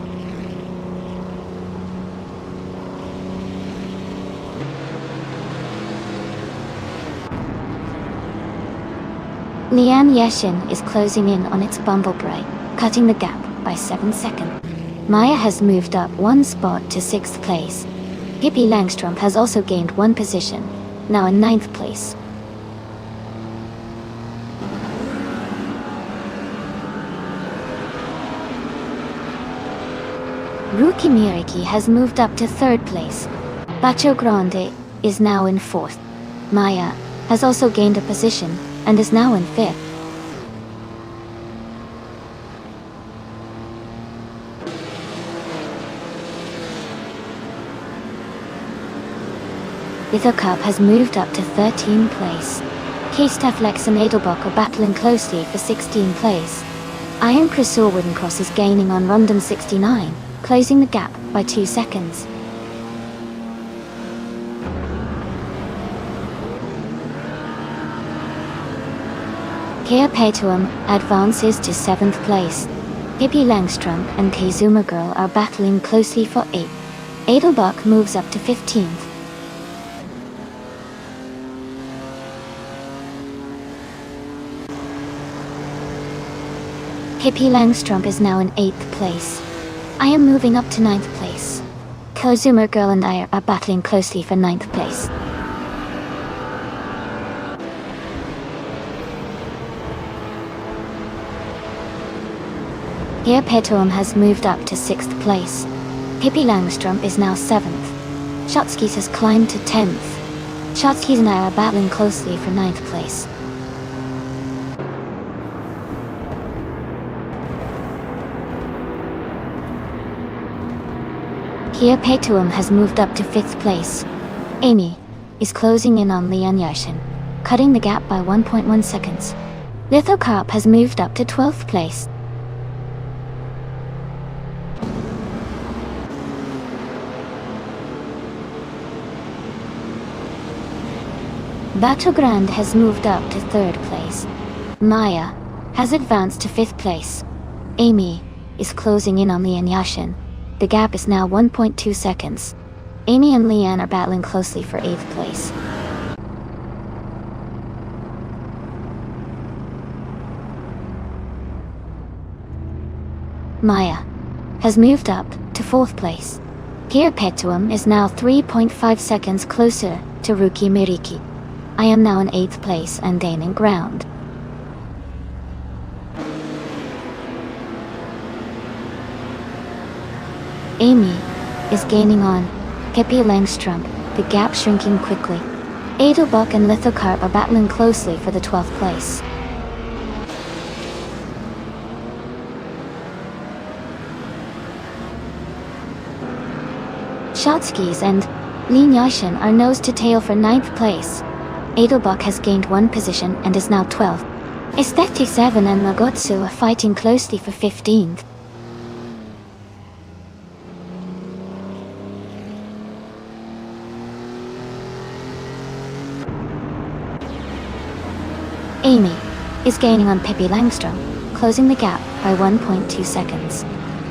Lian Yashin is closing in on its Bumblebee, cutting the gap by 7 seconds. Maya has moved up 1 spot to 6th place. Pippi Langstrump has also gained 1 position, now in 9th place. Rukamiriki has moved up to 3rd place. Bacho Grande is now in 4th. Maya has also gained a position, and is now in 5th. Lithocup has moved up to 13th place. K-Staflex and Edelbach are battling closely for 16th place. Iron Chrysor Wooden Cross is gaining on Rondon 69, closing the gap by 2 seconds. Kia Petuum advances to 7th place. Pippi Langstrump and Kizuma Girl are battling closely for 8th. Edelbach moves up to 15th. Pippi Langstrump is now in 8th place. I am moving up to 9th place. Kizuma Girl and I are battling closely for 9th place. Here Petuum has moved up to 6th place. Pippi Langstrump is now 7th. Shotskis has climbed to 10th. Shotskis and I are battling closely for 9th place. Here Petuum has moved up to 5th place. Amy is closing in on Lian Yashin, cutting the gap by 1.1 seconds. Lithocarp has moved up to 12th place. Battleground has moved up to 3rd place. Maya has advanced to 5th place. Amy is closing in on Lian Yashin. The gap is now 1.2 seconds. Amy and Lian are battling closely for 8th place. Maya has moved up to 4th place. Perpetuum is now 3.5 seconds closer to Rookie Miriki. I am now in 8th place and gaining ground. Amy is gaining on Pippi Langstrom, the gap shrinking quickly. Adelbuck and Lithocarp are battling closely for the 12th place. Shotskis and Lin Yashin are nose to tail for 9th place. Adelbuck has gained 1 position and is now 12th. Aesthetic 7 and Magotsu are fighting closely for 15th. Amy is gaining on Pippi Langstrom, closing the gap by 1.2 seconds.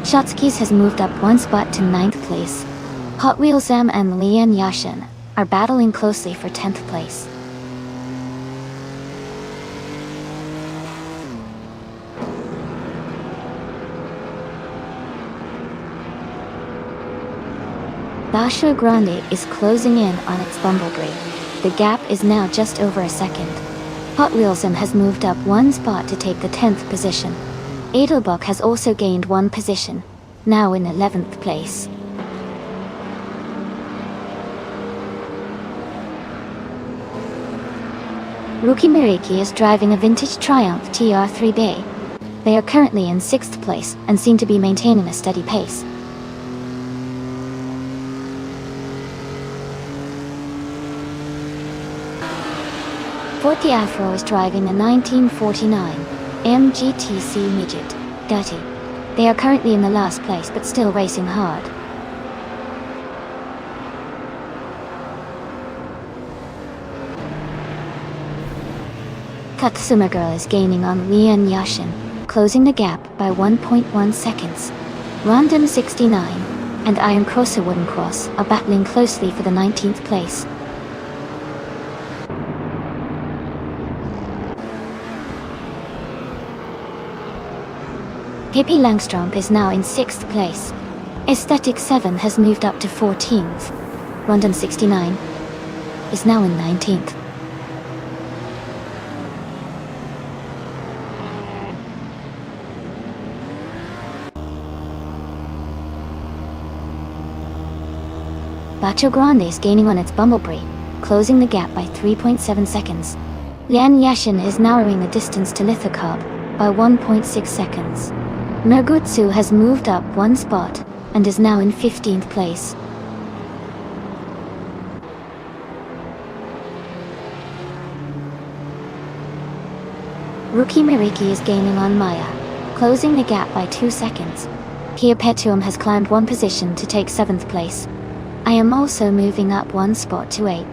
Shotskis has moved up 1 spot to 9th place. Hot Wheels M and Lian Yashin are battling closely for 10th place. Basho Grande is closing in on its Bumblebee. The gap is now just over a second. Hot Wheels M has moved up 1 spot to take the 10th position. Adelbuck has also gained 1 position, now in 11th place. Rookie Miriki is driving a vintage Triumph TR3B. They are currently in 6th place and seem to be maintaining a steady pace. Forty Afro is driving a 1949 MGTC Midget Dirty. They are currently in the last place but still racing hard. Katsuma Girl is gaining on Lian Yashin, closing the gap by 1.1 seconds. Random 69 and Iron Crosser Wooden Cross are battling closely for the 19th place. Pippi Langstrom is now in 6th place. Aesthetic 7 has moved up to 14th. Rondon 69 is now in 19th. Bacho Grande is gaining on its Bumblebee, closing the gap by 3.7 seconds. Lian Yashin is narrowing the distance to Lithocarp by 1.6 seconds. Mergutsu has moved up 1 spot and is now in 15th place. Rookie Miriki is gaining on Maya, closing the gap by 2 seconds. Perpetuum has climbed 1 position to take 7th place. I am also moving up 1 spot to 8.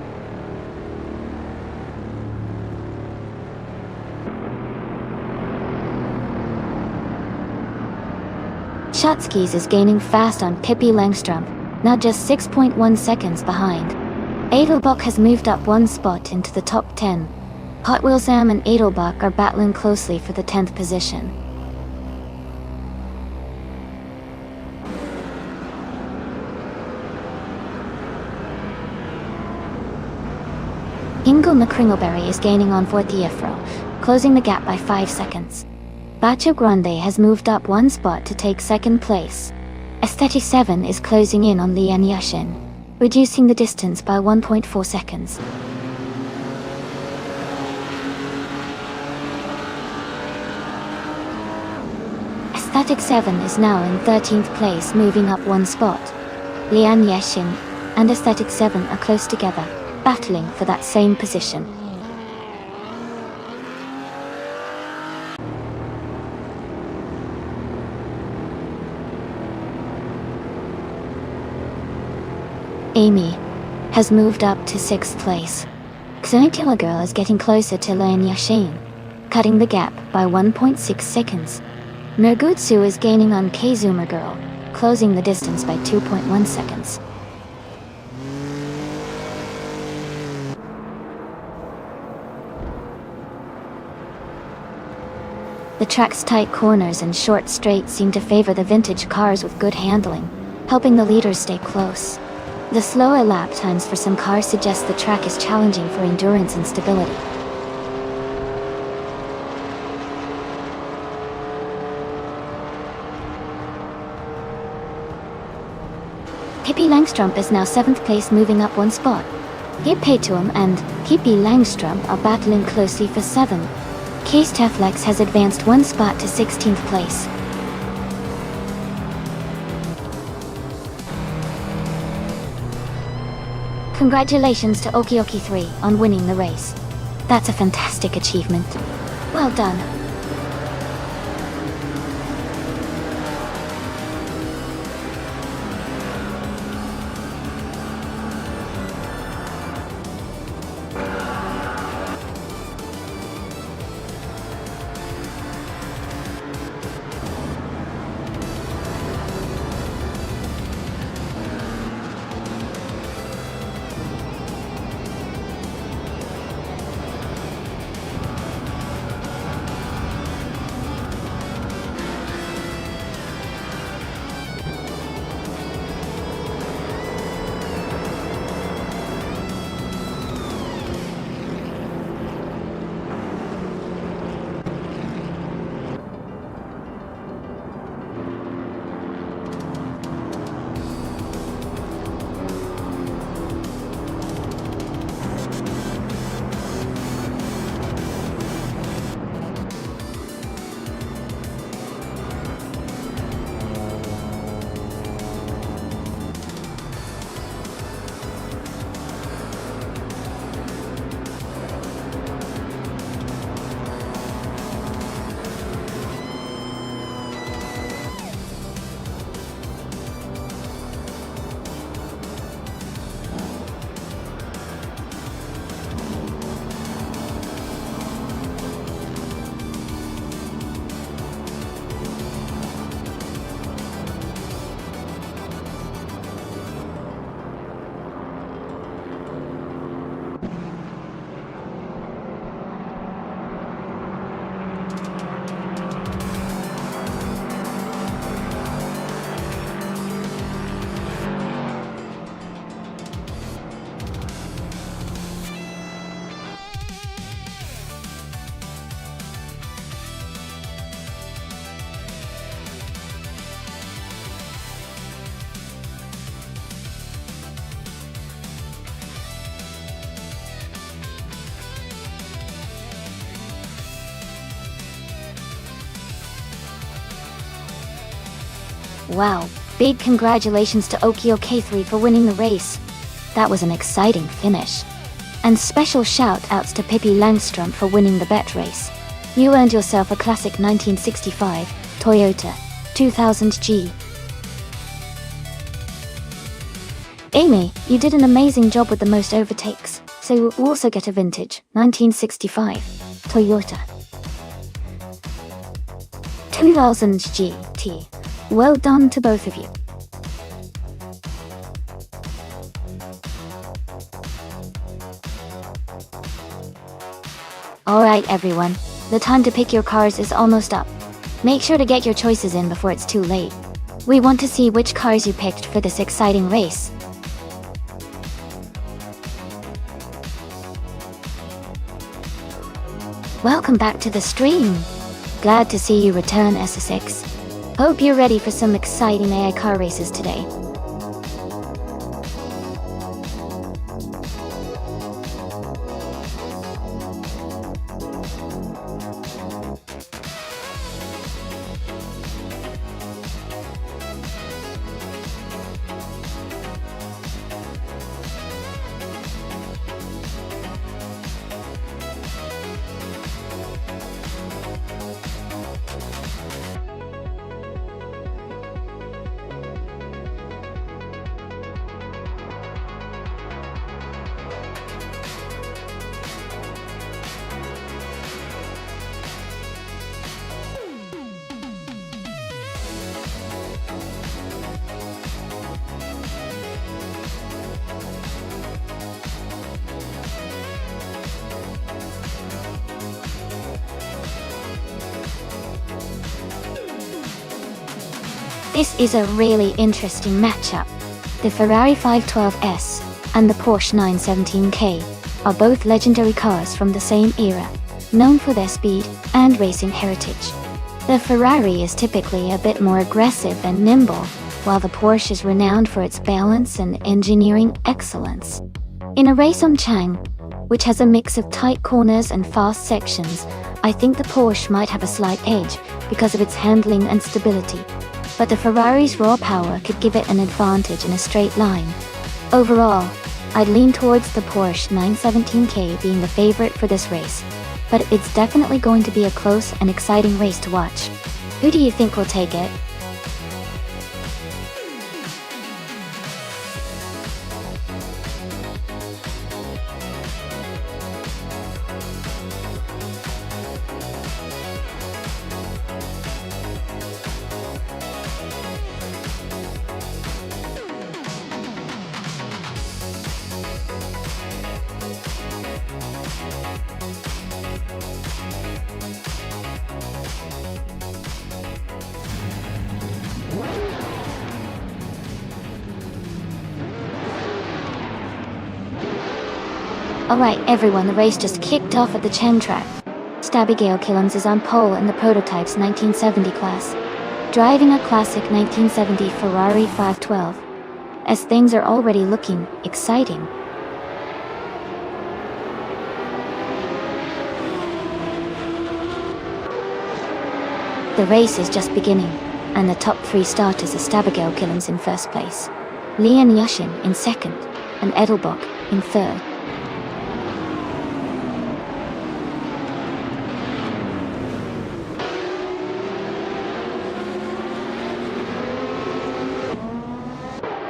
Shotskis is gaining fast on Pippi Langstrom, now just 6.1 seconds behind. Adelbuck has moved up 1 spot into the top 10. Hot Wheels Am and Adelbuck are battling closely for the 10th position. Hingle McCringleberry is gaining on Fortiefro, closing the gap by 5 seconds. Bacho Grande has moved up 1 spot to take 2nd place. Aesthetic 7 is closing in on Lian Yashin, reducing the distance by 1.4 seconds. Aesthetic 7 is now in 13th place, moving up 1 spot. Lian Yashin and Aesthetic 7 are close together, battling for that same position. Amy has moved up to 6th place. Xenotila Girl is getting closer to Lane Yashin, cutting the gap by 1.6 seconds. Nergutsu is gaining on Kazuma Girl, closing the distance by 2.1 seconds. The track's tight corners and short straights seem to favor the vintage cars with good handling, helping the leaders stay close. The slower lap times for some cars suggest the track is challenging for endurance and stability. Pippi Langstrup is now 7th place, moving up one spot. Yip Paytuam and Pippi Langstrup are battling closely for 7th. Case Teflex has advanced one spot to 16th place. Congratulations to Okioki 3 on winning the race. That's a fantastic achievement. Well done. Wow, big congratulations to Okio K3 for winning the race. That was an exciting finish. And special shout-outs to Pippi Langstrup for winning the bet race. You earned yourself a classic 1965 Toyota 2000G. Amy, you did an amazing job with the most overtakes, so you'll also get a vintage 1965 Toyota 2000 GT. Well done to both of you. Alright everyone, the time to pick your cars is almost up. Make sure to get your choices in before it's too late. We want to see which cars you picked for this exciting race. Welcome back to the stream. Glad to see you return, SSX. Hope you're ready for some exciting AI car races today. This is a really interesting matchup. The Ferrari 512S and the Porsche 917K are both legendary cars from the same era, known for their speed and racing heritage. The Ferrari is typically a bit more aggressive and nimble, while the Porsche is renowned for its balance and engineering excellence. In a race on Chang, which has a mix of tight corners and fast sections, I think the Porsche might have a slight edge because of its handling and stability, but the Ferrari's raw power could give it an advantage in a straight line. Overall, I'd lean towards the Porsche 917K being the favorite for this race, but it's definitely going to be a close and exciting race to watch. Who do you think will take it? Alright everyone, the race just kicked off at the Chen track. Abigail Killens is on pole in the prototype's 1970 class, driving a classic 1970 Ferrari 512, as things are already looking exciting. The race is just beginning, and the top three starters are Abigail Killens in first place, Lian Yashin in second, and Edelbach in third.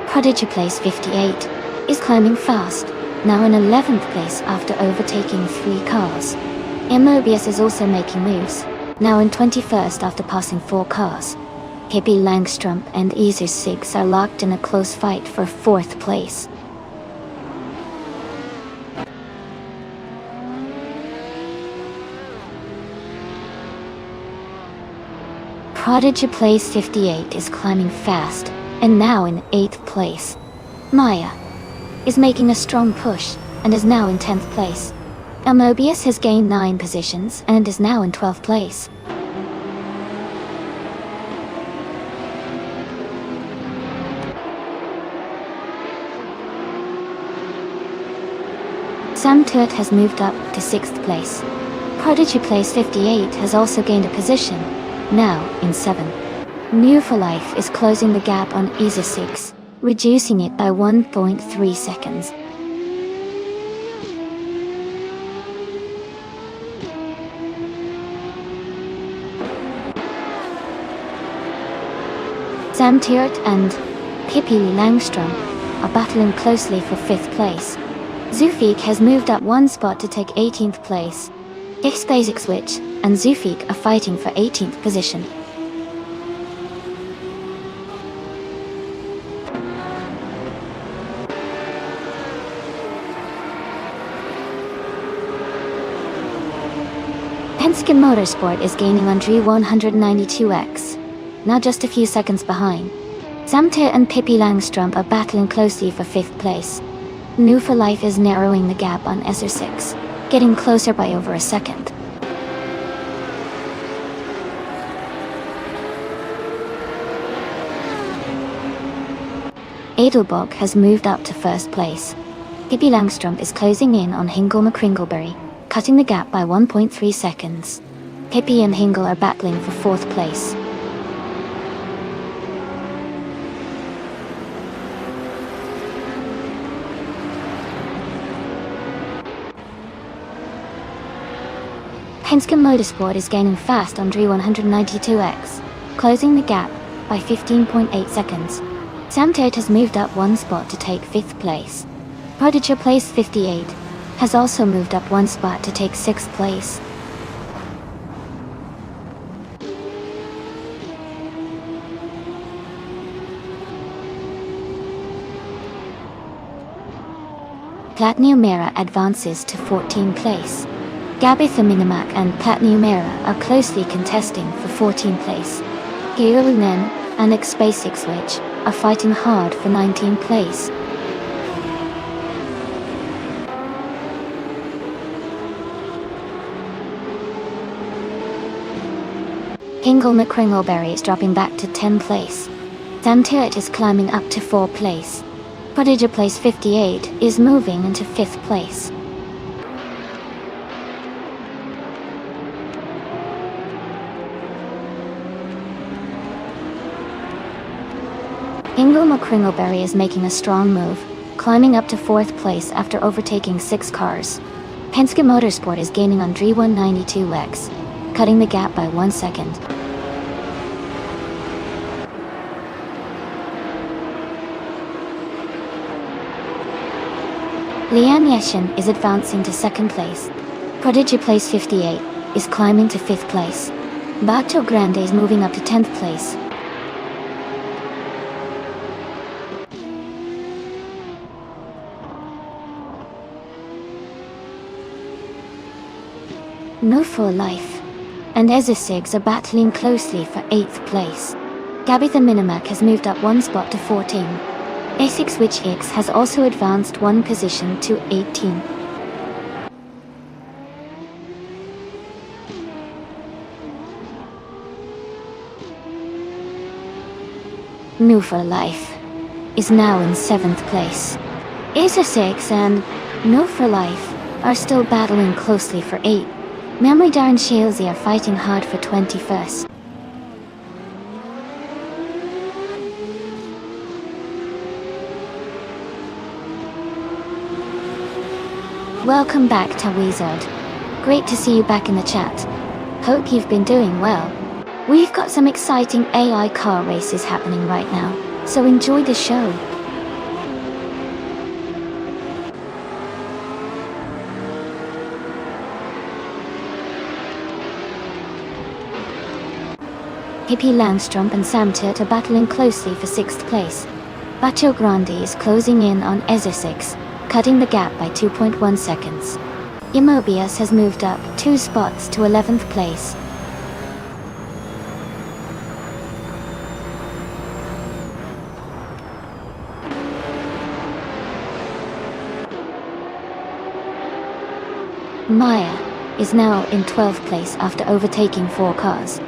Prodigy Place 58 is climbing fast, now in 11th place after overtaking 3 cars. Mobius is also making moves, now in 21st after passing 4 cars. Pippi Langstrup and Iser Six are locked in a close fight for 4th place. Prodigy Place 58 is climbing fast, and now in 8th place. Maya is making a strong push, and is now in 10th place. Mobius has gained 9 positions, and is now in 12th place. Sam Turt has moved up to 6th place. Prodigy Place 58 has also gained a position, now in 7th. New for Life is closing the gap on Iser 6, reducing it by 1.3 seconds. Sam Turt and Pippi Langstrup are battling closely for 5th place. Zufik has moved up 1 spot to take 18th place. Basic Switch and Zufik are fighting for 18th position. Penske Motorsport is gaining on G192X, now just a few seconds behind. Samter and Pippi Langstrup are battling closely for 5th place. New for Life is narrowing the gap on SR6, getting closer by over a second. Edelbach has moved up to 1st place. Pippi Langstrup is closing in on Hingle McCringleberry, cutting the gap by 1.3 seconds. Pippi and Hingle are battling for 4th place. Penske Motorsport is gaining fast on G192X, closing the gap by 15.8 seconds. Sam Tate has moved up 1 spot to take 5th place. Prodigy Place 58 has also moved up 1 spot to take 6th place. Plat Numera advances to 14th place. Gabitha Minimac and Plat Numera are closely contesting for 14th place. Geo Lunen and X-Basics, which are fighting hard for 19th place. Hingle McCringleberry is dropping back to 10th place. Samtirt is climbing up to 4th place. Prodigy Place 58 is moving into 5th place. Hingle McCringleberry is making a strong move, climbing up to 4th place after overtaking 6 cars. Penske Motorsport is gaining on Dre192X, cutting the gap by 1 second. Lian Yeshin is advancing to 2nd place. Prodigy Place 58 is climbing to 5th place. Bato Grande is moving up to 10th place. No For Life and Ezesigs are battling closely for 8th place. Gabby the Minimac has moved up 1 spot to 14. A6 Witch X has also advanced 1 position to 18. No For Life is now in 7th place. A6 and No For Life are still battling closely for 8. Memory Darren Shalesy are fighting hard for 21st. Welcome back, Tawizard. Great to see you back in the chat. Hope you've been doing well. We've got some exciting AI car races happening right now, so enjoy the show. Pippi Langstrom and Samtirt are battling closely for 6th place. Bato Grande is closing in on Ezesigs, cutting the gap by 2.1 seconds. Immobius has moved up 2 spots to 11th place. Maya is now in 12th place after overtaking 4 cars.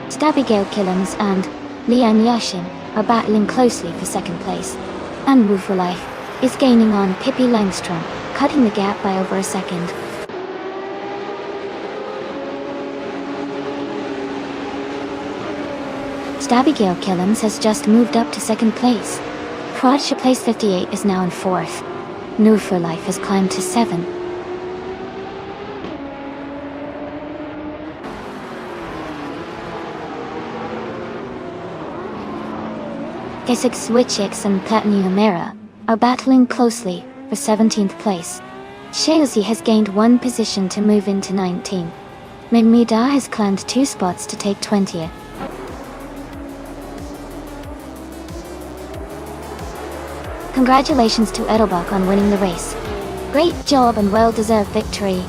Stabigale Killams and Lian Yashin are battling closely for 2nd place. And Move for Life is gaining on Pippi Langstrom, cutting the gap by over a second. Stabigale Killams has just moved up to 2nd place. Prodigy Place 58 is now in 4th. Move for Life has climbed to 7. K6 Witchix and Platinum Era are battling closely for 17th place. Shalesy has gained 1 position to move into 19th. Migmida has climbed 2 spots to take 20th. Congratulations to Edelbach on winning the race. Great job and well-deserved victory.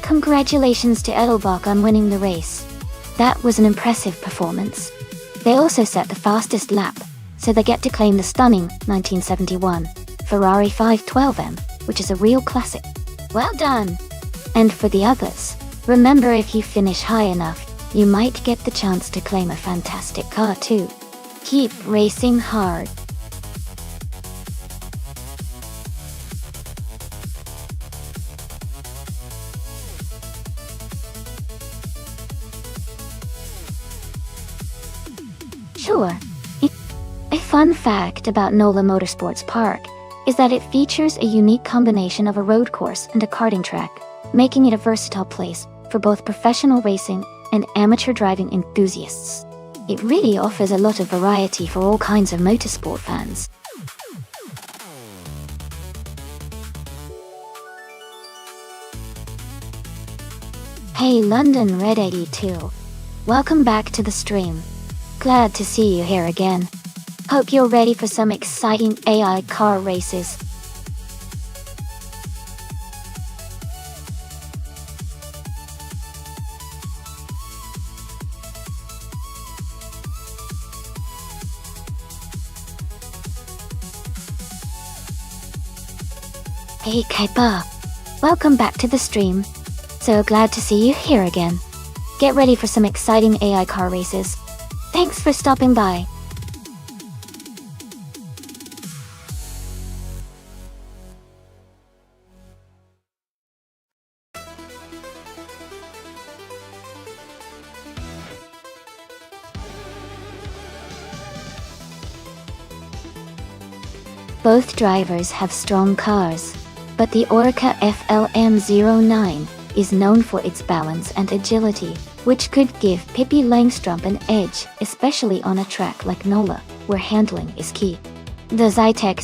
Congratulations to Edelbach on winning the race. That was an impressive performance. They also set the fastest lap, so they get to claim the stunning 1971 Ferrari 512M, which is a real classic. Well done! And for the others, remember, if you finish high enough, you might get the chance to claim a fantastic car too. Keep racing hard. Sure. A fun fact about NOLA Motorsports Park is that it features a unique combination of a road course and a karting track, making it a versatile place for both professional racing and amateur driving enthusiasts. It really offers a lot of variety for all kinds of motorsport fans. Hey London Red 82. Welcome back to the stream. Glad to see you here again. Hope you're ready for some exciting AI car races. Hey Kaipa. Welcome back to the stream. So glad to see you here again. Get ready for some exciting AI car races. Thanks for stopping by. Both drivers have strong cars, but the Orca FLM09 is known for its balance and agility, which could give Pippi Langstrup an edge, especially on a track like NOLA, where handling is key. The Zytec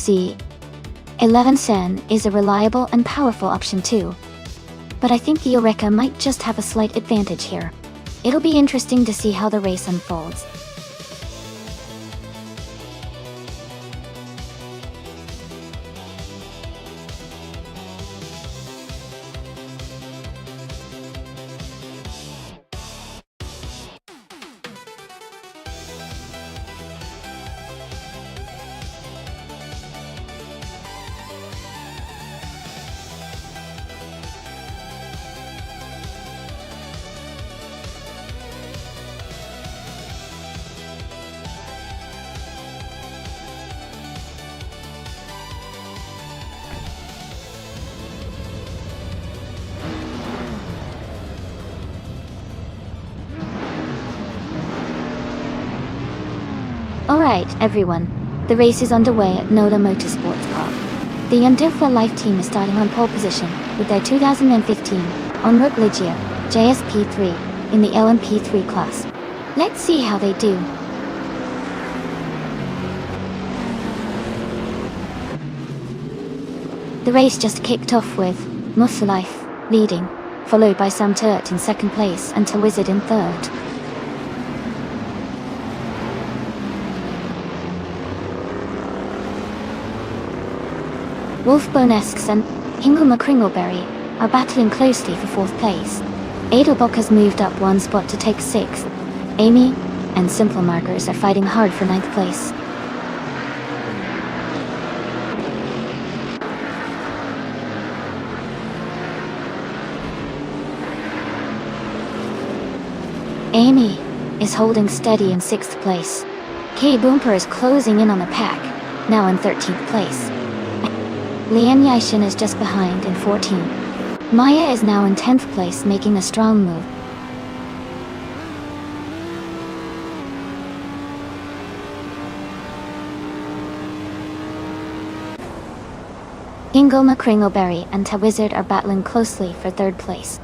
Z11 is a reliable and powerful option too, but I think the Orca might just have a slight advantage here. It'll be interesting to see how the race unfolds. Alright everyone, the race is underway at NOLA Motorsports Park. The Yandilfa Life team is starting on pole position with their 2015 En-Route Ligia JSP3 in the LMP3 class. Let's see how they do. The race just kicked off with Life leading, followed by Sam Turt in second place and Wizard in third. Wolf Bonesks and Hingelma Kringleberry are battling closely for fourth place. Edelbach has moved up one spot to take sixth. Amy and Simple Markers are fighting hard for ninth place. Amy is holding steady in sixth place. K Boomper is closing in on the pack, now in 13th place. Lian Yishin is just behind in 14th. Maya is now in 10th place, making a strong move. Hingelma Kringleberry and Wizard are battling closely for third place.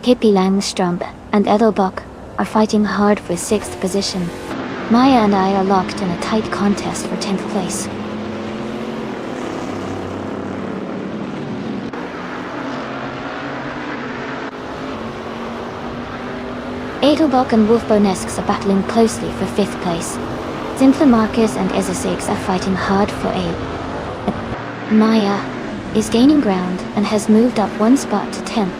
Pippi Langstrup and Edelbach are fighting hard for sixth position. Maya and I are locked in a tight contest for 10th place. Edelbach and Wolf Bonesks are battling closely for 5th place. Simple Marcus and Ezesigs are fighting hard for 8th. Maya is gaining ground and has moved up one spot to 10th.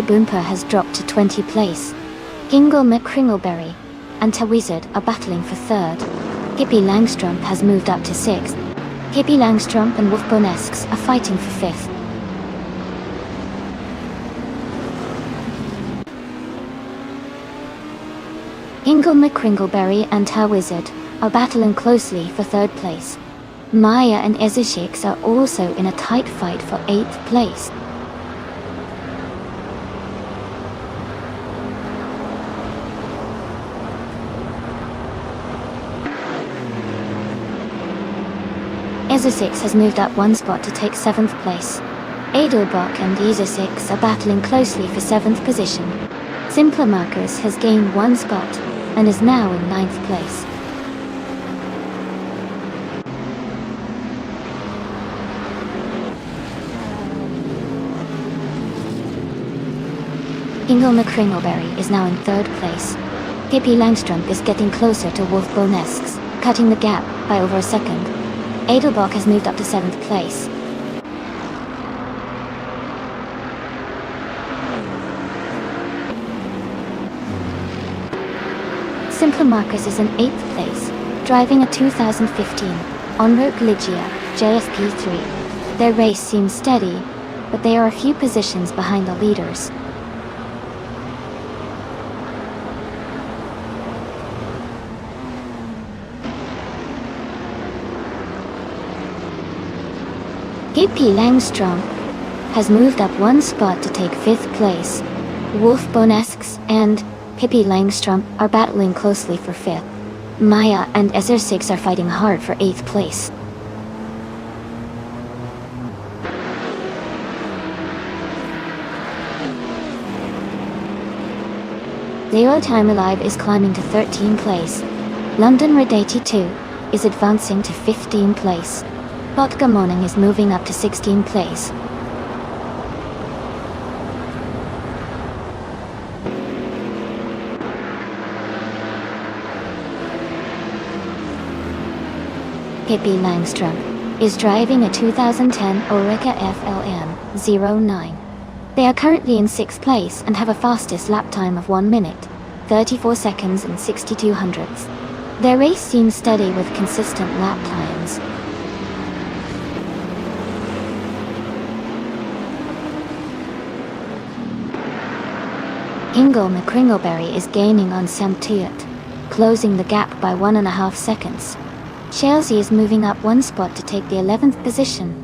Boomper has dropped to 20th place. Hingle McCringleberry and Tawizard are battling for 3rd. Hippie Langstrump has moved up to 6th. Hippie Langstrump and Wolfbonesks are fighting for 5th. Hingle McCringleberry and Tawizard are battling closely for 3rd place. Maya and Ezeshix are also in a tight fight for 8th place. Ezeshix has moved up 1 spot to take 7th place. Adelbach and Ezeshix are battling closely for 7th position. Simpler Markers has gained 1 spot and is now in 9th place. Hingle McCringleberry is now in 3rd place. Hippie Langstrump is getting closer to Wolfbonesks, cutting the gap by over a second. Adelbach has moved up to 7th place. Simpler Marcus is in 8th place, driving a 2015 Onroque Ligia JSP3. Their race seems steady, but they are a few positions behind the leaders. Hippie Langstrom has moved up 1 spot to take 5th place. Wolfbonesks and Hippie Langstrom are battling closely for 5th. Maya and Ezeshix are fighting hard for 8th place. Zero Time Alive is climbing to 13th place. London Red 82 is advancing to 15th place. Vodka Morning is moving up to 16th place. Hippie Langstrom is driving a 2010 Oreca FLM-09. They are currently in 6th place and have a fastest lap time of 1 minute, 34 seconds and 62 hundredths. Their race seems steady with consistent lap times. Hingle McCringleberry is gaining on Sam Tuyat, closing the gap by 1.5 seconds. Chelsea is moving up 1 spot to take the 11th position.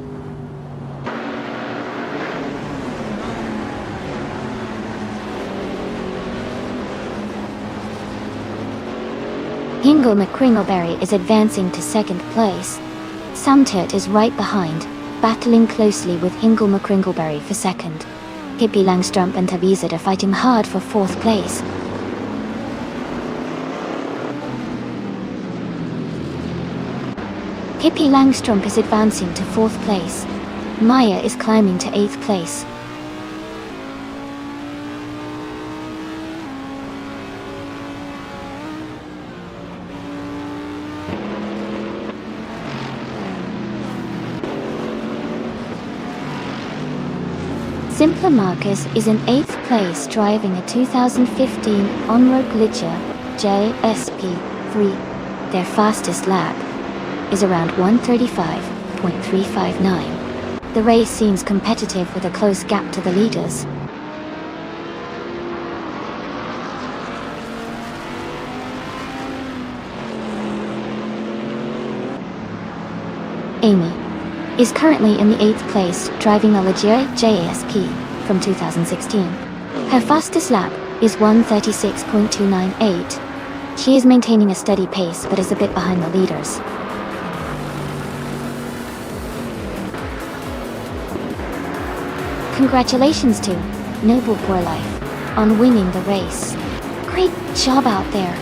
Hingle McCringleberry is advancing to 2nd place. Sam Tuyat is right behind, battling closely with Hingle McCringleberry for 2nd. Hippie Langstrump and Tavizad are fighting hard for 4th place. Hippie Langstrump is advancing to 4th place. Maya is climbing to 8th place. Simpler Marcus is in 8th place driving a 2015 Onroque Ligia JSP3. Their fastest lap is around 1:35.359. The race seems competitive with a close gap to the leaders. Amy is currently in the 8th place driving a Ligia JSP from 2016. Her fastest lap is 1:36.298. She is maintaining a steady pace but is a bit behind the leaders. Congratulations to Noble Poor Life on winning the race. Great job out there.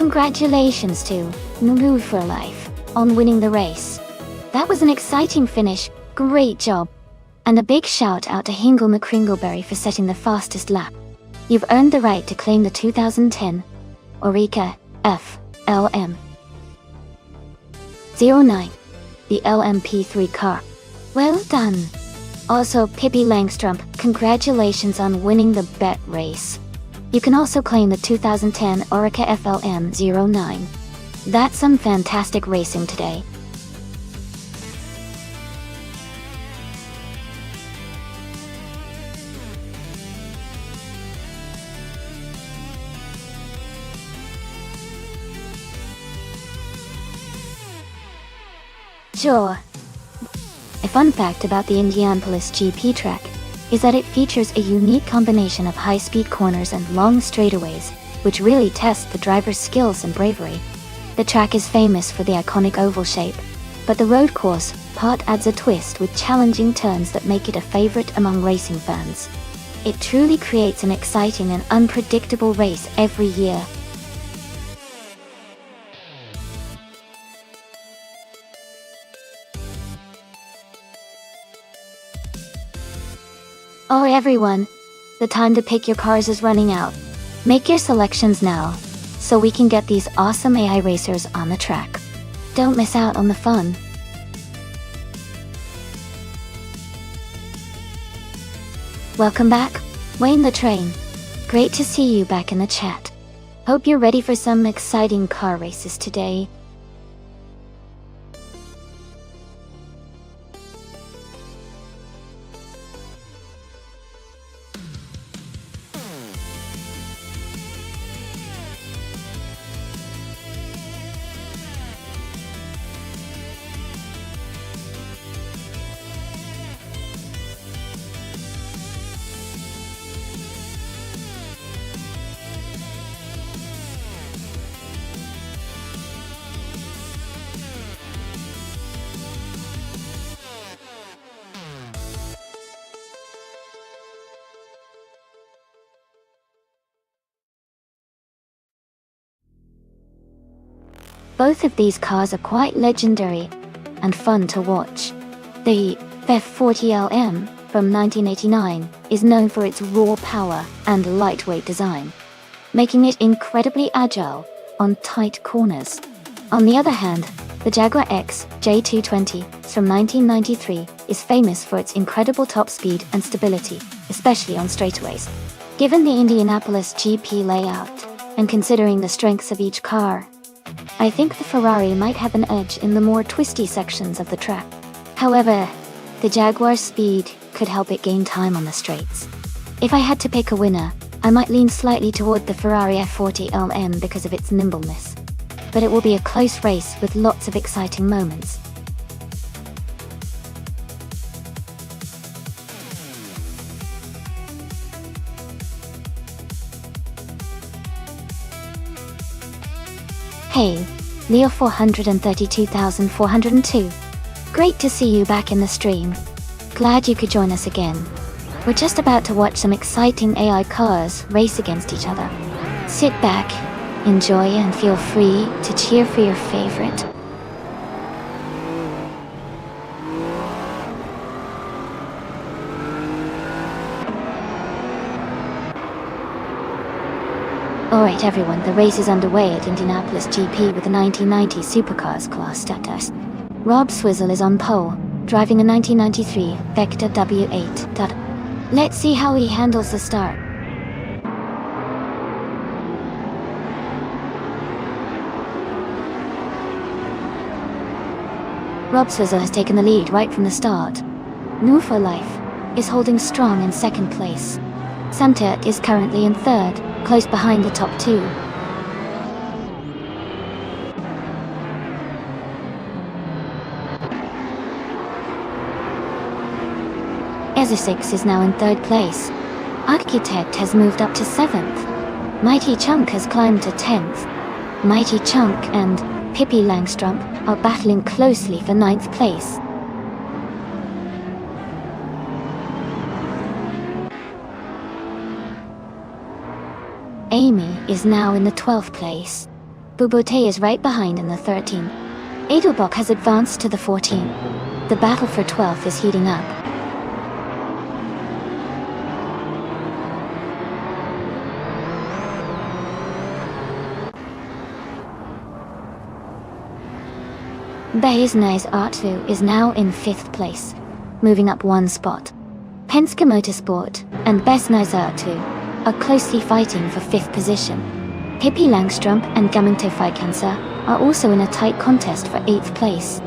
Congratulations to Nulu for Life on winning the race. That was an exciting finish, great job. And a big shout out to Hingle McCringleberry for setting the fastest lap. You've earned the right to claim the 2010 Oreca FLM 09, the LMP3 car. Well done. Also, Pippi Langstrup, congratulations on winning the bet race. You can also claim the 2010 Oreca FLM 09. That's some fantastic racing today. Sure. A fun fact about the Indianapolis GP track is that it features a unique combination of high-speed corners and long straightaways, which really test the driver's skills and bravery. The track is famous for the iconic oval shape, but the road course part adds a twist with challenging turns that make it a favorite among racing fans. It truly creates an exciting and unpredictable race every year. Oh everyone, the time to pick your cars is running out. Make your selections now, so we can get these awesome AI racers on the track. Don't miss out on the fun. Welcome back, Wayne the Train. Great to see you back in the chat. Hope you're ready for some exciting car races today. Both of these cars are quite legendary and fun to watch. The F40LM from 1989 is known for its raw power and lightweight design, making it incredibly agile on tight corners. On the other hand, the Jaguar X J220 from 1993 is famous for its incredible top speed and stability, especially on straightaways. Given the Indianapolis GP layout, and considering the strengths of each car, I think the Ferrari might have an edge in the more twisty sections of the track. However, the Jaguar's speed could help it gain time on the straights. If I had to pick a winner, I might lean slightly toward the Ferrari F40LM because of its nimbleness. But it will be a close race with lots of exciting moments. Hey, Leo 432,402. Great to see you back in the stream. Glad you could join us again. We're just about to watch some exciting AI cars race against each other. Sit back, enjoy, and feel free to cheer for your favorite. Alright everyone, the race is underway at Indianapolis GP with the 1990 Supercars class status. Rob Swizzle is on pole, driving a 1993 Vector W8. Let's see how he handles the start. Rob Swizzle has taken the lead right from the start. New for Life is holding strong in second place. Samtet is currently in third, close behind the top two. Ezesix is now in third place. Architect has moved up to 7th. Mighty Chunk has climbed to 10th. Mighty Chunk and Pippi Langstrup are battling closely for 9th place. Amy is now in the 12th place. Bobote is right behind in the 13. Edelbach has advanced to the 14. The battle for 12th is heating up. Baisnais Artu is now in 5th place, moving up 1 spot. Penske Motorsport and Besnais Artu are closely fighting for 5th position. Pippi Langstrup and Gaminto Feikansa are also in a tight contest for 8th place.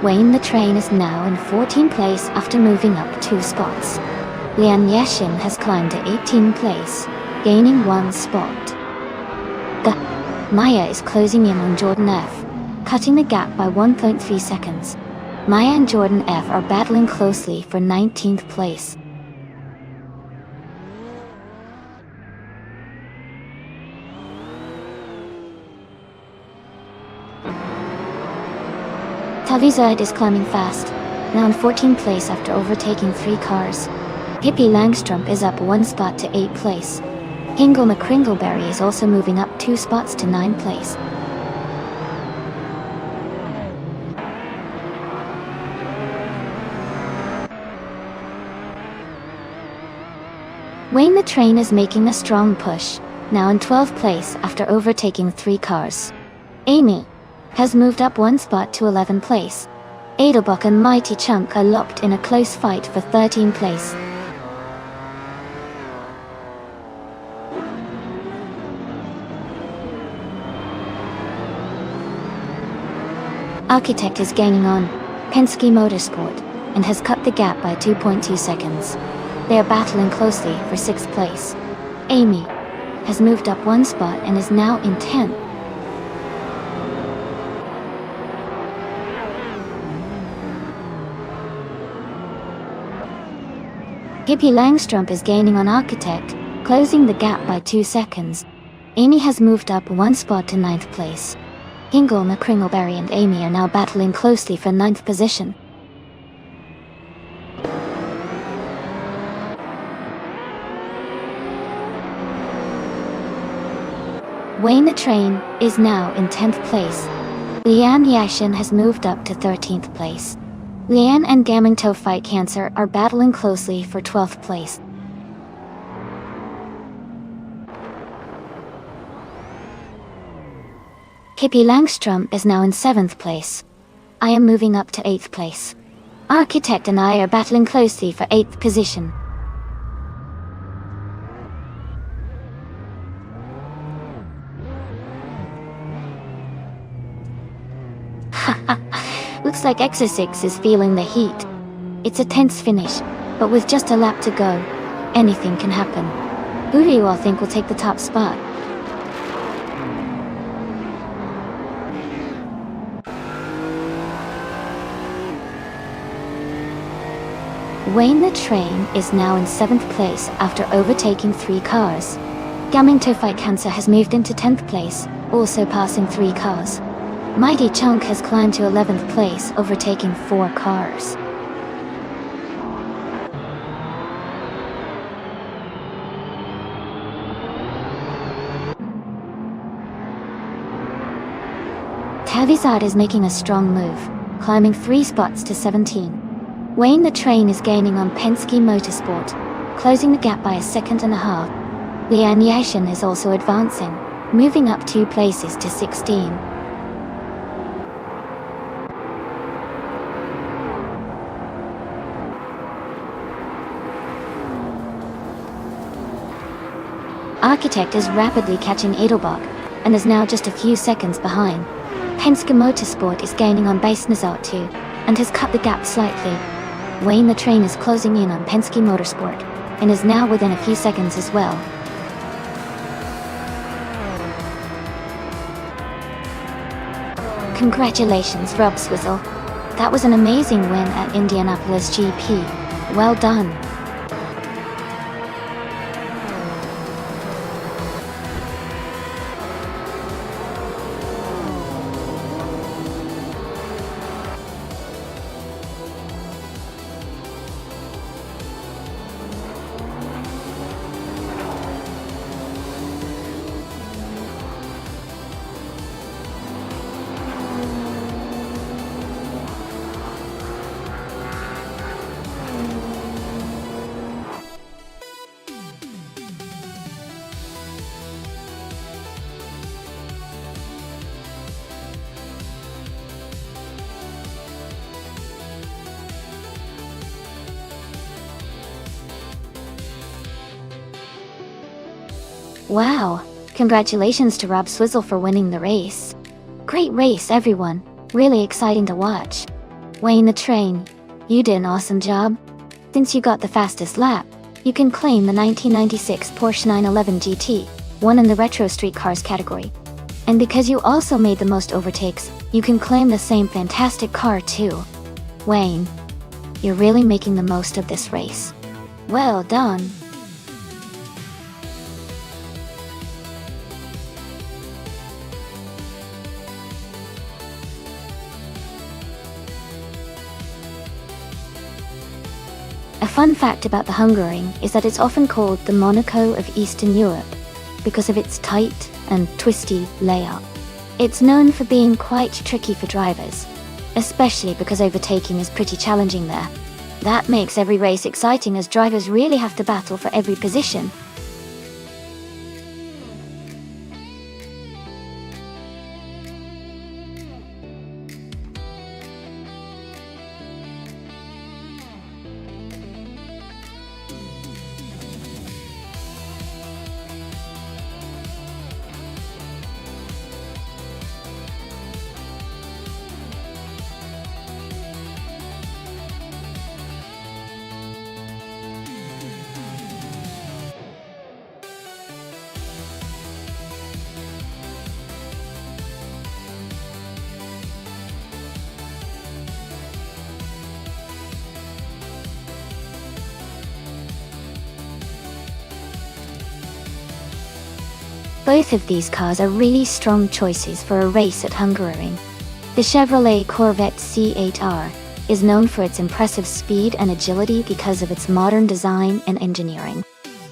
Wayne the Train is now in 14th place after moving up 2 spots. Lian Yashin has climbed to 18th place, gaining 1 spot. Maya is closing in on Jordan F, cutting the gap by 1.3 seconds. Maya and Jordan F are battling closely for 19th place. Tavizad is climbing fast, now in 14th place after overtaking 3 cars. Pippi Langstrup is up 1 spot to 8th place. Hingle McCringleberry is also moving up 2 spots to 9th place. Wayne the Train is making a strong push, now in 12th place after overtaking 3 cars. Amy has moved up 1 spot to 11th place. Edelbach and Mighty Chunk are locked in a close fight for 13th place. Architect is gaining on Penske Motorsport and has cut the gap by 2.2 seconds. They are battling closely for 6th place. Amy has moved up 1 spot and is now in 10th. Pippi Langstrup is gaining on Architect, closing the gap by 2 seconds. Amy has moved up 1 spot to 9th place. Hingle McCringleberry and Amy are now battling closely for 9th position. Wayne the Train is now in 10th place. Lian Yashin has moved up to 13th place. Lian and Gaminto Fight Cancer are battling closely for 12th place. Pippi Langstrup is now in 7th place. I am moving up to 8th place. Architect and I are battling closely for 8th position. Looks like Exo6 is feeling the heat. It's a tense finish, but with just a lap to go, anything can happen. Who do you all think will take the top spot? Wayne the Train is now in 7th place after overtaking 3 cars. Gaminto Fight Cancer has moved into 10th place, also passing 3 cars. Mighty Chunk has climbed to 11th place, overtaking 4 cars. Tavizad is making a strong move, climbing 3 spots to 17. Wayne the Train is gaining on Penske Motorsport, closing the gap by 1.5 seconds. Lian Yashin is also advancing, moving up 2 places to 16. Architect is rapidly catching Edelbach, and is now just a few seconds behind. Penske Motorsport is gaining on Basenazart too, and has cut the gap slightly. Wayne the Train is closing in on Penske Motorsport, and is now within a few seconds as well. Congratulations, Rob Swizzle. That was an amazing win at Indianapolis GP. Well done. Wow, congratulations to Rob Swizzle for winning the race. Great race, everyone. Really exciting to watch. Wayne the Train, you did an awesome job. Since you got the fastest lap, you can claim the 1996 Porsche 911 GT, won in the Retro Street Cars category. And because you also made the most overtakes, you can claim the same fantastic car too. Wayne, you're really making the most of this race. Well done. A fun fact about the Hungaroring is that it's often called the Monaco of Eastern Europe because of its tight and twisty layout. It's known for being quite tricky for drivers, especially because overtaking is pretty challenging there. That makes every race exciting as drivers really have to battle for every position. Both of these cars are really strong choices for a race at Hungaroring. The Chevrolet Corvette C8R is known for its impressive speed and agility because of its modern design and engineering.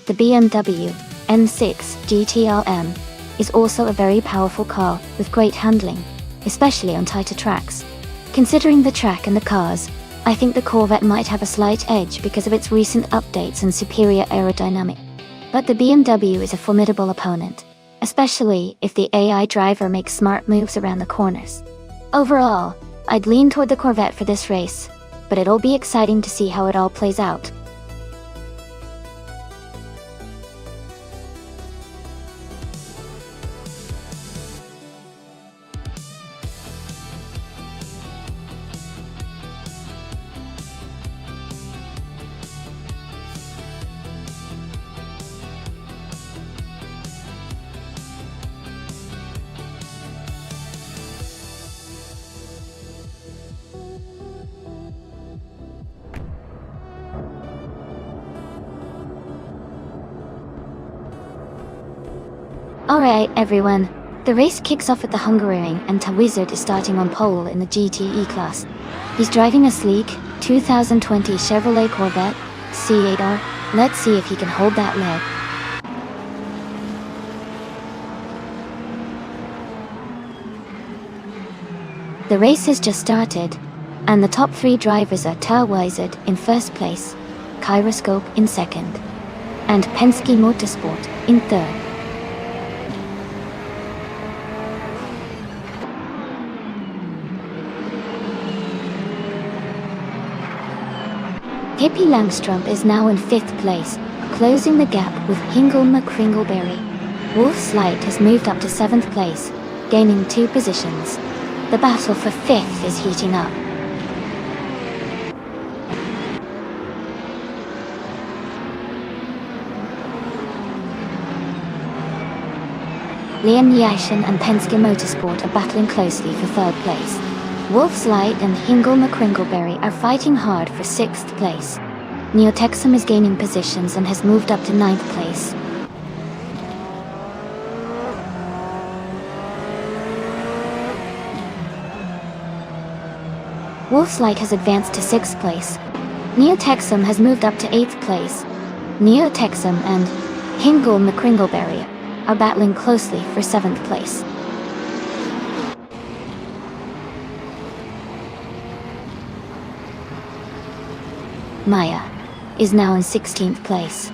The BMW M6 GTLM is also a very powerful car with great handling, especially on tighter tracks. Considering the track and the cars, I think the Corvette might have a slight edge because of its recent updates and superior aerodynamic. But the BMW is a formidable opponent, especially if the AI driver makes smart moves around the corners. Overall, I'd lean toward the Corvette for this race, but it'll be exciting to see how it all plays out. Alright everyone, the race kicks off at the Hungaroring and Wizard is starting on pole in the GTE class. He's driving a sleek 2020 Chevrolet Corvette C8R. Let's see if he can hold that lead. The race has just started, and the top three drivers are Wizard in first place, Kyroscope in second, and Penske Motorsport in third. Hippie Langstrom is now in 5th place, closing the gap with Hingelma Kringleberry. Wolf's Light has moved up to 7th place, gaining 2 positions. The battle for 5th is heating up. Leon Yashin and Penske Motorsport are battling closely for 3rd place. Wolf's Light and Hingelma Kringleberry are fighting hard for 6th place. Neotexum is gaining positions and has moved up to 9th place. Wolf's Light has advanced to 6th place. Neotexum has moved up to 8th place. Neotexum and Hingelma Kringleberry are battling closely for 7th place. Maya is now in 16th place.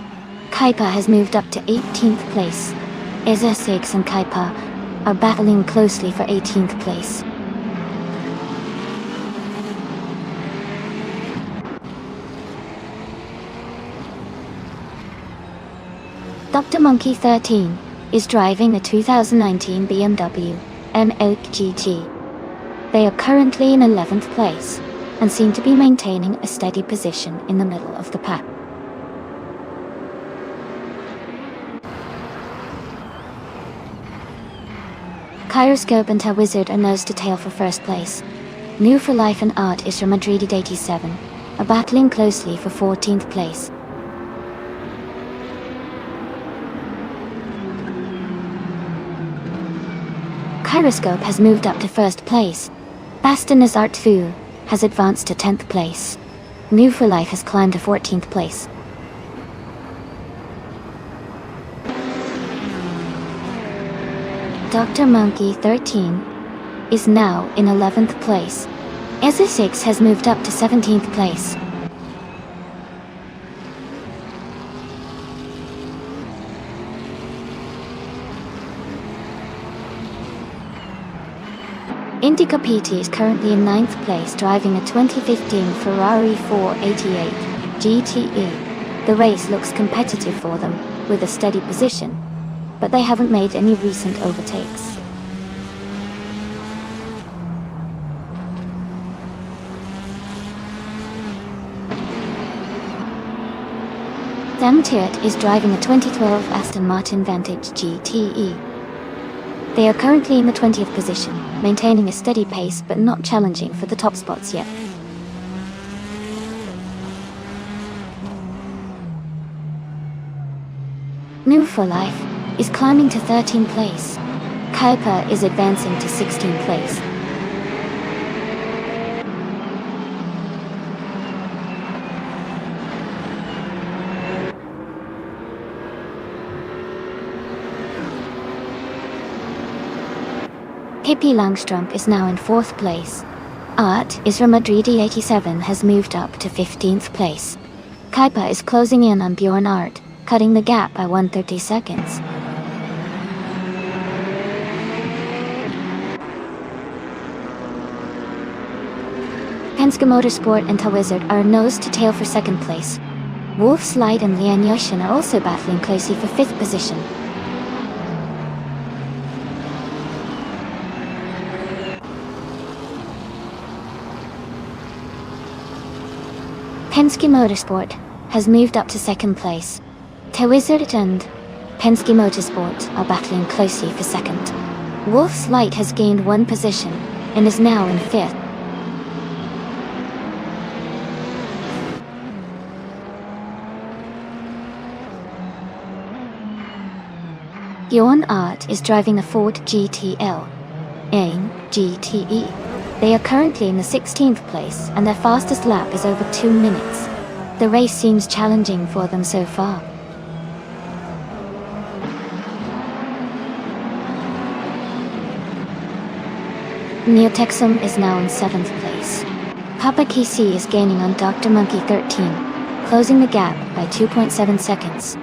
Kaipa has moved up to 18th place. Ezesix and Kaipa are battling closely for 18th place. Dr. Monkey 13 is driving a 2019 BMW M8 GT. They are currently in 11th place and seem to be maintaining a steady position in the middle of the pack. Gyroscope and Tail Wizard are nose to tail for first place. New for Life and Art is from Madrid 87, are battling closely for 14th place. Gyroscope has moved up to first place. Baston as Art Fu has advanced to 10th place. New for Life has climbed to 14th place. Dr. Monkey 13 is now in 11th place. Ezra 6 has moved up to 17th place. Indica PT is currently in 9th place, driving a 2015 Ferrari 488 GTE. The race looks competitive for them, with a steady position, but they haven't made any recent overtakes. Sam Tiert is driving a 2012 Aston Martin Vantage GTE. They are currently in the 20th position, maintaining a steady pace but not challenging for the top spots yet. New for Life is climbing to 13th place. Kuiper is advancing to 16th place. Pippi Langstrumpf is now in 4th place. Art is from Madrid 87 has moved up to 15th place. Kuiper is closing in on Bjorn Art, cutting the gap by 130 seconds. Penske Motorsport and Tail Wizard are nose to tail for 2nd place. Wolf's Light and Lian Yushin are also battling closely for 5th position. Penske Motorsport has moved up to 2nd place. Tail Wizard and Penske Motorsport are battling closely for 2nd. Wolf's Light has gained 1 position and is now in 5th. Bjorn Art is driving a Ford GTL AIM GTE. They are currently in the 16th place and their fastest lap is over 2 minutes. The race seems challenging for them so far. Neotexum is now in 7th place. Papa KC is gaining on Dr. Monkey 13, closing the gap by 2.7 seconds.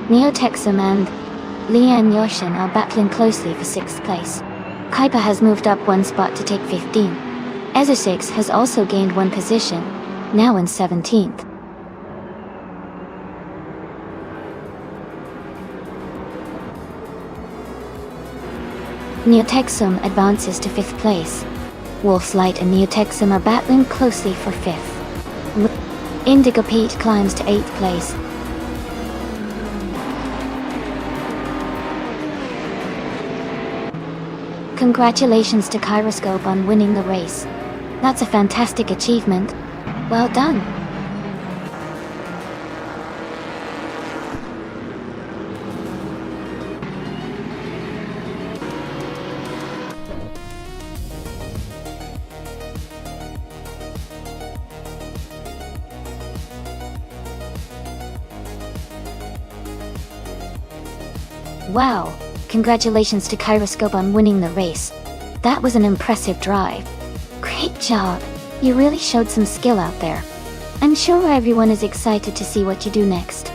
Neotexum and Lian Yoshin are battling closely for 6th place. Kuiper has moved up 1 spot to take 15. Ezra 6 has also gained 1 position, now in 17th. Neotexum advances to 5th place. Wolf's Light and Neotexum are battling closely for 5th. Indigo Pete climbs to 8th place. Congratulations to Gyroscope on winning the race. That's a fantastic achievement. Well done. Wow. Congratulations to Gyroscope on winning the race. That was an impressive drive. Great job. You really showed some skill out there. I'm sure everyone is excited to see what you do next.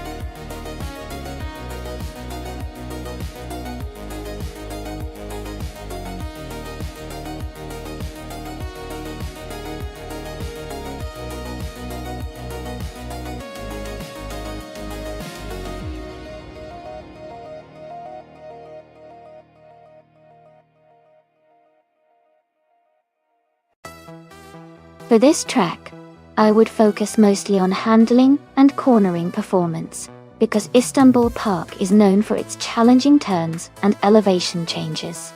For this track, I would focus mostly on handling and cornering performance, because Istanbul Park is known for its challenging turns and elevation changes.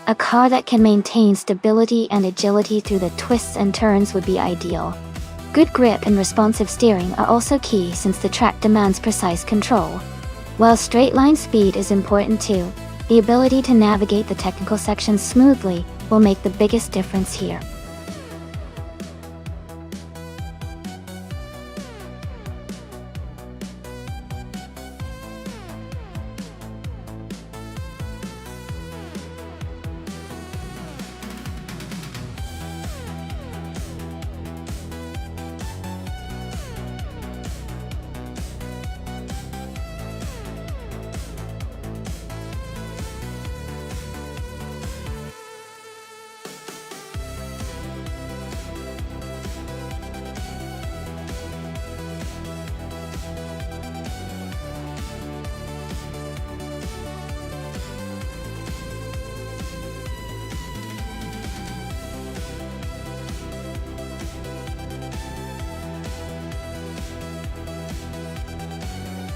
A car that can maintain stability and agility through the twists and turns would be ideal. Good grip and responsive steering are also key since the track demands precise control. While straight-line speed is important too, the ability to navigate the technical sections smoothly will make the biggest difference here.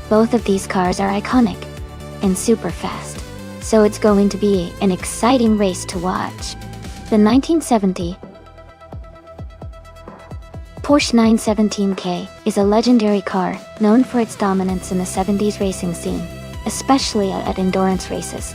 Both of these cars are iconic and super fast, so it's going to be an exciting race to watch. The 1970 Porsche 917K is a legendary car known for its dominance in the 70s racing scene, especially at endurance races.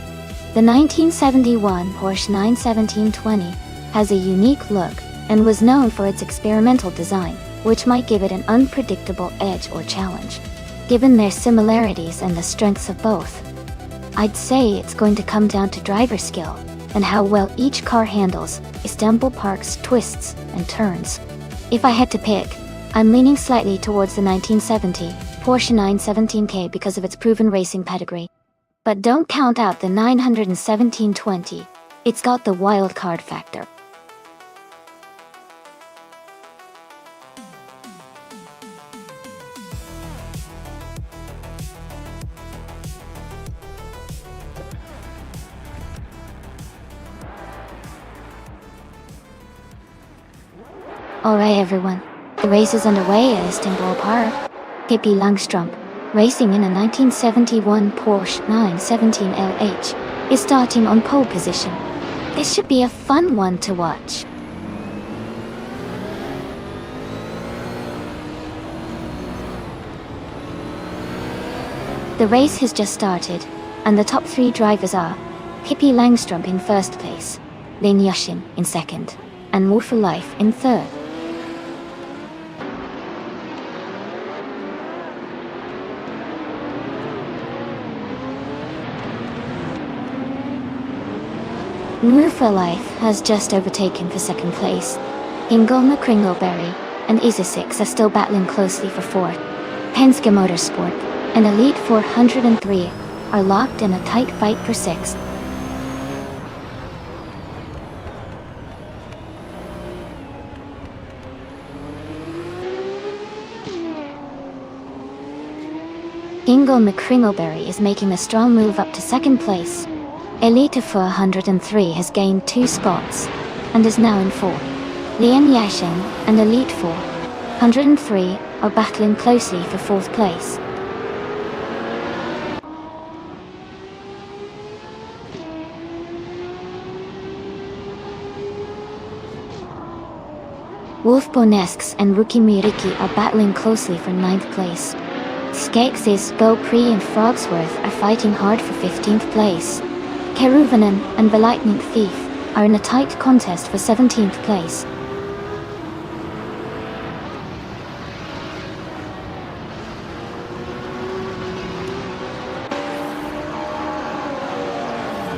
The 1971 Porsche 917-20 has a unique look and was known for its experimental design, which might give it an unpredictable edge or challenge. Given their similarities and the strengths of both, I'd say it's going to come down to driver skill and how well each car handles Istanbul Park's twists and turns. If I had to pick, I'm leaning slightly towards the 1970 Porsche 917K because of its proven racing pedigree. But don't count out the 917-20. It's got the wild card factor. Alright everyone, the race is underway at Istanbul Park. Pippi Langstrup, racing in a 1971 Porsche 917 LH, is starting on pole position. This should be a fun one to watch. The race has just started, and the top three drivers are Pippi Langstrup in first place, Lin Yashin in second, and More for Life in third. More for Life has just overtaken for second place. Ingolma Kringleberry and Isa6 are still battling closely for fourth. Penske Motorsport and Elite 403 are locked in a tight fight for sixth. Ingolma Kringleberry is making a strong move up to second place. Elite 403 has gained 2 spots and is now in fourth. Lian Yashin and Elite 403 are battling closely for fourth place. Wolf Bonesks and Rookie Miriki are battling closely for ninth place. Skeksis, Beaupré and Frogsworth are fighting hard for 15th place. Keruvanen and the Lightning Thief are in a tight contest for 17th place.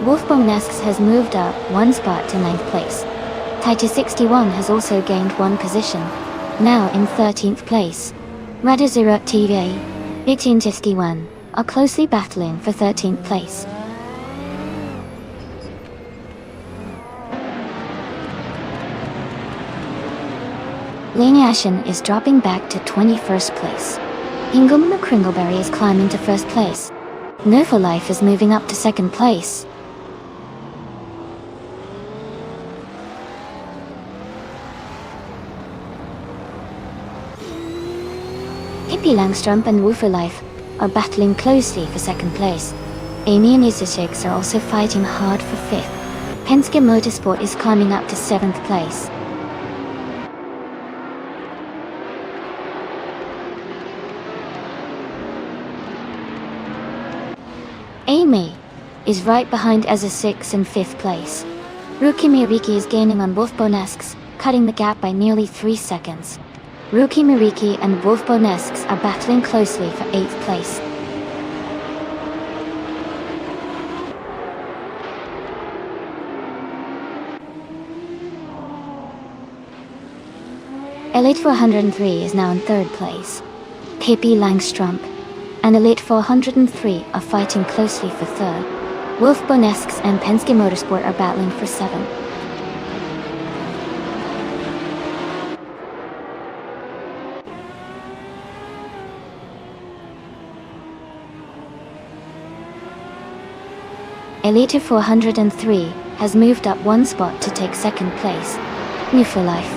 Wolfbonesks has moved up 1 spot to 9th place. Taita 61 has also gained 1 position, now in 13th place. Radazuruk TV, 1861 are closely battling for 13th place. Lane Yashin is dropping back to 21st place. Ingolma Kringleberry is climbing to first place. No for Life is moving up to second place. Pippi Langstrumpf and Woofer Life are battling closely for second place. Amy and Isishix are also fighting hard for fifth. Penske Motorsport is climbing up to 7th place. Amy is right behind Isishix in 5th place. Rookie Miriki is gaining on Wolf Bonesks, cutting the gap by nearly 3 seconds. Rookie Miriki and Wolf Bonesks are battling closely for 8th place. Elite 403 is now in 3rd place. Pippi Langstrumpf and Elite 403 are fighting closely for 3rd. Wolf Bonesks and Penske Motorsport are battling for 7th. Elite 403 has moved up 1 spot to take 2nd place. New for Life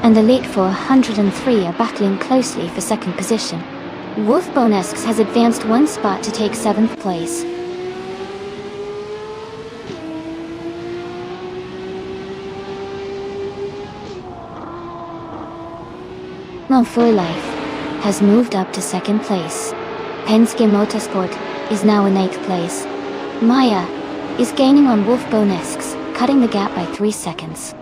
and Elite 403 are battling closely for 2nd position. Wolf Bonesks has advanced 1 spot to take 7th place. Now for Life has moved up to 2nd place. Penske Motorsport is now in 8th place. Maya is gaining on Wolf Bonesks, cutting the gap by 3 seconds.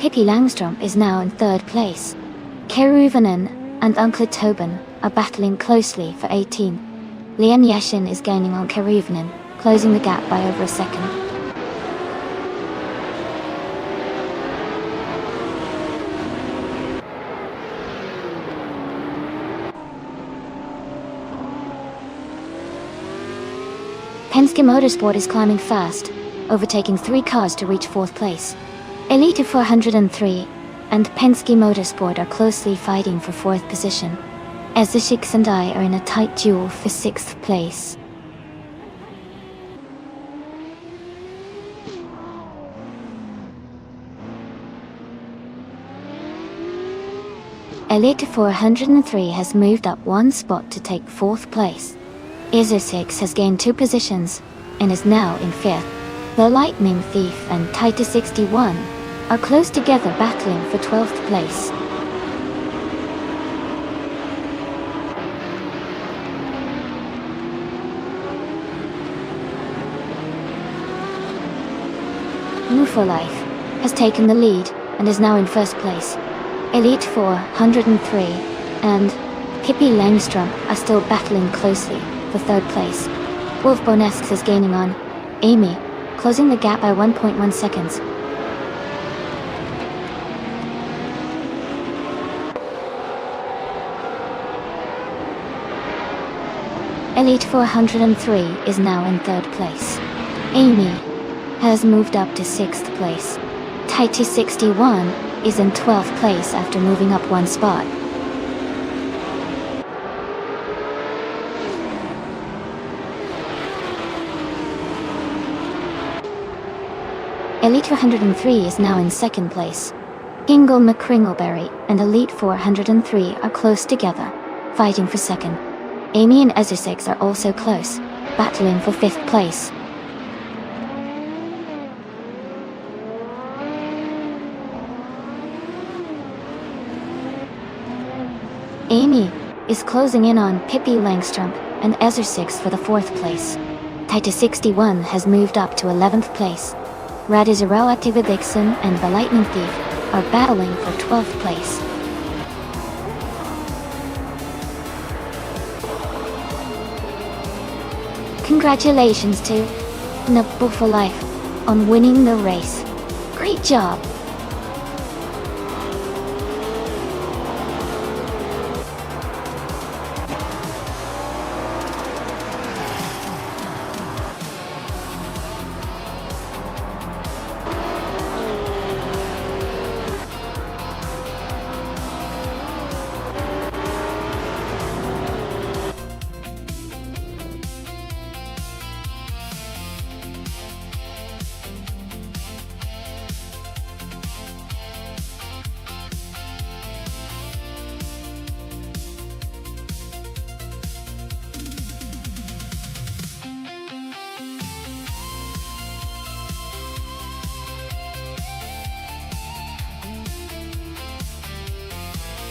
Pippi Langstrumpf is now in 3rd place. Keruvanen and Uncle Tobin are battling closely for 18. Lian Yashin is gaining on Keruvanen, closing the gap by over a second. Penske Motorsport is climbing fast, overtaking 3 cars to reach 4th place. Elite 403 and Penske Motorsport are closely fighting for 4th position, as the Sheiks and I are in a tight duel for 6th place. Elite 403 has moved up 1 spot to take 4th place. Isishix has gained 2 positions and is now in 5th. The Lightning Thief and Titus 61 are close together battling for 12th place. Mufo Life has taken the lead and is now in 1st place. Elite 403 and Pippi Langstrumpf are still battling closely for 3rd place. Wolf Bonesks is gaining on Amy, closing the gap by 1.1 seconds. Elite 403 is now in 3rd place. Amy has moved up to 6th place. Titus 61 is in 12th place after moving up 1 spot. Elite 403 is now in 2nd place. Kingle McCringleberry and Elite 403 are close together, fighting for 2nd. Amy and Isishix are also close, battling for 5th place. Amy is closing in on Pippi Langstrumpf and Isishix for the 4th place. Titus 61 has moved up to 11th place. Radizarel Activa Dixon and the Lightning Thief are battling for 12th place. Congratulations to Nabu for Life on winning the race. Great job!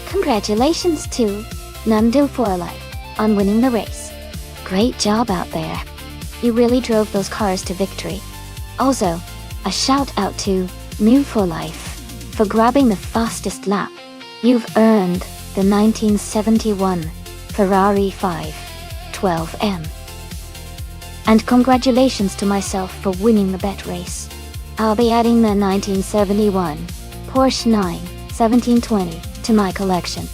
Congratulations to Nonstop on winning the race. Great job out there. You really drove those cars to victory. Also, a shout out to New for Life for grabbing the fastest lap. You've earned the 1971 Ferrari 512M. And congratulations to myself for winning the bet race. I'll be adding the 1971 Porsche 91720 to my collection.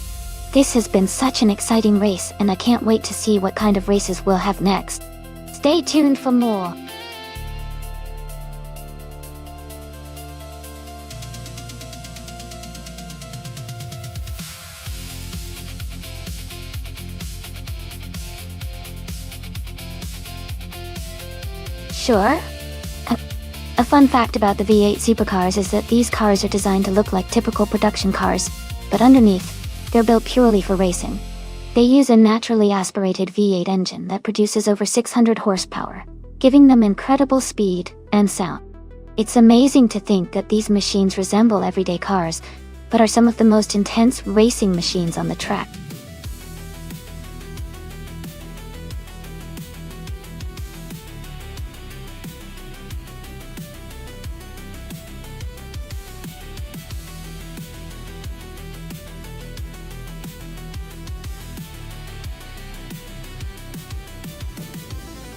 This has been such an exciting race, and I can't wait to see what kind of races we'll have next. Stay tuned for more. Sure. A fun fact about the V8 supercars is that these cars are designed to look like typical production cars, but underneath, they're built purely for racing. They use a naturally aspirated V8 engine that produces over 600 horsepower, giving them incredible speed and sound. It's amazing to think that these machines resemble everyday cars, but are some of the most intense racing machines on the track.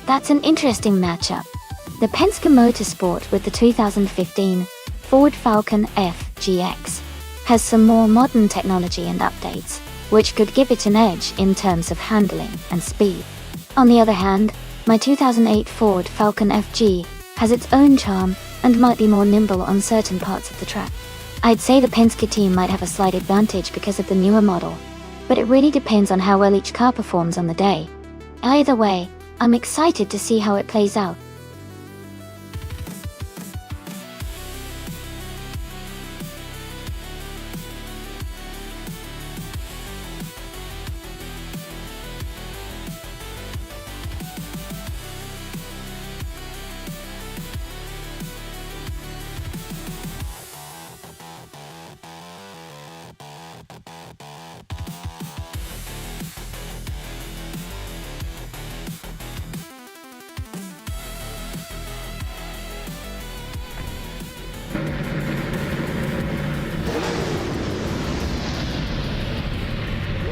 That's an interesting matchup. The Penske Motorsport with the 2015 Ford Falcon FGX has some more modern technology and updates, which could give it an edge in terms of handling and speed. On the other hand, my 2008 Ford Falcon FG has its own charm and might be more nimble on certain parts of the track. I'd say the Penske team might have a slight advantage because of the newer model, but it really depends on how well each car performs on the day. Either way, I'm excited to see how it plays out.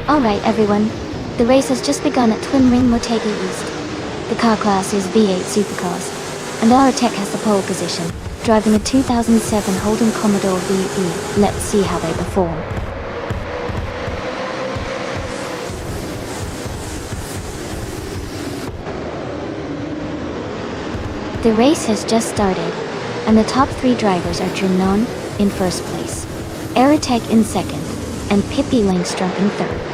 Alright everyone, the race has just begun at Twin Ring Motegi East. The car class is V8 Supercars, and our tech has the pole position, driving a 2007 Holden Commodore VE. Let's see how they perform. The race has just started, and the top three drivers are Jernon in first place, Aerotech in second, and Pippi Langstrom in third.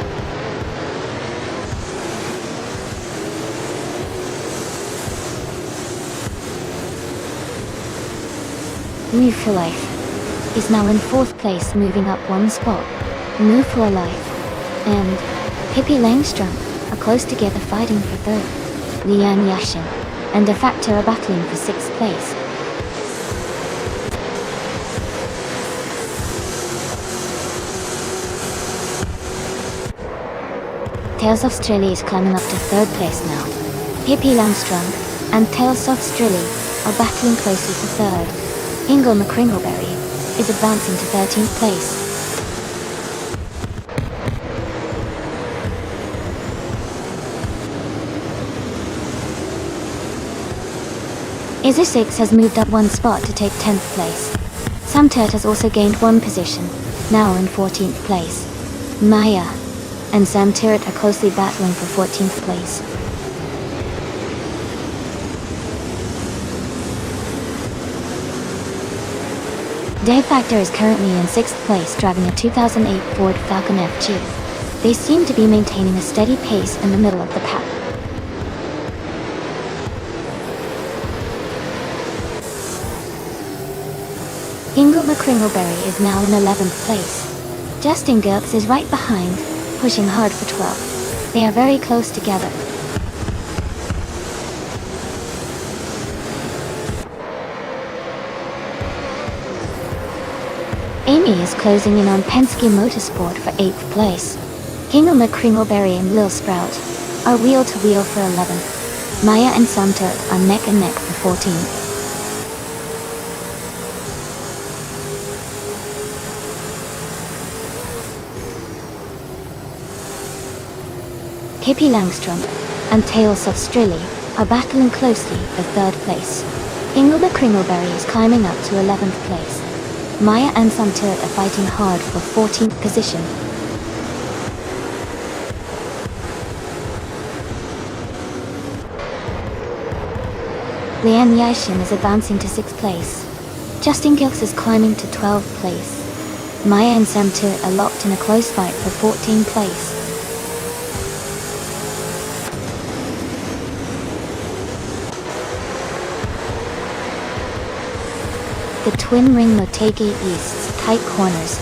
Move for Life is now in fourth place, moving up one spot. Move for Life and Pippi Langstrom are close together, fighting for third. Lian Yashin and De Facto are battling for sixth place. Tales of Strilly is climbing up to third place now. Pippi Langstrom and Tales of Strilly are battling closely for third. Ingle McCringleberry is advancing to 13th place. Isu6 has moved up one spot to take 10th place. Samtert has also gained one position, now in 14th place. Maya and Samtert are closely battling for 14th place. De Facto is currently in 6th place, driving a 2008 Ford Falcon FG. They seem to be maintaining a steady pace in the middle of the pack. Ingle McCringleberry is now in 11th place. Justin Gerks is right behind, pushing hard for 12th. They are very close together. Amy is closing in on Penske Motorsport for 8th place. Hingle McCringleberry and Lil Sprout are wheel-to-wheel for 11th. Maya and Samtut are neck and neck for 14th. Hippie Langstrom and Tails of Strilly are battling closely for 3rd place. Hingle McCringleberry is climbing up to 11th place. Maya and Samtut are fighting hard for 14th position. Lian Yashin is advancing to 6th place. Justin Gilks is climbing to 12th place. Maya and Samtut are locked in a close fight for 14th place. The Twin Ring Motegi East's tight corners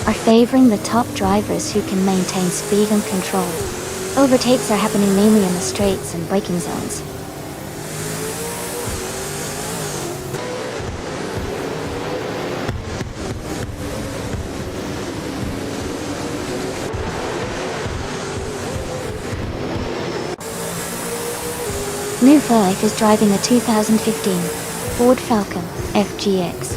are favoring the top drivers who can maintain speed and control. Overtakes are happening mainly in the straights and braking zones. New Life is driving a 2015 Ford Falcon FGX.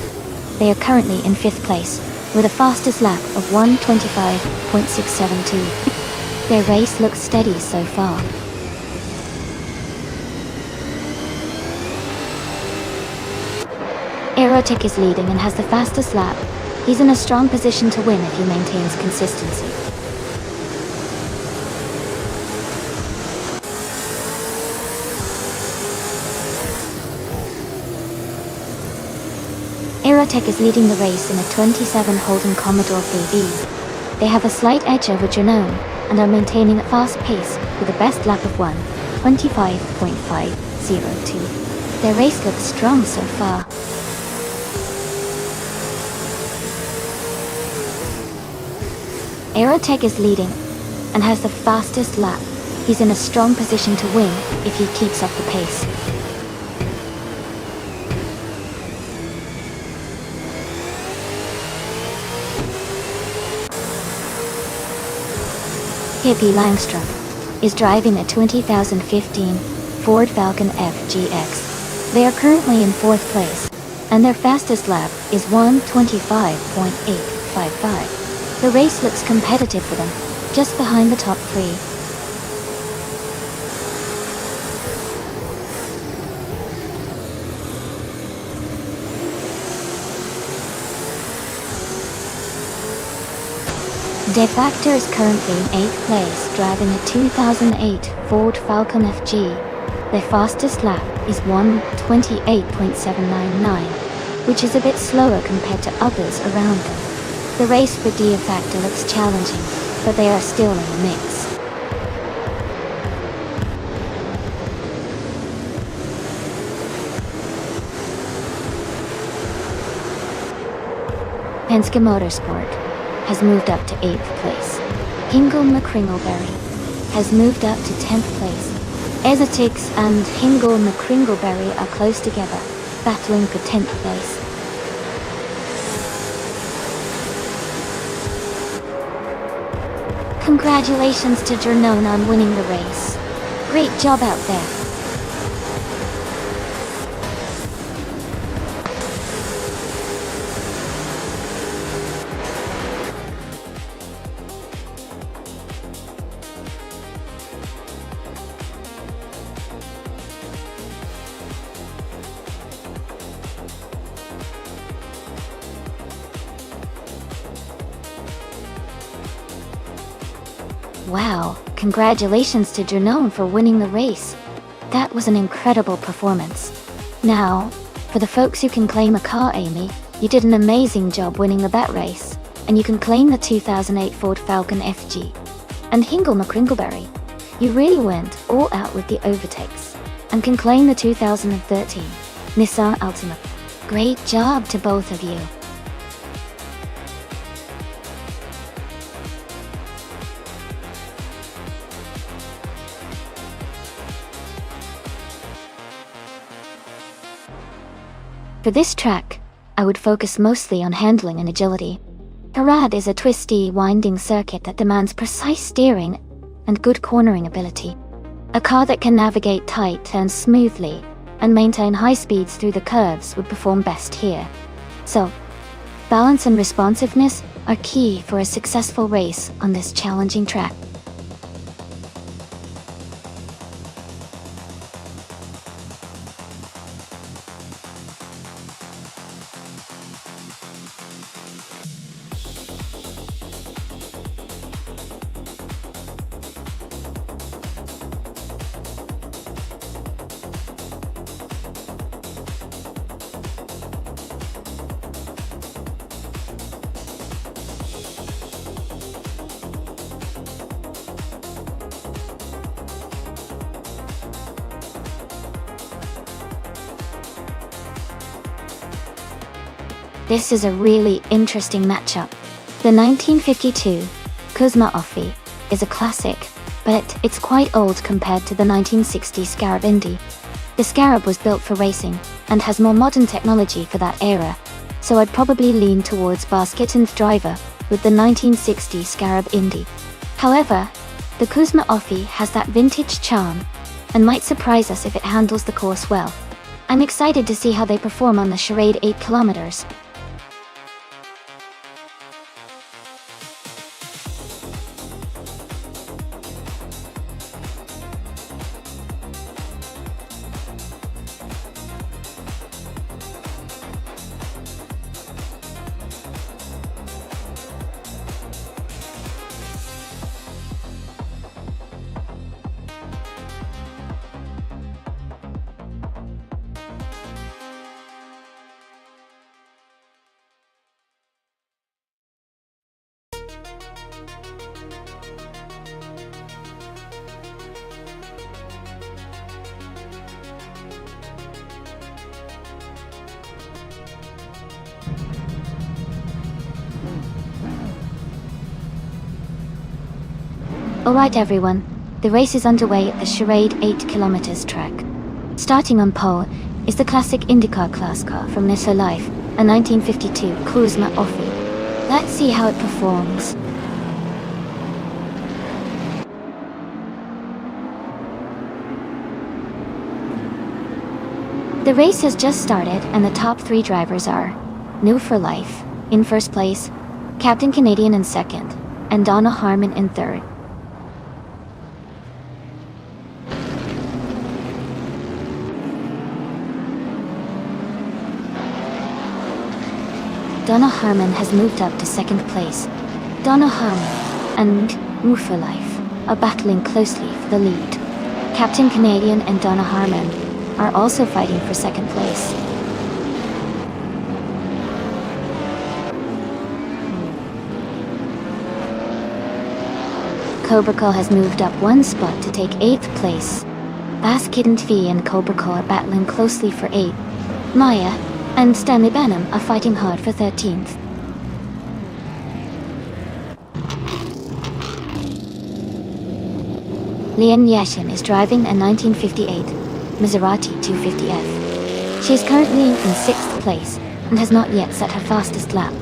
They are currently in 5th place, with a fastest lap of 1:25.672. Their race looks steady so far. Aerotech is leading and has the fastest lap. He's in a strong position to win if he maintains consistency. Aerotech is leading the race in a 27 Holden Commodore 3B. They have a slight edge over Janone and are maintaining a fast pace with a best lap of 1:25.502. Their race looks strong so far. Aerotech is leading and has the fastest lap. He's in a strong position to win if he keeps up the pace. Hippie Langstrom is driving a 2015 Ford Falcon FGX. They are currently in 4th place, and their fastest lap is 1:25.855. The race looks competitive for them, just behind the top 3. De Facto is currently in 8th place, driving a 2008 Ford Falcon FG. Their fastest lap is 1:28.799, which is a bit slower compared to others around them. The race for De Facto looks challenging, but they are still in the mix. Penske Motorsport has moved up to 8th place. Hingle McCringleberry has moved up to 10th place. Ezotix and Hingle McCringleberry are close together, battling for 10th place. Congratulations to Jernone on winning the race. Great job out there. Wow, congratulations to Jernone for winning the race. That was an incredible performance. Now, for the folks who can claim a car, Amy, you did an amazing job winning the bat race, and you can claim the 2008 Ford Falcon FG. And Hingle McCringleberry, you really went all out with the overtakes, and can claim the 2013 Nissan Altima. Great job to both of you. For this track, I would focus mostly on handling and agility. Parade is a twisty, winding circuit that demands precise steering and good cornering ability. A car that can navigate tight turns smoothly and maintain high speeds through the curves would perform best here. So, balance and responsiveness are key for a successful race on this challenging track. This is a really interesting matchup. The 1952 Kuzma Offie is a classic, but it's quite old compared to the 1960 Scarab Indy. The Scarab was built for racing and has more modern technology for that era, so I'd probably lean towards basket and driver with the 1960 Scarab Indy. However, the Kuzma Offie has that vintage charm and might surprise us if it handles the course well. I'm excited to see how they perform on the charade 8 kilometers. Alright everyone, the race is underway at the charade 8 kilometers track. Starting on pole is the classic IndyCar class car from Nisso Life, a 1952 Kuzma Offie. Let's see how it performs. The race has just started and the top 3 drivers are New for Life in first place, Captain Canadian in second, and Donna Harmon in third. Donna Harmon has moved up to second place. Donna Harmon and New for Life are battling closely for the lead. Captain Canadian and Donna Harmon are also fighting for second place. Cobra Call has moved up 1 spot to take 8th place. Basket and Fee and Cobra Call are battling closely for 8th. Maya and Stanley Banham are fighting hard for 13th. Lian Yashin is driving a 1958 Maserati 250F. She is currently in 6th place and has not yet set her fastest lap.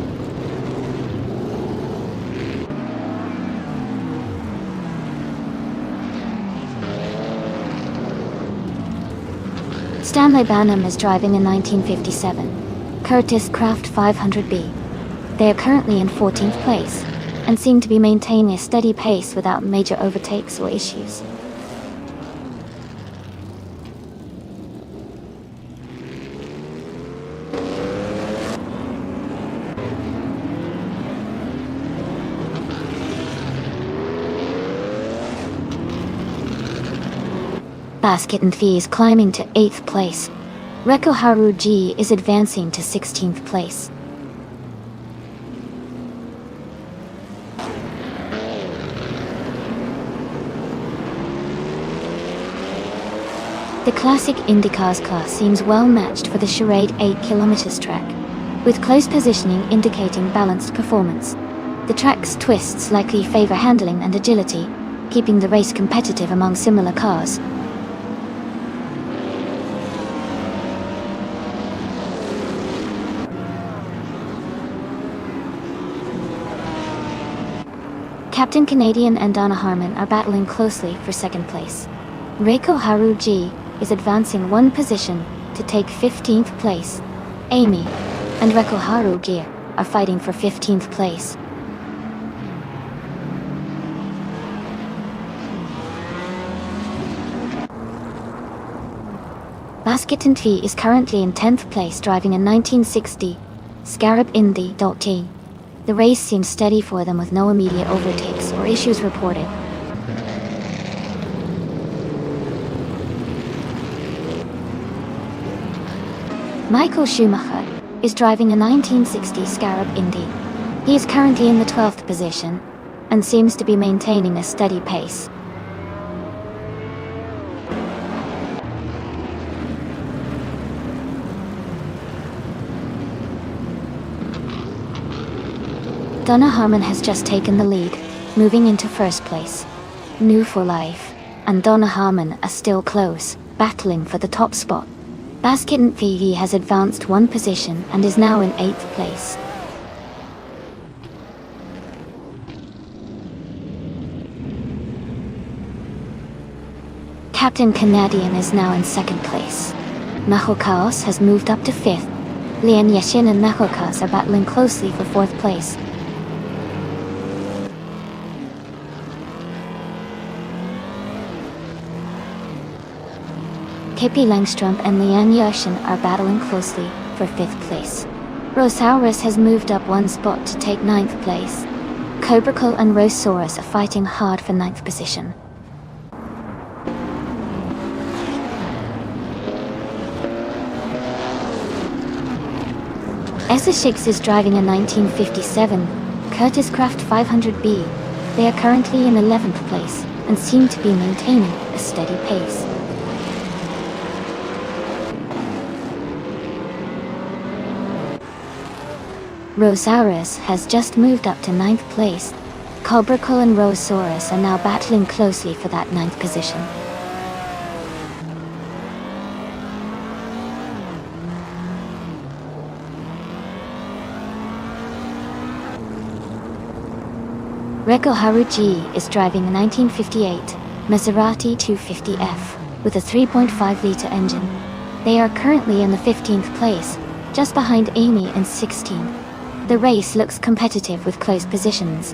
Stanley Banham is driving a 1957 Curtiss Craft 500B. They are currently in 14th place and seem to be maintaining a steady pace without major overtakes or issues. Basket and Fee is climbing to 8th place. Reko Haruji is advancing to 16th place. The classic IndyCars class seems well matched for the charade 8 kilometers track, with close positioning indicating balanced performance. The track's twists likely favor handling and agility, keeping the race competitive among similar cars. Captain Canadian and Donna Harmon are battling closely for second place. Reiko Haruji is advancing one position to take 15th place. Amy and Reiko Haruji are fighting for 15th place. Basketon T is currently in 10th place driving a 1960 Scarab Indy T. The race seems steady for them with no immediate overtakes or issues reported. Michael Schumacher is driving a 1960 Scarab Indy. He is currently in the 12th position and seems to be maintaining a steady pace. Donna Harmon has just taken the lead, moving into first place. New for Life and Donna Harmon are still close, battling for the top spot. Basketon VE has advanced one position and is now in 8th place. Captain Canadian is now in 2nd place. Maho Chaos has moved up to 5th. Lian Yashin and Mahokas are battling closely for 4th place. Pippi Langstrup and Lian Yashin are battling closely for 5th place. Rosaurus has moved up one spot to take 9th place. Cobracle and Rosaurus are fighting hard for 9th position. Essex is driving a 1957 Curtiss Craft 500B. They are currently in 11th place and seem to be maintaining a steady pace. Rosaurus has just moved up to 9th place. Cobracle and Rosaurus are now battling closely for that 9th position. Reiko Haruji is driving a 1958 Maserati 250F with a 3.5-liter engine. They are currently in the 15th place, just behind Amy in 16th. The race looks competitive with close positions.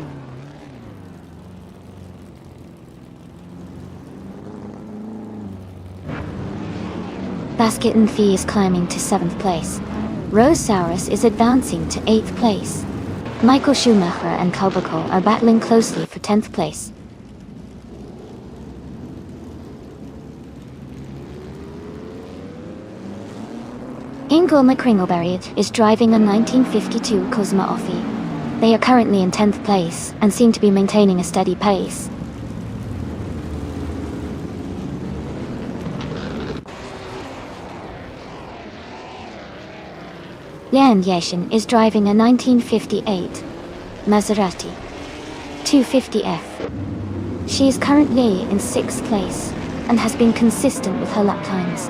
Basketon Fee is climbing to 7th place. Rosaurus is advancing to 8th place. Michael Schumacher and Cobracle are battling closely for 10th place. Ingo McCringleberry is driving a 1952 Cosma Offie. They are currently in 10th place and seem to be maintaining a steady pace. Lian Yashin is driving a 1958 Maserati 250F. She is currently in 6th place and has been consistent with her lap times.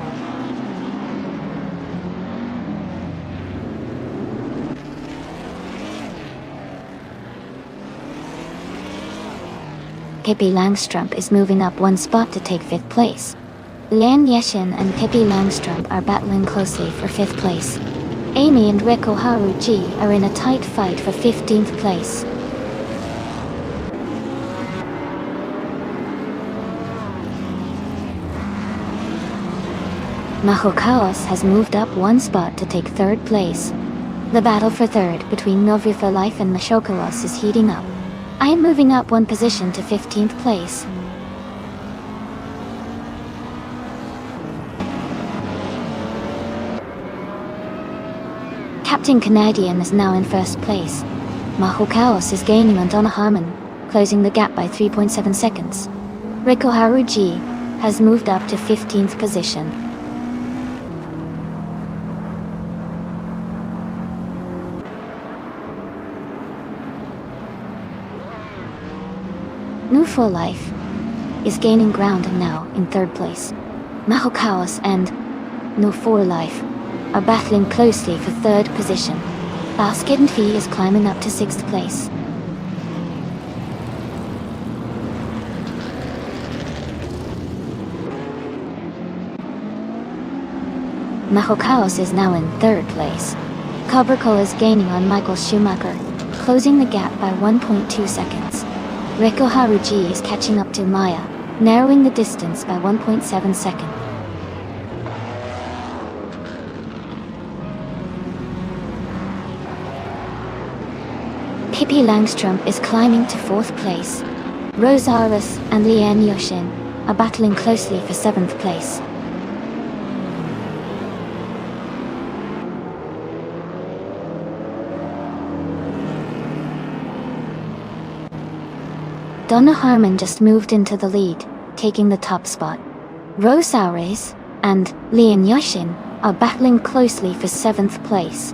Pippi Langstrup is moving up one spot to take 5th place. Lian Yashin and Pippi Langstrup are battling closely for 5th place. Amy and Reiko Haruji are in a tight fight for 15th place. Maho Chaos has moved up one spot to take 3rd place. The battle for 3rd between Novi for Life and Mashokalos is heating up. I am moving up one position to 15th place. Captain Canadian is now in 1st place. Maho Chaos is gaining on Donna Harmon, closing the gap by 3.7 seconds. Reiko Haruji has moved up to 15th position. New for Life is gaining ground and now in 3rd place. Maho Chaos and No for Life are battling closely for 3rd position. Basketon Fee is climbing up to 6th place. Mahokaos is now in 3rd place. Cobraco is gaining on Michael Schumacher, closing the gap by 1.2 seconds. Reiko Haruji is catching up to Maya, narrowing the distance by 1.7 seconds. Pippi Langstrom is climbing to 4th place. Rosaris and Lian Yoshin are battling closely for 7th place. Donna Harmon just moved into the lead, taking the top spot. Rosaris and Lian Yoshin are battling closely for 7th place.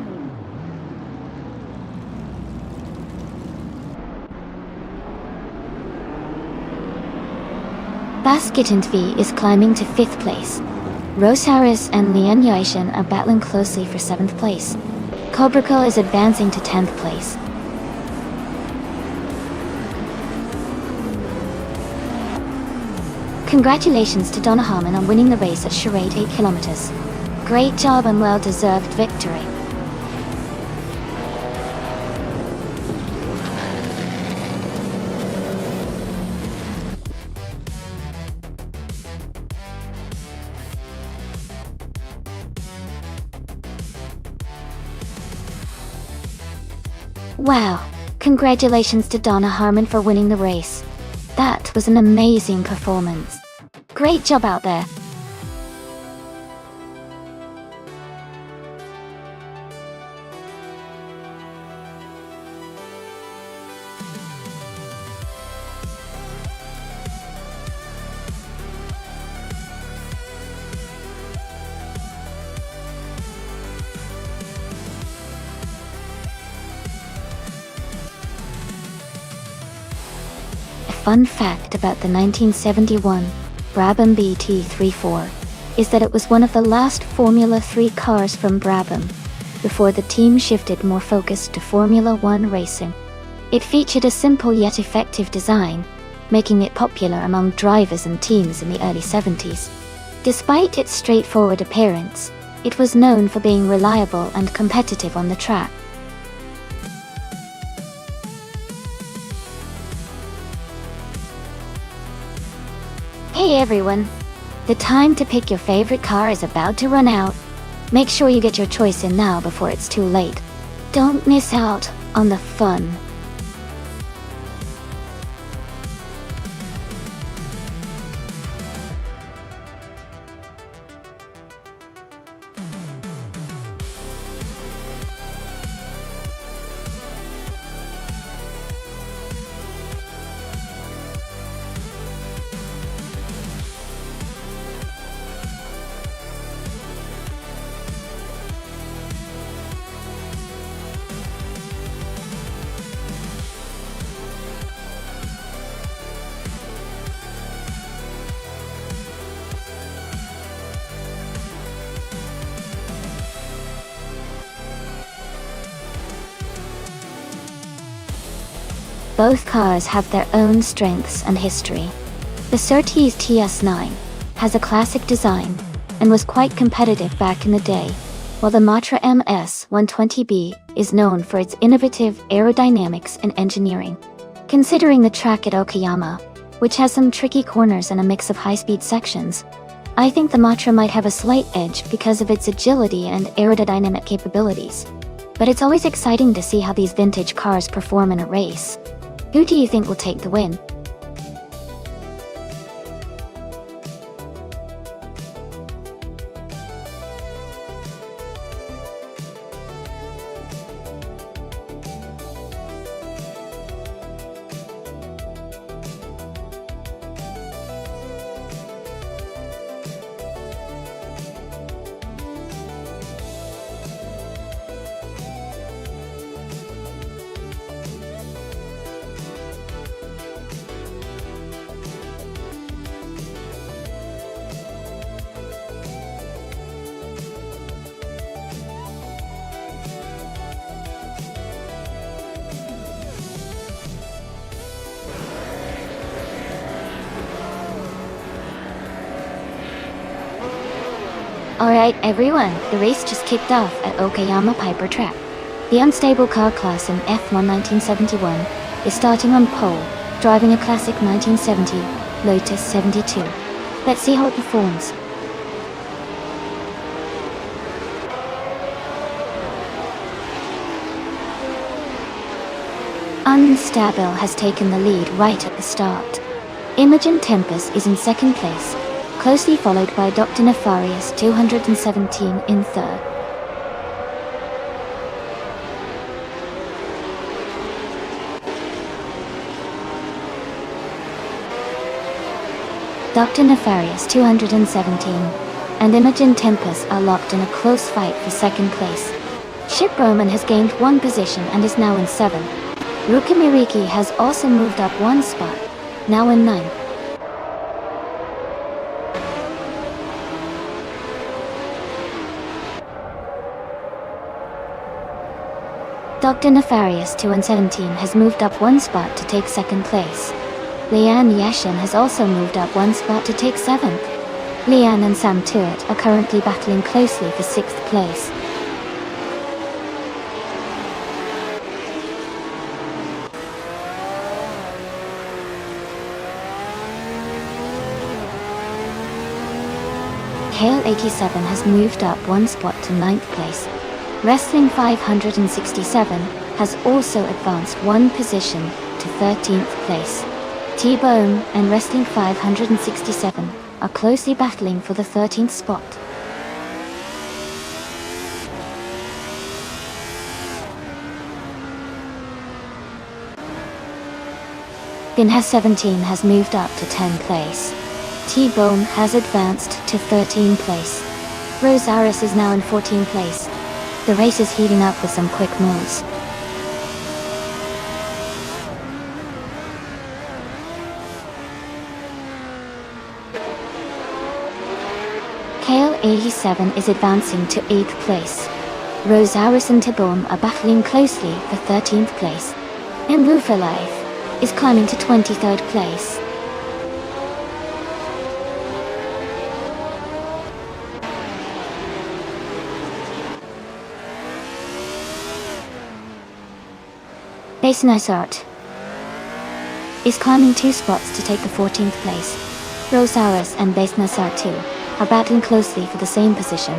Basketintv is climbing to 5th place. Rosaris and Lian Yoshin are battling closely for 7th place. Cobraco is advancing to 10th place. Congratulations to Donna Harmon on winning the race at Charade 8 kilometers. Great job and well-deserved victory. Wow, congratulations to Donna Harmon for winning the race. That was an amazing performance. Great job out there. Fun fact about the 1971 Brabham BT34 is that it was one of the last Formula 3 cars from Brabham, before the team shifted more focus to Formula 1 racing. It featured a simple yet effective design, making it popular among drivers and teams in the early 70s. Despite its straightforward appearance, it was known for being reliable and competitive on the track. Hey everyone! The time to pick your favorite car is about to run out. Make sure you get your choice in now before it's too late. Don't miss out on the fun. Both cars have their own strengths and history. The Surtees TS9 has a classic design and was quite competitive back in the day, while the Matra MS 120B is known for its innovative aerodynamics and engineering. Considering the track at Okayama, which has some tricky corners and a mix of high-speed sections, I think the Matra might have a slight edge because of its agility and aerodynamic capabilities. But it's always exciting to see how these vintage cars perform in a race. Who do you think will take the win? Alright everyone, the race just kicked off at Okayama Piper Track. The unstable car class in F1 1971 is starting on pole, driving a classic 1970 Lotus 72. Let's see how it performs. Unstable has taken the lead right at the start. Imogen Tempest is in second place, closely followed by Dr. Nefarious 217 in third. Dr. Nefarious 217 and Imogen Tempest are locked in a close fight for second place. Ship Roman has gained one position and is now in 7th. Rukimiriki has also moved up one spot, now in 9th. Dr. Nefarious 217 has moved up one spot to take second place. Leanne Yashin has also moved up one spot to take 7th. Leanne and Sam Tuitt are currently battling closely for 6th place. Kale 87 has moved up one spot to 9th place. Wrestling 567 has also advanced one position to 13th place. T-Bone and Wrestling 567 are closely battling for the 13th spot. Binha 17 has moved up to 10th place. T-Bone has advanced to 13th place. Rosaris is now in 14th place. The race is heating up with some quick moves. Kale 87 is advancing to 8th place. Rosaris and T-Bone are battling closely for 13th place. And Blue for Life is climbing to 23rd place. Basenisart is climbing 2 spots to take the 14th place. Rosaris and Basenisart 2 are battling closely for the same position.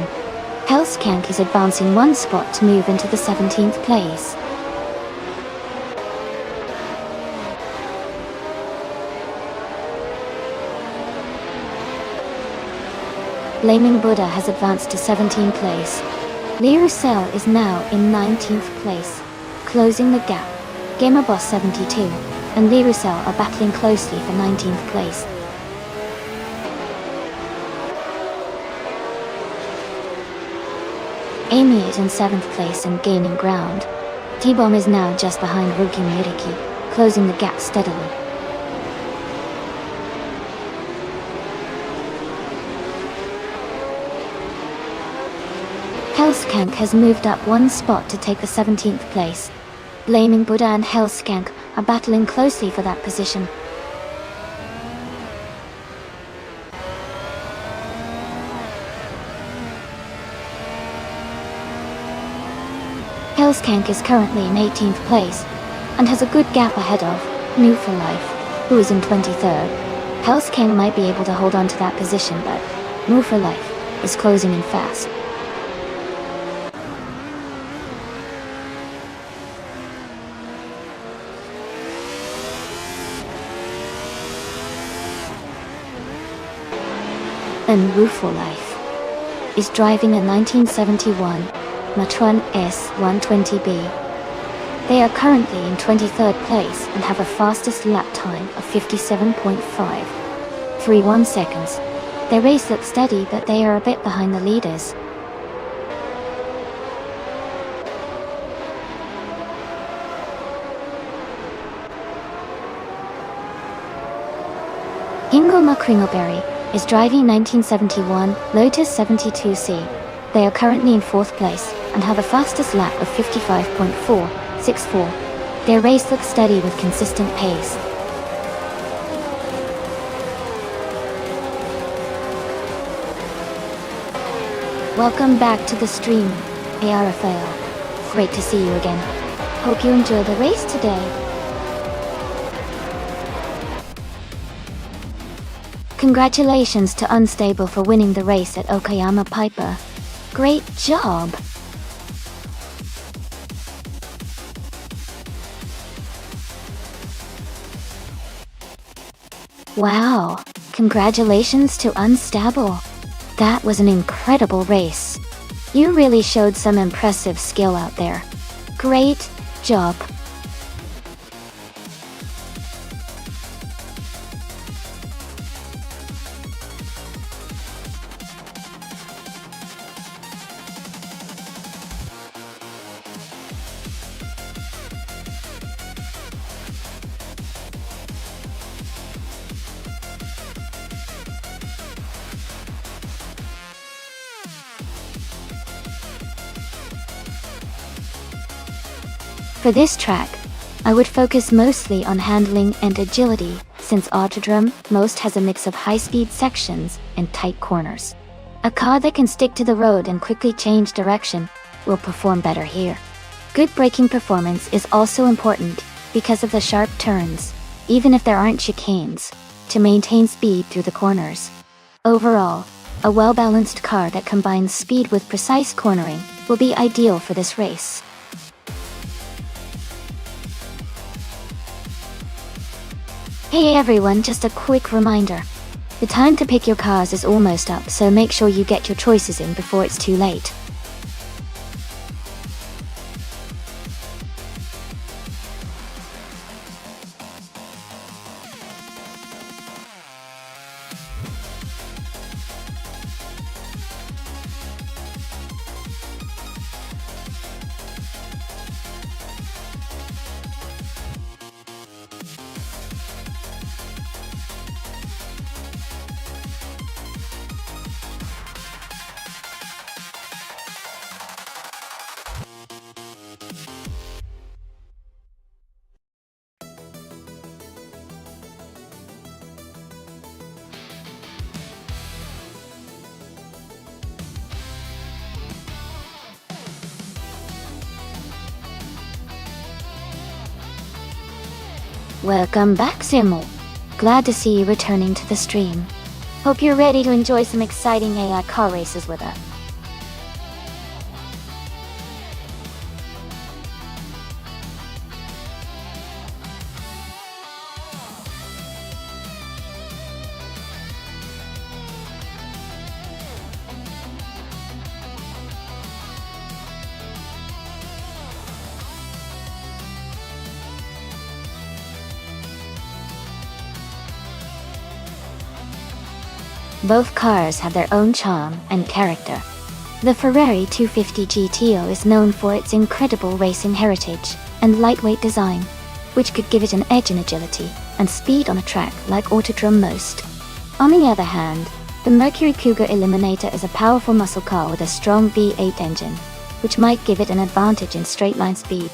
Hellskank is advancing 1 spot to move into the 17th place. Blaming Buddha has advanced to 17th place. Lirusel is now in 19th place, closing the gap. Gamer Boss 72 and Lirusel are battling closely for 19th place. Amy is in 7th place and gaining ground. T-Bomb is now just behind Ruki Muriki, closing the gap steadily. Hellskank has moved up 1 spot to take the 17th place. Blaming Buddha and Hellskank are battling closely for that position. Hellskank is currently in 18th place and has a good gap ahead of New for Life, who is in 23rd. Hellskank might be able to hold on to that position, but New for Life is closing in fast. And Wu for Life is driving a 1971 Matron S120B. They are currently in 23rd place and have a fastest lap time of 57.531 seconds. Their race looks steady, but they are a bit behind the leaders. Hingoma Kringleberry is driving 1971 Lotus 72C. They are currently in 4th place and have a fastest lap of 55.464. Their race looks steady with consistent pace. Welcome back to the stream, Rafael. Great to see you again. Hope you enjoy the race today. Congratulations to Unstable for winning the race at Okayama Piper. Great job! Wow! Congratulations to Unstable. That was an incredible race. You really showed some impressive skill out there. Great job. For this track, I would focus mostly on handling and agility, since Autodrome Most has a mix of high-speed sections and tight corners. A car that can stick to the road and quickly change direction will perform better here. Good braking performance is also important because of the sharp turns, even if there aren't chicanes, to maintain speed through the corners. Overall, a well-balanced car that combines speed with precise cornering will be ideal for this race. Hey everyone, just a quick reminder. The time to pick your cars is almost up, so make sure you get your choices in before it's too late. Welcome back, Simmel. Glad to see you returning to the stream. Hope you're ready to enjoy some exciting AI car races with us. Both cars have their own charm and character. The Ferrari 250 GTO is known for its incredible racing heritage and lightweight design, which could give it an edge in agility and speed on a track like Autodrome Most. On the other hand, the Mercury Cougar Eliminator is a powerful muscle car with a strong V8 engine, which might give it an advantage in straight-line speed.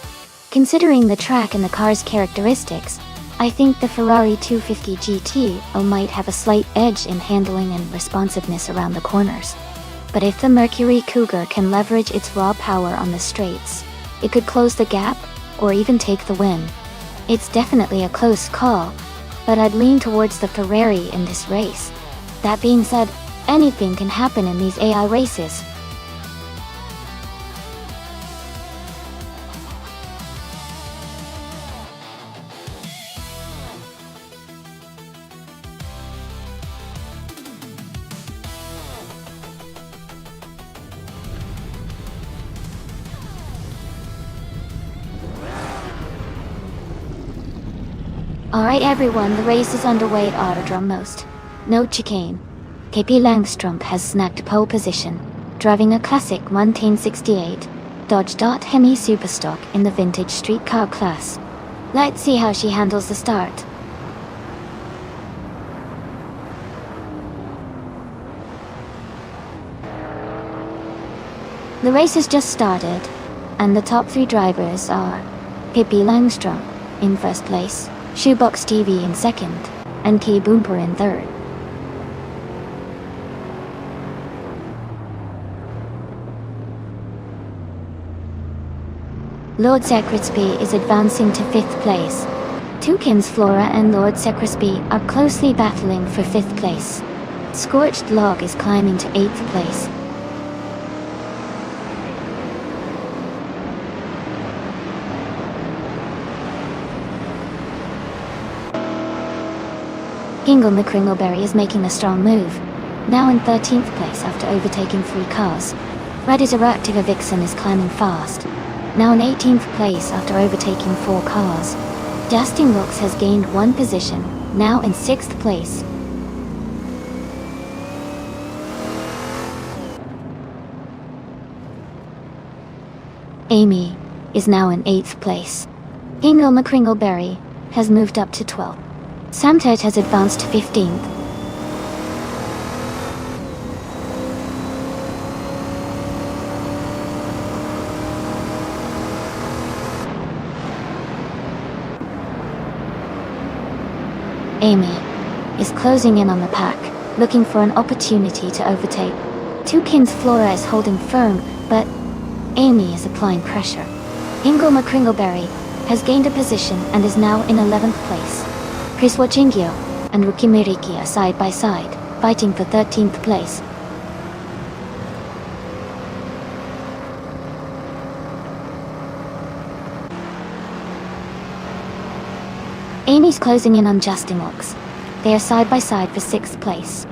Considering the track and the car's characteristics, I think the Ferrari 250 GTO might have a slight edge in handling and responsiveness around the corners. But if the Mercury Cougar can leverage its raw power on the straights, it could close the gap or even take the win. It's definitely a close call, but I'd lean towards the Ferrari in this race. That being said, anything can happen in these AI races. Alright everyone, the race is underway at Autodrome Most. No chicane. KP Langstrumpf has snagged pole position, driving a classic 1968 Dodge Dart Hemi Superstock in the vintage street car class. Let's see how she handles the start. The race has just started, and the top three drivers are Pippi Langstrumpf in first place, Shoebox TV in second, and Key Boomper in third. Lord Secretary is advancing to 5th place. Toucan's Flora and Lord Secretary are closely battling for 5th place. Scorched Log is climbing to 8th place. Hingle McCringleberry is making a strong move, now in 13th place after overtaking 3 cars. Red is Eruptiva Vixen is climbing fast, now in 18th place after overtaking 4 cars. Justin Wilkes has gained 1 position, now in 6th place. Amy is now in 8th place. Hingle McCringleberry has moved up to 12th. Samtet has advanced to 15th. Amy is closing in on the pack, looking for an opportunity to overtake. Toucan's Flora is holding firm, but Amy is applying pressure. Hingle McCringleberry has gained a position and is now in 11th place. Chris Wachingio and Ruki Miriki are side by side, fighting for 13th place. Amy's closing in on Justin Wilkes. They are side by side for 6th place.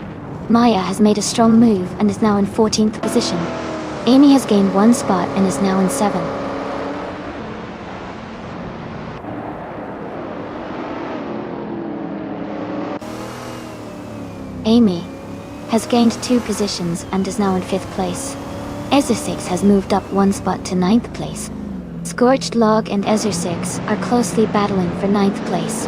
Maya has made a strong move and is now in 14th position. Amy has gained 1 spot and is now in 7th. Amy has gained 2 positions and is now in 5th place. Ezra6 has moved up 1 spot to 9th place. Scorched Log and Ezra6 are closely battling for 9th place.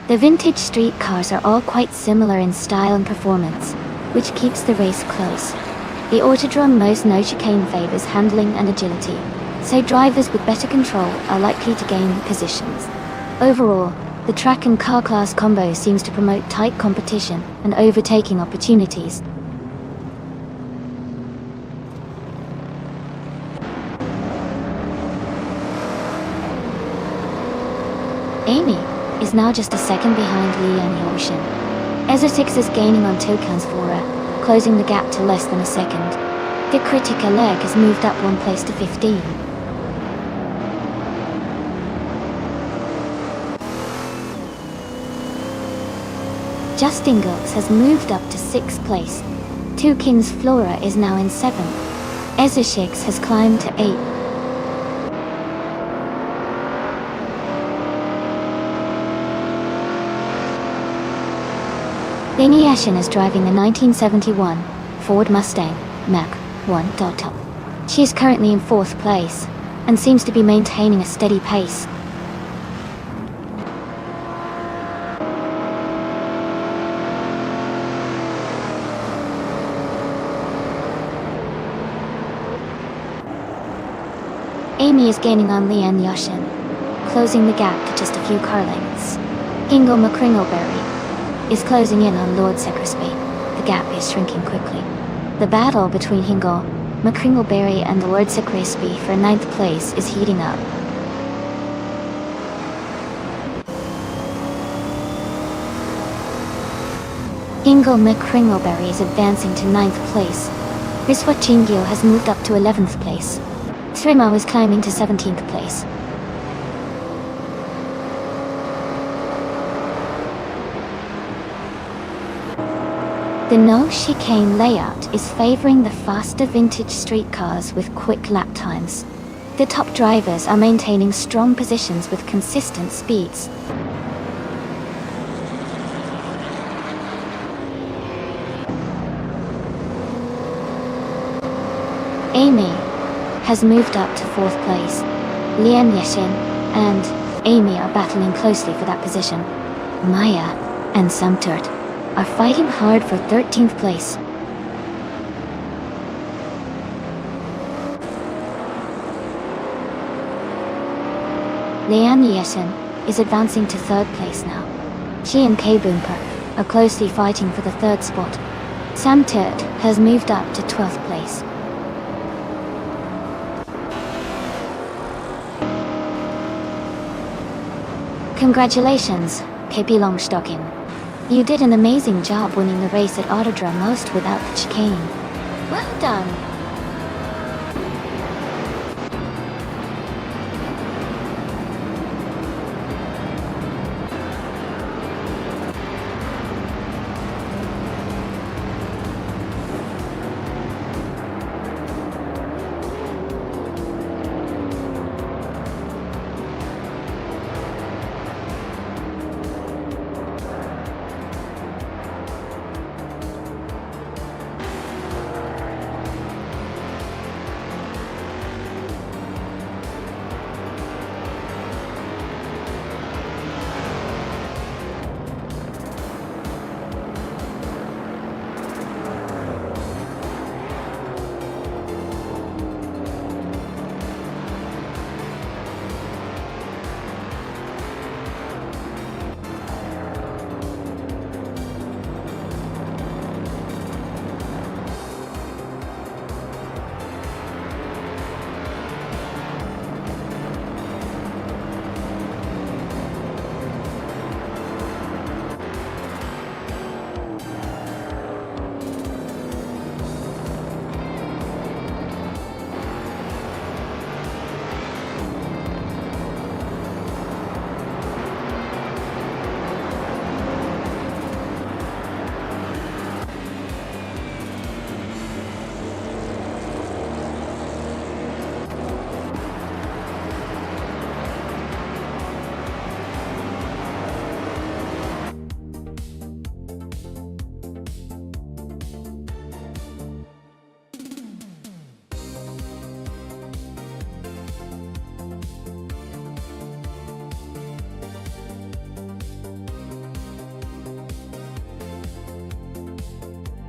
The vintage street cars are all quite similar in style and performance, which keeps the race close. The Autodrome most no chicane favors handling and agility, so drivers with better control are likely to gain positions. Overall, the track and car class combo seems to promote tight competition and overtaking opportunities. Amy is now just a second behind Lian Ocean. Ezra6 is gaining on Toucan's Flora, closing the gap to less than a second. The Critica Leg has moved up 1 place to 15. Justin Wilkes has moved up to 6th place. Toucan's Flora is now in 7th. Ezra6 has climbed to 8th. Lingy Ashen is driving the 1971 Ford Mustang Mach 1 Top. She is currently in 4th place and seems to be maintaining a steady pace. Amy is gaining on Lian Yashin, closing the gap to just a few car lengths. Hingle McCringleberry is closing in on Lord Secretary. The gap is shrinking quickly. The battle between Hingle, McCringleberry and Lord Secretary for 9th place is heating up. Hingle McCringleberry is advancing to 9th place. Riswa Chingyo has moved up to 11th place. Srimo is climbing to 17th place. The no chicane layout is favoring the faster vintage street cars with quick lap times. The top drivers are maintaining strong positions with consistent speeds. Amy has moved up to 4th place. Lian Yeshin and Amy are battling closely for that position. Maya and Samturt are fighting hard for 13th place. Lian Yeshin is advancing to third place now. She and K-Boomper are closely fighting for the third spot. Sam Turt has moved up to 12th place. Congratulations, KP Longstocking. You did an amazing job winning the race at Autodrome Most without the chicane. Well done.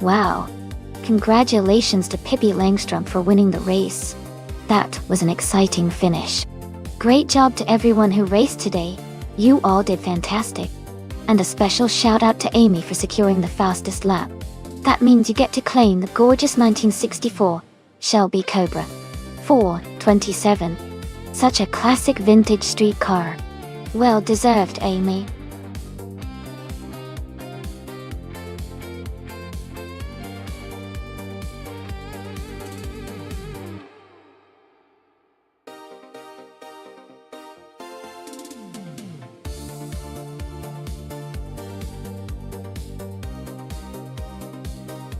Wow. Congratulations to Pippi Langstrup for winning the race. That was an exciting finish. Great job to everyone who raced today. You all did fantastic. And a special shout out to Amy for securing the fastest lap. That means you get to claim the gorgeous 1964 Shelby Cobra 427. Such a classic vintage street car. Well deserved, Amy.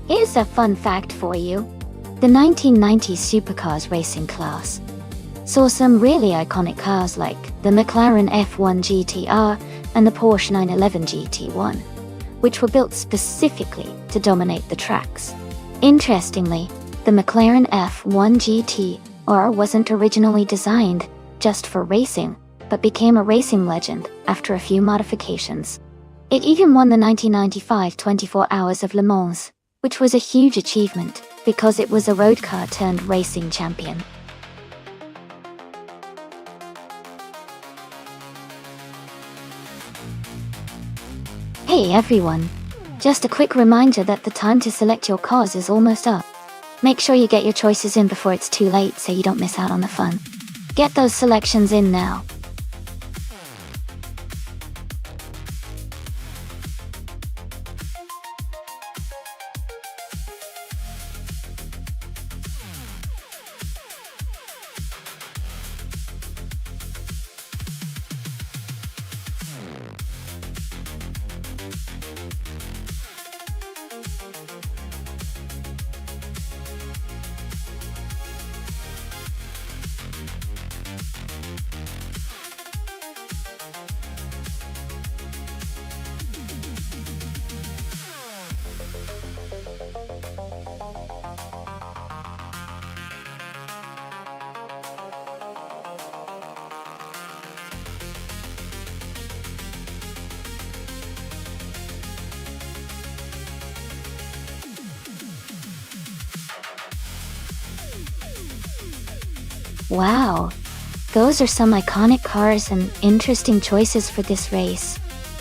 Here's a fun fact for you. The 1990s supercars racing class saw some really iconic cars like the McLaren F1 GTR and the Porsche 911 GT1, which were built specifically to dominate the tracks. Interestingly, the McLaren F1 GTR wasn't originally designed just for racing, but became a racing legend after a few modifications. It even won the 1995 24 Hours of Le Mans, which was a huge achievement because it was a road car turned racing champion. Hey everyone! Just a quick reminder that the time to select your cars is almost up. Make sure you get your choices in before it's too late so you don't miss out on the fun. Get those selections in now. Wow! Those are some iconic cars and interesting choices for this race.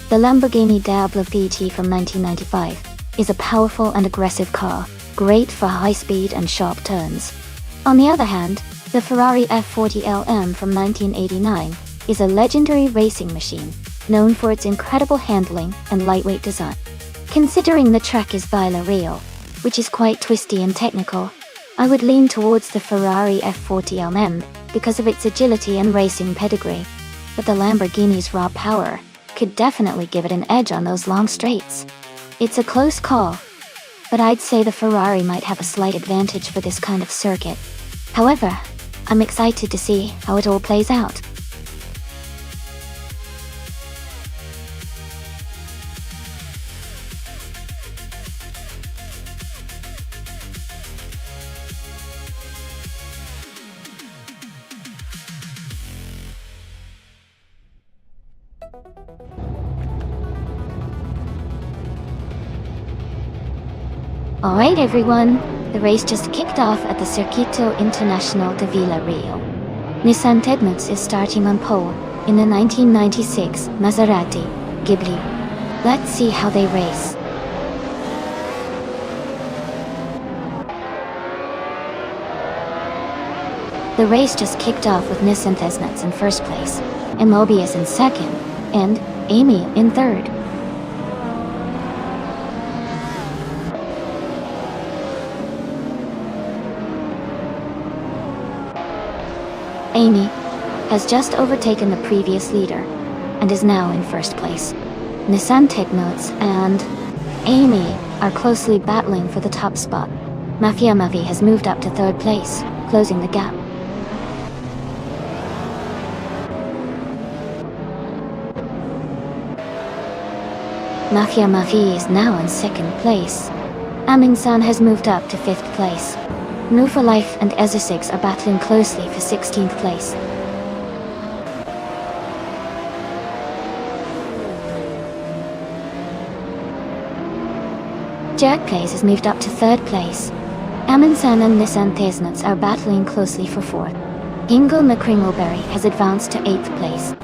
The Lamborghini Diablo PT from 1995 is a powerful and aggressive car, great for high speed and sharp turns. On the other hand, the Ferrari F40 LM from 1989 is a legendary racing machine, known for its incredible handling and lightweight design. Considering the track is Villarreal, which is quite twisty and technical, I would lean towards the Ferrari F40 LM because of its agility and racing pedigree, but the Lamborghini's raw power could definitely give it an edge on those long straights. It's a close call, but I'd say the Ferrari might have a slight advantage for this kind of circuit. However, I'm excited to see how it all plays out. Alright everyone, the race just kicked off at the Circuito Internacional de Villarreal. Nissan Tedmutz is starting on pole in the 1996 Maserati Ghibli. Let's see how they race. The race just kicked off with Nissan Tedmutz in first place, Mobius in second, and Amy in third. Amy has just overtaken the previous leader and is now in first place. Nissan Tedmutz and Amy are closely battling for the top spot. Mafia Mavi has moved up to third place, closing the gap. Mafia Mavi is now in second place. Amin-san has moved up to fifth place. Nu for Life and Ezesix are battling closely for 16th place. Jerkplace has moved up to third place. Amin-san and Nissan Tedmutz are battling closely for fourth. Ingo McCringleberry has advanced to 8th place.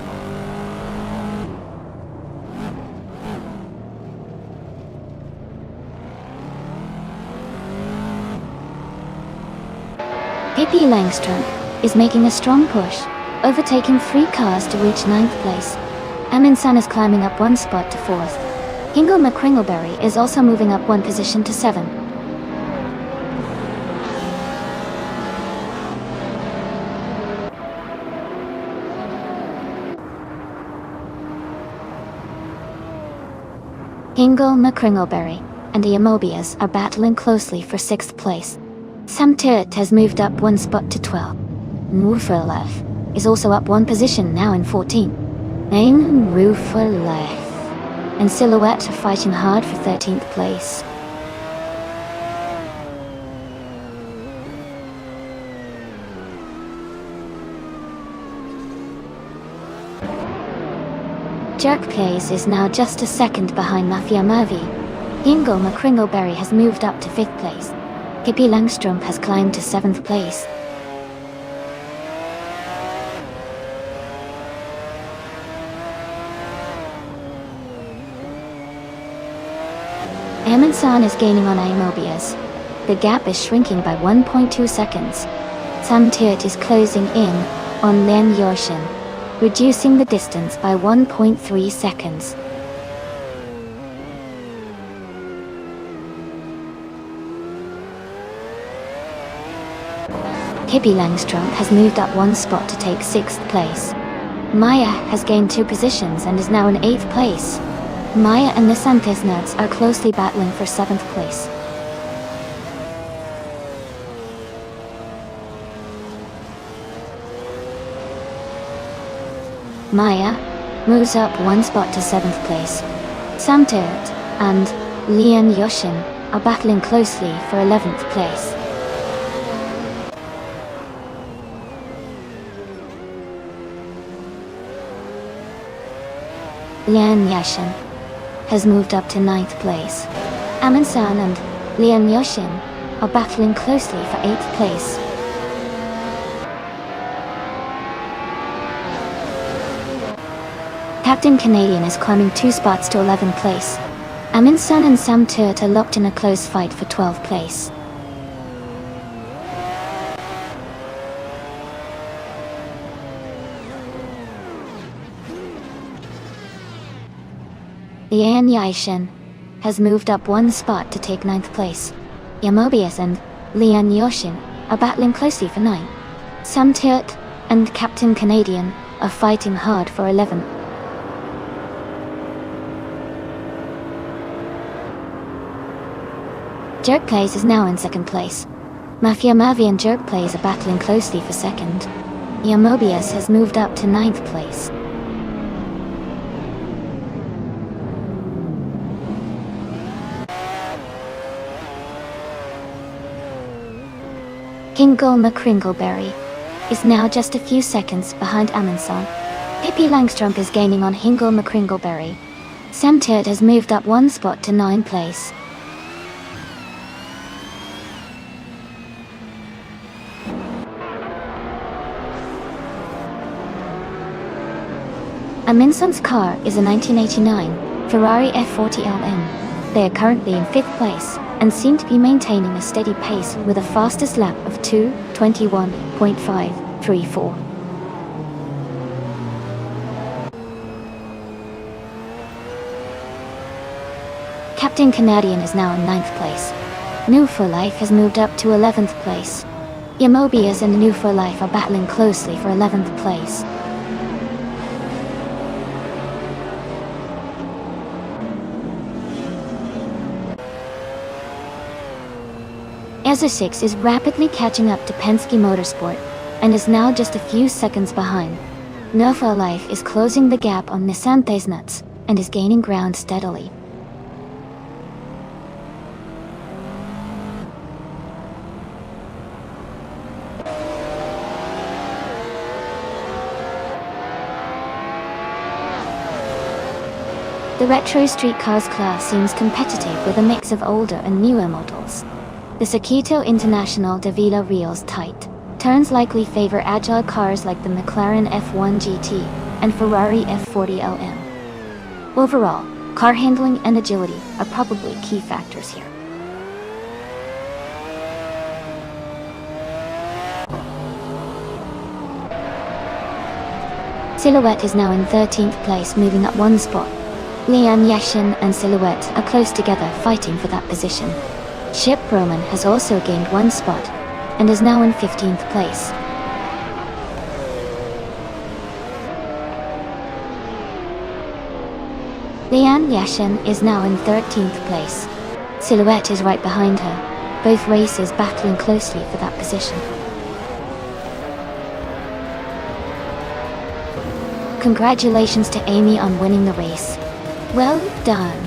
Pippi Langstrom is making a strong push, overtaking 3 cars to reach 9th place. Amin-san is climbing up 1 spot to 4th. Ingo McCringleberry is also moving up 1 position to 7. Ingo McCringleberry and the Amobias are battling closely for 6th place. Sam Tirrett has moved up 1 spot to 12. Nufalef is also up 1 position, now in 14. Ain Rufalef and Silhouette are fighting hard for 13th place. Jerkplace is now just a second behind Mafia Mavi. Ingo McCringleberry has moved up to 5th place. Pippi Langstrom has climbed to 7th place. Amin-san is gaining on Amobias. The gap is shrinking by 1.2 seconds. Sam Tirrett is closing in on Lian Yoshin, reducing the distance by 1.3 seconds. Pippi Langstrom has moved up 1 spot to take 6th place. Maya has gained 2 positions and is now in 8th place. Maya and Nissan Tedmutz are closely battling for 7th place. Maya moves up 1 spot to 7th place. Sam Tirrett and Lian Yoshin are battling closely for 11th place. Lian Yoshin has moved up to 9th place. Amin-san and Lian Yoshin are battling closely for 8th place. Captain Canadian is climbing 2 spots to 11th place. Amundsen and Sam Turt are locked in a close fight for 12th place. Lian Yishin has moved up 1 spot to take 9th place. Yamobius and Lian Yoshin are battling closely for 9. Sam Turt and Captain Canadian are fighting hard for 11th. Jerk Plays is now in 2nd place. Mafia Mavi and Jerk Plays are battling closely for 2nd. Yamobius has moved up to 9th place. Hingle McCringleberry is now just a few seconds behind Amundsen. Pippi Langstrup is gaining on Hingle McCringleberry. Sam Turt has moved up 1 spot to 9th place. Amundsen's car is a 1989 Ferrari F40LM. They are currently in 5th place and seem to be maintaining a steady pace with a fastest lap of 2:21.534. Captain Canadian is now in 9th place. New for Life has moved up to 11th place. Yamobius and New for Life are battling closely for 11th place. EZO6 is rapidly catching up to Penske Motorsport and is now just a few seconds behind. No for Life is closing the gap on Nissan Nuts and is gaining ground steadily. The retro street cars class seems competitive with a mix of older and newer models. The Circuito International de Vila Reals tight turns likely favor agile cars like the McLaren F1 GT and Ferrari F40 LM. Overall, car handling and agility are probably key factors here. Silhouette is now in 13th place, moving up 1 spot. Lian Yashin and Silhouette are close together, fighting for that position. Ship Roman has also gained 1 spot and is now in 15th place. Lian Yashin is now in 13th place. Silhouette is right behind her, both racers battling closely for that position. Congratulations to Amy on winning the race. Well done.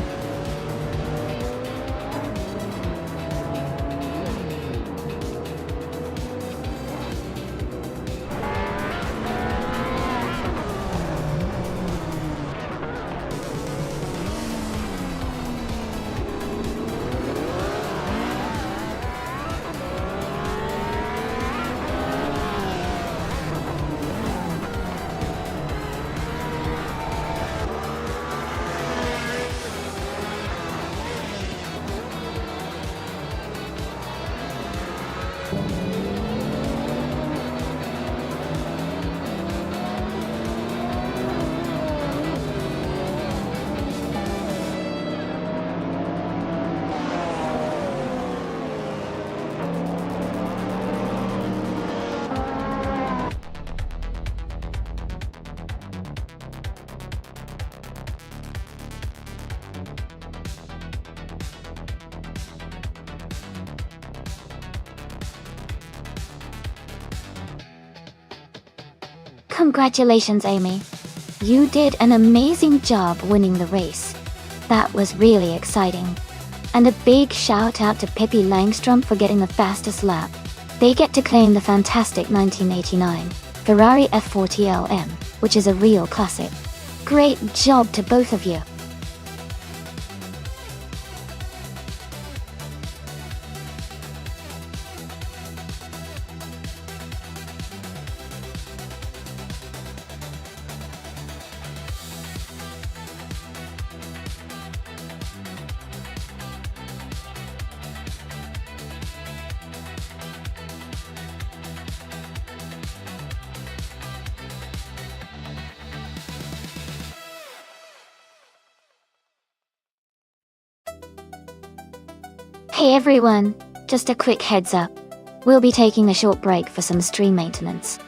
Congratulations, Amy. You did an amazing job winning the race. That was really exciting. And a big shout out to Pippi Langstrup for getting the fastest lap. They get to claim the fantastic 1989 Ferrari F40 LM, which is a real classic. Great job to both of you. Hey everyone, just a quick heads up. We'll be taking a short break for some stream maintenance.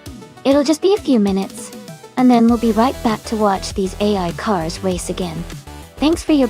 It'll just be a few minutes, and then we'll be right back to watch these AI cars race again. Thanks for your